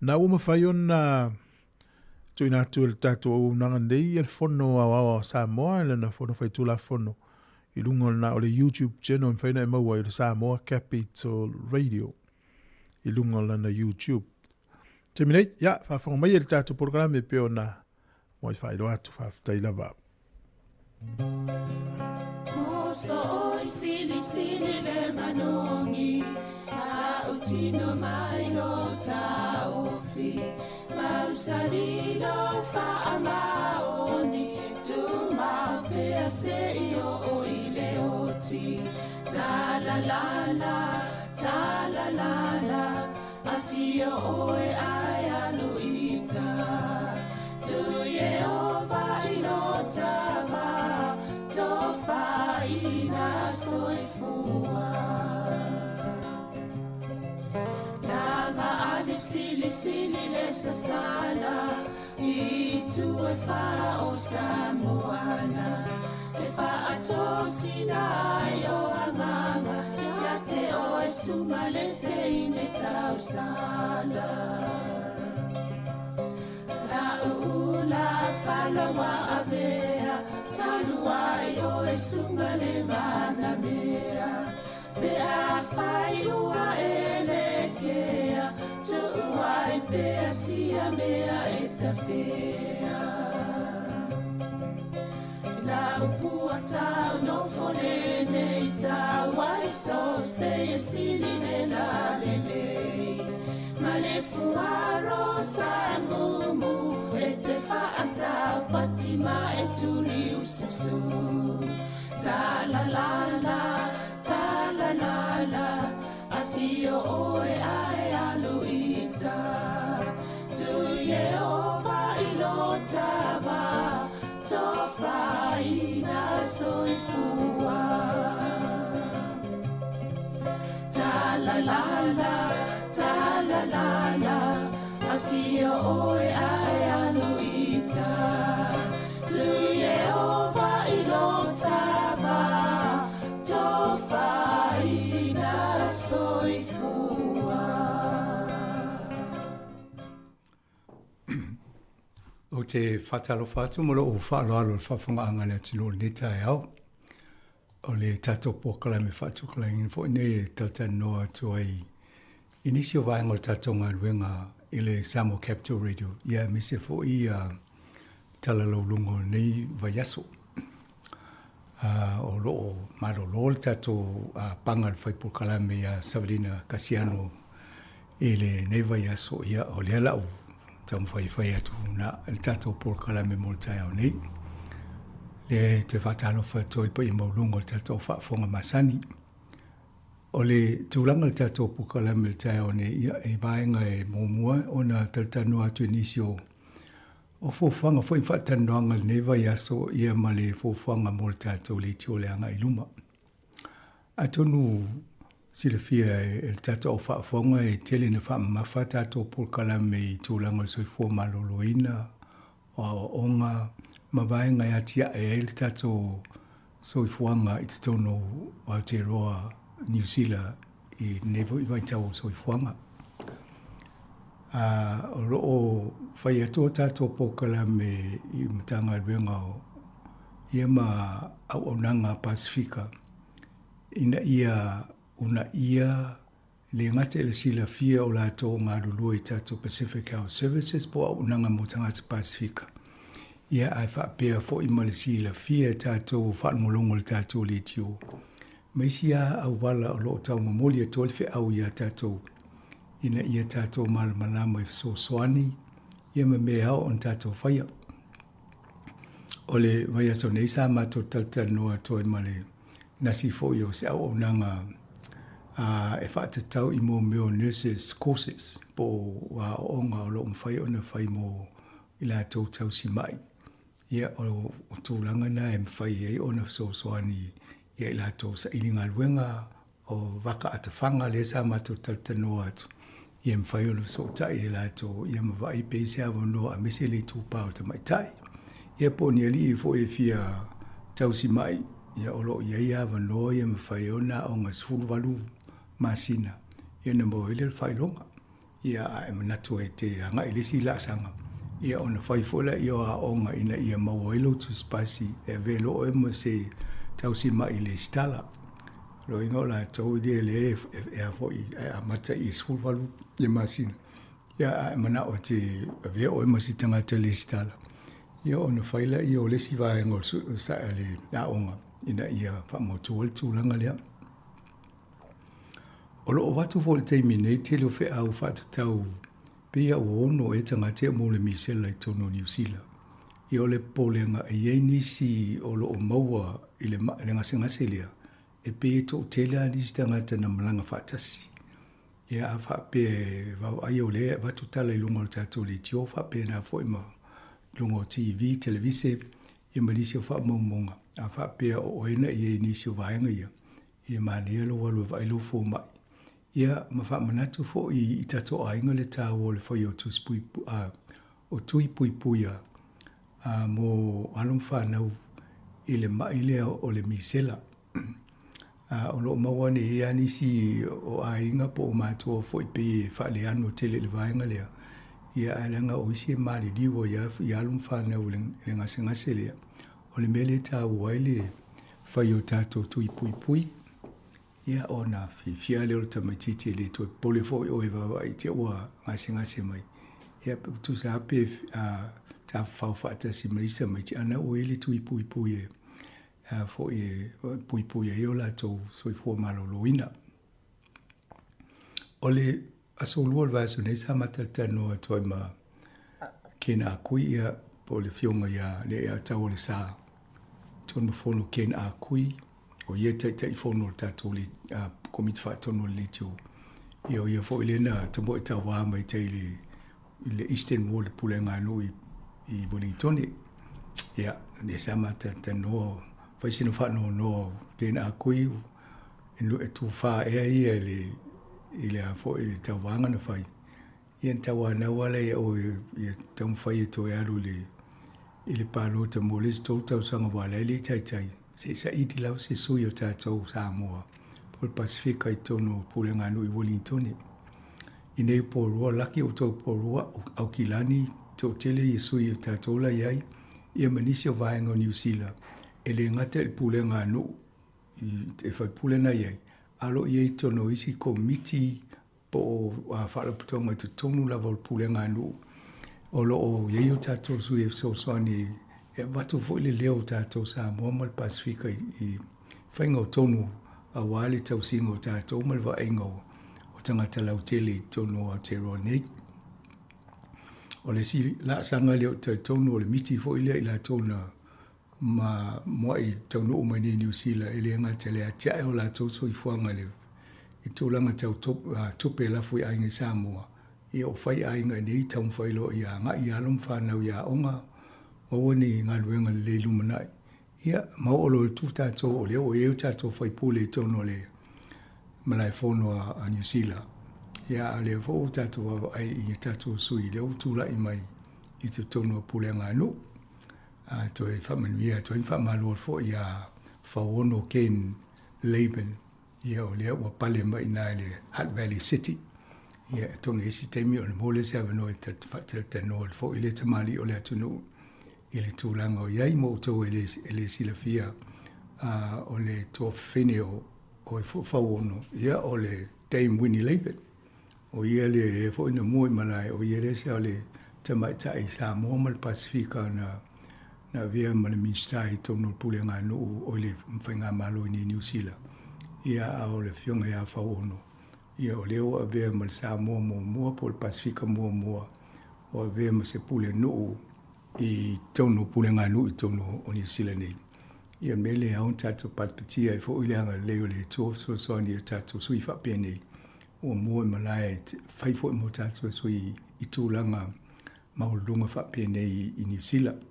Na uma whai ona tui nātu le tātou au nanga nei e le fono a Sāmoa e lana fono whai tula fono. I lunga na o le YouTube channel mwhaina e maua i le Sāmoa Capital Radio. I lunga lana YouTube. Te minei, ia, whawhanga mai e le tātou programe pe ona moi whaero atu whawhtai lava. Moso oi sili sili le manongi, ta utino mai no ta ofi, mausari lo fa amaoni, tu ma pea se io o ile oti, ta la la la, afio oe ai aluita tu Yehova inotama tofa ina soifua lava alif sili le sasala itu e fa o Samoana e fa atosina yo anganga te o e sumalete ine tau sala la ula fala wa avea talua yo e sumale mana mea pe a fai ua elekea tu ai pe sia mea etafea la upua tau no fole nei tau ai so se sili ne la lele ma le fuaro sa mumu e te faata patima e tuli ususu ta la la afio oe ai aluita tu Yehova ilotava tofa ina soifua ta la la afio oe ai aluita tu Yehova ilotava tofa ina soifua. O te whatalo whatu molo o whaalo alo le whawhanga anga le atilo le tai au. O le tato pokala me whatu kalangin fo nei e tautan noa tu ai. Inisi o vaenga o tato ngā luenga i le Sāmoa Capital Radio. Ia mise fo i talalou lungo nei vaiaso. O loo marolo le tato panga le whai pokala me Savarina Kasiano i le nei vaiaso ia o le alau. Tam fai atu na el tato por kala me molta au nei le te fatalo fa to il pa i maulungo tato fa fonga masani o le tulanga el tato por kala me au nei e vaenga e momua ona taltano atu inisio o fofanga foi fatano anga nei vai aso ia male fofanga molta to le tiole anga iluma atonu Silafia el tato o whaafonga e tele na wha mafa tato pulkala me tūlanga soifua maloloina o onga mawaenga e atia e el tato soifuanga i te tono o Aotearoa New Zealand i nevo i waitau soifuanga. O roo whai ato tato pulkala me i matanga ruenga o ia ma au onanga Pasifika. Ina ia una ia le ngate le sila fia o la tō ngā lulu i tātou Pacific Health Services po au nanga mo tangata Pasifika. Ia ai whapea fo i malisi la fia tātou whanmolongo le tātou le tio. Meisia au wala o lo tau mamoli a tōle whi au ia tātou. Ina ia tātou malamalama i so soani. Ia me mea au on tātou whaia. Ole vai aso nei sa mātou taltal noa toi male nasi fo i o se au o nanga e whaatatau I mō meo nurses courses po wa onga o lo mwhai o na whai mō I la tau si mai. Ia o tūlanga na e mwhai e o na soani ia I la tau sa ininga luenga o waka atawhanga le sa mātou taltanoa atu. Ia mwhai o na tai e la tau ia mawai pe se awa noa a mese le tūpau ta mai tai. Ia po ni ali fo e fia tau si mai. Ia olo ia ia awa noa ia mwhai o na o ngas fulu masina. Ia na mo ele whailonga. Ia e manatu e te anga I lesi la sanga. Ia ona whaifola ia a onga ina ia mawailo tu spasi e velo e mo se tau si mai le stala. Lo inga la tau de le e a foi a mata I sfulvalu le masina. Ia e mana o te ve o e mo si tangata le stala. Ia ona whaila ia o lesi vai ngol sa le a onga ina ia whamotu tūlanga lea. Olo o watu fo le teimi nei te leo whi au whatatau pia o ono e tangate mo le misela I tono New Zealand. I ole polenga e iei nisi olo o maua I le ngase lea e pe to tele nisi tangata na malanga whatasi. Ia a whape vau ai o le watu tala I lunga o tato le tio whape na fo ima lunga o TV, televise I manisi o whamaumonga. A whape o oena I iei nisi o vaenga ia. Ia mani alo walu vailu fo mai. Ia ma whamanatu fo I tato ainga le tāua o le whai o tui pui puia mo alum whanau I le maile o le misela. O lo mawane ia nisi o ainga po o mātua fo I pe whale anu tele le vaenga lea. Ia alanga o isi e mali liwa I alum whanau le ngase lea. O le mele tāua le whai o tato tui pui pui. Ia ona fia leo tamaititi le to pole fo o eva I te ua ngase mai. Ia tu sa pe ta fata si marisa mai ti ana o ele tui pui pui e fo e pui pui e o la to so I fo maloloina. Ole aso luol va so nei sa matata no to ma kena kui ia po le fionga ia le tau le sa tonu fono kena kui o ia tai fono tato le komit fa tono le tio io ia fo ilena tamo ta wa mai tai le Eastern Wall pulenga no I bonitoni ia ne sama ta no fa sino fa no kena kui en e tu fa ia le fo ile ta wanga na fai ia ta wa na wala o ia tam fai to ia le ile palo te moles to ta sanga wala ile tai se sa iti lau se sui o tātou Sāmoa po le Pasifika I tono pulenga anu I Wellingtoni. I nei porua laki o tau porua au kilani tau tele I sui o tātou la iai ia manisi o vaenga o New Zealand. E le ngata il pulenga anu e fai pulena iai. Alo iai tono isi komiti po a whalaputonga I tonu lava o pulenga anu. O lo o iai o tātou sui e soani e watu fo le leo tātou Sāmoa ma le Pasifika I whainga o tonu a wale tau singa o tātou ma le waenga o tangata lau tele I tonu o Aotearoa O le si la sanga leo tonu o le miti fo I la tona ma moa I tonu o mani New Zealand e le ngata le atia o la tau so I fuanga le I tōlanga tau tupe la fui ainga Sāmoa I o whai ainga nei tau mwhailo I a nga I alum whanau I a onga Mawani ngā luenga le lumanai. Ia, mawolo le tu tātou o leo o eo tātou whai pule tono le malai whono a New Zealand. Ia, a leo fo tātou ai I tātou sui leo tūla I mai I te tono pule ngā nu. Toi whamanuia, toi whamalua fo I a whaono Ken Laban. Ia o leo wa pale mai nai le Hutt Valley City. Ia, tono esi teimi o le mole se avano e te whatere te noa fo I le tamali o le atunu. i le tūlanga o iai mo tau e le silafia o le tō whene o e whau ono ia o le Dame Winnie Leibet o ia le fo ina mua malai o ia le sa le tamaita i Sāmoa ma le Pasifika na vea ma le minstai tono pule ngā nuu o le mwhainga malo ni New Zealand ia o le fionga ia whau ono ia o leo a vea ma le Sāmoa mua po le Pasifika mua o a vea ma se pule nuu i tono pule ngā nuu i tono o New Zealand nei ia mele a un tato patpatia i fo ileanga leo le tō soani o tato sui whapea nei o mua malai fai fo mo tato sui i tūlanga maulunga whapea nei i New Zealand.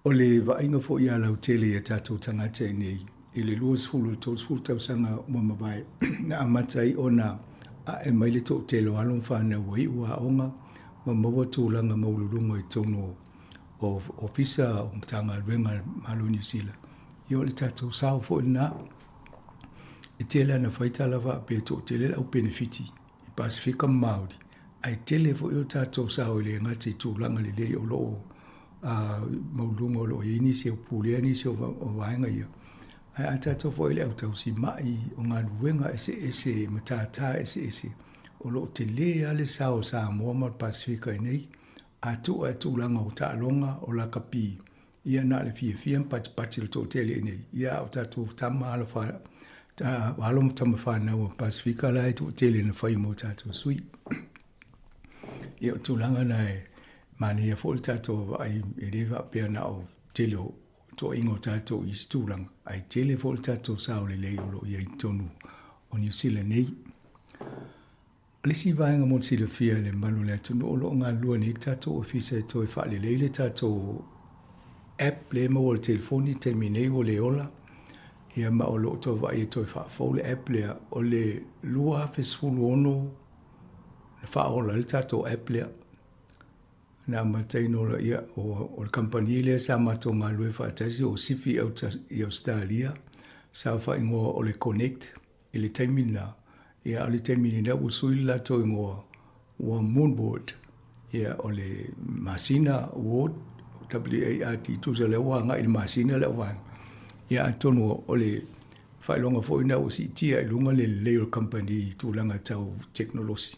O le vainga fo ia lau tele ia tato tangata nei i le luas fulu tausanga ua mawai na amatai o na a e mai le tō telo alon whana wai ua onga ma maua tūlanga maulunga i tono o ofisa o tanga renga malo New Zealand. Io le tato sao fo na e tele na faitala va pe to tele au benefiti i Pasifika Maori. Ai tele fo io tato sao le ngati tu langa le o lo maulunga o lo ini se o pulia ni se o vaenga ia. Ai tato fo ile au tau si mai o ngā luenga ese matata ese o lo tele ale sao Sāmoa ma Pasifika nei atu langa o tālonga o la kapi ia na le fia pati le tō tele nei ia o tātou tama ala wha alom tama whanau o Pasifika la e tō tele na whai mo tātou sui ia o tūlanga na e mani e fōle tātou ai e rewa pēr na o tele o tō ingo tātou i stūlanga ai tele fōle tātou sao le lei o lo ia i tonu o New Zealand nei. Lesi vaenga mo sila fia le malu le tunu o lo ngā lua ni tato ofisa e toi whaale le tato app le ma o le telefoni te minei o le ola ia ma o lo to vai e toi whaafau le app le o le lua fesfulu ono na whaola le tato app le na mataino la ia o le kampani le sa mato ngā lue whaatasi o sifi i Australia sa whaingoa o le connect i le taimina ia o le taimini na usui la to ingoa ua moonboard ia o le masina ward WART tusa le wanga i le masina le wanga ia atonu o le whailonga fo ina usi tia i lunga le leo company tūlanga tau technology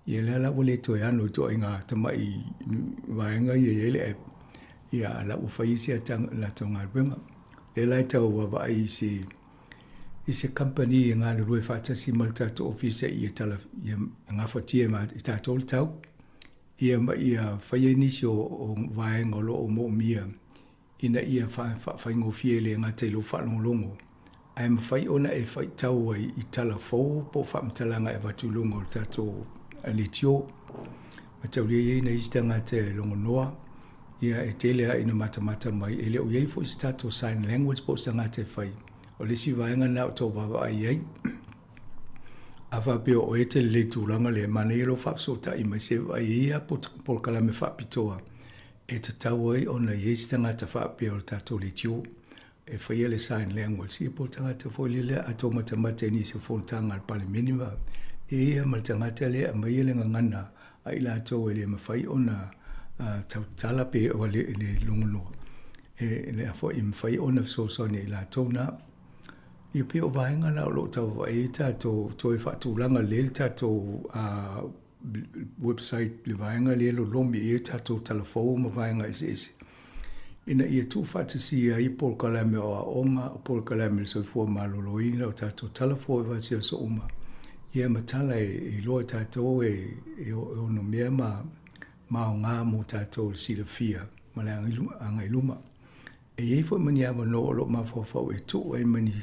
ia le ala wale to e anu to inga tamai waenga ia le app ia ala ufaisi atang la tonga benga le lai tau wa ai se ise company ngā le rue whātasi mal tātou ofisa i tala ngā whatia ma i tātou le tau. Ia whaia nisi o vaenga lo o mo mia ina ia whaingo fiele ngā teilo whanonglongo. Ai ma whai ona e whai tau ai i tala fau po whamtalanga e watulongo o tātou le tio. Ma tau lia ina ista ngā te longo noa. Ia e telea ina matamata mai e leo iei fo i tātou sign language po sa ngā te whai. O le si vaenga na o tō wawa ai ai. A whapeo o e te le tūranga le mana i lo whapsota i mai se vai ia po kalame whapitoa. E ta tau ai o na iesi tangata whapeo o tātou le tio. E whaia le sign language. I po tangata fōi le a tō matamata ni se whōntanga al pale minima. E ia ma tangata le a mai le ngangana a ila tō e le mawhai o na tau tala pe o le lungonoa. E le a fōi i mawhai o na sosone ila tō na ia pe o vaenga la o lo tau e tātou toi whaatūlanga le tātou website le vaenga le lo lomi e tātou talafou ma vaenga ese. Ina ia tū whaatasi a i Paul Kalame o a onga, Paul Kalame le soifua maloloina o tātou talafou e vasia so uma. Ia matala e loa tātou e ono mea ma o ngā mo tātou le sila fia, ma le anga iluma. E ei fo mani ama no o lo mawhawhau e tū e mani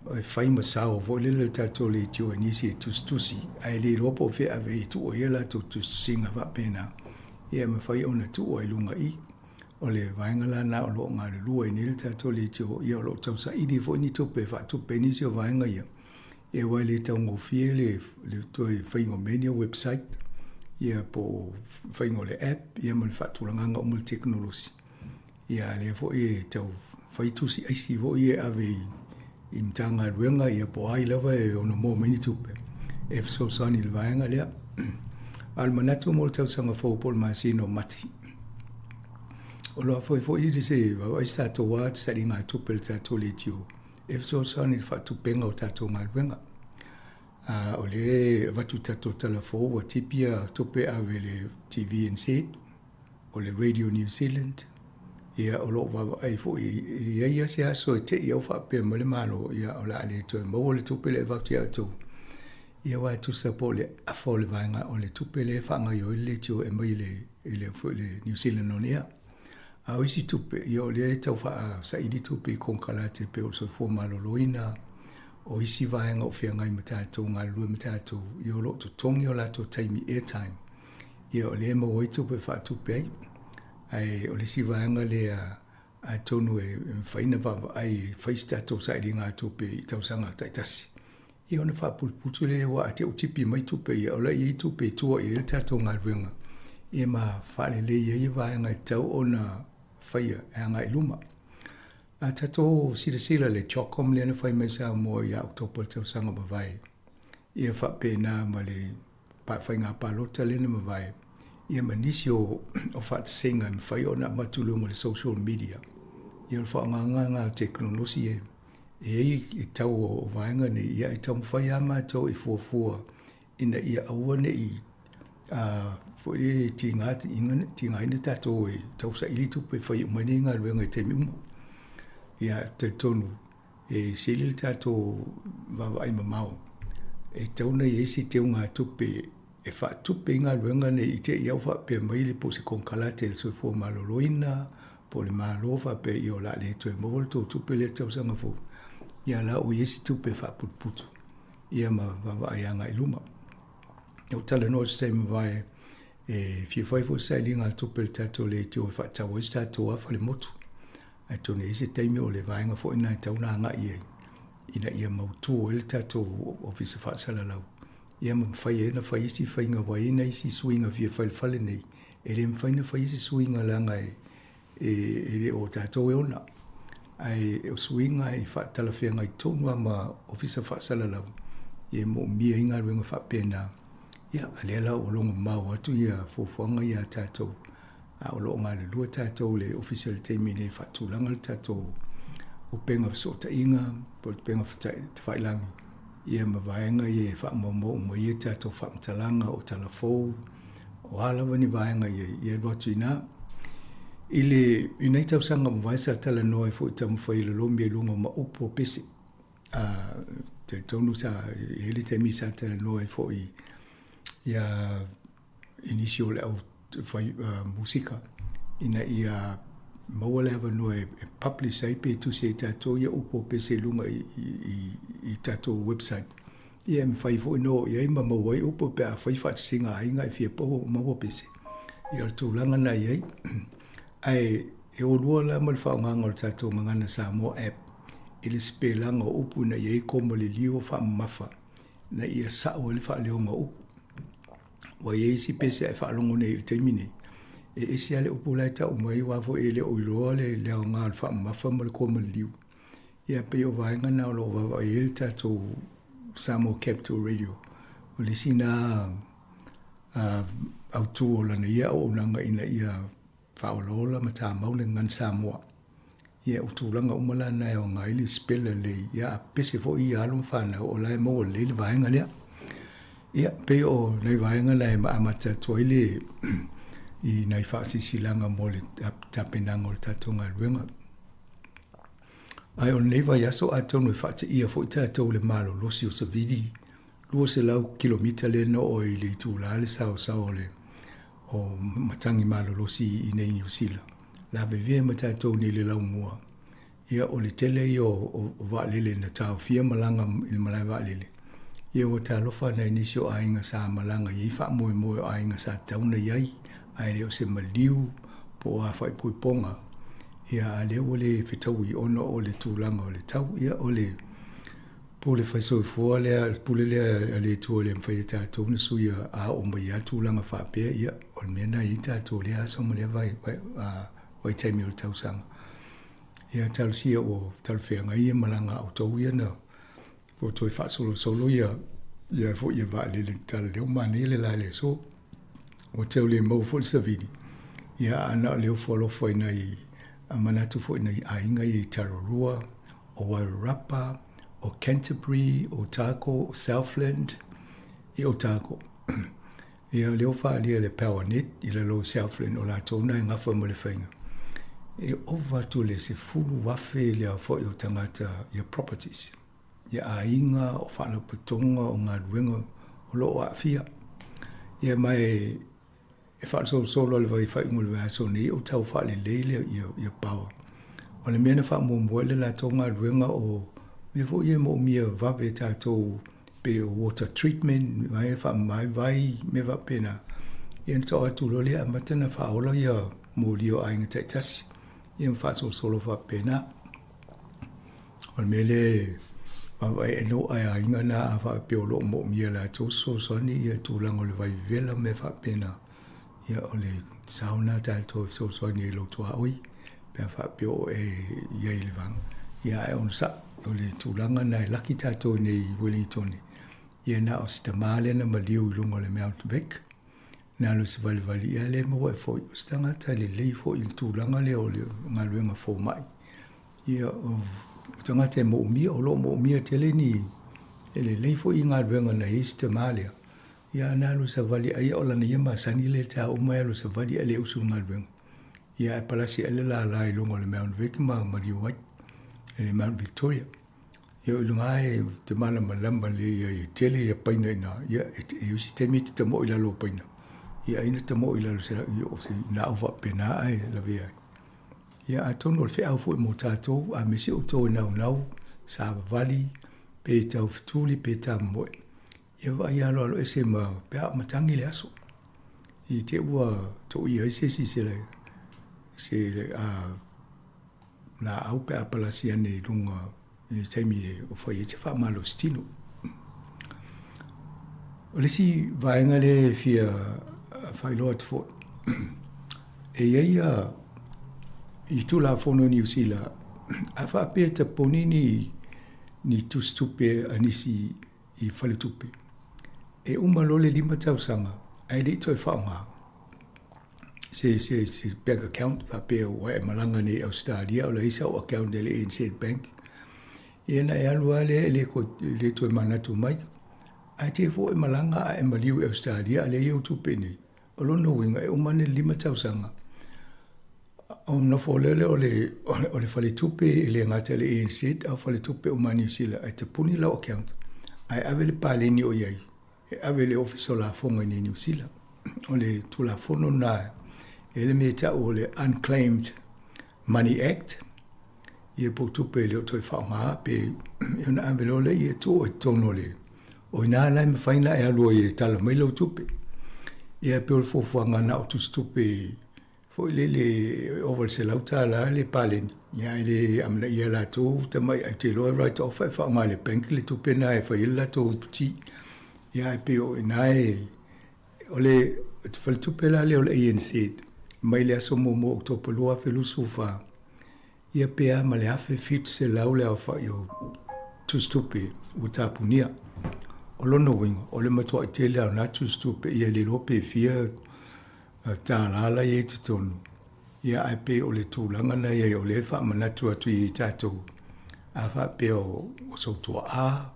o fai masao vo le tato le tio nisi tusi ai le lopo fe ave tu o ela tu singa va pena ia me fai ona tu o lunga i o le vaenga la na o lo nga le lua ni le tato le tio ia lo tau sa idi fo ni to pe fa tu pe ni se vaenga ia e wa le tau ngo fie le to fai ngo menia website ia po fai ngo le app ia mo fa tu langa ngo mo technology ia le fo e tau fai tu si ai si vo ia ave i mtanga ruenga ia po ai lava e ono mo mini tupe. E fso sani le vaenga lea. Al manatu mo le tau sanga fau pol masino mati. O lo foi i se va i sta to wa sa ringa tu pel ta to le tio. E so ni fa tu penga o ta to ngal wenga. O le va tu ta to telefo wa tipia to pe avele TV and set o le Radio New Zealand. Ia o lo va ai fo ia se aso te ia fa pe mo le malo ia o la le to mo le tu pe le va tu to. Ia wa tu sa po le a fo le vanga o le tu pe le fa nga yo le tio e mai le fo le New Zealand no ia. A isi tupe, yo le tau faa sa idi tupe kong kalate pe o so fo maloloina, o isi vaenga o fia ngai matatou, ngā lua matatou, yo lo to tongi o lato taimi airtime. Yo le mo oi tupe faa tupe ai, o le si vaenga le a tonu e whaina vava ai, whaistatou sa idi ngā tupe i tau sanga taitasi. Yo na faa pulputu le wa ate o tipi mai tupe, o la i tupe tua i el tatou ngā luenga. Ia ma whare le ia vaenga i tau o na whaia e anga i luma. A tato sila le chokom le na whai mai Sāmoa ia oktopo le tau sanga mawai. Ia whape nā ma le whai ngā pālota le na mawai. Ia manisi o what senga ma whai o na matulunga le social media. Ia le whaanga ngā teknolosi e. I tau o vaenga ne ia i tau mwhai ama tau i fuafua. Ina ia aua ne i foi ti ngā ina tātou e tau sa ili tupe whai umani ngā ruenga i te miuma. Ia te tonu e sili tātou wawa ai mamau. E tauna i esi teo ngā tupe e wha tupe ngā ruenga ne i te iau wha pe maile po se konkalate le soifua maloloina, po le malofa pe i o la le tue mol tō tupe le tau sanga fo. Ia la o i esi tupe wha putputu. Ia ma wawa ai anga i luma. O tala no se me vai e fi fai fo sai linga tupe le tatou le tio fa tau sta to fa le motu. Ai tone ese taimi o le vai nga fo ina tau na nga ia. Ina ia mautu el tatou office fa sala lau. Ia ma fai na fai si fai nga vai na si swinga fi fai fale nei. Ele me fai na fai si swinga la nga e o tatou e ona. Ai o swinga e fa tala fia nga i tonu ma office fa sala lau. Ia mo mia inga ruenga fa pena. Ia, alela o longa mau atu ia fofuanga ia tātou. O longa le lua tātou le official teimi ne whatulanga le tātou. O penga sota inga, po penga whailangi. Ia mawaenga ia whaamamo mo ia tātou whaamtalanga o talafou. O halawa ni waenga ia rotu ina. Ile inai tau sanga mwaisa tala noa fo tamu whaile lomi e lunga ma upo pese. Te tonu sa hele temi sa tala noa fo i ia inisio le au musika ina ia maua le hava noa e publish ai pe tu se tatou ia upo pe se lunga i tatou website ia me fai fo no ia ima maua i upo pe a fai fat singa ainga i fia poho maua pe se ia le tūlanga na iai ai e o lua la ma le whaonganga o tatou ngangana Sāmoa app i le spelanga upu na iai koma le liwa wha mafa na ia sao le wha leonga upu wa ye si pese fa longo ne termine e esi ale upula ta o mai wa fo ele o lo le nga fa ma fa mo ko mo liu ya pe o va nga lo va ele ta to Sāmoa Capital Radio o le sina autu o la ia o nanga ina ia fa o lo la mata mau le ngan Sāmoa ia o tu langa umala na o ngai le spell le ya pese fo ia alum fa na o la mo le va nga le ia pe o nei vaenga nei ma amata toile i nei fasi silanga mo le tapenanga o tatonga ruenga. Ai o nei vai aso atonu e fati ia fo tatou le malo losi o sa vidi lua se lau kilomita le no o i le tūla le sao le o matangi malo losi i nei New Zealand. La vevie ma tatou ni le lau mua. Ia o le tele i o vaalele na tau fia malanga i malai vaalele. Ia o talofa na inisio ainga sa malanga i wha moe moe ainga sa tauna iai, ai leo se maliu po a whai pui ponga. Ia a leo o le whetau i ono o le tūlanga o le tau, ia o le po le whaisoi fua lea, pule lea a le tua le mwhai tātou na su ia a o mai a tūlanga whapea, ia o mena i tātou lea aso ma lea vai taimi o le tau sanga. Ia talusia o talwhenga ia malanga au tau ia na o toi fa solo ia fo ia va le tala le mane le la le so o teu le mo fo sa vidi Ia ana leo folo foi nei a manatu foi nei ainga I Tararua o Wairarapa o Canterbury o Tako o Southland I Otago. Ia leo whaalia le Powernet I le lo Southland o la tōna I ngawha mo le whainga. E ova tu le se fulu wafe le a fo I o tangata ia properties. Ia ainga o whaala putonga o ngā ruenga o lo a fia. Ia mai e whaala solo le vai whai ngulu a so ni o tau whaale leile ia pawa. O le mena wha mo mwele la tō ngā ruenga o me fo ia mo mia vawe tātou pe water treatment mai wha mai vai me va pena. Ia tō atu lole a matana wha ola ia mo lio ainga taitasi. Ia wha solo wha pena. O le mele vai e no ai ainga na a wha peolo mo mia la tō so soni ia tūlanga o le vai vela me wha pena. Ia o le sauna tātou so soni e lo tua oi. Pea wha peo e iei le vang. Ia e on sa o le tūlanga na e laki tātou nei Wellington. Ia na o sita maale na maliu I lunga le Mount Beck. Na lo se vali ia le mawa e fo I stangata le lei fo I tūlanga le o le ngaluenga fo mai. Ia o tangata e mo umia o lo mo umia tele ni e le lei fo I ngaluenga na sita maale. Ia na lo se vali aia o lana ia masani le tā umai lo se vali ale usu ngaluenga. Ia e palasi ele la lai lunga le Mount Beck ma mariu wai. E le Mount Victoria. Ia ilunga e te mana malamba le ia I tele ia paina ina. Ia e usi temi te tamo I lalo paina. Ia ina tamo I lalo sera ia o se na uwa pena ai la vea. Ia a tono le whea ufu I mo tātou a mesi o tō nau sa vali pe tau fituli pe tā moe. Ia wa ia alo ese ma pea matangi le aso. I te ua tō ia ese si se le na au pe apalasi ane lunga I taimi e o whai e te wha malo stino. O le si vaenga le fia whailoa te fo. E ia I tula fono ni usila a wha pia te poni ni tustupe anisi I whale tupe. E umalole 5 tausanga ai le toi whaonga. Se bank account wha pia wae malanga ni Australia o le isa o account le NZ Bank. Ia na e alua le toi manatu mai. Ai te fo e malanga e maliu e Australia le iau tupe ni. O lono winga e umane 5 tausanga. O na fo lele o le whale tupe e le ngata le ANC au whale tupe o mani usila ai te puni lau account. Ai ave le paleni o iai. E ave le office o la fonga ni New Zealand. O le tula fono na e le me ta o le Unclaimed Money Act. Ia po tupe le o toi whaonga pe iona ave lo le ia tō e tono le. O ina lai me whaina e alua i tala mai lau tupe. Ia pe o le fofuanga na o tustupe fo le over se lauta la le paleni. Ia le amna ia la tō ta mai ai te loa right off e whaonga le penki le tupe na e whaila tō tuti. Ia pe o ina o le whale tupe la le o le ANC. Mai le aso mo o tō palua whelusu wha. Ia pea ma le afe fit se lau le au whai o tustupe o tapunia. O lono winga, o le matua I tele au na tustupe ia le lope fia tā lala i te tonu. Ia ai pe o le tūlanga na ia o le wha manatu atu I tātou. A wha pe o sautua a,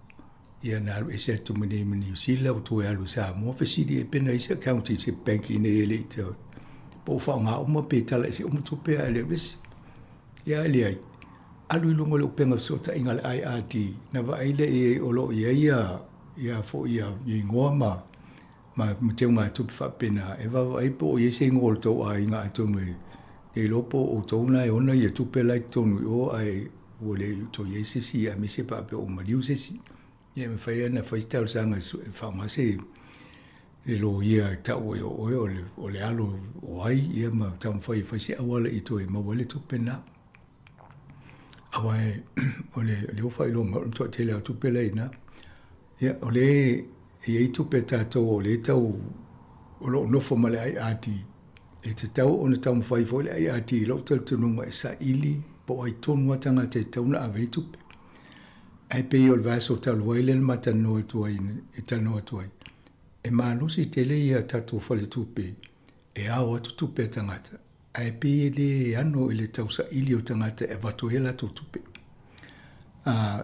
ia na alu ese atu mani New Zealand o tue alu Sāmoa. Whesiri e pena isa county se banki ne ele I te au. Po wha ngā uma pe tala ese umutupe a ele resi. Ia ele ai. Alu ilunga le upenga sota inga le IRD. Na wa aile e olo ia fo ia ngoa ma teo ngā tupi whapena. E wawa aipo o iese ngō le tau a inga atonu e. E lopo o tauna e ona ia tupe lai tonu o ai o le to iese si a mise pa ape o mariu se si. Ia me whaia na whaistau sanga whaumase le lo ia tau e o le alo o ai ia ma tam whaise awala I to e mawale tupe na. Awa e o le o whailo ma to tele au tupe lai na. Ia o le e tupe tātou o le tau o lo nofo ma le ai ati. E te tau o na tau mwhai fo le ai ati lo tal tununga e sa ili po ai tonua tanga te tauna ave tupe. Ai pe o le vaso talu waile le matano atuai e tano atuai. E malusi tele ia tatu whale tupe e au atu tupe tangata. ai pe le ano ile tausa ili o tangata e vatoela to tupe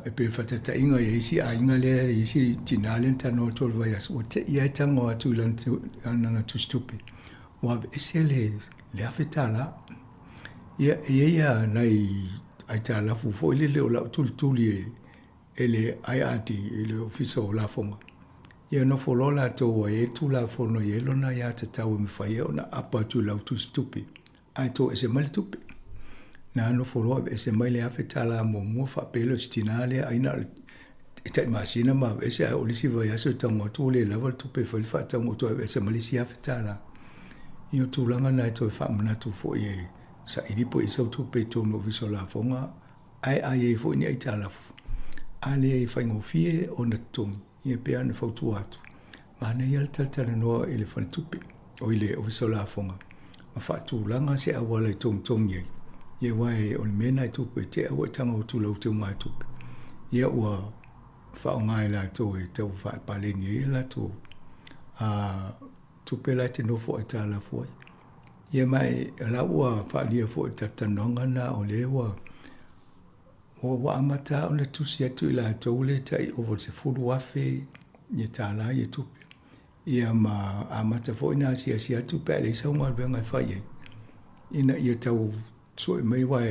e pe fatata inga ye isi a inga le isi tinale tano tol vai as o te ia tango atu lan ana tu stupe wa esele le afetala ia nai ai tala fu fo ile le o la tuli ele ai ati ile ofiso la fonga ia no folola to e tu la fono ye lona ya te tau me fai ona apa tu la tu stupi ai to ese mal tupi na no folo ese mal ya fetala mo fa pelo stinale ai na ita masina ma ese o lisi va ya so tango tu le level tupi fa fa tango to ese mal si ya fetala io tu langa na to fa mna tu fo ye sa ili po iso tupi to no viso la fonga ai fo ni ai tala ale fa ngofie ona tongi ia pe ana fautu atu. Mana ia taltana noa ele fantupe, o ile ofiso la fonga. Ma fatu langa se awala i tong ye. Ia wae o mena i tupe te awa tanga o tula o te unga i tupe. Ia ua fao ngai la to e tau faa paleni e la to. Tupe la te nofo a tala fuai. Ia mai la ua faa lia fo e tatanonga na o le ua o wa amata ona tusi atu ila taule tai over se fulu wafe ye tala ye tupe ia ma amata fo ina si atu pele sa uma benga faye ina ye tau so mai wa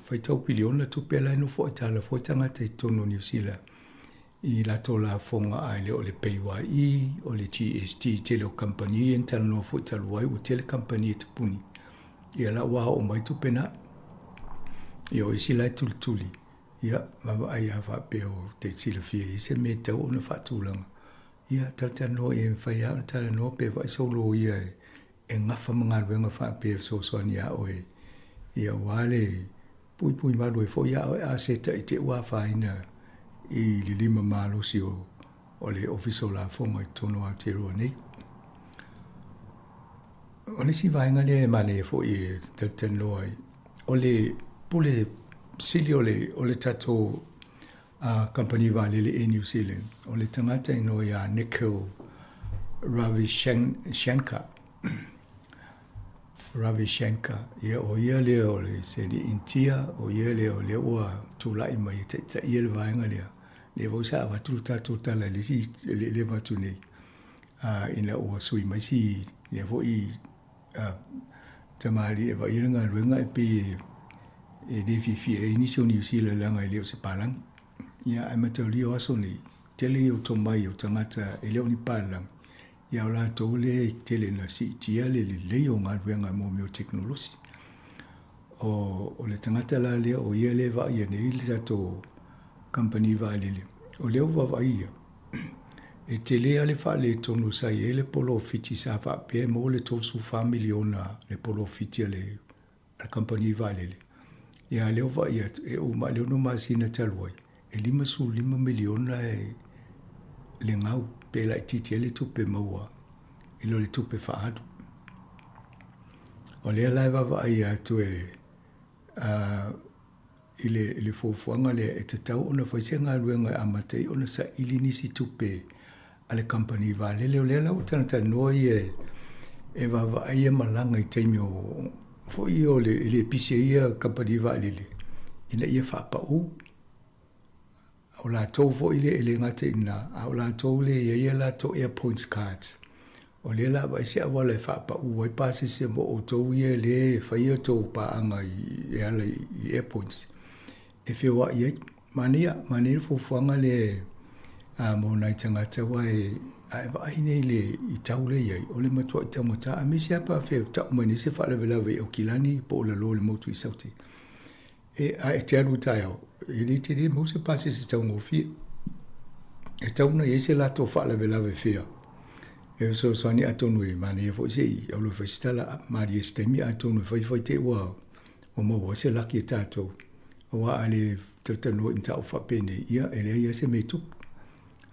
fai tau piliona tupe la no fo tala fo tanga te tono New Zealand i la tola fonga ai le ole PYE ole GST tele company en tal no fo tal wai o tele company te puni ia la wa o mai tupe na yo isi la tultuli ia va ai va peo te sila fie se me te ona fatulanga ia taltano e fa ya tal no pe va solo ia e ngafa manga venga fa pe so sonia oe ia wale pui ma do fo ya a se te wa fa ina i li lima malo si o le officer la fo mai tono a tero nei oni si va ngale mane fo i taltano ole pule sili ole tato company vale le New Zealand ole tangata ino ya Nickel Ravi Shankar ia o ia le ole se di intia o ia le ole wa tulai mai te ia le vainga le vo sa va tu tato tala le si le va tu nei ina o sui mai si le vo i tamali e va iringa ruenga e pe e de fi initio New Zealand langa ele se palang ia amatoli o so ni tele o tomai o tangata ele oni palang ia la tole tele na si tia le o ngalwenga mo mi technology o le tangata la le o ia le va ia nei le to company va le o le va ia e tele ale fa le tonu sai ele polo fiti sa fa pe mo le to su familiona le polo fiti le company va le ia leo va ia e o ma leo no ma sina talwai e 5 miliona e le ngau pe la titi le tupe maua e lo le tupe faadu o le la va ia tu e ile fofuanga le e tatau ona faisenga luenga amatei ona sa ili nisi tupe ale company va le la utana noi e va ia malanga i teimio fo io le PCA company va lele ina ia fa pa o la to fo ile ngate ina o la to le ia la to airpoints cards o le la va sia wala fa pa o vai pase se mo o to ia le fa ia to pa anga i ala i airpoints e fe wa ia mania fo fuanga le mo nai tanga te wai ai nei le i taule ia o le matua i tamota a misi apa fe ta mani se fa le o kilani po la lo le motu i sauti e ai te alu taio e li te mo se pase se tau ngofi e tau na yese la to fa le fea e so sani atonu e mani e fo se i o lo festala mari estemi atonu fai te wa o mo se la ki tato o wa ale tatano in tau fa pene ia ele ia se me tupu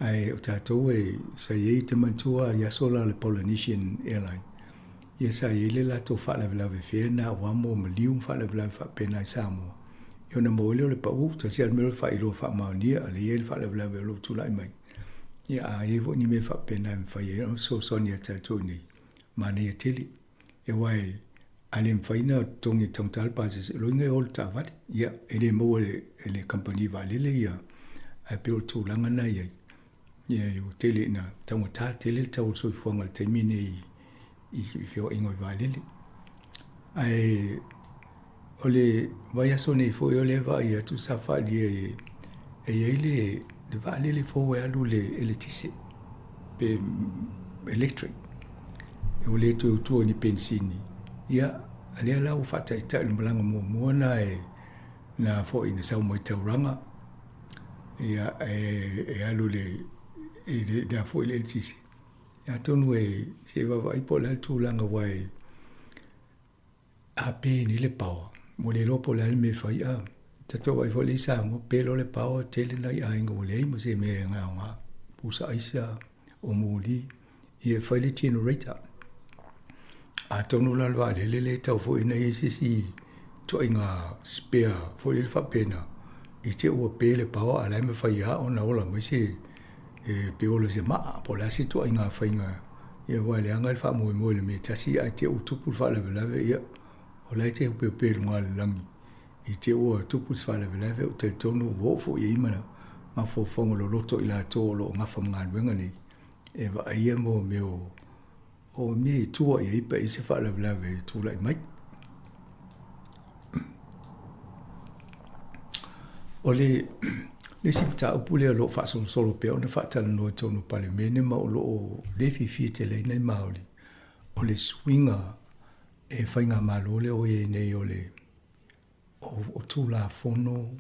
ai o tatou e sa iei te mantua ia sola le Polynesian Airline. Ia sa iei le lato whaalavelave whiena o amo ma lium whaalavelave whapena i Sāmoa. Ia na mawele o le pau, ta si almero whailo whaamaunia, a le iei le whaalavelave o lo tulai mai. Ia a evo ni me whapena i mwhai e so sonia tatou nei. Mana ia tili. E wai ale mfaina tongi tongtal pases lo nge ol tavat ya ele mo ele company valile ya a pil tu langa na ya ya tele na tonga ta tele ta so fonga termine I fio ingo valile ai ole vaya sone fo ole va ya tu safa die ele de valile fo wa lu le electricity pe electric ole tu ni pensini ya ale la u fata ita ni mlanga mo na na fo ina Sāmoa tauranga ya alu le da fo ile tisi ya tonu se va ipo la tu langa wai ape ni le power mo le lopo la me fai a tato vai fo le Sāmoa pelo le power tele na ia ingo le mo se me nga pusa isa o muli ia fai le generator a tonu la va le tau fo ina si to inga spare fo le fa pena I te ua pele pawa ala me fai a ona ola me se pe ola se ma po la si to inga fai nga ia wa le anga fa mo le me tasi a te u tupu fa la vela ia ola te pe pe nga langi I te ua tupu fa la vela o te tonu wo fo ia imana ma fo fongo lo loto ila to lo nga fa nga wenga ni e va ia mo me o me tua ia ipa I se fa la vela tu la mai ole le sipta upule lo fa solo pe ona fa tala no tonu pale mene ma lo le fi tele nei mauli ole swinga e fainga malole o e nei ole o tu la fono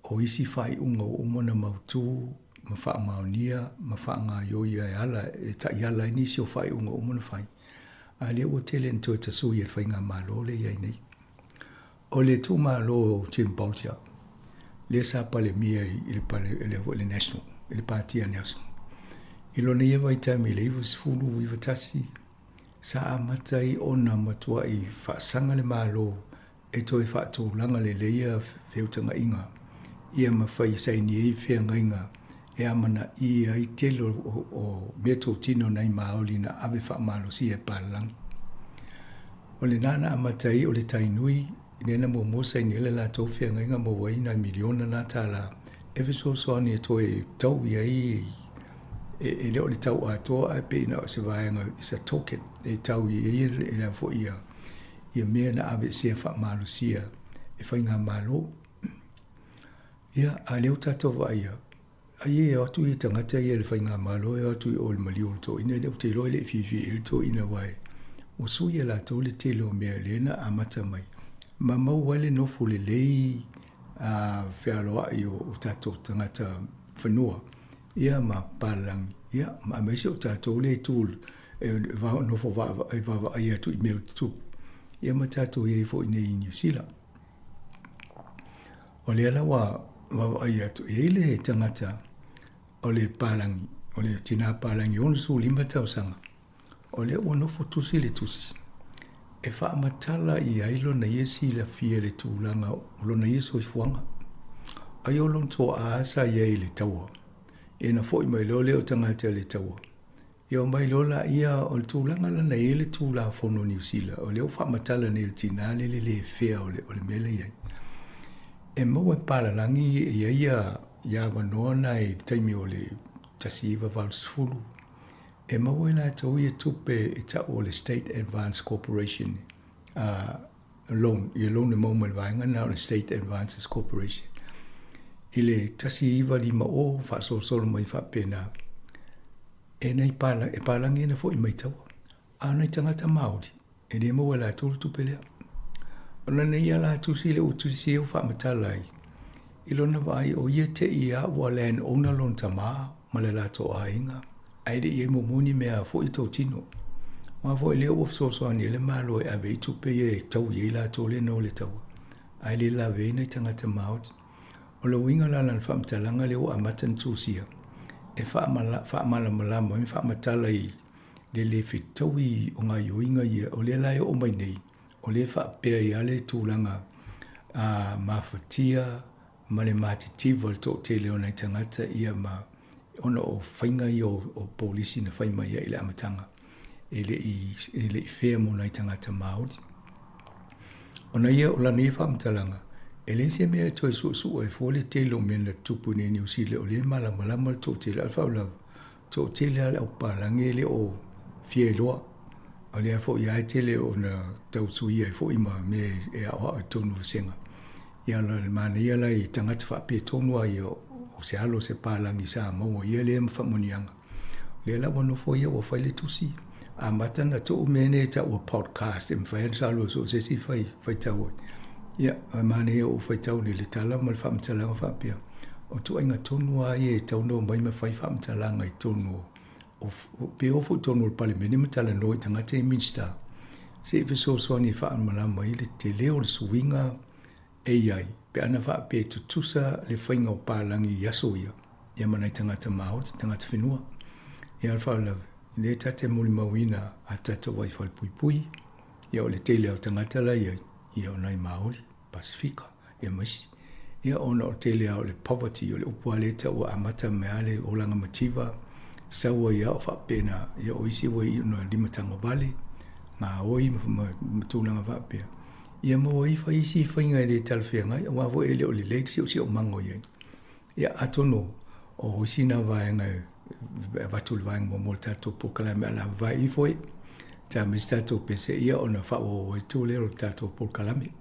o isi fai unga umona mautu ma fa maunia ma fa nga yo ia ala e ta yala ni si o fai unga umona fai ale o tele nto ta su ye fainga malole ia nei ole tu malo timpautia le sa pale mia il pale le national il parti national ilo ne ia vai tami le was fulu I vatasi sa amatai ona matua I fa sanga le malo e toi fa tu langa le ia feutanga inga ia ma fai sai ni fe ngainga e amana I ai telo o meto tino nai maoli na ave fa malo si e palang ole nana amatai ole tainui nena mo mosa ni le la to fe nga mo wai na miliona na tala e so ni to e tau ai e le o le tau a to a pe na se vai nga is a token e tau e na fo ia me na ave se fa malusia e fa nga malo ia a le uta to vai ai e tu I tanga te ia le fa nga malo e tu o le malio to ina le te lo le fi il to ina vai o su ia la to le te lo me le na amata mai ma mau wale no fule lei a fealoa I o tato tangata whanua ia ma palang ia ma meise o tato le tūl e vau no fo vava ai atu I meo tu ia ma tato ia I fo I nei New Zealand o le ala wa vava ai atu ia le tangata o le palang o le tina palang I onu su lima tau sanga o le o no fo tusi le tusi e fa matala I ailo na yesi la fie le tūlanga lo na yeso I fuanga ai o lon to asa ia le taua e na foi mai lo le o tangata le taua ia mai lo la ia o tūlanga la na le tūla fono New Zealand o le o fa matala ne le tinale le fea o le mele ia e mo e pala langi ia vanona e taimi o le tasiva valsfulu e mawela tau ia tupe e ta o le State Advance Corporation loan ne maumai vaenga na o le State Advances Corporation I le tasi iwa lima o fa solo mai fa pena e nei pala e palangi na fo I mai tau a nei tangata Māori e le mawela tolu tupe lea ona nei ala tusi le utusi e fa matalai ilona vai o ia te ia wa land owner lon tama ma le lato ainga aide ia momoni mea fo I tau tino ma fo I le o so ani le malo e ave tupe e tau ia la to le no le tau ai le la vena tangata Māori o lo winga la lan fam talanga le o amatan tusia e fa mala mo fa matala I le fitawi o nga yoinga ia o le lai o mai nei o le fa pe ia le tūlanga mafatia ma le matitivo le to te leo nei tangata ia ma ona o whainga I o polisi na whaima ia I le amatanga e le I whea mo nei tangata Māori Ona ia o la nei whamtalanga. E le se mea toi su e fōle te lo mena tupu ne ni usile o le malama le tō te le alfa ula. Tō te le ala o palange le o fie loa. O le a fo ia te le o na tau sui e fo ima me e a hoa tonu senga. Ia la le mana ia la i tangata whape tonu ai o se alo se palangi Sāmoa ia le ma whamonianga. Le la wano fo ia wa whaile tusi. A matana tō mene ta ua podcast e mwhaen salo so se si whai tau. Ia, mana ia o whai tau ni le tala ma le whamtalanga whapea. O tu ainga tonu ai e tau no mai ma whai whamtalanga i tonu o pe ofo tonu le pale mene ma tala noi tangata i minsta. Se iwhiso soani whaan malama i le te leo le suinga e iai. Pe ana whape tutusa le whainga o pālangi yaso ia. Ia mana i tangata maho, tangata whenua. Ia alfa lave. Le tate muli mawina a tata wai whal pui pui. Ia o le tele au tangata la ia o nai Māori, Pasifika, ia maisi. Ia ona o tele au le poverty, o le upua le ta ua amata mea le o langa mativa. Saua ia o whapena, ia o isi wai no limatanga vale. Ngā oi matūlanga whapea. Ia maua iwha isi whainga le talwhenga, ia wavo ele o le leik si o mango iai. Ia atono o isina vaenga vatul vaenga mo mol tato po kalame ala vai ifoi. Ta mistato pese ia ona whao o tu leo tato po kalame.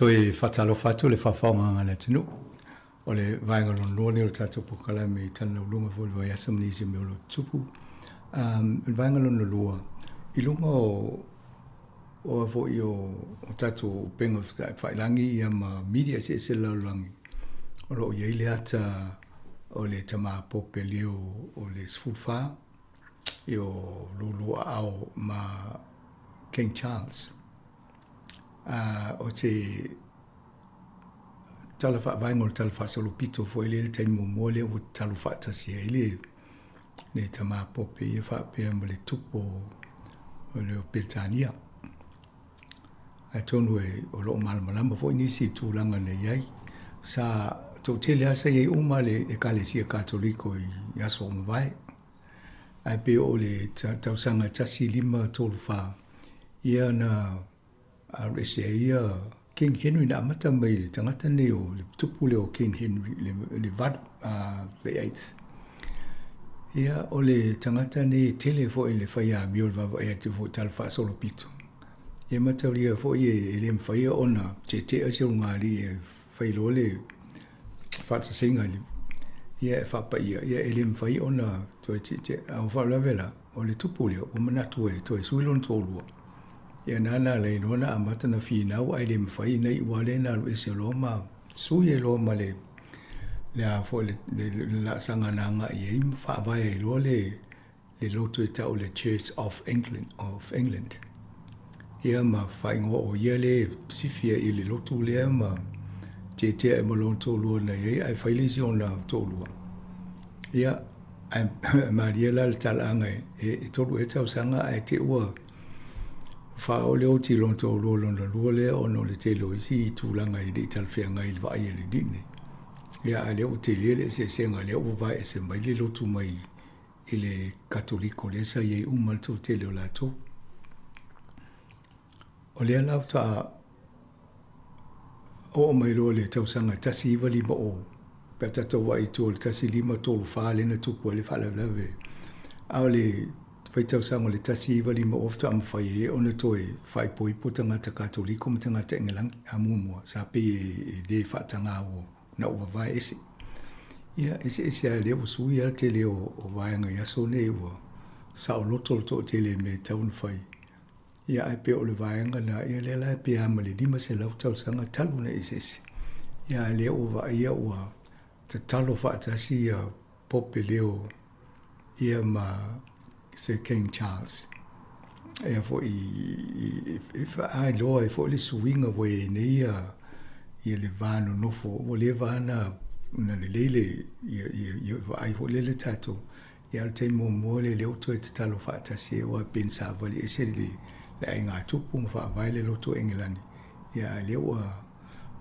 Toi whatalo whatu le whawhaonga ngana tinu. O le vaenga lon luani o le tato pokala me tana ulunga fo le vai asam nisi me o lo tupu. Le vaenga lon lua. I lunga o fo i o tato penga whailangi i ama media se laulangi. O lo iei le ata o le tama pope leo o le sfufa. I o lulua au ma King Charles. O te talafa vaenga o le talafa salopito fo ele te mo le o talafa tasi ele le tama pope i fa pe mo le tupo o le Britania tonu o lo malama fo nisi tūlanga nei ai. Sa tō tele asa i umale e kalesia katoliko i aso o mawai. Ai pe o le tausanga tasi 5 tolu wha. Ia na arese ia King Henry na amata mai le tangata nei o le tupu leo King Henry le vad the 8th. Ia o le tangata nei tele fo i le whaia miol vava e te fo talfa solo pito. Ia matauria fo i e le mwhaia ona te asio ngāri e whailo le whata singa li. Ia e whapa ia e le mwhaia ona toi te au whalavela o le tupu leo o manatu e toi suilon tōlua. Ia nana le nona amata na whinau ai le mwhai nei wale na lu ese loma sui e loma le a fo le la sanga nanga i e whaavai e lo le lotu e tau le Church of England. Ia ma whaingo o ia le sifia i le lotu lea ma te e malon tōlua na i ai whailisi o na tōlua. Ia Mariela le talanga e tolu e tau sanga ai te ua fa o le oti lon to lo lon lo le ono le telo isi tulanga i de talfianga i vai le dine ya ale o te le se senga le o vai se mai le lotu mai ile katoliko le sa ye umal to telo la to o le ala ta o mai lo le tau sanga tasi vali mo o peta to vai to tasi lima to fa le na tu po le fa la ve a le fai tau sanga le tasi iwa li ma ofta am fai e ona toi fai poi po tangata katoliko ma tangata engelangi a mumua sa pe e de whatanga o na ua vai ese. Ia ese a leo sui al te leo o vaianga yaso ne ua sa o loto te le me taun fai. Ia ai pe o le vaianga na ia le lai pe ama le dima se lau tau sanga talu na ese. Ia leo o vai ia ua te talo whaatasi a pope leo ia ma se King Charles. E fo ai loa e fo le suinga we nei ia le vano nofo o le vana na le lele ia ai fo le tato ia te mo le auto e talo fata se o pensa vale e se le ainga tupu fa vai le loto England ia le o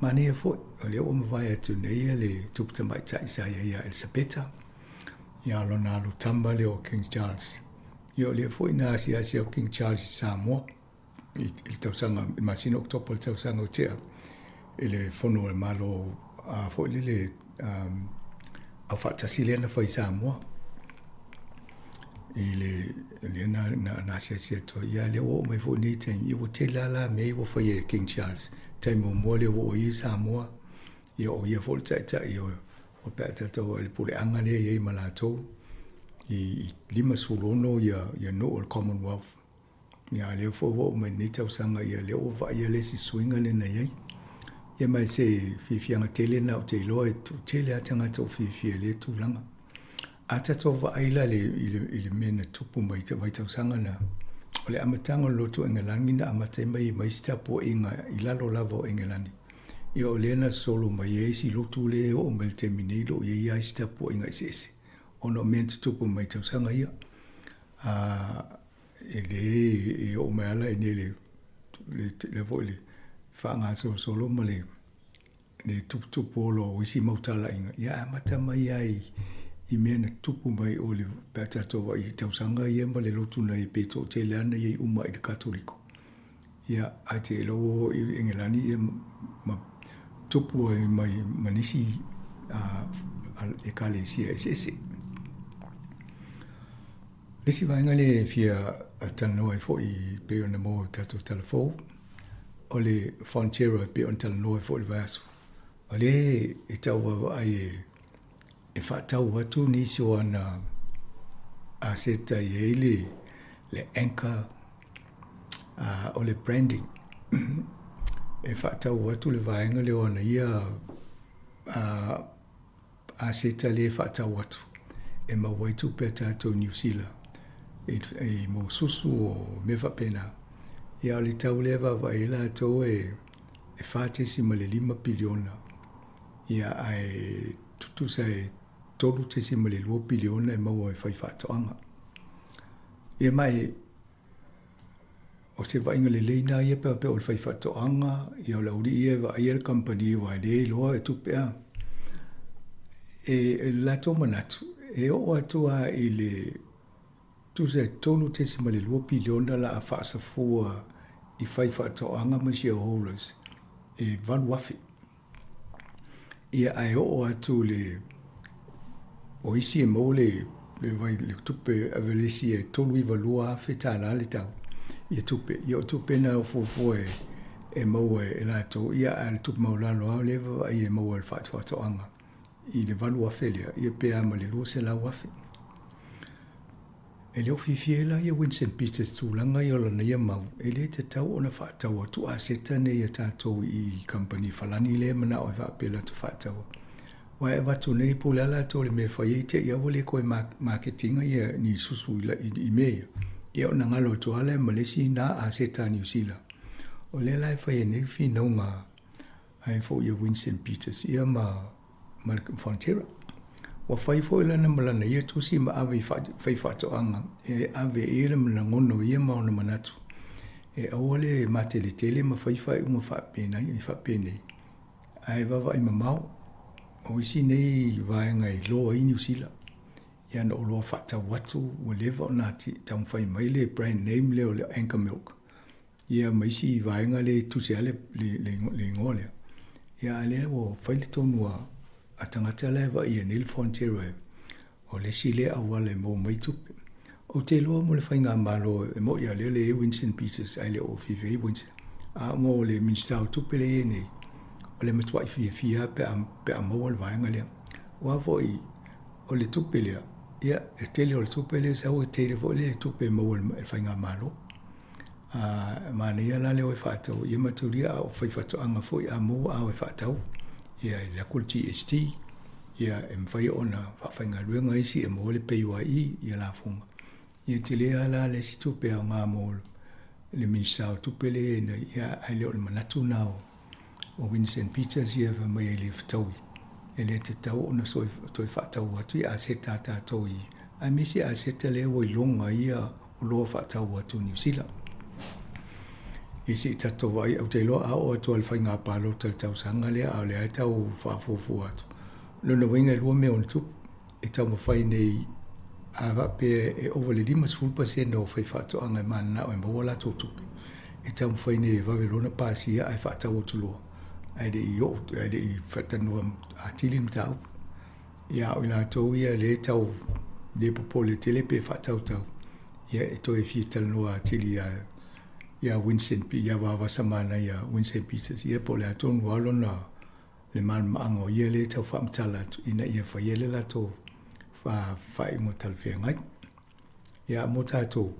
mani fo le o vai atu nei le tupu mai tai sai ia Elisabetta ia lona lu tamba le o King Charles. Io le foi na sia o King Charles Sāmoa il tau sanga masino octopo il tau sanga o tea ele fono e malo a foi le a fatta silena foi Sāmoa ele na sia to ia le o mai foi ni ten io te la me o foi King Charles te mo mole o i Sāmoa io ia foi ta io o peta to el pule angale e malato i lima sulono ia no o Commonwealth. Ia leo fo mai ni tau sanga ia leo va ia le si swinga le na ia. Ia mai se fifianga tele na o te loa e tu tele atanga tau fifia le tu langa. Ata tau va aila le mena tupu mai tau sanga na. O le amatanga lotu Engelani na amatai mai stapo inga ilalo lavo Engelani. Ia o lena solo mai eisi lotu le o mel terminado ia stapo inga ese. Ono mente tupu mai tau sanga ia. Ele o me ala ene le vole whaanga solo ma le tupu olo o isi mautala inga. Ia mata mai ai i mea tupu mai o le patato i tau sanga ia ma le lotu na i peto te leana i uma i le katoliko. Ia a te lo i Engelani ia ma tupu ai mai manisi e kale sia ese. Lesi vainga le fia talanoa fo i peo na mo tatu talafo. O le Fontero peo talanoa fo i vasu. O le e tau ai e whatau watu nisi o ana a seta i le anchor o le branding. E whatau watu le vainga le o ana ia a seta le whatau watu. E mawaitu pe tato New Zealand. E mo susu o me pena. Ia o le tau lewa vai la to e whātesi ma le 5 piliona. Ia ai tutu sa e tolu tesi ma le 2 piliona e maua e whai whātoanga. Ia mai o se va inga le leina ia pe o le fai whatoanga, ia o la uri ia va ia le company wa le loa e tupea. E la tō manatu, e o atua i le tu se tolu te si ma le 2 piliona la a whaasafua i fai whatoanga ma shareholders e valu wafi. Ia ai o atu le o isi e mo le vai le tupe avelesi e tolu i valua afe tāna le tau. Ia tupe na o fufu e mo e lato. Ia a le tupe maulalo au lewa ai e mo e whatoanga. I le valu afe lea, ia pe ama le lua se lau afe. E leo fifiela ia Winston Peters tūlanga i ola na ia mau. E le te tau o na whaataua tu a seta ne ia tātou i company falani le mana o e whaapela tu whaataua. Wa e watu nei pule ala tō le me whai te ia wale koe marketinga ia ni susu i mea. Ia o na ngalo tu ala e Malesi na a seta New Zealand. O le lai whai e nei whinau ngā ai fo ia Winston Peters ia ma Frontiera. Wa fai fo ila na malana ia tusi ma ave fai whatoanga. E ave e le mana ngono ia ma ona manatu. E awale ma tele ma fai unga whapene. Ai wawa i mamau. O isi nei vaenga i loa i New Zealand. Ia na o loa whata watu o lewa o nati taun whai mai le brand name leo le Anchor Milk. Ia ma isi vaenga le tusi ale le ngolea. Ia ale o whai le tonua a tangata lewa i Anil Frontiera o le sile awale mo mai tupe. O te loa mo le whai ngā malo e mo ia le Winston Peters ai le o Fifi Winston. A mo le minstau tupe le e nei. O le matua i fia pe a maua le vaenga lea. Wa voi o le tupe lea. Ia e tele o le tupe lea sa o e tele vo le tupe maua le whai ngā malo. Mana ia la leo e whaatau. Ia maturia o whai whatoanga foi a maua a o e whaatau. Ia i la kul GST, ia e mwhai o na whawhainga ruenga isi e mo le PYE, ia la funga. Ia te lea la le si tupe a ngā mo le minisao tupe le na ia ai leo le manatu nao o Winston Peters ia wa mai le whataui. E le te tau o na toi whatau atu i a seta tātou i. A misi a seta le o i longa ia o loa whatau atu New Zealand. Isi tato vai au te loa au atu al whai ngā pālo tau sanga lea au lea tau whaafofu atu. Lona winga lua me on tup e tau mawhai nei a wape e over le 5% o whai whaato anga mana o e mawala tō tup. E tau mawhai nei e wawe lona pāsia ai whaatau atu loa. Ai de i whatanua a tili mtau. Ia au ina tau ia le tau le popo le tele pe whaatau tau. Ia e toi fie talanoa a tili ia Winston ia wawasa mana ia Winston Peters ia po le atonu alo na le man maango ia le tau whaamtala ina ia whaiele la tō whai mo talwhia ngai. Ia mo tātou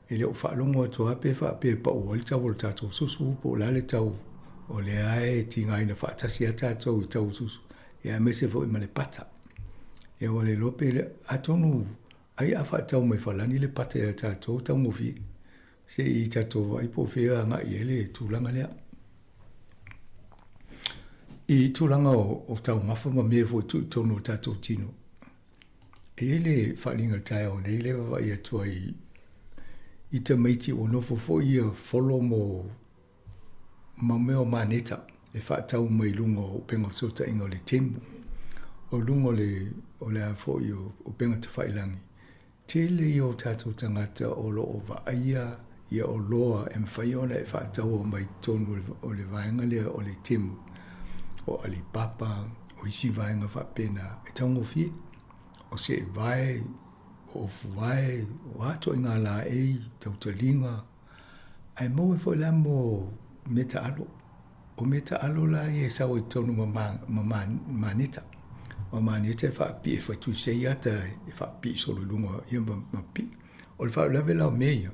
e leo whaalongo atu hape pa ua le tau o le tātou susu po la le tau o le ae ti ngai na whaatasi a tātou i tau susu. Ia mese fo i ma le pata. Ia wale lope le atonu ai a whaatau mai whalani le pata ia tātou tau ngofi. Se i tato vai po fea nga i ele tūlanga lea. I tūlanga o tau mafa ma mea fo tōno tato tino. E ele whalinga tae o ne ele vai atua i ta maiti o nofo fo i a wholo mo ma meo maneta. E whaatau mai lungo o penga sota inga o le temu. O lungo o le a fo i o penga ta whailangi. Tele i o tato tangata o lo o va aia ia o loa e mwhai ona e whaatau o mai tonu o le vaenga lea o le temu. O Alipapa, o isi vaenga whapena. E taungo fie, o se vai, o fuwai, o ato i ngā la ei, tautalinga. Ai mo e fo la mo meta alo. O meta alo la e sao i tonu manita. O manita e whaapi e whaitu sei ata e whaapi solo lunga ia mapi. O le whaalawe lau mea.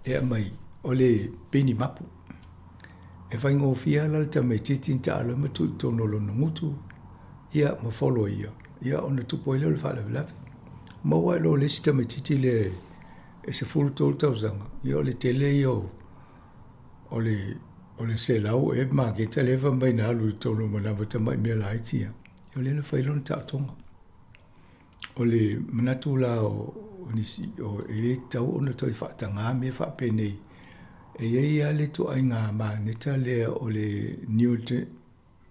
E mai o le peni mapu. E whai ngō fia ala ta mai titin ta ala matu i tono lono ngutu. Ia ma wholo ia. Ia ona tupo ile o le whaalawe lawe. Ma wai lo le sita mai titi le e se fulu tolu tau zanga. Ia o le tele ia o le se lau e ma ke ta lewa mai na alu i tono manawa ta mai mea la haitia. Ia o le na whai lona ta atonga. O le manatu la o ele tau ona toi whaatanga me whaapenei E ia le to ai ngā maneta lea o le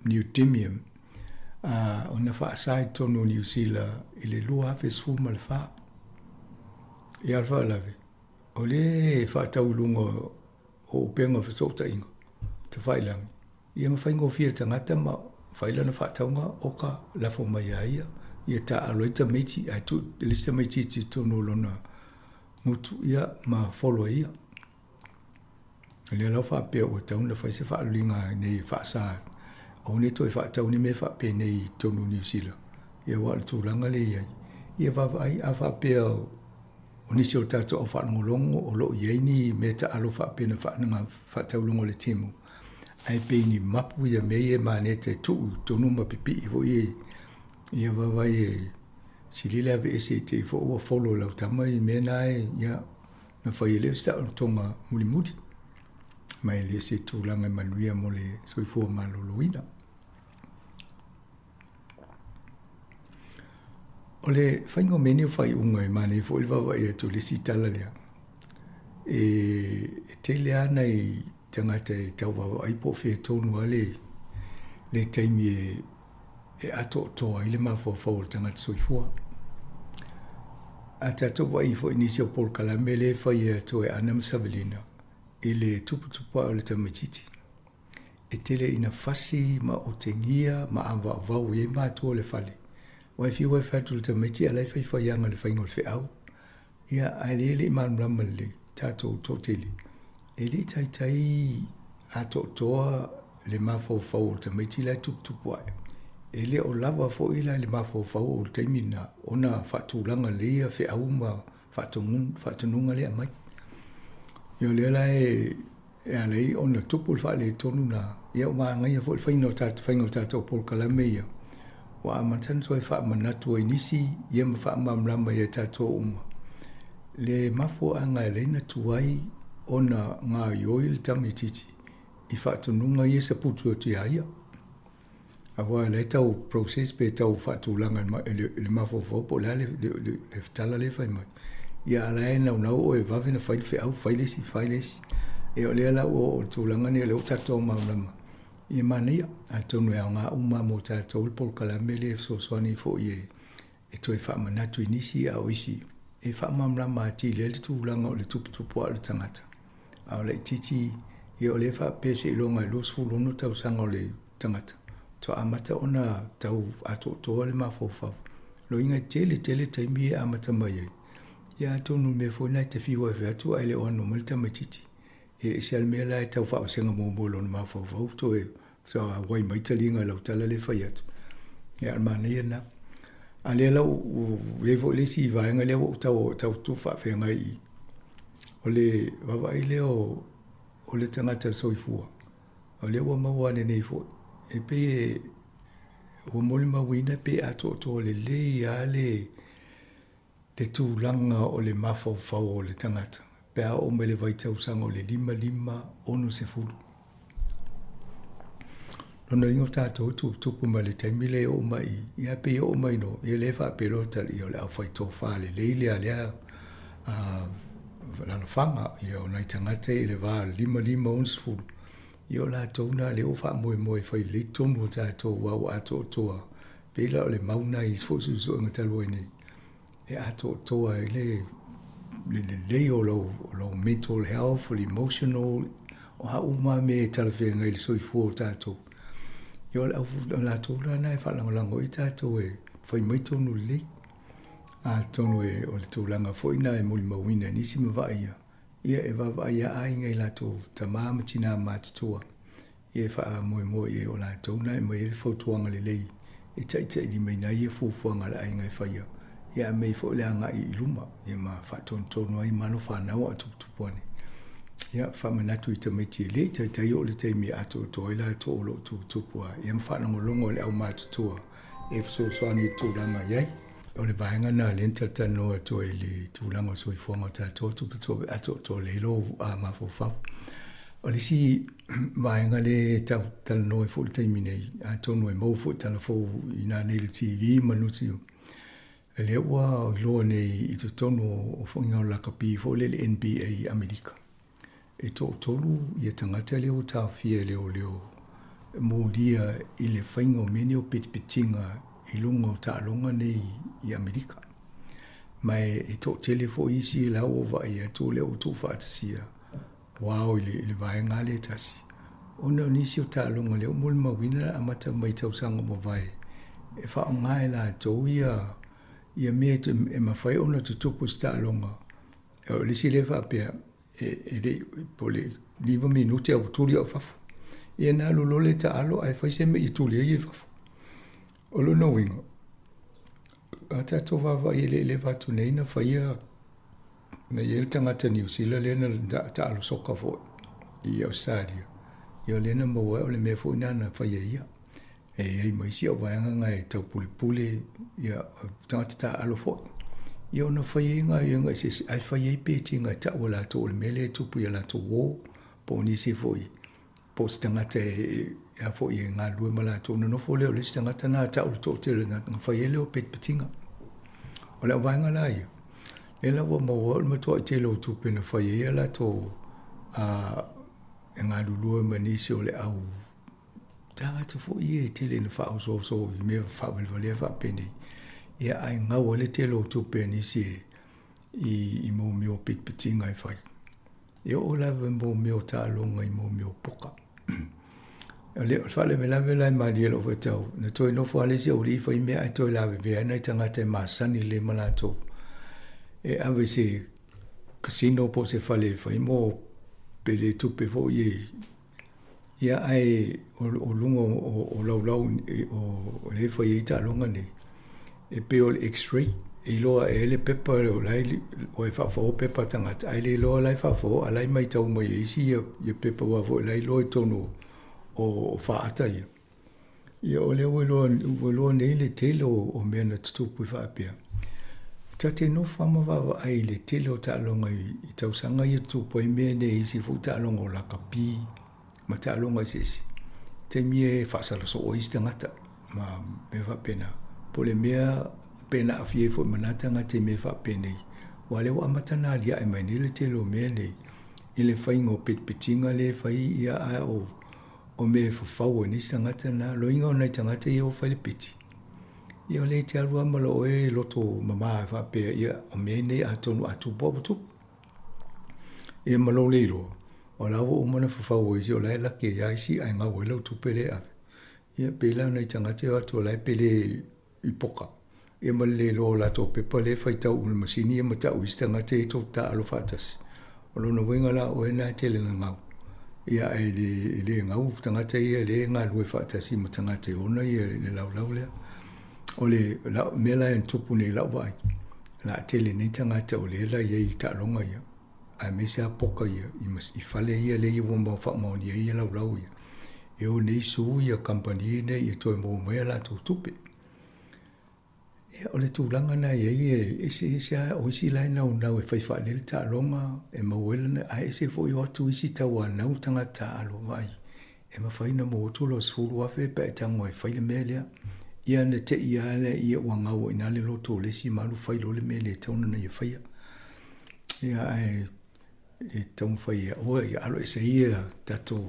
neodymium. O na whaasai tonu New Zealand i le lua fesfu ma le wha. I alfa lave. O le whaataulunga o penga whasota inga. Te whailangi. Ia mawhaingo fia tangata ma whailana whaataunga o ka lafo mai aia. Ia ta aloita meiti. Ai tu lista meiti ti tonu lona mutu ia ma follow ia. Le lau whaapea o tauna whaise whaaluinga nei whaasai. O ne toi whaatau ni me whaapea nei tonu New Zealand. Ia wale tūranga le iai. Ia wawai a whaapea o nisi o tātou o whaanongolongo o loo iai ni me ta alo whaapea na whaananga whaataulongo le timu. Ai pei ni mapu ia mei e mane te tuu tonu mapipi i vo ie. Ia wawai e silile ave ese te fo ua follow lau tamai me nae ia na whai leo sta o tonga muli muli. Mai le se tūranga manuia mo le soifua maloloina. O le whaingo meni o whai unga e mane fo ilwawa e ato le sitala lea. E te lea nei tangata e tau wawa aipo whea tonu ale le taimi e ato toa ile mawha whao tangata soifua. A tato wai fo inisi o Paul Kalame le whai e ato e Anam Savelina e le tuputupa o le tamatiti. E tele ina fasi ma o te ngia ma awa vau e mātua le whale. Wai fi wai whatu le tamati alai whai whai anga le whaingo le wheau. Ia aile ele iman rama le tātou tōtele. E le tai a toa le mawhau whau o le tamati le tuputupa e. E le o lava fo ila le mawhau whau o le taimina ona whatūranga le ia wheau ma whatununga le amai. Yo le la e alei ona tupu le whale tonu na ia o maa ngai a fo le whaino tātou Paul Kalame ia. Wa amatan toi wha manatu ai nisi ia ma wha mamrama ia tātou uma. Le mafo anga e leina tuai ona ngā ioi le tamititi i whatununga ia sa putu o tu ia. Awa le tau process pe tau whatulanga le mafo fopo le ftala le whai mai. Ia ala e nau o e wawena whai whiau whailesi. E o lea lau o tūlanga ni leo tātou maunama. Ia mania, a tonu e au ngā uma mo tātou le Paul Kalame le fsoswani fo i e toi whamanatu inisi a oisi. E whamamrama ati le tūlanga o le tuputupu a le tangata. A o le titi, ia o le whapese ilonga e los fulono tau sanga o le tangata. To amata ona tau ato toa le mawhawhau. Lo inga tele taimi e amata mai e. Ia tonu me fwena te whiwa e whiatu ai le o anu malta matiti. E se almea la e tau whao senga mōmolo na mawhawhau to e so wai maitalinga lau tala le whai atu. E almana ia na. A lea lau evo le si vaenga lea o tau tuwha whenga i. O le wawai leo o le tangata soifua. O lea wa mawane nei fo. E pe e wa moli mawina pe ato to le a le tūlanga o le mawhawhau o le tangata. Pea o me le vaitausanga o le 5 onu se fulu. Lono ingo tātou tupu ma le taimile o mai. Ia pe o mai no. Ia le wha pelota i o le au whaito whale. Leile a lea lana whanga. Ia o nai tangata i le wā 5 onu se fulu. Ia o la tauna le o wha moe whai le tonu o tātou wau ato toa. Pela o le mauna i sfosu so inga talo nei. E ato toa e le o lo mental health, o emotional, o hauma me talawhenga i le soifua o tātou. Ia o la tōra na e whalangolango i tātou e whai mai tonu le. A tonu e o le tōlanga whoina e muli mawina nisi mawai ia. Ia e wawaia ainga i lato ta māmatina mātutua. Ia e wha moe e o la tōna e mai e whautuanga le lei. E taitai di mai na ia fuafuanga le ainga e whaia. Ia mei fo le anga i luma. Ia ma whatontono ai mano whanau a tuputupuane. Ia whamanatu i tamaiti e le taitai o le teimi ato toila to o lo tupupua. Ia mwhanangolongo le au mātutua. E whasoani tūranga iai. O le vaenga na lenta tano ato e le tūranga soifuanga tātou tuputua ato to le lo a mawhawhau. O le si vaenga le tano e fo le teimi nei. Ato no e mau fo talafou i nā nei le TV manuti o. Le ua loa nei i tu tonu o whainga o lakapi fo le NBA Amerika. e tō tolu ia tangata leo tāwhia leo mōria i le whaingo mene o petitinga i lunga o tālonga nei i Amerika. Mai e tō telefo isi i lau o vai tō leo tō whaatasia. Wao i le vaenga le tasi. Ona o nisi o tālonga leo muli mawina amata mai tausanga mo vai. E whao ngai la tō ia mea e mawhai ona tutupu tālonga. E o lisi le whapea e le pole 5 minute au tuli au fafu. Ia nā lolole ta alo ai whaise me i tuli e fafu. Olo no wingo. A tato wawa i le watu nei na whaia na i el tangata New Zealand lena ta alo soka fo i Australia. Ia lena maua o le mea fo ina na whaia ia. E ei maisi au vaianga ngai tau pule ia tangata ta alo fo. Ia ona whaia inga i ngai se ai whaia i peti ngai ta ua lato o le mele tupu ia lato wō po nisi fo i. Po si tangata a fo i ngā lue malato na nofo leo le si tangata nā ta ulu tō tele na whaia leo peti petinga. O le vaianga la ia. E la wa maua o le matua i tele o tupe na whaia ia lato ngā lulua manisi o le au. Tangata fo i e tele na whao so i mea whawalwalea whapene. Ia ai ngau le tele o tupe nisi i mō meo peti petinga i whai. Ia o lawa mō meo tālonga i mō meo poka. Le fale me lave lai maria lo tau na toi no fale se o li fai me ai toi lave ve na tangata masani le malato e ave se casino po se fale fai mo pele tupe fo ia ai o lungo o lau o le fai ta longa ni e pe o x-ray e lo e le pepa o lai o e fa fo pepa tangata ai le lo lai fa fo alai mai tau mai isi ia pepa wa fo lai lo tono o whaata ia. Ia o leo uloa nei le tele o mea na tutupu i whaapea. Ta te no whamawawa ai le tele o tālonga i tausanga i tupu i mea nei isi fu tālonga o lakapi, ma tālonga i sesi. Te mea e whaasala so o isi tangata, ma me whapena. Po le mea pena a fie fu manatanga te mea whapenei. Wa leo amatana lia e mai nei le tele o mea nei. I le whaingo petpetinga le whai ia a o me fafau ni tangata na loinga o nei tangata i o whalepiti. Ia le te arua malo e loto mama e whapea ia o me nei atonu atu bobutu. Ia malo leiro. O lawa o mana fafau isi o lai lake ia isi ai ngau e lau tupere ave. Ia pela nei tangata i atu o lai pele i poka. Ia male lo lato pepa le whaitau ule masini ia matau isi tangata i tō ta alo whatasi. O lona wenga la o e nai tele na ngau. Ia e le ngau tangata ia le ngā lue whaatasi ma tangata ona ia le lau lea. O le mela en tupu nei lau vai. La tele nei tangata o le la ia i tālonga ia. A me se a poka ia. I whale ia le ia wama whaamaoni ia lau ia. E o nei su ia kampani nei ia toi mō mea la tō tupe. Ia o le tūlanga na ia ese o isi lai nau e whaiwha le tālonga e mauela na a ese fo i watu isi taua nau tangata alo vai. E mawhaina mo otula sfuru afe pa e tango e whaile mea lea. Ia na te ia le ia wangau ina le loto le si malu whailo le mea le tauna na ia whaia. Ia e taun whaia. Oa ia alo e se ia tato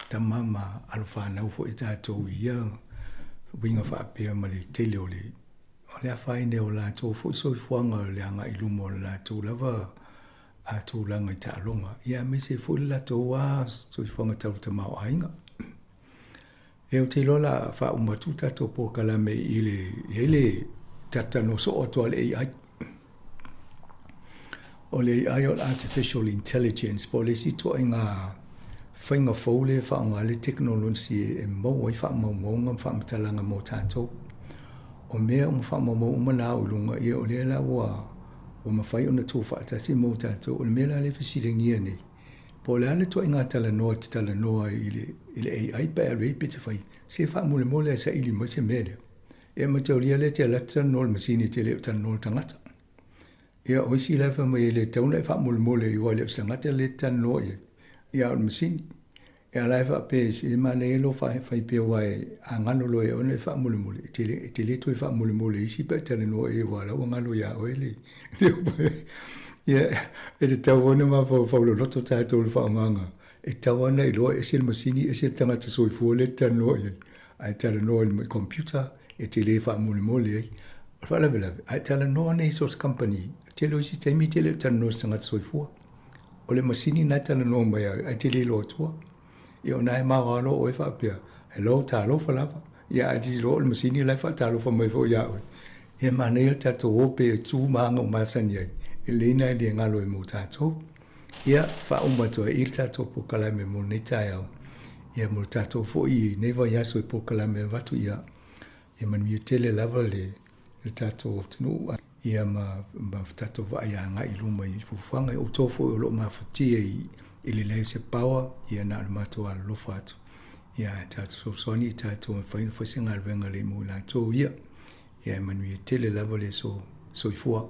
tamama alo whanau fo e tato ia winga whaapea ma le tele o le o le awhaine o lātou fo i soifuanga o le anga i lumo o lātou lava a tūlanga i tālonga. Ia me se fo i lātou a soifuanga tau tamau ainga. E o te lola wha umatu tātou po kalame i le tatano so o toa le AI. O le AI o artificial intelligence po le si toa i ngā whainga faule wha o ngā le teknolosi e mau i wha maunga wha matalanga mo tātou. O mea whamamo umana o lunga ia o lea la o mawhai o na tō whaatasi mō tātou o le mea la le whasirengia nei. Po le ale toa i ngā talanoa te talanoa i le AI pa e rei pete whai. Se whaamule mole a sa ili mai se mea lea. Ia matau lia le te alata no le masini te leo tano le tangata. Ia o isi lai whamai le tauna e whaamule mole i wale o tangata le tano ia o le masini. E alai whape si le mana e lo whai pia wai a ngano lo e ona e whaamule mole. E te le to e whaamule mole isi pa talanoa e wala o ngano ia o ele. e te tawana ma fa lo loto tātou le whaanganga. E tawana i loa e se masini, e se tangata soifua le tano e. Ai tala noa i computer, e te le wha mole mole e. Whala vela, ai tala noa nei source company, te leo si teimi te le tala noa tangata soifua. O le masini nai tala noa mai ai te le loa tua. I o nai maa ano o e wha apia. Hello, talo whalava. Ia ai te loa le masini lai wha talo wha mai fo ia oi. Ia manei le tatou ope e tū maanga o masani ai. E leina e le ngalo e mo tatou. Ia wha umatua i le tatou po kalame mo nei tai au. Ia mo le tatou fo i neiva yaso e po kalame watu ia. Ia manu i tele lava le tatou tunu. Ia ma tatou wa ia nga i luma i fufuanga i o tofo i o lo mawhatia i le leo se pawa. Ia na le matua ala lofa atu. Ia tatou soani i tatou whainu whasinga alwenga le mo la tō ia. Ia manu i tele lava le so i fua.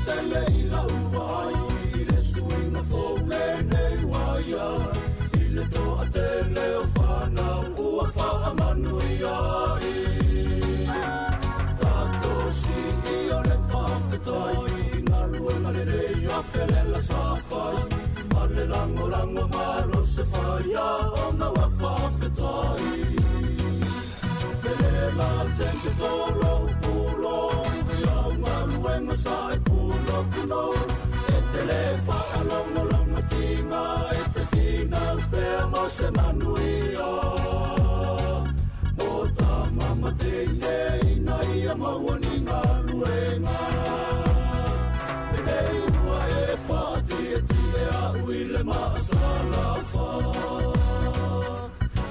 Stelle na felela sa fai ma le lango lango malo se fai o na wa whawhetai felela tense tolo pulo ia ngā luenga sa e pulo pulo e te le whaalonga longa tinga e te whina pēr mo se manuia mo ta mama te nei na ia mawani ngā luenga e nei ua e whaatia tia ui le maasala wha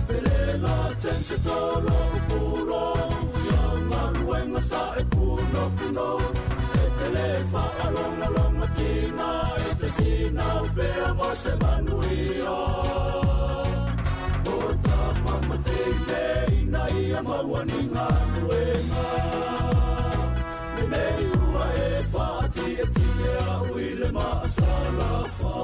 felela tense tolo pulo ia ngā luenga sa e pulo pulo e te le whaalonga longa tina e te whina pēr mo se manuia o ta mama te nei na ia mawani ngā luenga me nei ua e whaatia tia ui le maasala wha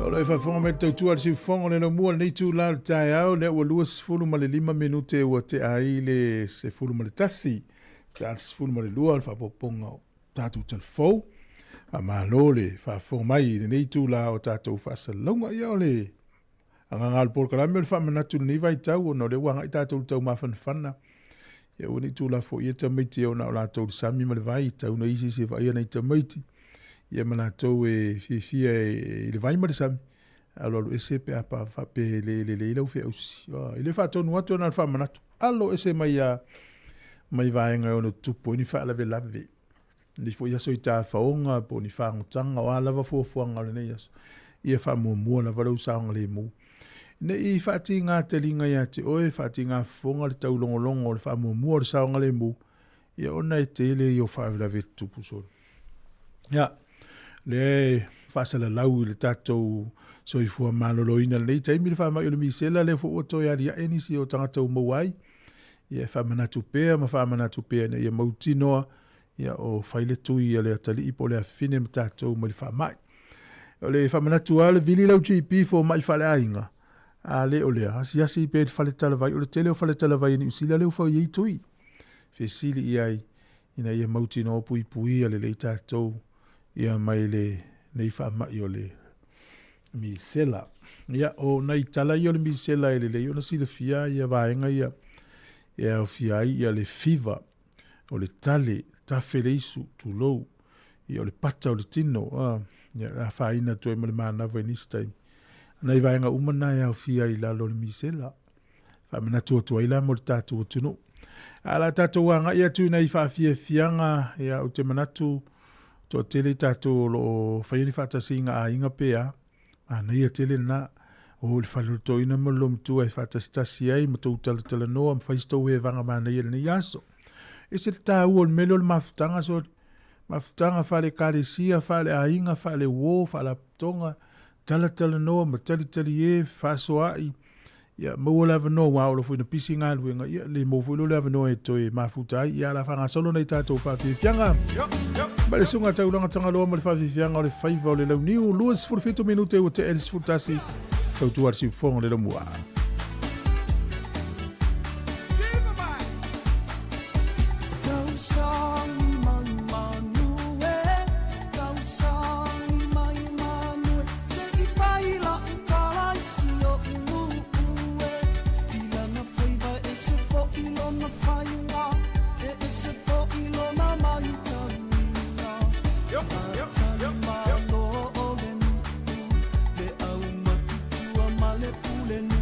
Ola fa fonga me tau tua si fonga le no mua nei tu la tai au le ua lua sifuru ma le 5 minute ua te ai le sifuru ma le tasi. Ta sifuru ma le lua fa poponga o tatu telefou. A malo le fa fonga mai le nei tu la o tatu fa salonga ia o le. Anga ngal por kalame le fa manatu ni vai tau o no le wanga i tatu tau mafanfana. Ia ua nei tu la fo ia tamaiti o na o la tau sami ma le vai tau na isi se va ia nei tamaiti. Ia mana tau e fia e le vai mare sami. Alo ese pe apa fa pe le lau fe usi. Ile fa tonu atu na fa manatu. Alo ese mai vaenga ono tupo ni fa lave lave. Ni fo ia so ita faonga po ni fa ngutanga o lava fo fuanga le nei yaso. Ia fa mua na valau saonga le mu. Ne I fa tinga telinga ia te oe fa tinga fonga le tau longolongo le fa mua le saonga le mu. Ia ona e tele yo fa lave tupu so. Ya. Le fasala lau le tatou so I fua maloloina le taimi le whamai o le misela le fo oto ia ria enisi o tangata mawai. Ia whamanatu pēa ma whamanatu pēa na ia mautinoa ia o whaile tui ia le atali ipo le awhine ma tatou ma le whamai. O le whamanatu a le vili lau GP fo mai whale ainga. A le o le asi pe le whale talavai o le tele o whale talavai ni usila le ufau iei tui. Whesili iai ina ia mautinoa pui ia le tatou. Ia mai le nei whamai o le misela. Ia o nei tala i o le misela ele le iona si le fia ia vaenga ia. Ia o fia ia le fiva o le tale tafele isu tulou. Ia o le pata o le tino. Ia a whaina tue ma le manawa in this time. Nei vaenga umana ia o fia i lalo le misela. Whamena tua ila mo le tatu o tino. Ala tatu wanga ia tu nei whafia fianga ia o te manatu to tele tato lo whaini whata singa a inga pea. Ana ia tele na o le whaluto ina malom tu ai whata stasi ai ma tau tala noa ma whaisto ue vanga mana ia ni yaso. E se ta ua le melo le mafutanga so mafutanga whale kare sia, whale a inga, whale wo, whale tonga, tala noa ma tali e whaso ai. Ia maua lava noa wa o lo fwina pisi ngā luenga. Ia le mawhulu lava noa e toi mafuta ai. Ia la whanga solo nei tātou whawhiwhianga. Bale sunga tauranga tangaloa ma le whawhiwhianga o le whaiva o le lau niu. Luas 45 minute o te elis futasi. Tautua arsi whonga le lamua. Pulenu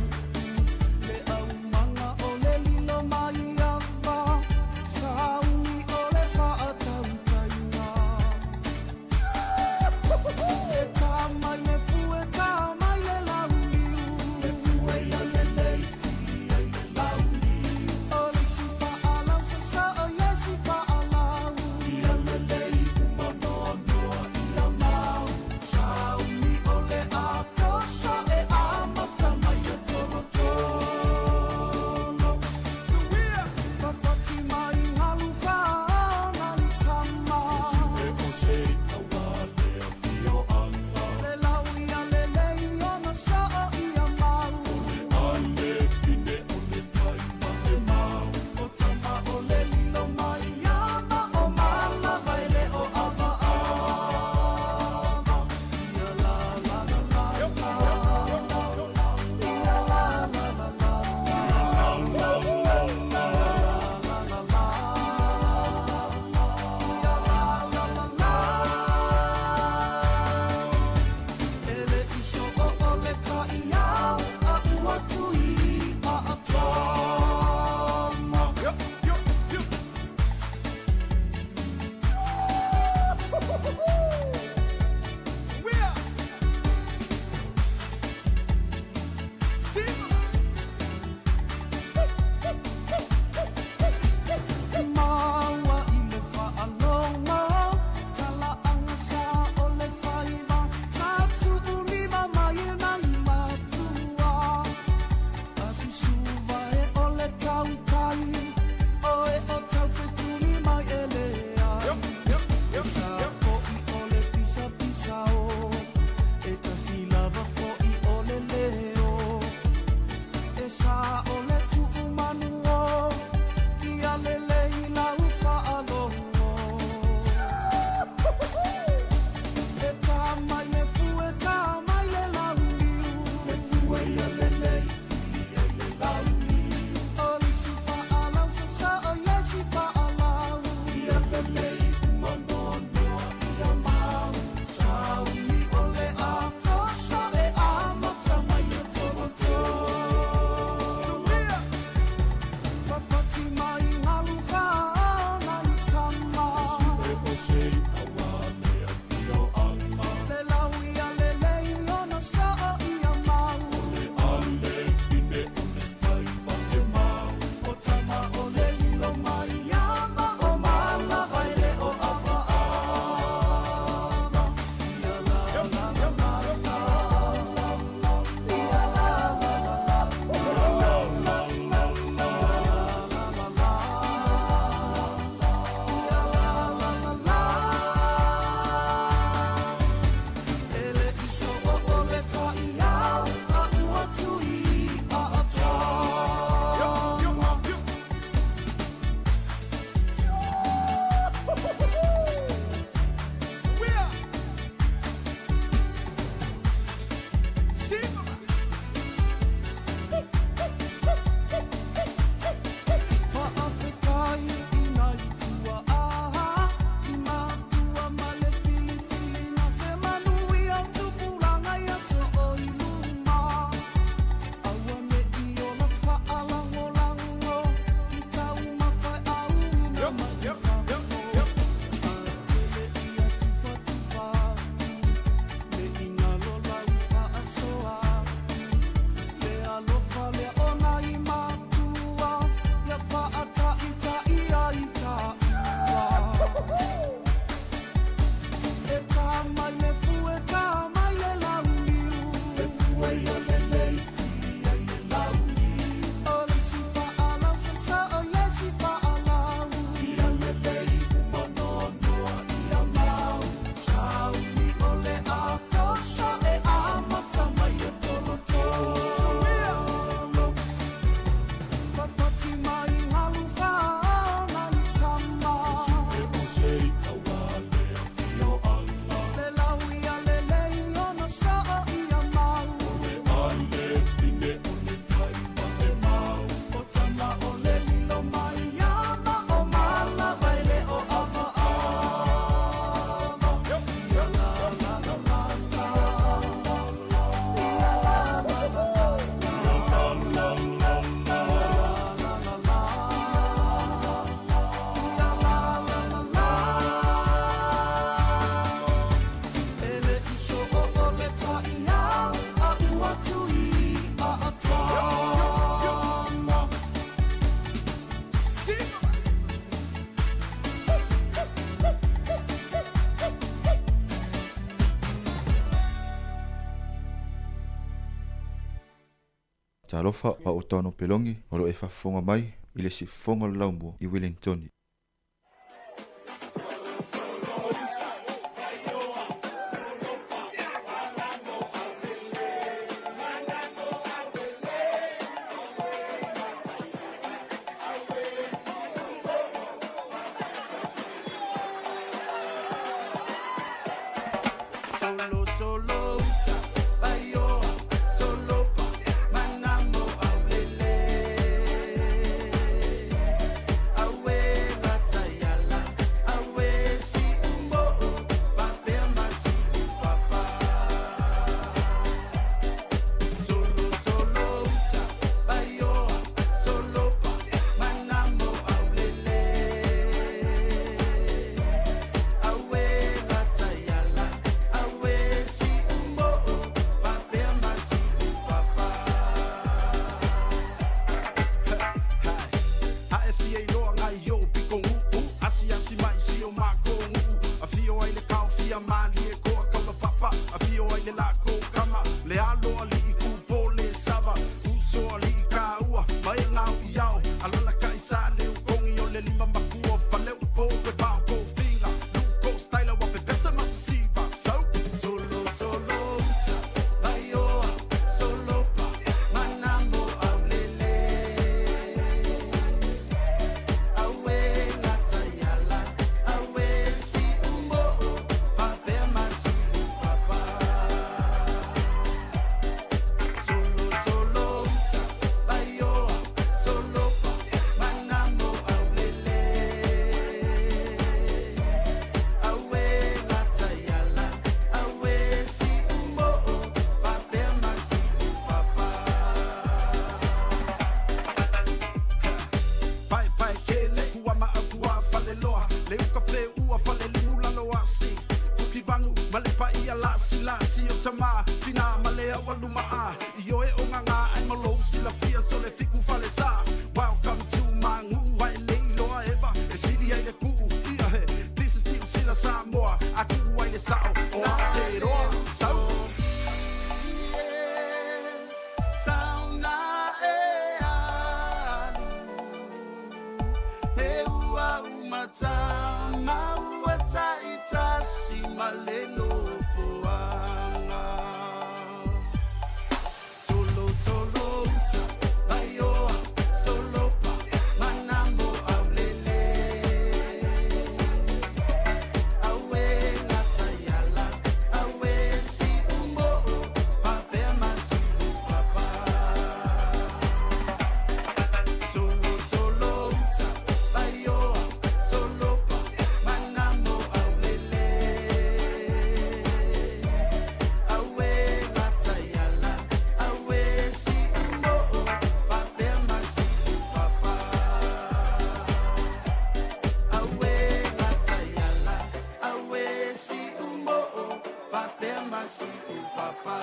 Talofa pa o tono pelongi o lo e whafonga mai i le sifonga laumua i Wellington. Sāmoa, aku ai le sao o Aotearoa, sau. Sauna e anu, he ua umata, maua taita si malelo foanga. Solo, solo, baioa, solo pa, manamo aulele. Awe natayala, awe si umo, papema si papa. Solo, solo, baioa, solo pa, manamo aulele. Awe natayala, awe si umo, papema si papa. Awe natayala, awe si umo, papema si papa.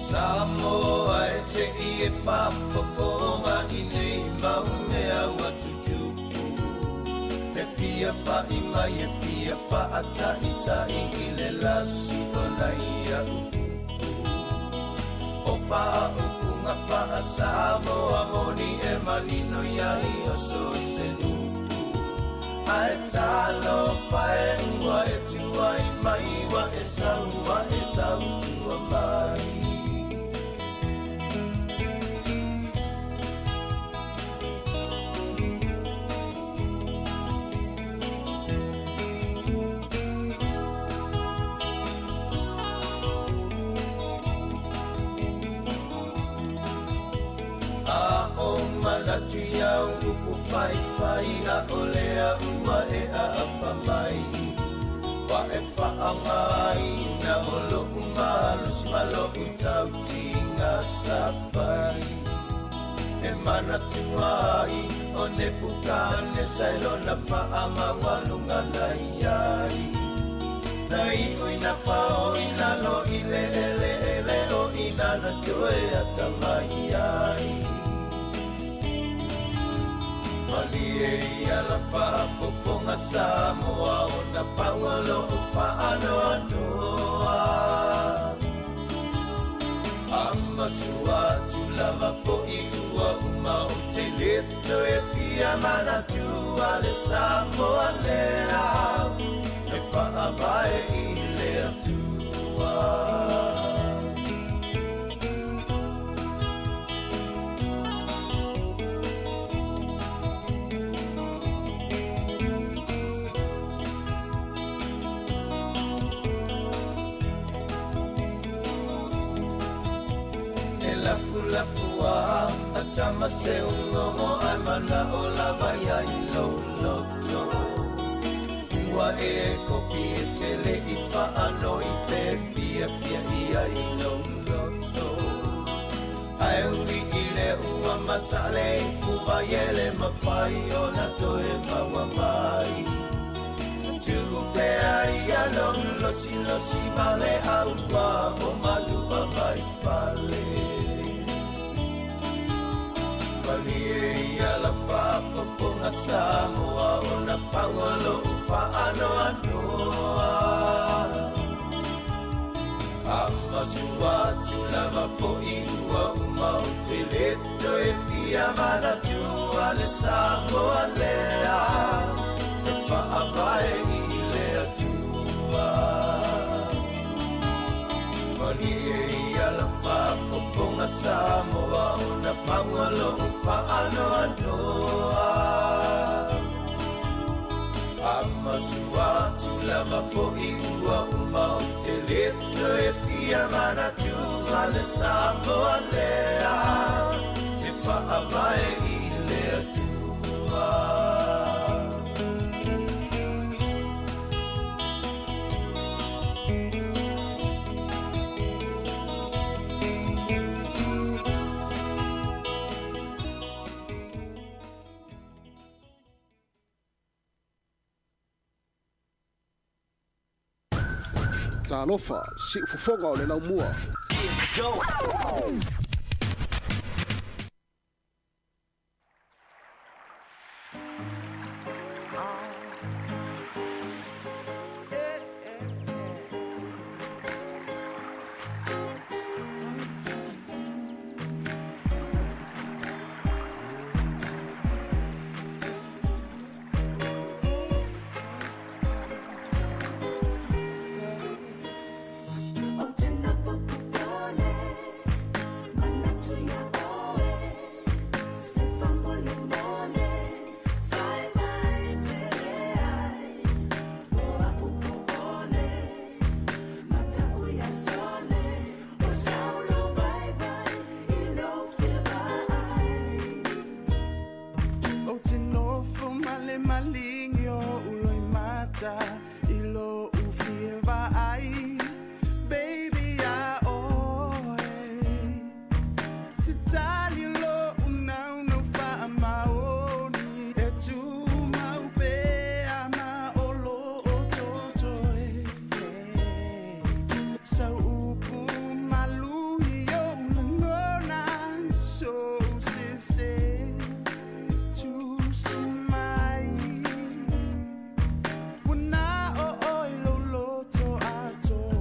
Sāmoa e se I e whawhawhonga I nei maunea watutupu. He fia pa I mai e fia whaata I tai I le lasi o nei a upupu. O wha upunga wha Sāmoa moni e manino iai o so se nupu. Ai talo whae ua e tua I mai wa e saua e tau tua mai. A o malati au upu fai fai a olea ua e a apa mai. Wa e whaangai na olo umalu si malo utau tinga safari. e mana tuai o ne puka ne sailo na faa mawalunga nai ai nai uina fao ina no ile ele o ina na tue atamai ai mali e ia la faa fofonga Sāmoa o na pangalo o faa no anoa Amasua tu lava fo iua uma o te leto e fia mana tua le Sāmoa lea e wha mai i lea tua la fua atama se ungo ai mana o la vai ai loto ua e kopi e tele i fa ano i te fia i ai loto ai ui i le ua masale ua yele mawhai o na toe maua mai tu pe ai alo losi vale aua o malua mai fale ia la fafa fonga Sāmoa o na pangalo whaano anoa Amasua tu lava fo iua uma o te leto e fia mana tua le Sāmoa lea e wha mai i lea tua Mani e ia la fafa fonga Sāmoa o na pangalo whaano anoa Amasua tu lava fo iua uma o te leto e fia mana tua le Sāmoa lea e wha mai i lea tua Talofa, si ufofonga o le laumua. When I oh, oh, lo, lo, to, I, to.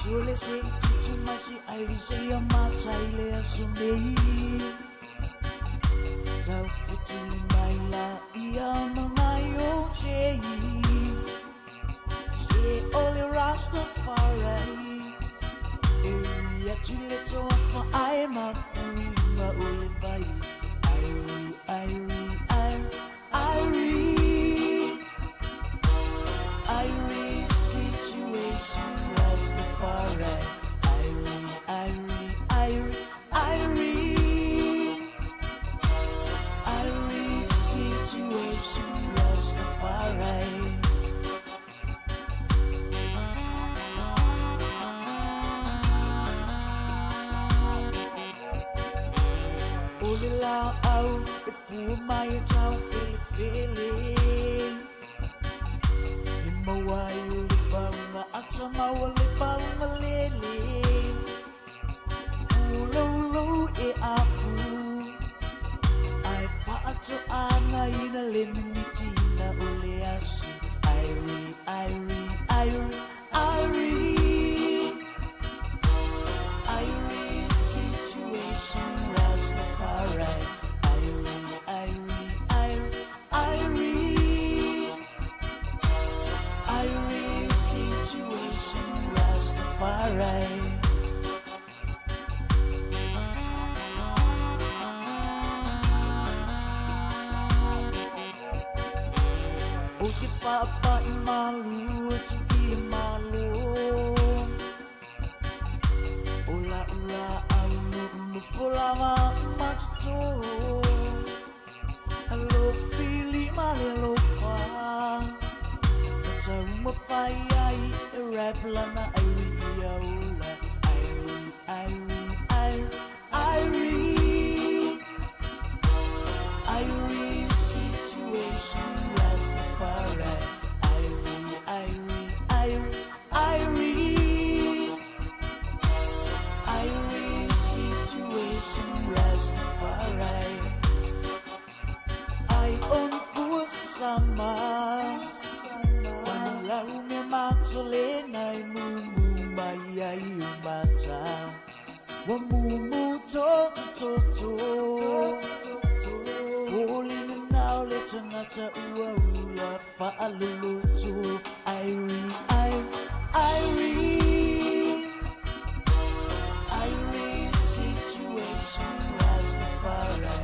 Sole se tutu masi airi se ya matai le asumei Tau futu mai la ia manai o tei Se ole Rastafari Eria tule toa fa ai ma puri ma ole vai Airi situation Rastafari situation Rastafari Ole lao au e fu mai tau feeling Mawai uli banga ata mawali banga lele Ulo e afu Ai paato ana ina lemiti na ule asu Irie situation Rastafari situation Rastafari Uti papa imalu uti imalu Ula aunu mufulama matuto Hello fili malelo fa Taruma fai ai rap lana Irie situation Rastafari Irie situation Rastafari I own fools sama Laume matole nai mumu mai ai umata Wa mumu to Holy now let anata ua fa alulutu Irie situation Rastafari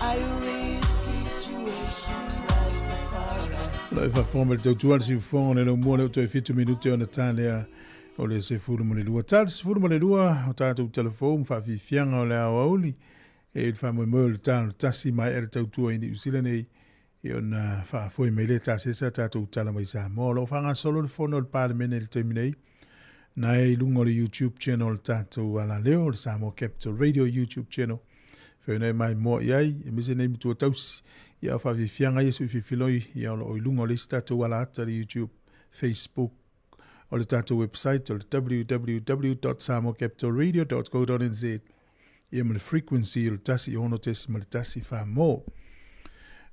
Irie situation Rastafari La fa forma le tautual si fone le mo le to fitu minute ona tale o le se furu mo le lua tal se furu mo le lua o tatu telefone fa fi fianga o le auli e il fa mo le tal tasi mai el tautua ini usile nei e ona fa foi me le tasi sa tatu tala mai sa mo lo fa nga solo le fono il parlemento il terminei na e lungo le YouTube channel tatu ala leo le Sāmoa Capital Radio YouTube channel fe nei mai mo iai e mise nei tu tausi ia fa fi fianga yesu fi filoi ia o lungo le tatu ala ata le YouTube Facebook o le tatu website o le www.samoacapitalradio.co.nz ia mo le frequency o le tasi ono tesi mo le tasi fa mo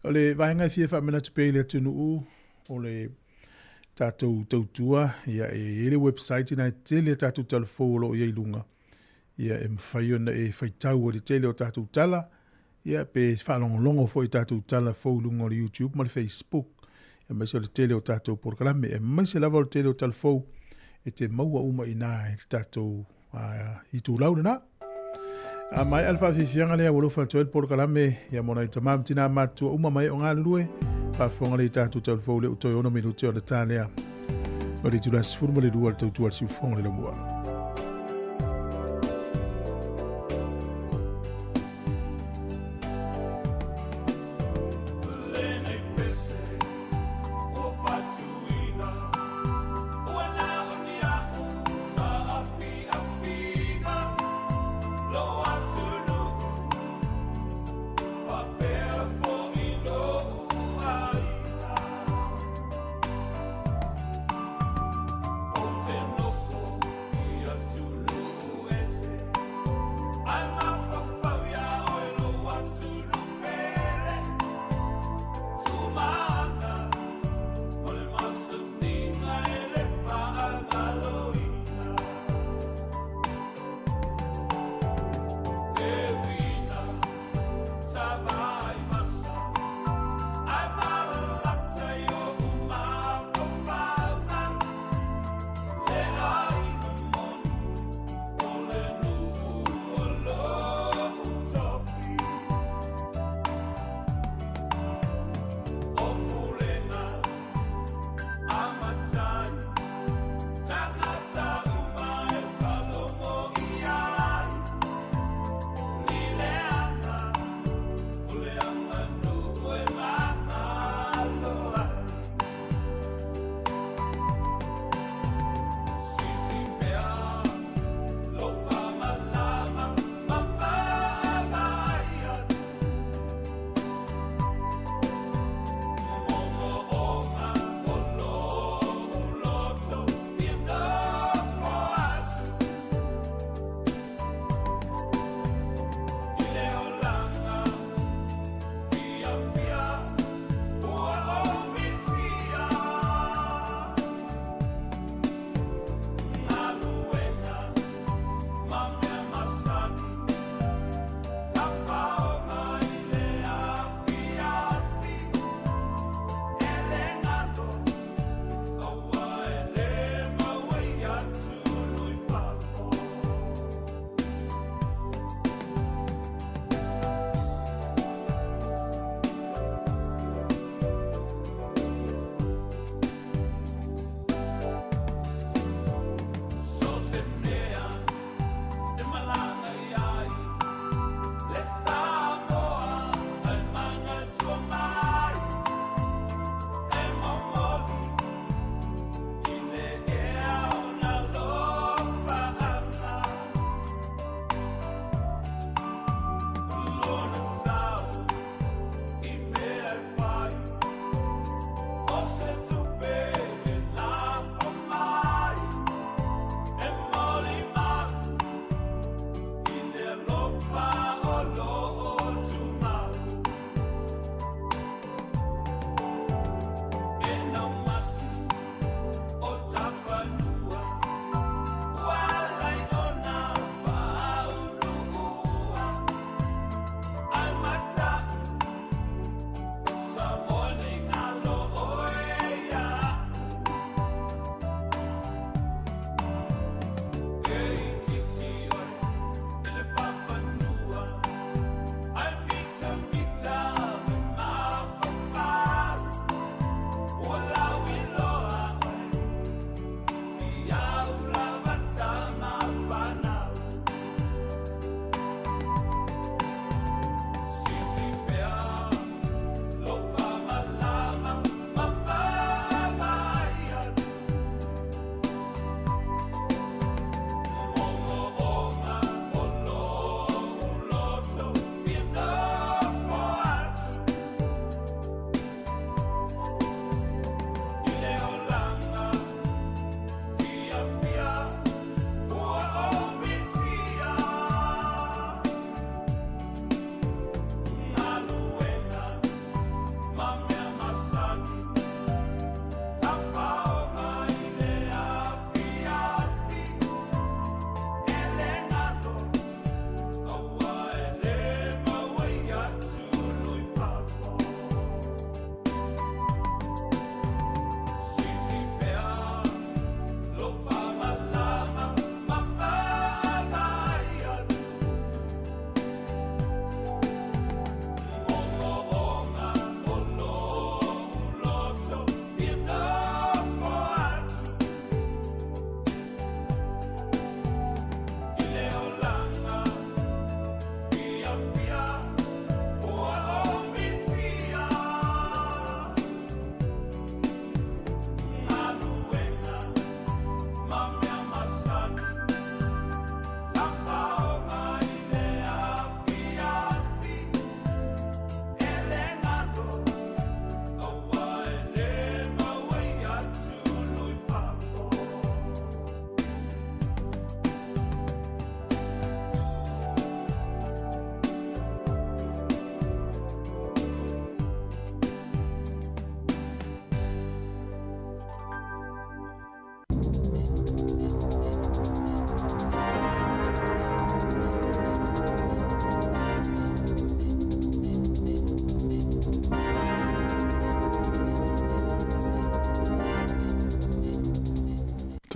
o le vaenga fia fa mena tupe le tunu o le tatu tautua ia e le website na tele tatu telefolo ia ilunga ia e mwhaio na e whaitau o le tele o tatu tala ia pe whalongolongo fo i tatu tala fo lunga o le YouTube mo le Facebook e maise o le tele o tatu porkalame e maise lava o le tele o telefo e te maua uma ina e tatu i tu launa na A mai alfa fifianga le wolo fa toel por kalame ya mona itamam tina matu uma mai onga lue pa fonga le tatu tel fo le to yono minuti o le tania. O le tulas furmo le dual to tual si fonga le mua.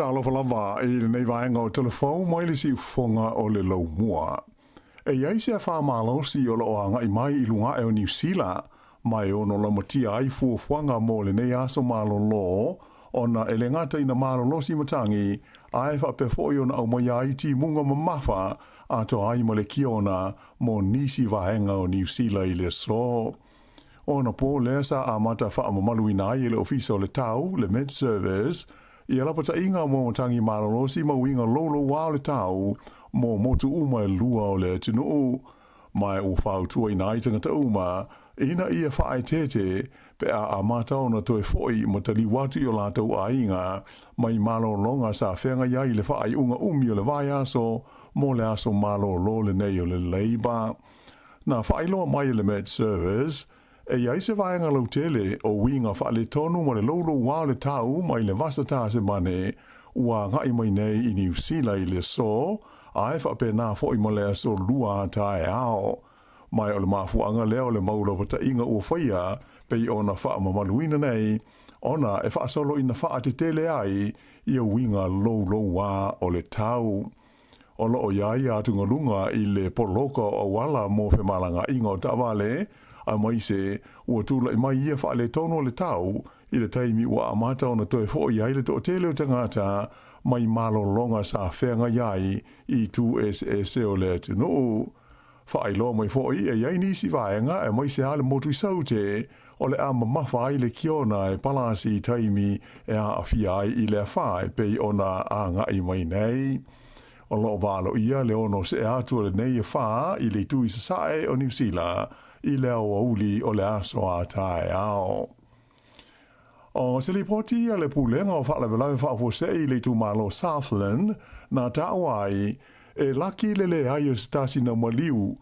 Talo falava e le nei vaenga o telefon mai le si fonga o le lau mua. E iai se a whamalo si o lo anga I mai I lunga e o New Zealand, mai o no la matia ai fuafuanga mo le nei aso malo lo, ona e le ngata ina malo lo si matangi, ai fa pe foi ona au mai ai ti munga mamafa, ato ai mo le kiona mo nisi vaenga o New Zealand I le so. Ona po le sa amata fa mamaluina I le ofisa o le tau, le med service, Ia la pata inga mo tangi malolosi ma winga lolo wa le tau mo motu uma lua o le tunu mai o fau tua ina itanga ta uma ina ia whaai tete pe a amata ona toe foi mo tali watu I o la tau a inga mai malolonga sa whenga iai le whaai unga umi o le vai aso mo le aso malolo le nei o le leiba. Na whaai loa mai le med service E iai se vaenga lau tele o winga wha le tonu ma le lolo wā le tau mai le vasata se mane ua ngai mai nei I New Zealand I le so a e wha pe nā fo I ma le aso lua tae ao. Mai o le mafuanga leo le maula pata inga ua whaia pe I ona wha mamaluina nei ona e wha solo ina wha te tele ai I a winga lolo wā o le tau. O lo o iai atunga lunga I le poloko o wala mo fe malanga inga o tawale a mai se ua tula I mai ia wha le tono le tau I le taimi ua amata ona toe fo iai le to tele o tangata mai malo longa sa whenga iai I 2SS o le tunu. Wha lo mai fo I iai nisi vaenga e mai se ale motu saute o le ama mawha I le kiona e palasi I taimi e a awhiai I le whae pei ona a ngai mai nei. O lo valo ia le ono se atu le nei e wha I le tui sasae o New Zealand I le au uli o le aso a tae ao. O se li poti a le pulenga o whaala velai whaafose I le tu malo Southland na tau ai e laki le ai o stasi na maliu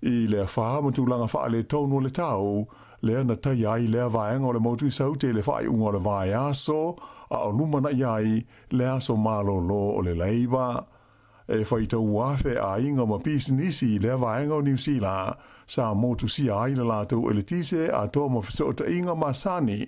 I le wha matulanga wha le tonu le tau le ana tai ai le vaenga o le motu saute le whai unga o le vai aso a o lumana iai le aso malo lo o le leiba. E whaita uafe a inga ma pisinisi le vaenga o New Zealand sa motu si ai le lātou e le tise a toa ma whisota inga ma sani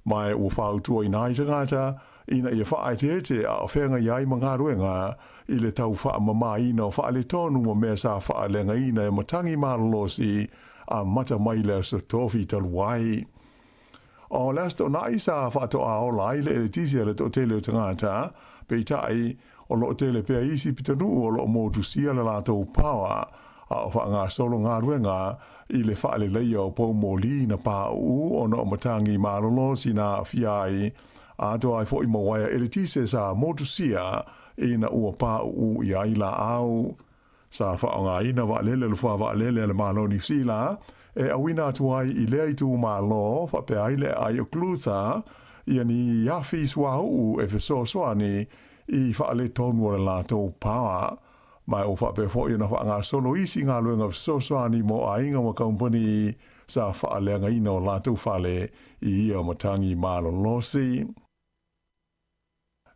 mai ua whautua I nai tangata ina ia whaai te a whenga iai ma ngā ruenga I le tau wha mama ina o wha le tonu ma mea sa wha lenga ina e matangi malolosi a mata mai le so tofi taluai. O lasto nai sa wha toa o lai le tise le to tele o tangata peitai o lo tele pe isi pitanu o lo motu sia le lātou pawa a o wha ngā solo ngā ruenga I le wha le leia o pou moli na pāu o no matangi marolo si nā fiai a to ai fo I mawaia e le tise sa motu sia I na ua pāu I aila au sa wha o ngā ina wa lele le wha wa lele le malo New Zealand e awina atu ai I lea I tu malo wha pe aile ai o klutha I ani yafi swau e fiso soani I wha le tonu o le lātou pāua. Mai o wha pe fo I na wha ngā solo isi ngā luenga fisosoani mo a inga ma kaumpani sa wha leanga ina o lātou whale I ia matangi malolosi.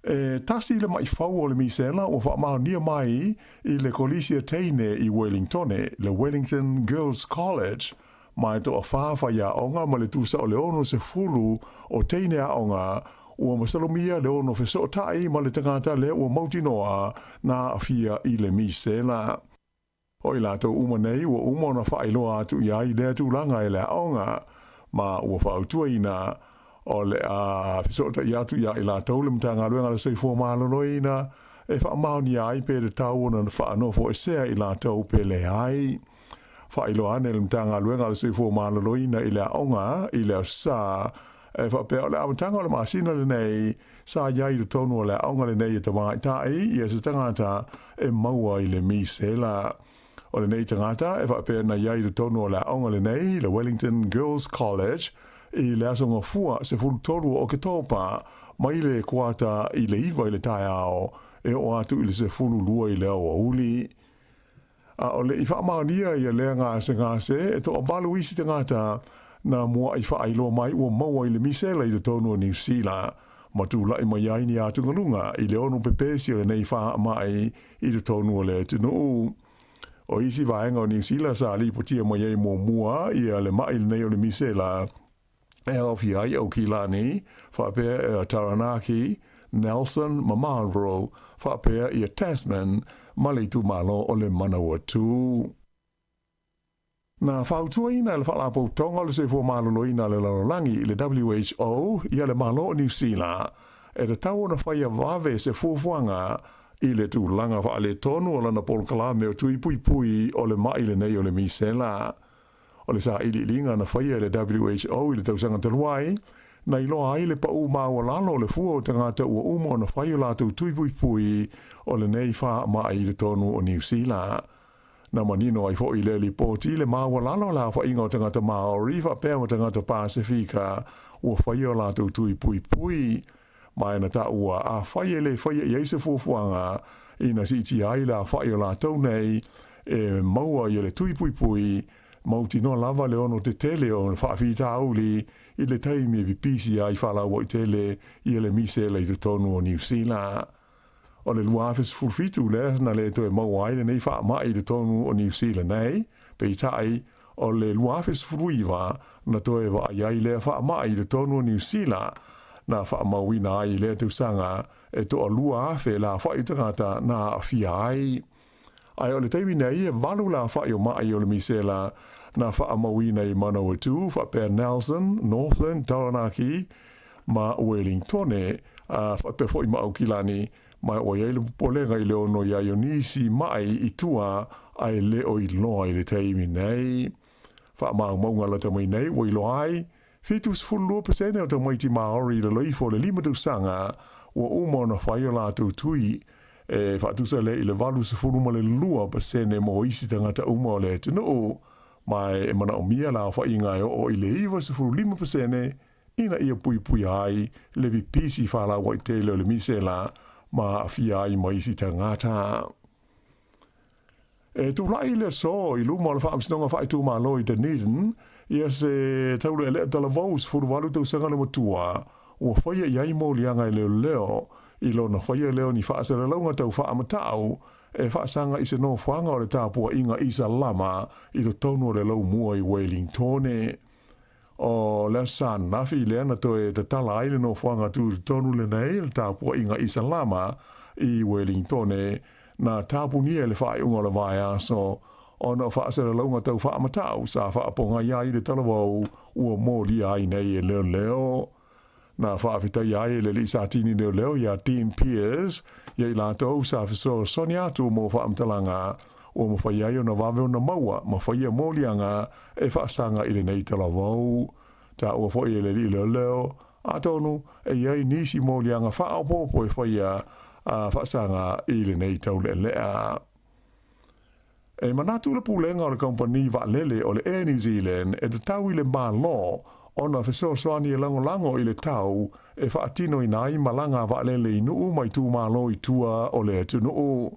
E tasi le mai whau o le misela o wha mao nia mai I le kolisia teine I Wellington, le Wellington Girls College. Mai to a whawhai a onga ma le tusa o le ono se fulu o teine a onga ua masalomia le ono feso tai ma le tangata le ua mautinoa na afia I le misela. O I lato uma nei ua uma na whailoa atu iai le tūlanga I le aonga ma ua whautua ina o le a feso tai atu iai lato le mtanga luenga le seifua maloloina e whaamauni ai pe le tau na whaanofo e sea I lato pe le ai. Whailoa ane le mtanga luenga le seifua maloloina I le aonga I le sa e fa pe ole amatanga le masina le nei sa iai le tonu le aonga le nei e tamai tai I e se tangata e maua I le misela. O le nei tangata e fa pe na iai le tonu le aonga le nei le Wellington Girls College I le asonga fua se fulu tolu o ke topa mai le kuata I le iwa I le tai ao e o atu I le se fulu lua I le au uli. O le I wha maonia I le ngase e to o balu isi tangata na mua I whaailoa mai ua maua I le misela I le tonu o New Zealand. Matula I mai aini a tungalunga I le onu pepesi o le nei wha mai I le tonu o le tunu. O isi vaenga o New Zealand sa li potia mai ai mua I le mai le nei o le misela. E au fi ai au ki lani, wha pe Taranaki, Nelson ma Marlborough whaapea ia Tasman ma le tu malo o le Manawa tu. Na whautua ina le whalapo tonga le se fo malolo ina le lalolangi le WHO ia le malo o New Zealand e le tau na whaia vave se fuafuanga i le tu langa wha le tonu o lana polkala me o tui pui pui o le mai le nei o le misela. O le sa ili linga na whaia le WHO i le tausanga taluai na iloa ai le pa u maua lalo le fua o tangata ua uma o na whaia la tau tui pui pui o le nei wha mai le tonu o New Zealand. Na manino ai fo i le li poti le maua lalo la wha inga o tangata Maori wha pēr o tangata Pasifika ua whaia la tau tui pui pui. Mai na ta ua a whaia le whaia i eise fuafuanga i na si ti ai la whaia la tau nei e maua i le tui pui pui mauti no lava le ono te tele o le whaafita auli i le taimi e pisi ai whalaua i tele i le mise le i te tonu o New Zealand. O le luafes fulfitu le na le to e maua ai le nei wha mai i le tonu o New Zealand nei pe i tai o le luafes fruiva na to e wa ai le wha mai i le tonu o New Zealand na wha mauina ai le te usanga e to a lua afe la wha i tangata na fia ai. Ai o le teimi nei e walu la wha i o mai o le misela na wha mauina i Manawatu, wha per Nelson, Northland, Taranaki, ma Wellingtone, wha per fo i Maukilani, mai o iei le polenga i le ono i Ionisi mai i tua ai le o i loa i le teimi nei. Wha maunga la tamai nei, o i loa ai, Fitus fulua pesene o te maiti Maori le loifo le lima tausanga ua uma ona whaia la tau tui e whaatusa le i le walu se fuluma le lua pesene mo isi tangata uma o le tunu mai e mana o mia la whainga o i le iwa se fulu lima pesene ina ia pui pui ai le vipisi whala wai tele o le mise la ma fia ai mo isi tangata. E tu lai le so i luma o le whaamsinonga whaitu ma lo i Dunedin ia se taule ele tala vaus furu walu tau sanga le matua ua whaia iai mo lianga i leo leo i lo na whaia leo ni whaasara launga tau whaamatau e whaasanga i se no whanga o le tāpua inga isa lama i lo tonu o le lau mua i Wellingtone. O le san nafi lea na toe te tala ai le no whanga tu tonu le nei le tāpua inga isa lama i Wellingtone na tāpunia le whaaiunga le vai aso ona whaasara launga tau whaamatau sa whaaponga iai le talawau ua mōli ai nei e leo leo. Na whaafitai ai le li sa tini leo leo ia Dean Pierce iai lātou sa whiso soni atu mō whaamtalanga ua mawhai ai o na wawe o na maua mawhaia mōlianga e whaasanga i le nei talawau. Ta ua whai e le li leo leo a tonu e iai nisi mōlianga whaapopo e whaia a whaasanga i le nei tau le lea. E manatu le pulenga o le kompani wa lele o le Air New Zealand e te tau i le malo ona fesoasoani e lango i le tau e whaatino i nai malanga wa lele i nuu mai tū malo i tua o le atu nuu.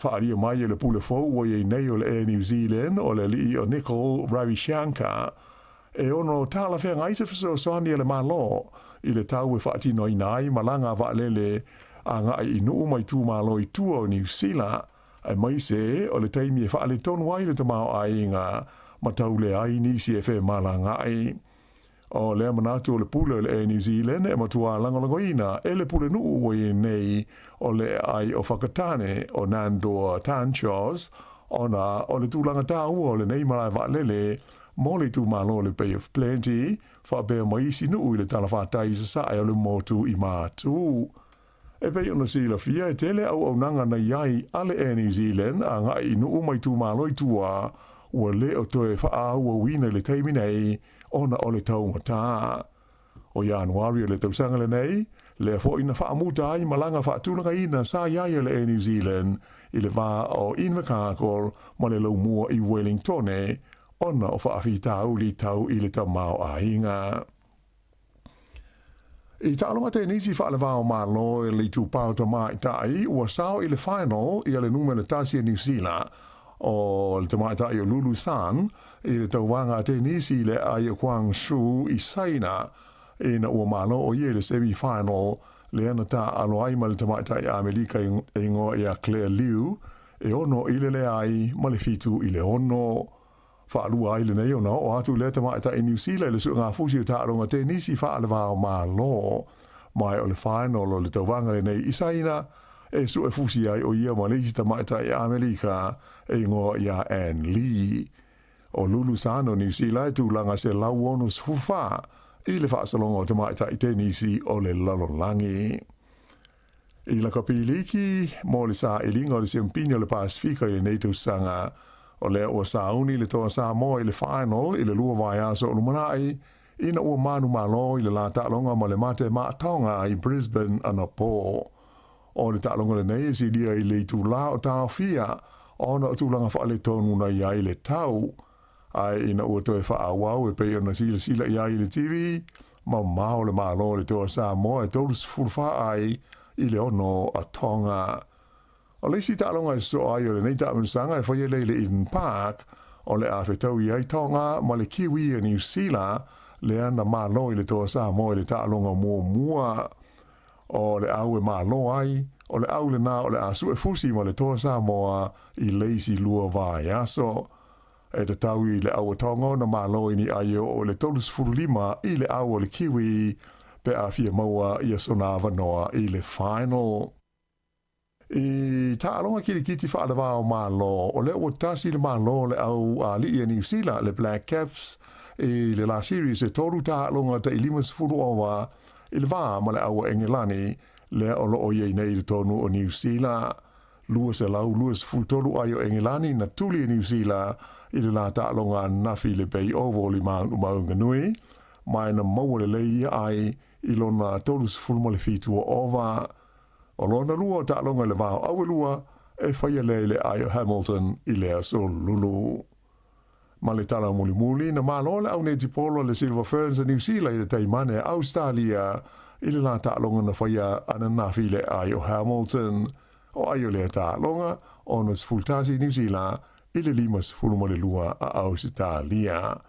Whaaria mai e le pule fau o i nei o le Air New Zealand o le li o Nicole Ravishankar e ono tala whea ngai se fesoasoani e le malo i le tau e whaatino i nai malanga wa lele a ngai i nuu mai tū malo i tua o New Zealand. Ai mai se o le taimi e whaale tonu ai le tamao ai inga ma tau le ai nisi e whe malanga ai. O lea manatu o le pule o le Air New Zealand e matua langolangoina e le pule nuu i nei o le ai o whakatane o Nandoa Tanchos ona o le tūlanga tāua o le nei malai waalele mo le tū malo le Bay of Plenty whaapea maisi nuu i le talawhatai sa sae o le motu i mātu. E pei ona sila fia e tele au nanga na iai ale e New Zealand a ngai nuu mai tū malo i tua ua le o toe whaahua wina le teimi nei ona o le taumata. O Januari o le tausanga le nei, le fo ina whaamuta ai malanga whaatūnanga ina sa iai le e New Zealand i le wā o Invercargill ma le lau mua i Wellingtone ona o whaawhita uli tau i le tamao a inga. I tālonga te nisi whaalewao malo e le tūpau ta mai tai ua sao i le final i le numele tasi New Zealand o le tamai tai o Lulu San i le tauwanga te nisi le ai o Kwang Shu i Saina i na ua malo o ie le semi-final le ana ta alo ai ma le tamai tai Amerika i ngoa i a Claire Liu e ono i le ai ma le fitu i le ono. Whaalua ai le nei ona o atu le tamai tai New Zealand le su ngā fusi o tāronga te nisi whaalewao malo mai o le final o le tauwanga le nei isaina e su e fusi ai o ia ma le ita maita e Amerika e ngoa ia Ann Lee. O Lulu Sano New Zealand tu langa se lau onus fufa i le whaasalonga o te maita i tenisi o le lalonlangi. I la kapiliki mo le sa ilinga o le sempini o le Pasifika i le NATO sanga o le o Sauni le toa Sāmoa i le final i le lua vai aso o lumanai ina ua manu malo i le la ta'alonga ma le mate maataonga i Brisbane ana po. O le ta'alonga le nei si dia i le tu la o tau fia ona o tūlanga whaale tonu na ia i le tau ai ina ua toe whaawau e pei ona sila ia i le TV ma mao le malo le toa Sāmoa e tolus furfa ai i le ono a tonga. O le si ta'alonga i so ai o le nei ta'aminsanga e whaia le Eden Park o le awhetau i ai tonga ma le kiwi a New Zealand le ana malo i le toa Sāmoa i le ta'alonga mua o le au e malo ai o le au le nā o le asu e fusi ma le toa Sāmoa i leisi lua vai aso. E te tau i le au e tonga na malo i ni ai o le tolus furulima i le au o le kiwi pe a fia maua i a sonava noa i le final. I ta'alonga kiti whaalewa o malo o le o tasi le malo le au a li i New Zealand le Black Caps i le la series e toru ta'alonga ta i limas furu owa i le vā ma le au Engelani le o lo o iei nei le tonu o New Zealand. Luas e lau luas fultolu ai o Engelani na tuli i New Zealand i le la ta'alonga nafi le Bay Oval i maunga nui mai na maua le lei ai i lona tolus fulma le fitua ova. O lona lua ta'alonga le vāo awe lua e whaia le ai o Hamilton i lea so lulu. Ma le tala muli na malo le au ne tipolo le Silver Ferns a New Zealand i le taimane Australia i le la ta'alonga na whaia ana nafi le ai o Hamilton. O ai o le ta'alonga o nas fultasi New Zealand i le limas fulma le lua a Australia.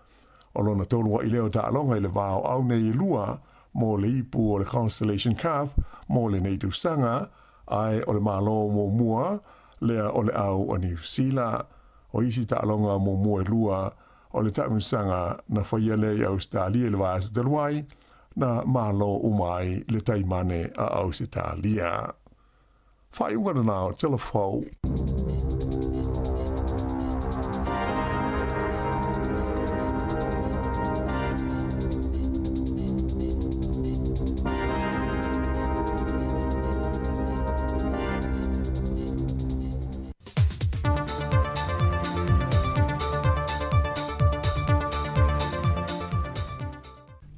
O lona tolua i leo ta'alonga i le vāo au ne i lua mo le ipu o le Constellation Cup mo le NATO sanga ai o le malo mo mua lea o le au o New Zealand. O isi ta'alonga mo mua lua o le ta'aminsanga na whaia le i Australia le vāsa taluai na malo umai le taimane a Australia. Whai ungana nao, telefau.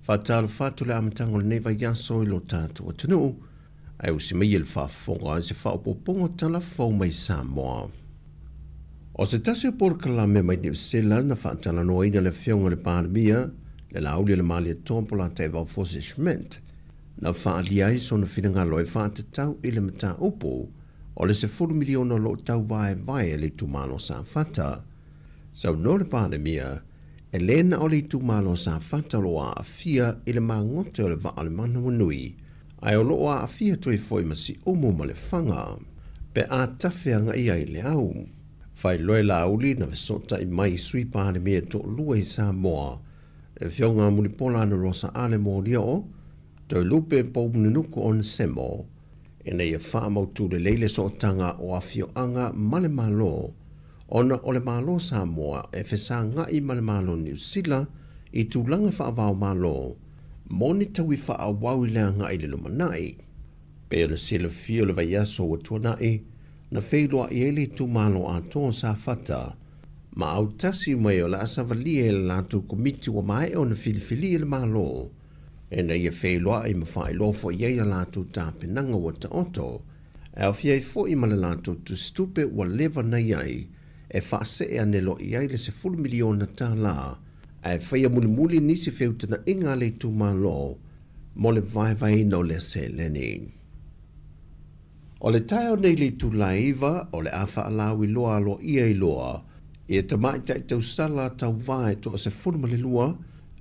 Whātalo whātu le amatangol nei vai yaso i lo tātua tunu, ai usi mai il whaafonga an se whaopopongo tala whau mai Sāmoa. O se tasi o porkala me mai New Zealand na whaatala noa ina le whionga le pārmia, le lauli le mali e tōmpola te wau fosishment, na whaali ai so na whiringa loi whaatatau i le mata upo, o le se 4 miliona lo tau vai le tumalo sa whata. Sau no le pārmia, e lena o le tumalo sa whata loa a fia i le mangote o le wa alemana wanui, ai o loa a fia toi foi masi umu ma le whanga, pe a tawhianga ia i le au. Whai loe la uli na visota i mai sui pāre mea to lua i Sāmoa, e whionga mulipola na rosa ale mō lio, toi lupe pou nunuku on semo, e nei e whaamautu le leile so tanga o a whioanga male malo, ona o le malo Sāmoa e whesa nga i male malo New Zealand i tūlanga whaavao malo, moni tawi whaawau i lea nga i le lumanai. Pe le sila fio le vai aso o tuanai, na wheiloa i ele tu malo a tō sa whata, ma au tasi mai o la asavalia e la tu komiti wa mai o na filifili e le malo, e na ia wheiloa i mawhai lofo i eia la tu tāpenanga wa ta oto, e au fiai fo i male la tu stupe wa leva na iai, e whaase e anelo i ai le se 4 miliona tā la, e whaia muli nisi whiutana inga le tu malo, mo le vai no le se leni. O le tae o nei le tu laiva, o le awha alawi loa lo ia i loa, i e tamai tai tau sala tau vai to se furma le lua,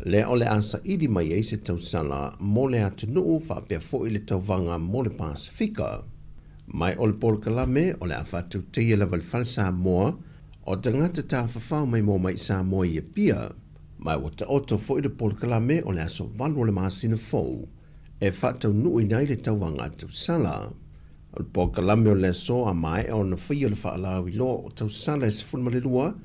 le o le asa idi mai e se tau sala, mo le atunuu whapea fo i le tau vanga mo le Pasifika. Mai o le porkalame, o le awha tu teia lava le whal Sāmoa, o tangata tā whawhau mai mo mai Sāmoa i e pia, mai o ta oto fo i le porkalame o le aso valu le maasina fou, e whatau nui nei le tauanga tau sala. O le po kalame o le so a mai o na whai o le whaalau I lo o tau sala e se funma le lua,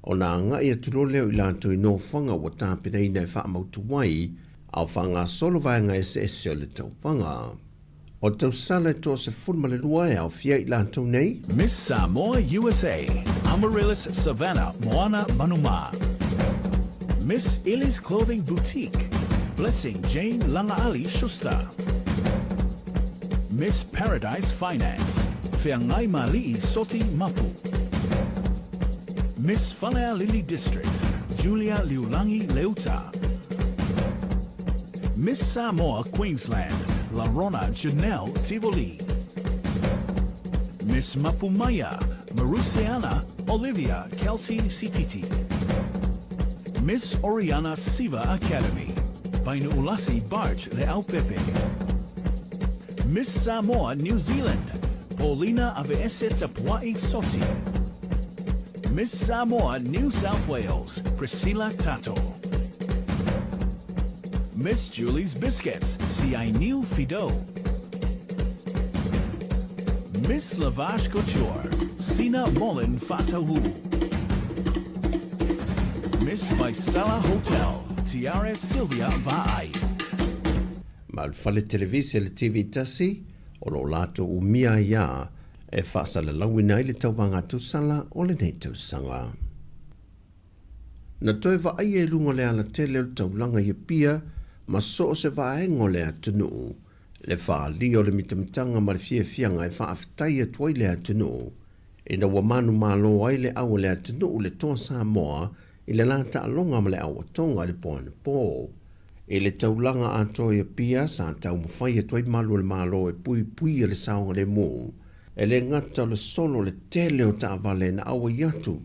o na anga I atu lo leo I lanto I no whanga wa tāpina I nei wha mautu wai, au whanga solo vaenga e se o le tau whanga. O tau sala to se funma le lua e au fia I lanto nei. Miss Sāmoa USA, Amaryllis Savannah Moana Manuma. Miss Illy's Clothing Boutique, Blessing Jane Langaali Schuster. Miss Paradise Finance, Feangai Mali'i Soti Mapu. Miss Whanea Lily District, Julia Liulangi Leuta. Miss Samoa Queensland, Larona Janelle Tivoli. Miss Mapumaya, Marusiana Olivia Kelsey Sititi. Miss Oriana Siva Academy, Vainu Ulasi Barge Leao Pepe. Miss Samoa New Zealand, Paulina Aveese Tapuai Soti. Miss Samoa New South Wales, Priscilla Tato. Miss Julie's Biscuits, Siai New Fido. Miss Lavash Couture, Sina Molin Fatahu. Miss Vaisala Hotel, Tiare Sylvia Vaai. Ma le fale televisi le TV tasi, o lo lato umia ia, e whasa le lawina I le tauwanga tusala o le nei tausanga. Na toi wa ai e lungo le ala tele o taulanga I pia, ma so o se vaengo le atunu. Le wha li o le mitamtanga ma le fia fianga e wha aftai atuai le atunu. E na wamanu malo ai le au le atunu le toa Sāmoa, I le lata alonga ma le au atonga le poana po. E le taulanga ato e pia sa tau mawhai e toi malu le malo e pui pui e le saonga le mo. E le ngata le solo le tele o ta avale na awa yatu.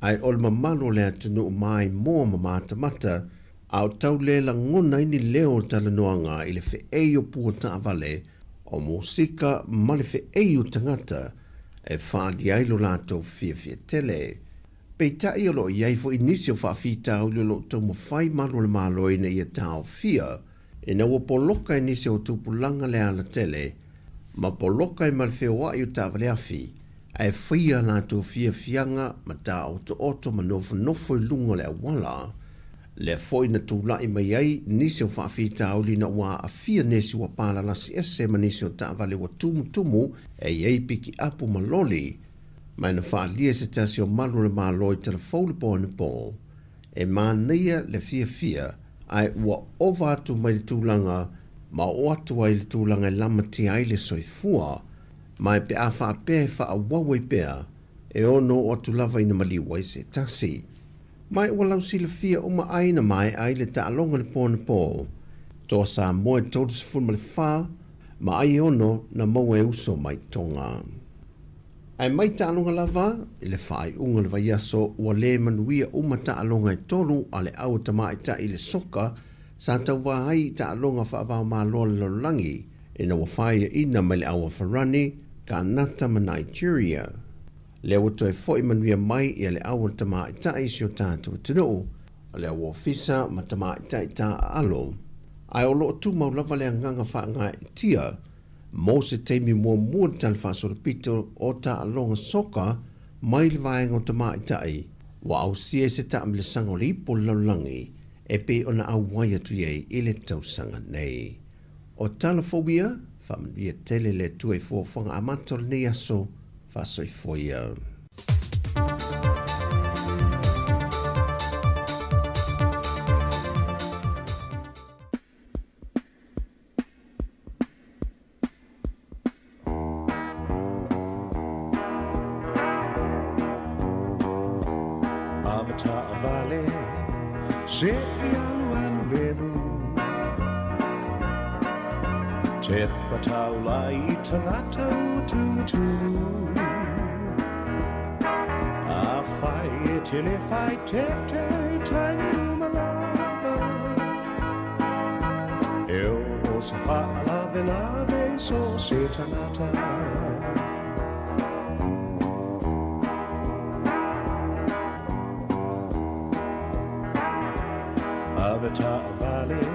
Ai ol mamalo le atunu mai mo mamata mata, au tau le la ngona ini leo tala noanga I le fe eio pua ta avale, o musika ma le fe eio tangata, e whaadi ailo lato fia tele. Pei tai alo iai fo inisio whaafita au lo tau mawhai malo le malo ina ia tau fia, e na ua poloka inisio tupulanga le ala tele, ma poloka I malfewa I ta vale afi, ai fia na tu fia fianga ma ta oto ma nofo I lunga le awala, le foi na tula I mai ai nisio whaafita au li na ua a fia nesi wa pala lasi ese ma nisio ta vale wa tumu e iei piki apu maloli, mai na whaalia se tasi o malu le maloi tala fau le pōne pō, e māneia le fia ai ua ova atu mai le tūlanga, ma o atu ai le tūlanga I lamati ai le soifua, mai pe a whaapea wha a wawai pea, e ono o atu lava ina maliwa I se tasi. Mai ua lausi le fia o ma aina mai ai le taalonga le pōne pō, tō Sāmoa e tōru se funma le whā, ma ai ono na mau e uso mai tonga. Ai mai taalonga lava, I le whaai unga le vaiaso ua le manuia uma taalonga I tolu a le au tamai ta I le soka, sa tau wahai taalonga whaavao maa loa le lolangi, e na wawhaia ina mai le awa wharani, ka nata ma Nigeria. Le awa toi fo I manuia mai I le awa tamai ta I sio tātou tino, a le awa fisa ma tamai ta I ta alo. Ai o loo tu mau lava le anganga whaanga I tia, mo se teimi mua tal whasora pito o ta alonga soka, mai le vaenga o tamai tai, wa au sie se ta amile sango le ipo laulangi, e pe ona au waia tu iei I le tausanga nei. O talafobia, whamia tele le tue fōwhanga amato le nei aso, whasoi foia. Te pataula I tangata utu a whai te le whai te tai umalava e o se whaalave so se tangata Avata Valley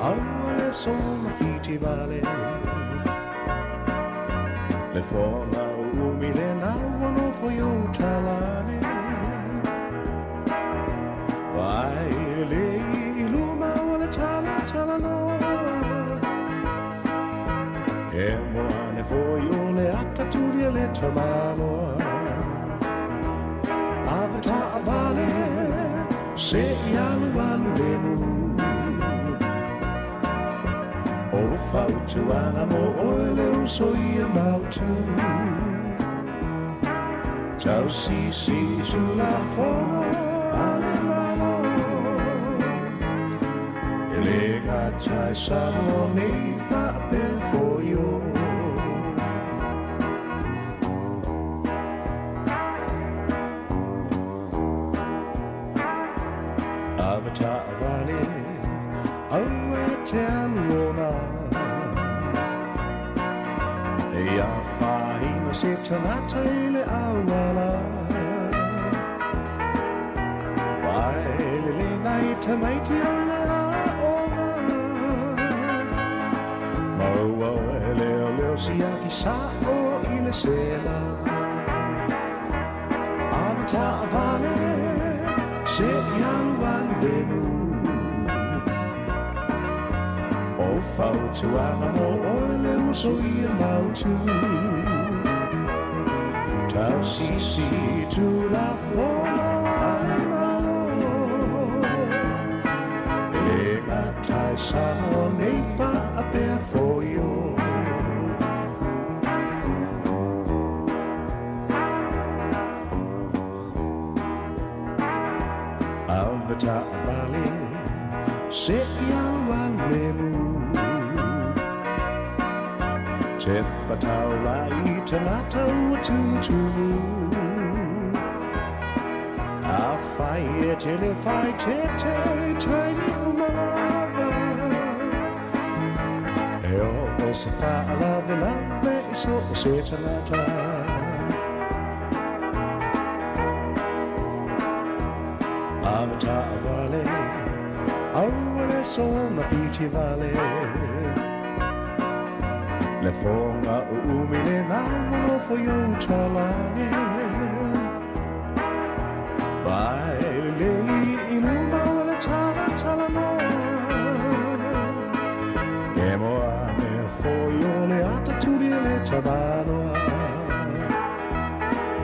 Aua sono fiti vale le forma umile nauano foio talane vai le iluma wala tala no e moane foio le attitudini le tamano avata vale se yalu alu lemu o fautu anamo oile uso ia mautu Ciao si sulla fono alelamo e le gacciai sanno nei fa per foio Avata vale aua te alona e a faina se tanata ile awala Waile le nai tamaiti ala ona Maua leo siaki sao ile sela Avata vale se yaluan demu O fautu anamo oile uso ia mautu Tau si tu la fono anamo E atai sano nei fa a per foio Alvata vale se yaluan lemu Te patau lai te natau tutu A fai e te le fai te taimi umava E o se fa lave lave so se te nata Avata vale Aua sono fiti vale Le fonga umile nauano foio talane Vai le iluma wala tala no E moane foio le attitudini le tabano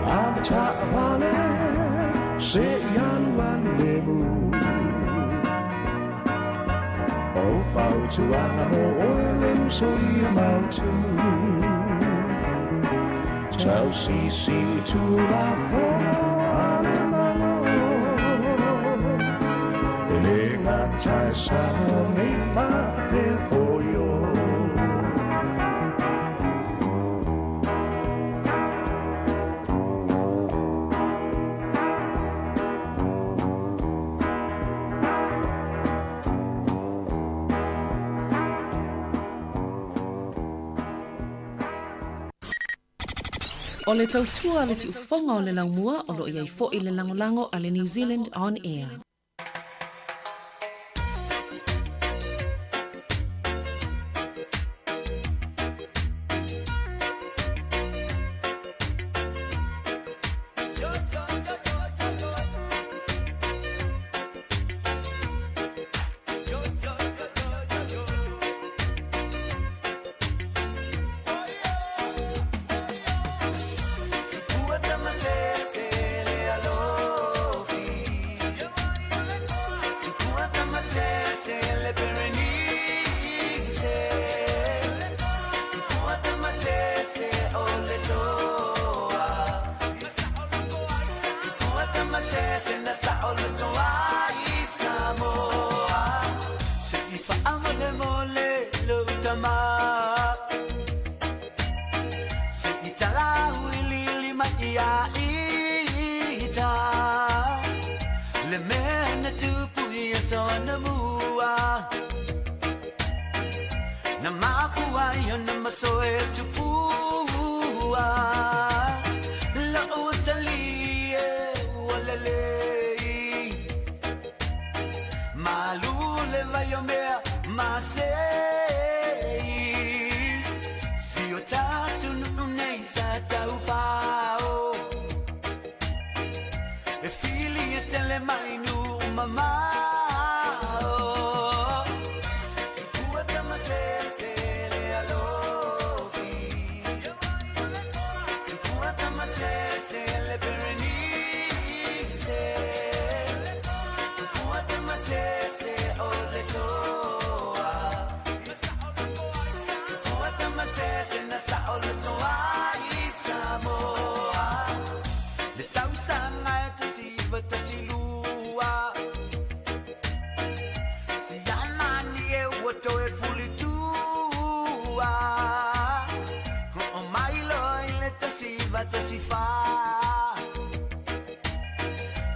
Avata vale se yaluan lemu O fautu anamo oile uso ia mautu Tau si tu la fono alemano E le gacciai sano nei fa per foio O le tautua le si ufonga o le laumua o lo iai fo i le langolango a le New Zealand On Air. Si o tatu nei sa tau fao e fili e tele mai nu mamma Tua tama se le alofi Tua tama se le berenice Tua tama se o le toa Tua tama se na sa o le toa I Sāmoa Le tau sanga te siva te silua Si anani e wato e fuli tua O mai loi le te siva te sifa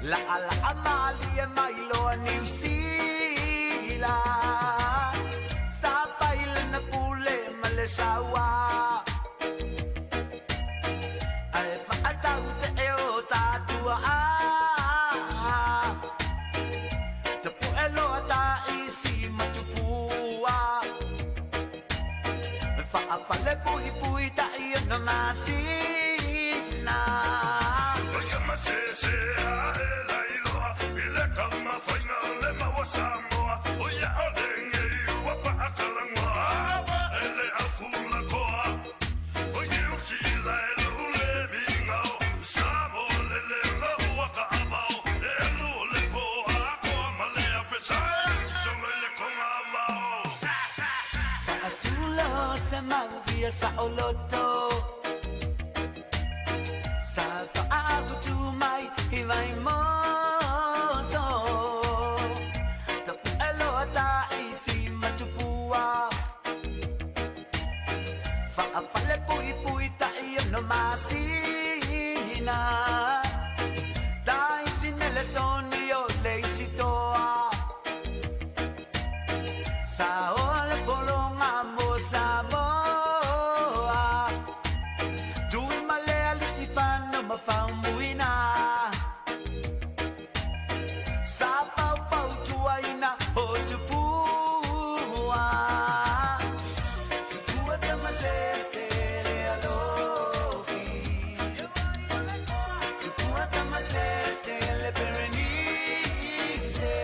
La ala amali e mai loa New Zealand Sa paile na pule ma le sawa Ai whaatau te eo tātua Te poe loa tā isi matupua Whaapale pui pui ta ia na masina Waka masese a e lailoa I le kama whainga o le maua Sāmoa O ia o denge I ua paakalangoa E le akula koa O iu ki la e lule mingao Sāmoa le le na ua ka amao E lule po a koa ma le a whesai Sama le konga amao Whaatulo se mawhia sa o loto Sa whaabutu mai I vai moto Tapu eloa ta isi matupua Whaapale pui pui ta ia no masina Ta isi nele soni o le isi toa Sa ole polonga mo Sāmoa Tui malea li I whana ma whaumuina Sa pau pau tuaina o tupua Tua tama se le alofi Tua tama se le berenice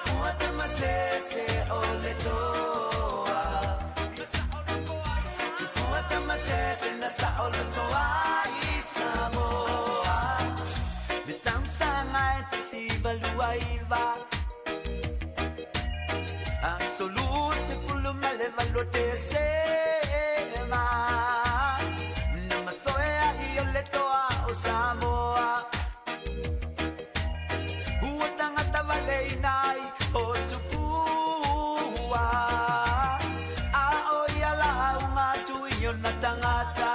Tua tama se o le toa Tua tama se na sa o le toa I Sāmoa Le tausanga e te si balua iwa Absolute fulu mele valo te sema Nama soea I o le toa o Sāmoa Ua tangata valei nai o tupua A o ia la unga tu I o na tangata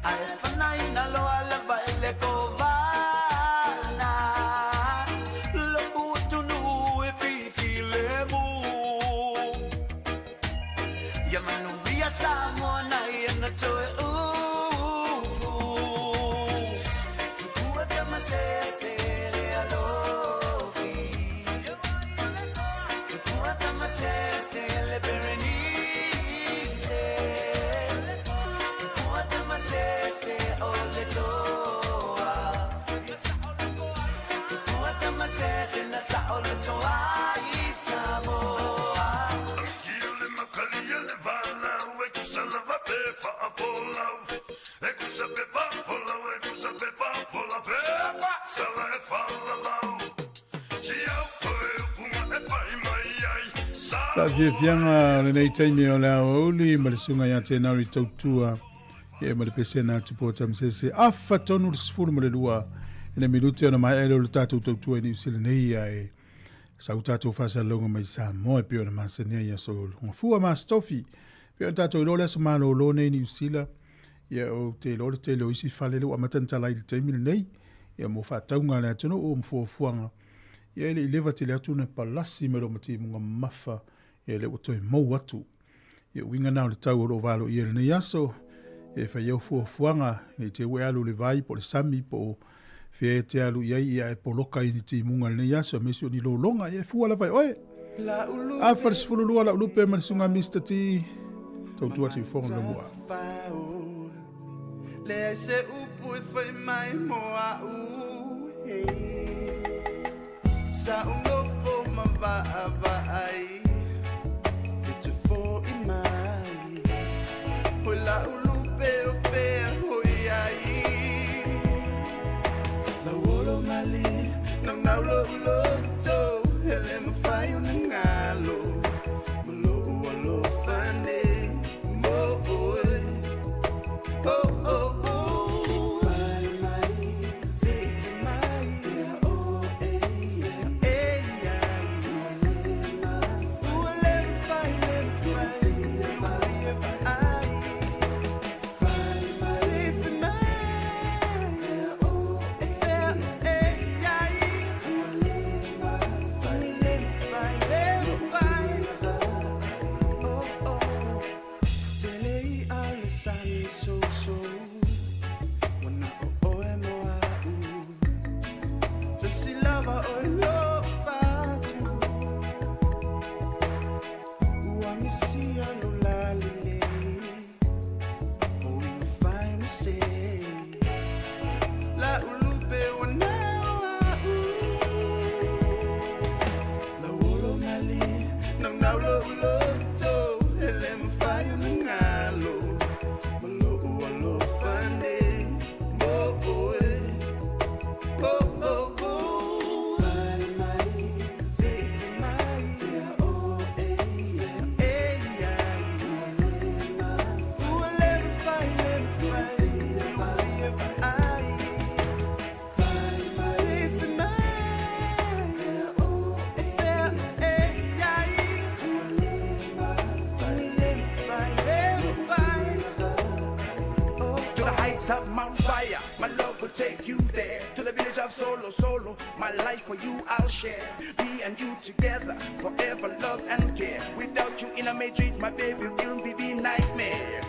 Ai whanai na loa le vaile ko vana Lopu tunu e fifi le mu Ia manu ia Sāmoa na ia na toe Tua tama se le alofi Tua tama se le berenice Tua tama se o le toa Tua tama se na sa o le toa I Sāmoa Kia le makali e le vala E kusa lava pe wha a polau E kusa pe wha polau E kusa pe wha polau Pe wha sala e whala lau Si au koe upunga e pai mai ai La fianga le nei taimi o le aoli ma le sunga ia tēnau I tautua e ma le pesena tupo tamsese afa tonu le sifuru ma le lua e le minuti ona mai ele o le tātou tautua I New Zealand nei e sau tātou whasalonga mai Sāmoa e pio na masania ia so lunga fua ma stofi pio na tātou ilo le aso malo lo nei New Zealand ia o te ilo le te leo isi whale leo amatantala I le taimi nei ia mo whataunga le atono o mfuafuanga ia ele I lewa te le atu na palasi me lo mati munga mafa ia le watoi mau atu ia winga nao le tau o lo valo ia le nei aso e whai au fuafuanga e te ue alu le vai po le sami po Fia te alu iai ia e poloka i ni te munga le nei aso, mesi o ni lo longa, ia fua la vai, oe! A faris fululua la ulupe marisunga Mr. T, tautua te ufonga le mua. Le se upu e fai mai moa u, sa ungo fo ma va ai, e te fo i mai, hoi la ulupe o fea hoi ai, la wolo mali, nang naulo uloto, hele ma fai una ngalo, malo ualo fane, mo oe, oh oh. Of Mount Fire, my love will take you there to the village of Solo. My life for you I'll share. Me and you together, forever love and care. Without you in a Madrid, my baby will be the nightmare.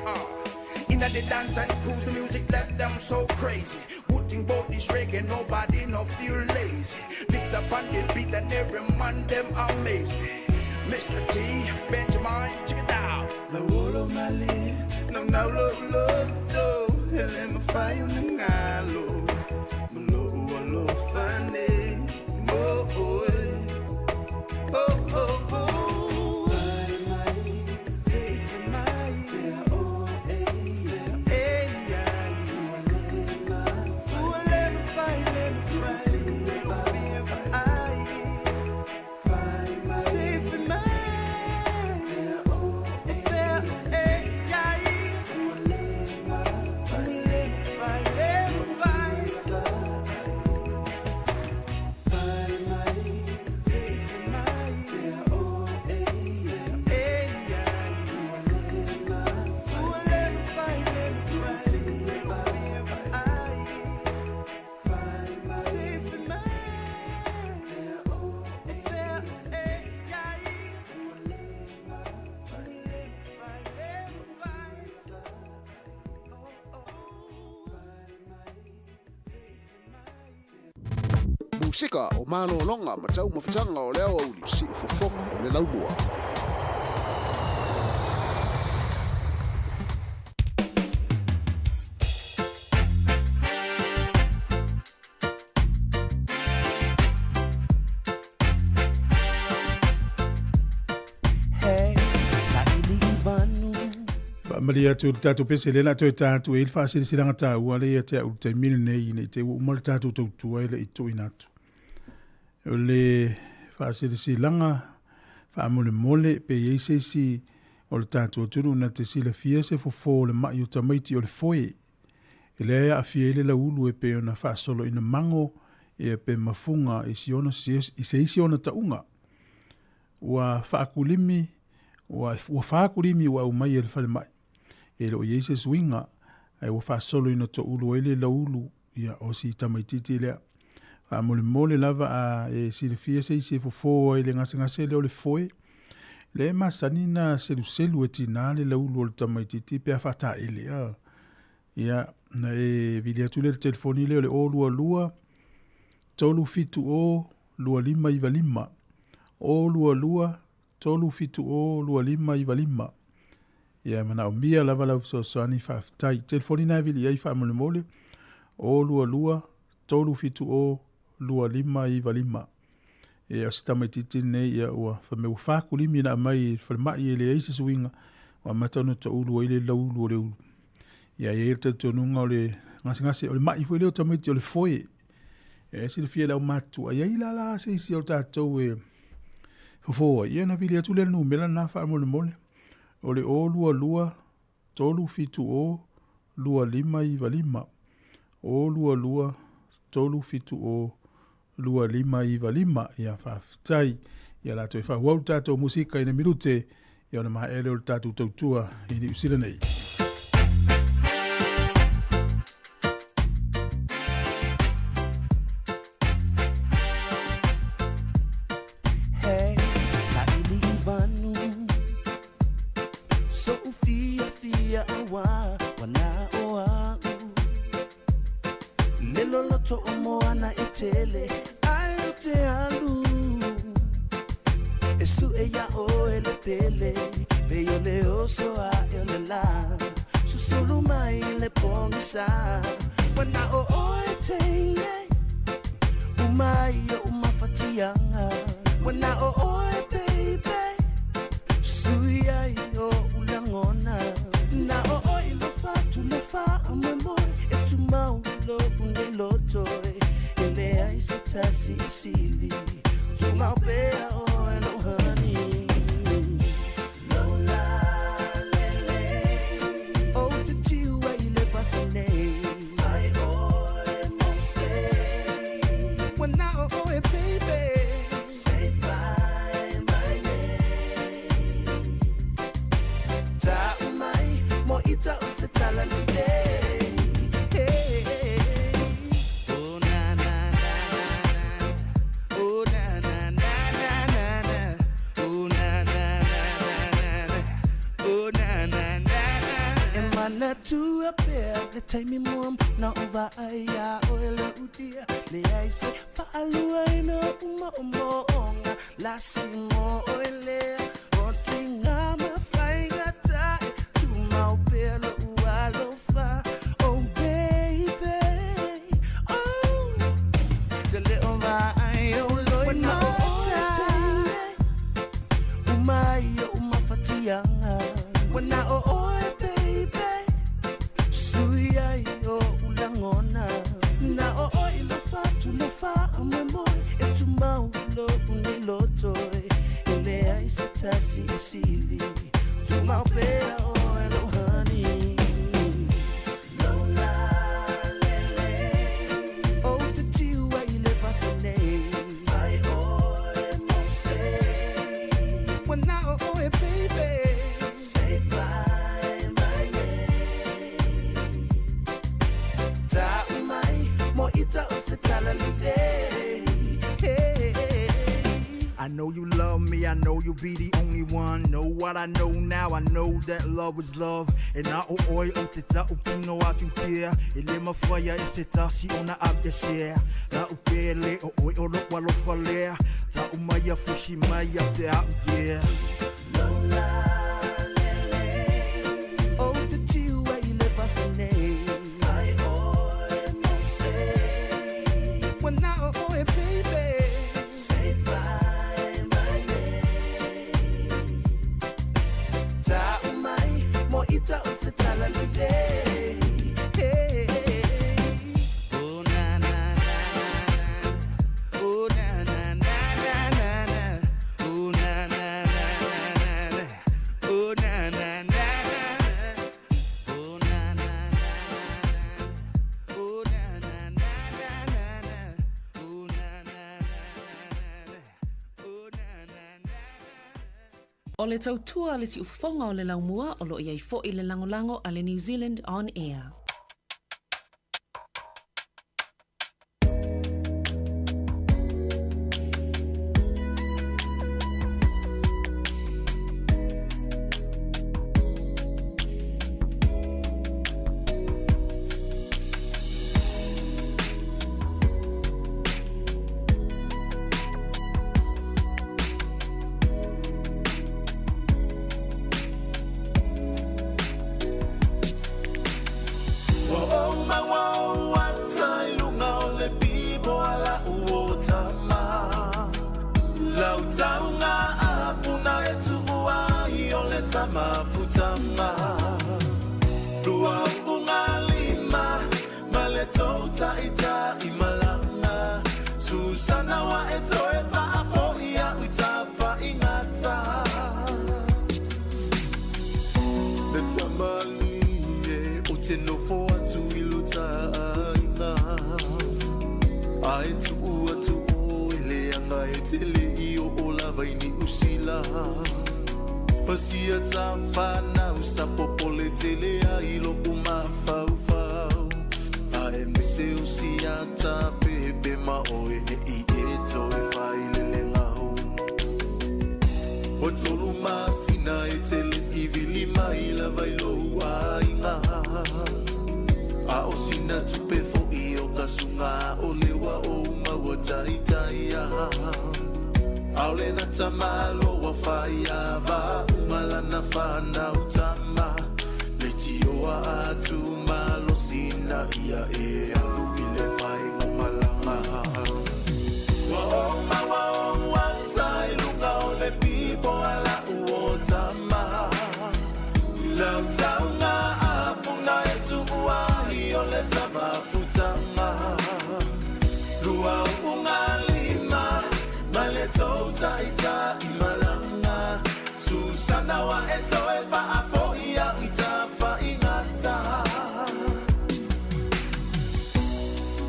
In the dance and cruise, the music left them so crazy. Putting both this reggae, nobody no feel lazy. Picked up on the beat and every man them amaze me. Mr. T, Benjamin, check it out. La wolo mali, now lo. Hele ma fai una ngalo, malo ualo fane, mo oe, oh oh oh. Fai mai, say for mai, yeah oh yeah, yeah. Uale ma fai, lo fia fa ai. Fai mai, say for mai, yeah oh yeah, yeah. Musika o malo longa ma tau mawhitanga o leo au li si ufofonga o le laumua. Maria tu tatu pese le na tu tatu il fa sili silanga ta wale ya te u te mil nei nei te u mal tatu tu tu ele itu inatu. Le fa sili silanga fa mole pe yese si o le tatu turu na te sila fia se fo le mai o tamaiti o le foi. Ele ya afiele la ulu e pe ona fa solo ina mango e pe mafunga e si ona si ona taunga. Wa fa kulimi wa fa kulimi wa umai el fa le mai. E lo yese swinga ai wa fa solo ina to ulu ele la ulu ia o si tamaititi lea fa mole lava a e si le fia se fo ele ngase le o le foi le masanina selu e tinale la ulu o le tamaititi pe a fata ele ia na e vilia tu le telefoni le o le olua lua tolu fitu o lua lima iwa lima. O lua lua tolu fitu o lua lima iwa lima. Ia mana o mia lava lau soani whaafitai. Telefoni nai vili ei whaamole mole. O lua lua tolu fitu o lua lima iwa lima. Ia stama titi nei ia ua whameu whakulimi na mai whalemai ele eisa suinga. Wa matano ta ulu ele lau lua le ulu. Ia ia te tonunga o le ngasi o le mai fo leo tamiti o le foe. E si le fia lau matu. Ia ila la se isi o tātou e fofoa. Ia na vili atu le nu mela na whaamole mole. O le o lua lua, tolu fitu o, lua lima iwa lima. O lua lua, tolu fitu o, lua lima iwa lima. Ia whaafitai. Ia la toi whauau tātou musika ina mirute. Ia ona maha ele o le tātou tautua i ni usira nei. I know now, I know that love is love. And I oi o te ta o kino atu kia. E le mawhaia e se tasi o na abia share. Ta o pele o oi o lo walo whalea. Ta o mai a fushi mai a te au kia. Lola lele. O te tiu e i le pasanei. Ai oi mo se. When I oi baby. Say fine. Ita o se tala lule. Oh na na na na. Oh na na na na na. Oh na na na na. Oh na na na na. Oh na na na na. Oh na na na na. Oh na na na. Oh na na na. O le tautua le si ufafonga o le laumua o lo iai fo i le langolango a le New Zealand On Air. te no fo atu ilo tainga ai tu atu o ele anga e te le I o la vai ni usila pasia ta fana usa popole tele a ilo uma fau fau ai me se usia ta pepe ma o e I e to e vai le ngau o tolu masina e tele I vili mai la vai lo ainga a o sina tu pe fo I o kasunga o lewa o maua tai tai Aulena tamalo wa faya va umalana fana utama Letio wa atu malo sina ia e alu ile fai umalanga Wa wantai lunga ole pipo ala uotama Lau taunga apuna etu uahi ole tamafutama Lua ungalima Maleto taita imalanga Susana wa eto eva afo ia itafa ingata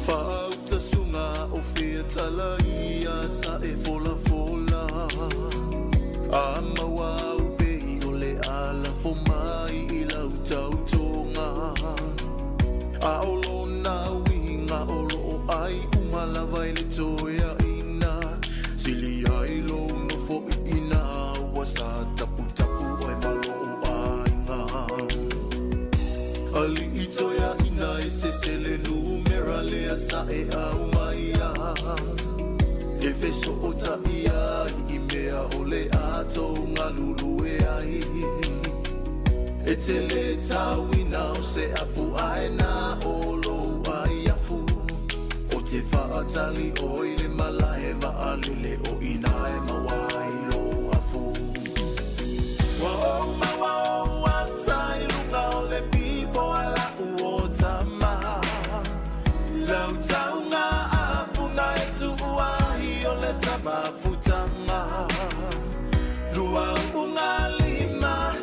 Fauta sunga o fiatala ia sa e fola fola Ama wa ube ole ala fomai ila utautonga Aolona winga olo ai umala vaile toya Sili ai lo no fo ina wasa tapu tapu ai malo ainga Ali ito ya ina ese sele numera le asa e au maia Efeso ota ia imea ole ato ngalulu e ai Etele tawina o se apu aena olo ai afu Te whaatali o ile malahe maalile o inae mawai lo afu Wa o watai lunga o le pipo ala uotama Lau taunga apuna etu uahi o le tamafutanga Lua unga lima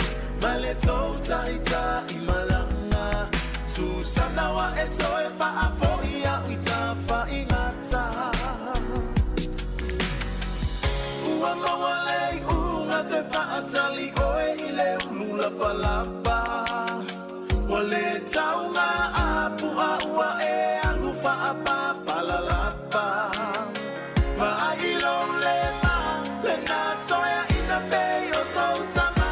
maleto taita imalanga Susana wa eto eva afo ia itafa ingata Ua mawalei unga te whaatali oe ile ulula palapa Wale taunga apua ua e alufa apa palalapa Maa ilo lema le natoya ina peyo sautama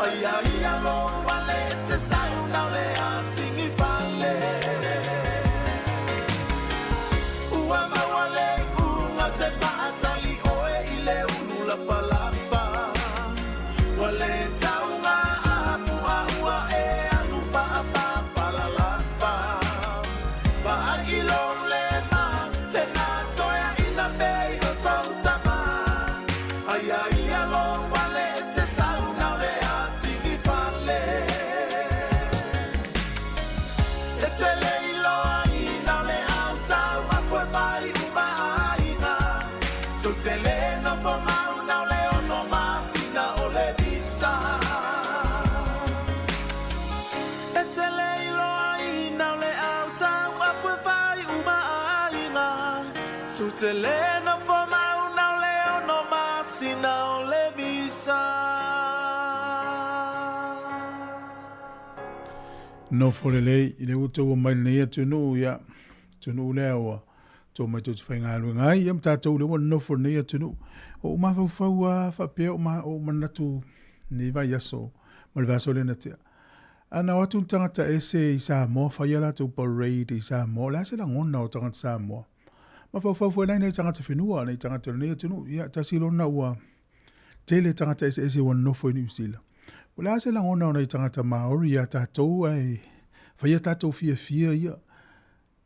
Aya ia lo wale te sauna le atingi fale Ua mawale unga te paatali oe ile ulula palapa Wale taunga apua ua e alufa apa palalapa Maa ilo lema le natoya ina peyo sautama Aya ia lo wale te sauna le atingi fale Etele ilo aina le autau apue vai uma aina Totele no fomau na le ono masina o le visa Etele ilo aina le autau apue vai uma aina Totele no fomau na le ono masina o le visa No folelei ile uto o mai nei tunu ya tunu leo to mai to whainga alu ngai am tatou le no for nei tunu o ma fa pe o ma o manatu ni va yaso mal va so le natia ana watu tangata ese Sāmoa fa yala to parade Sāmoa la se la ngona o tangata Sāmoa ma fa nei tangata whenua nei tangata nei tunu ya tasilo na ua tele tangata ese wan no for New Zealand Wala se la ngona nei tangata Maori ya tatou ai fa tatou fia ia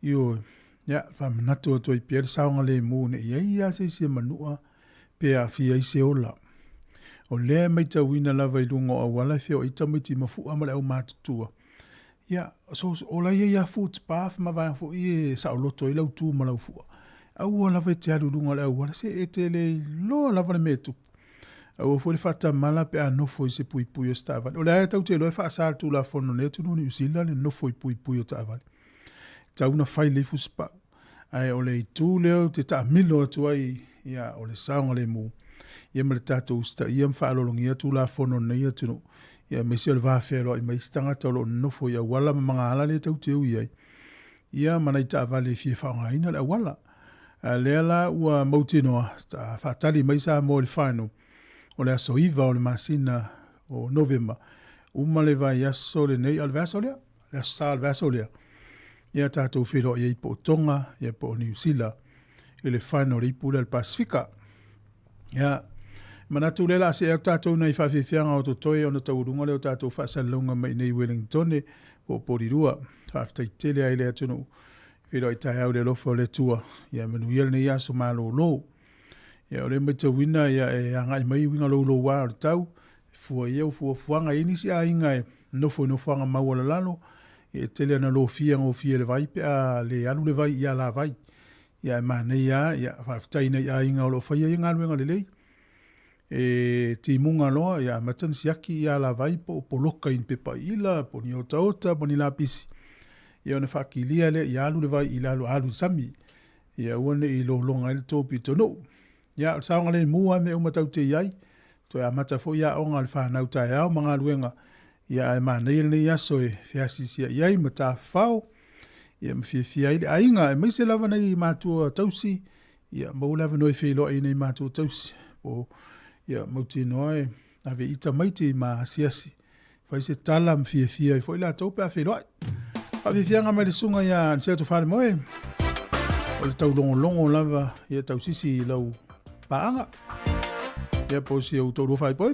yo ya fa manato to I pier saunga le mu ne ia se manua pe a fia I se ola o le mai tawina lava I lunga o wala fia o itamiti mafu amale au matutua ya so ola ia foot path ma va fo I sa loto I lau tu ma lau fu au lava te alu lunga le wala se etele lo lava le metu o foi fata mala pe no foi se pui pui estava o le tau te lo fa sa tu la fono ne tu no usila le no foi pui pui estava tau na fai le fuspa ai o le tu le te ta milo tu ai ia o le saunga le mu ia me le tatou sta ia mfa alolongia tu la fono ne ia tu ia me se le va fero i mai stanga tolo no foi ia wala manga ala le tau te ui ia mana i ta vale fie fa ngaina le wala le ala ua mautinoa sta fatali mai sa mo le final o le aso iva o le masina o novemba uma le vai aso le nei al verso lea le aso sa al verso lea ia tatou whiro ia i po Tonga ia po New Zealand i le final i pula le Pasifika ia manatu le la se e tatou nei whawhiwhianga o totoi o na taurunga le o tatou whasalunga mai nei Wellington po porirua whaftai tele ai le atunu whiro i tai au le lofo le tua ia manuia nei aso malo lo ia o le mita wina ia e angai mai winga lo lo wa o tau fua ia fua fuanga inisi a inga no fuanga maua lalo e tele na lo fia ngo fia le vai pe a le alu le vai ia la vai ia mane ia whaftai nei a inga o lo whaia inga luenga le lei e timunga loa ia matan siaki ia la vai po loka in pepa ila po ni ota po ni la pisi ia ona whakilia le ia alu le vai ila alu sami ia uane i lo longa il topi tono ia saunga le mua me umatau te iai to ia mata fo ia onga le whanau tai au mga luenga ia e maneil ni aso e whiasisia iai mata whao ia mwhiawhia ili ainga e maise lava nei mātua tausi ia maulava noi whilo ai nei mātua tausi o ia mauti noe ave ita maiti ma siasi whaise tala mwhiawhia i fo ila taupe a whilo ai awhiwhianga mai le sunga ia nsia to whare moe o le tau longo lava ia tausisi lau paanga ia posi au tau rofai poi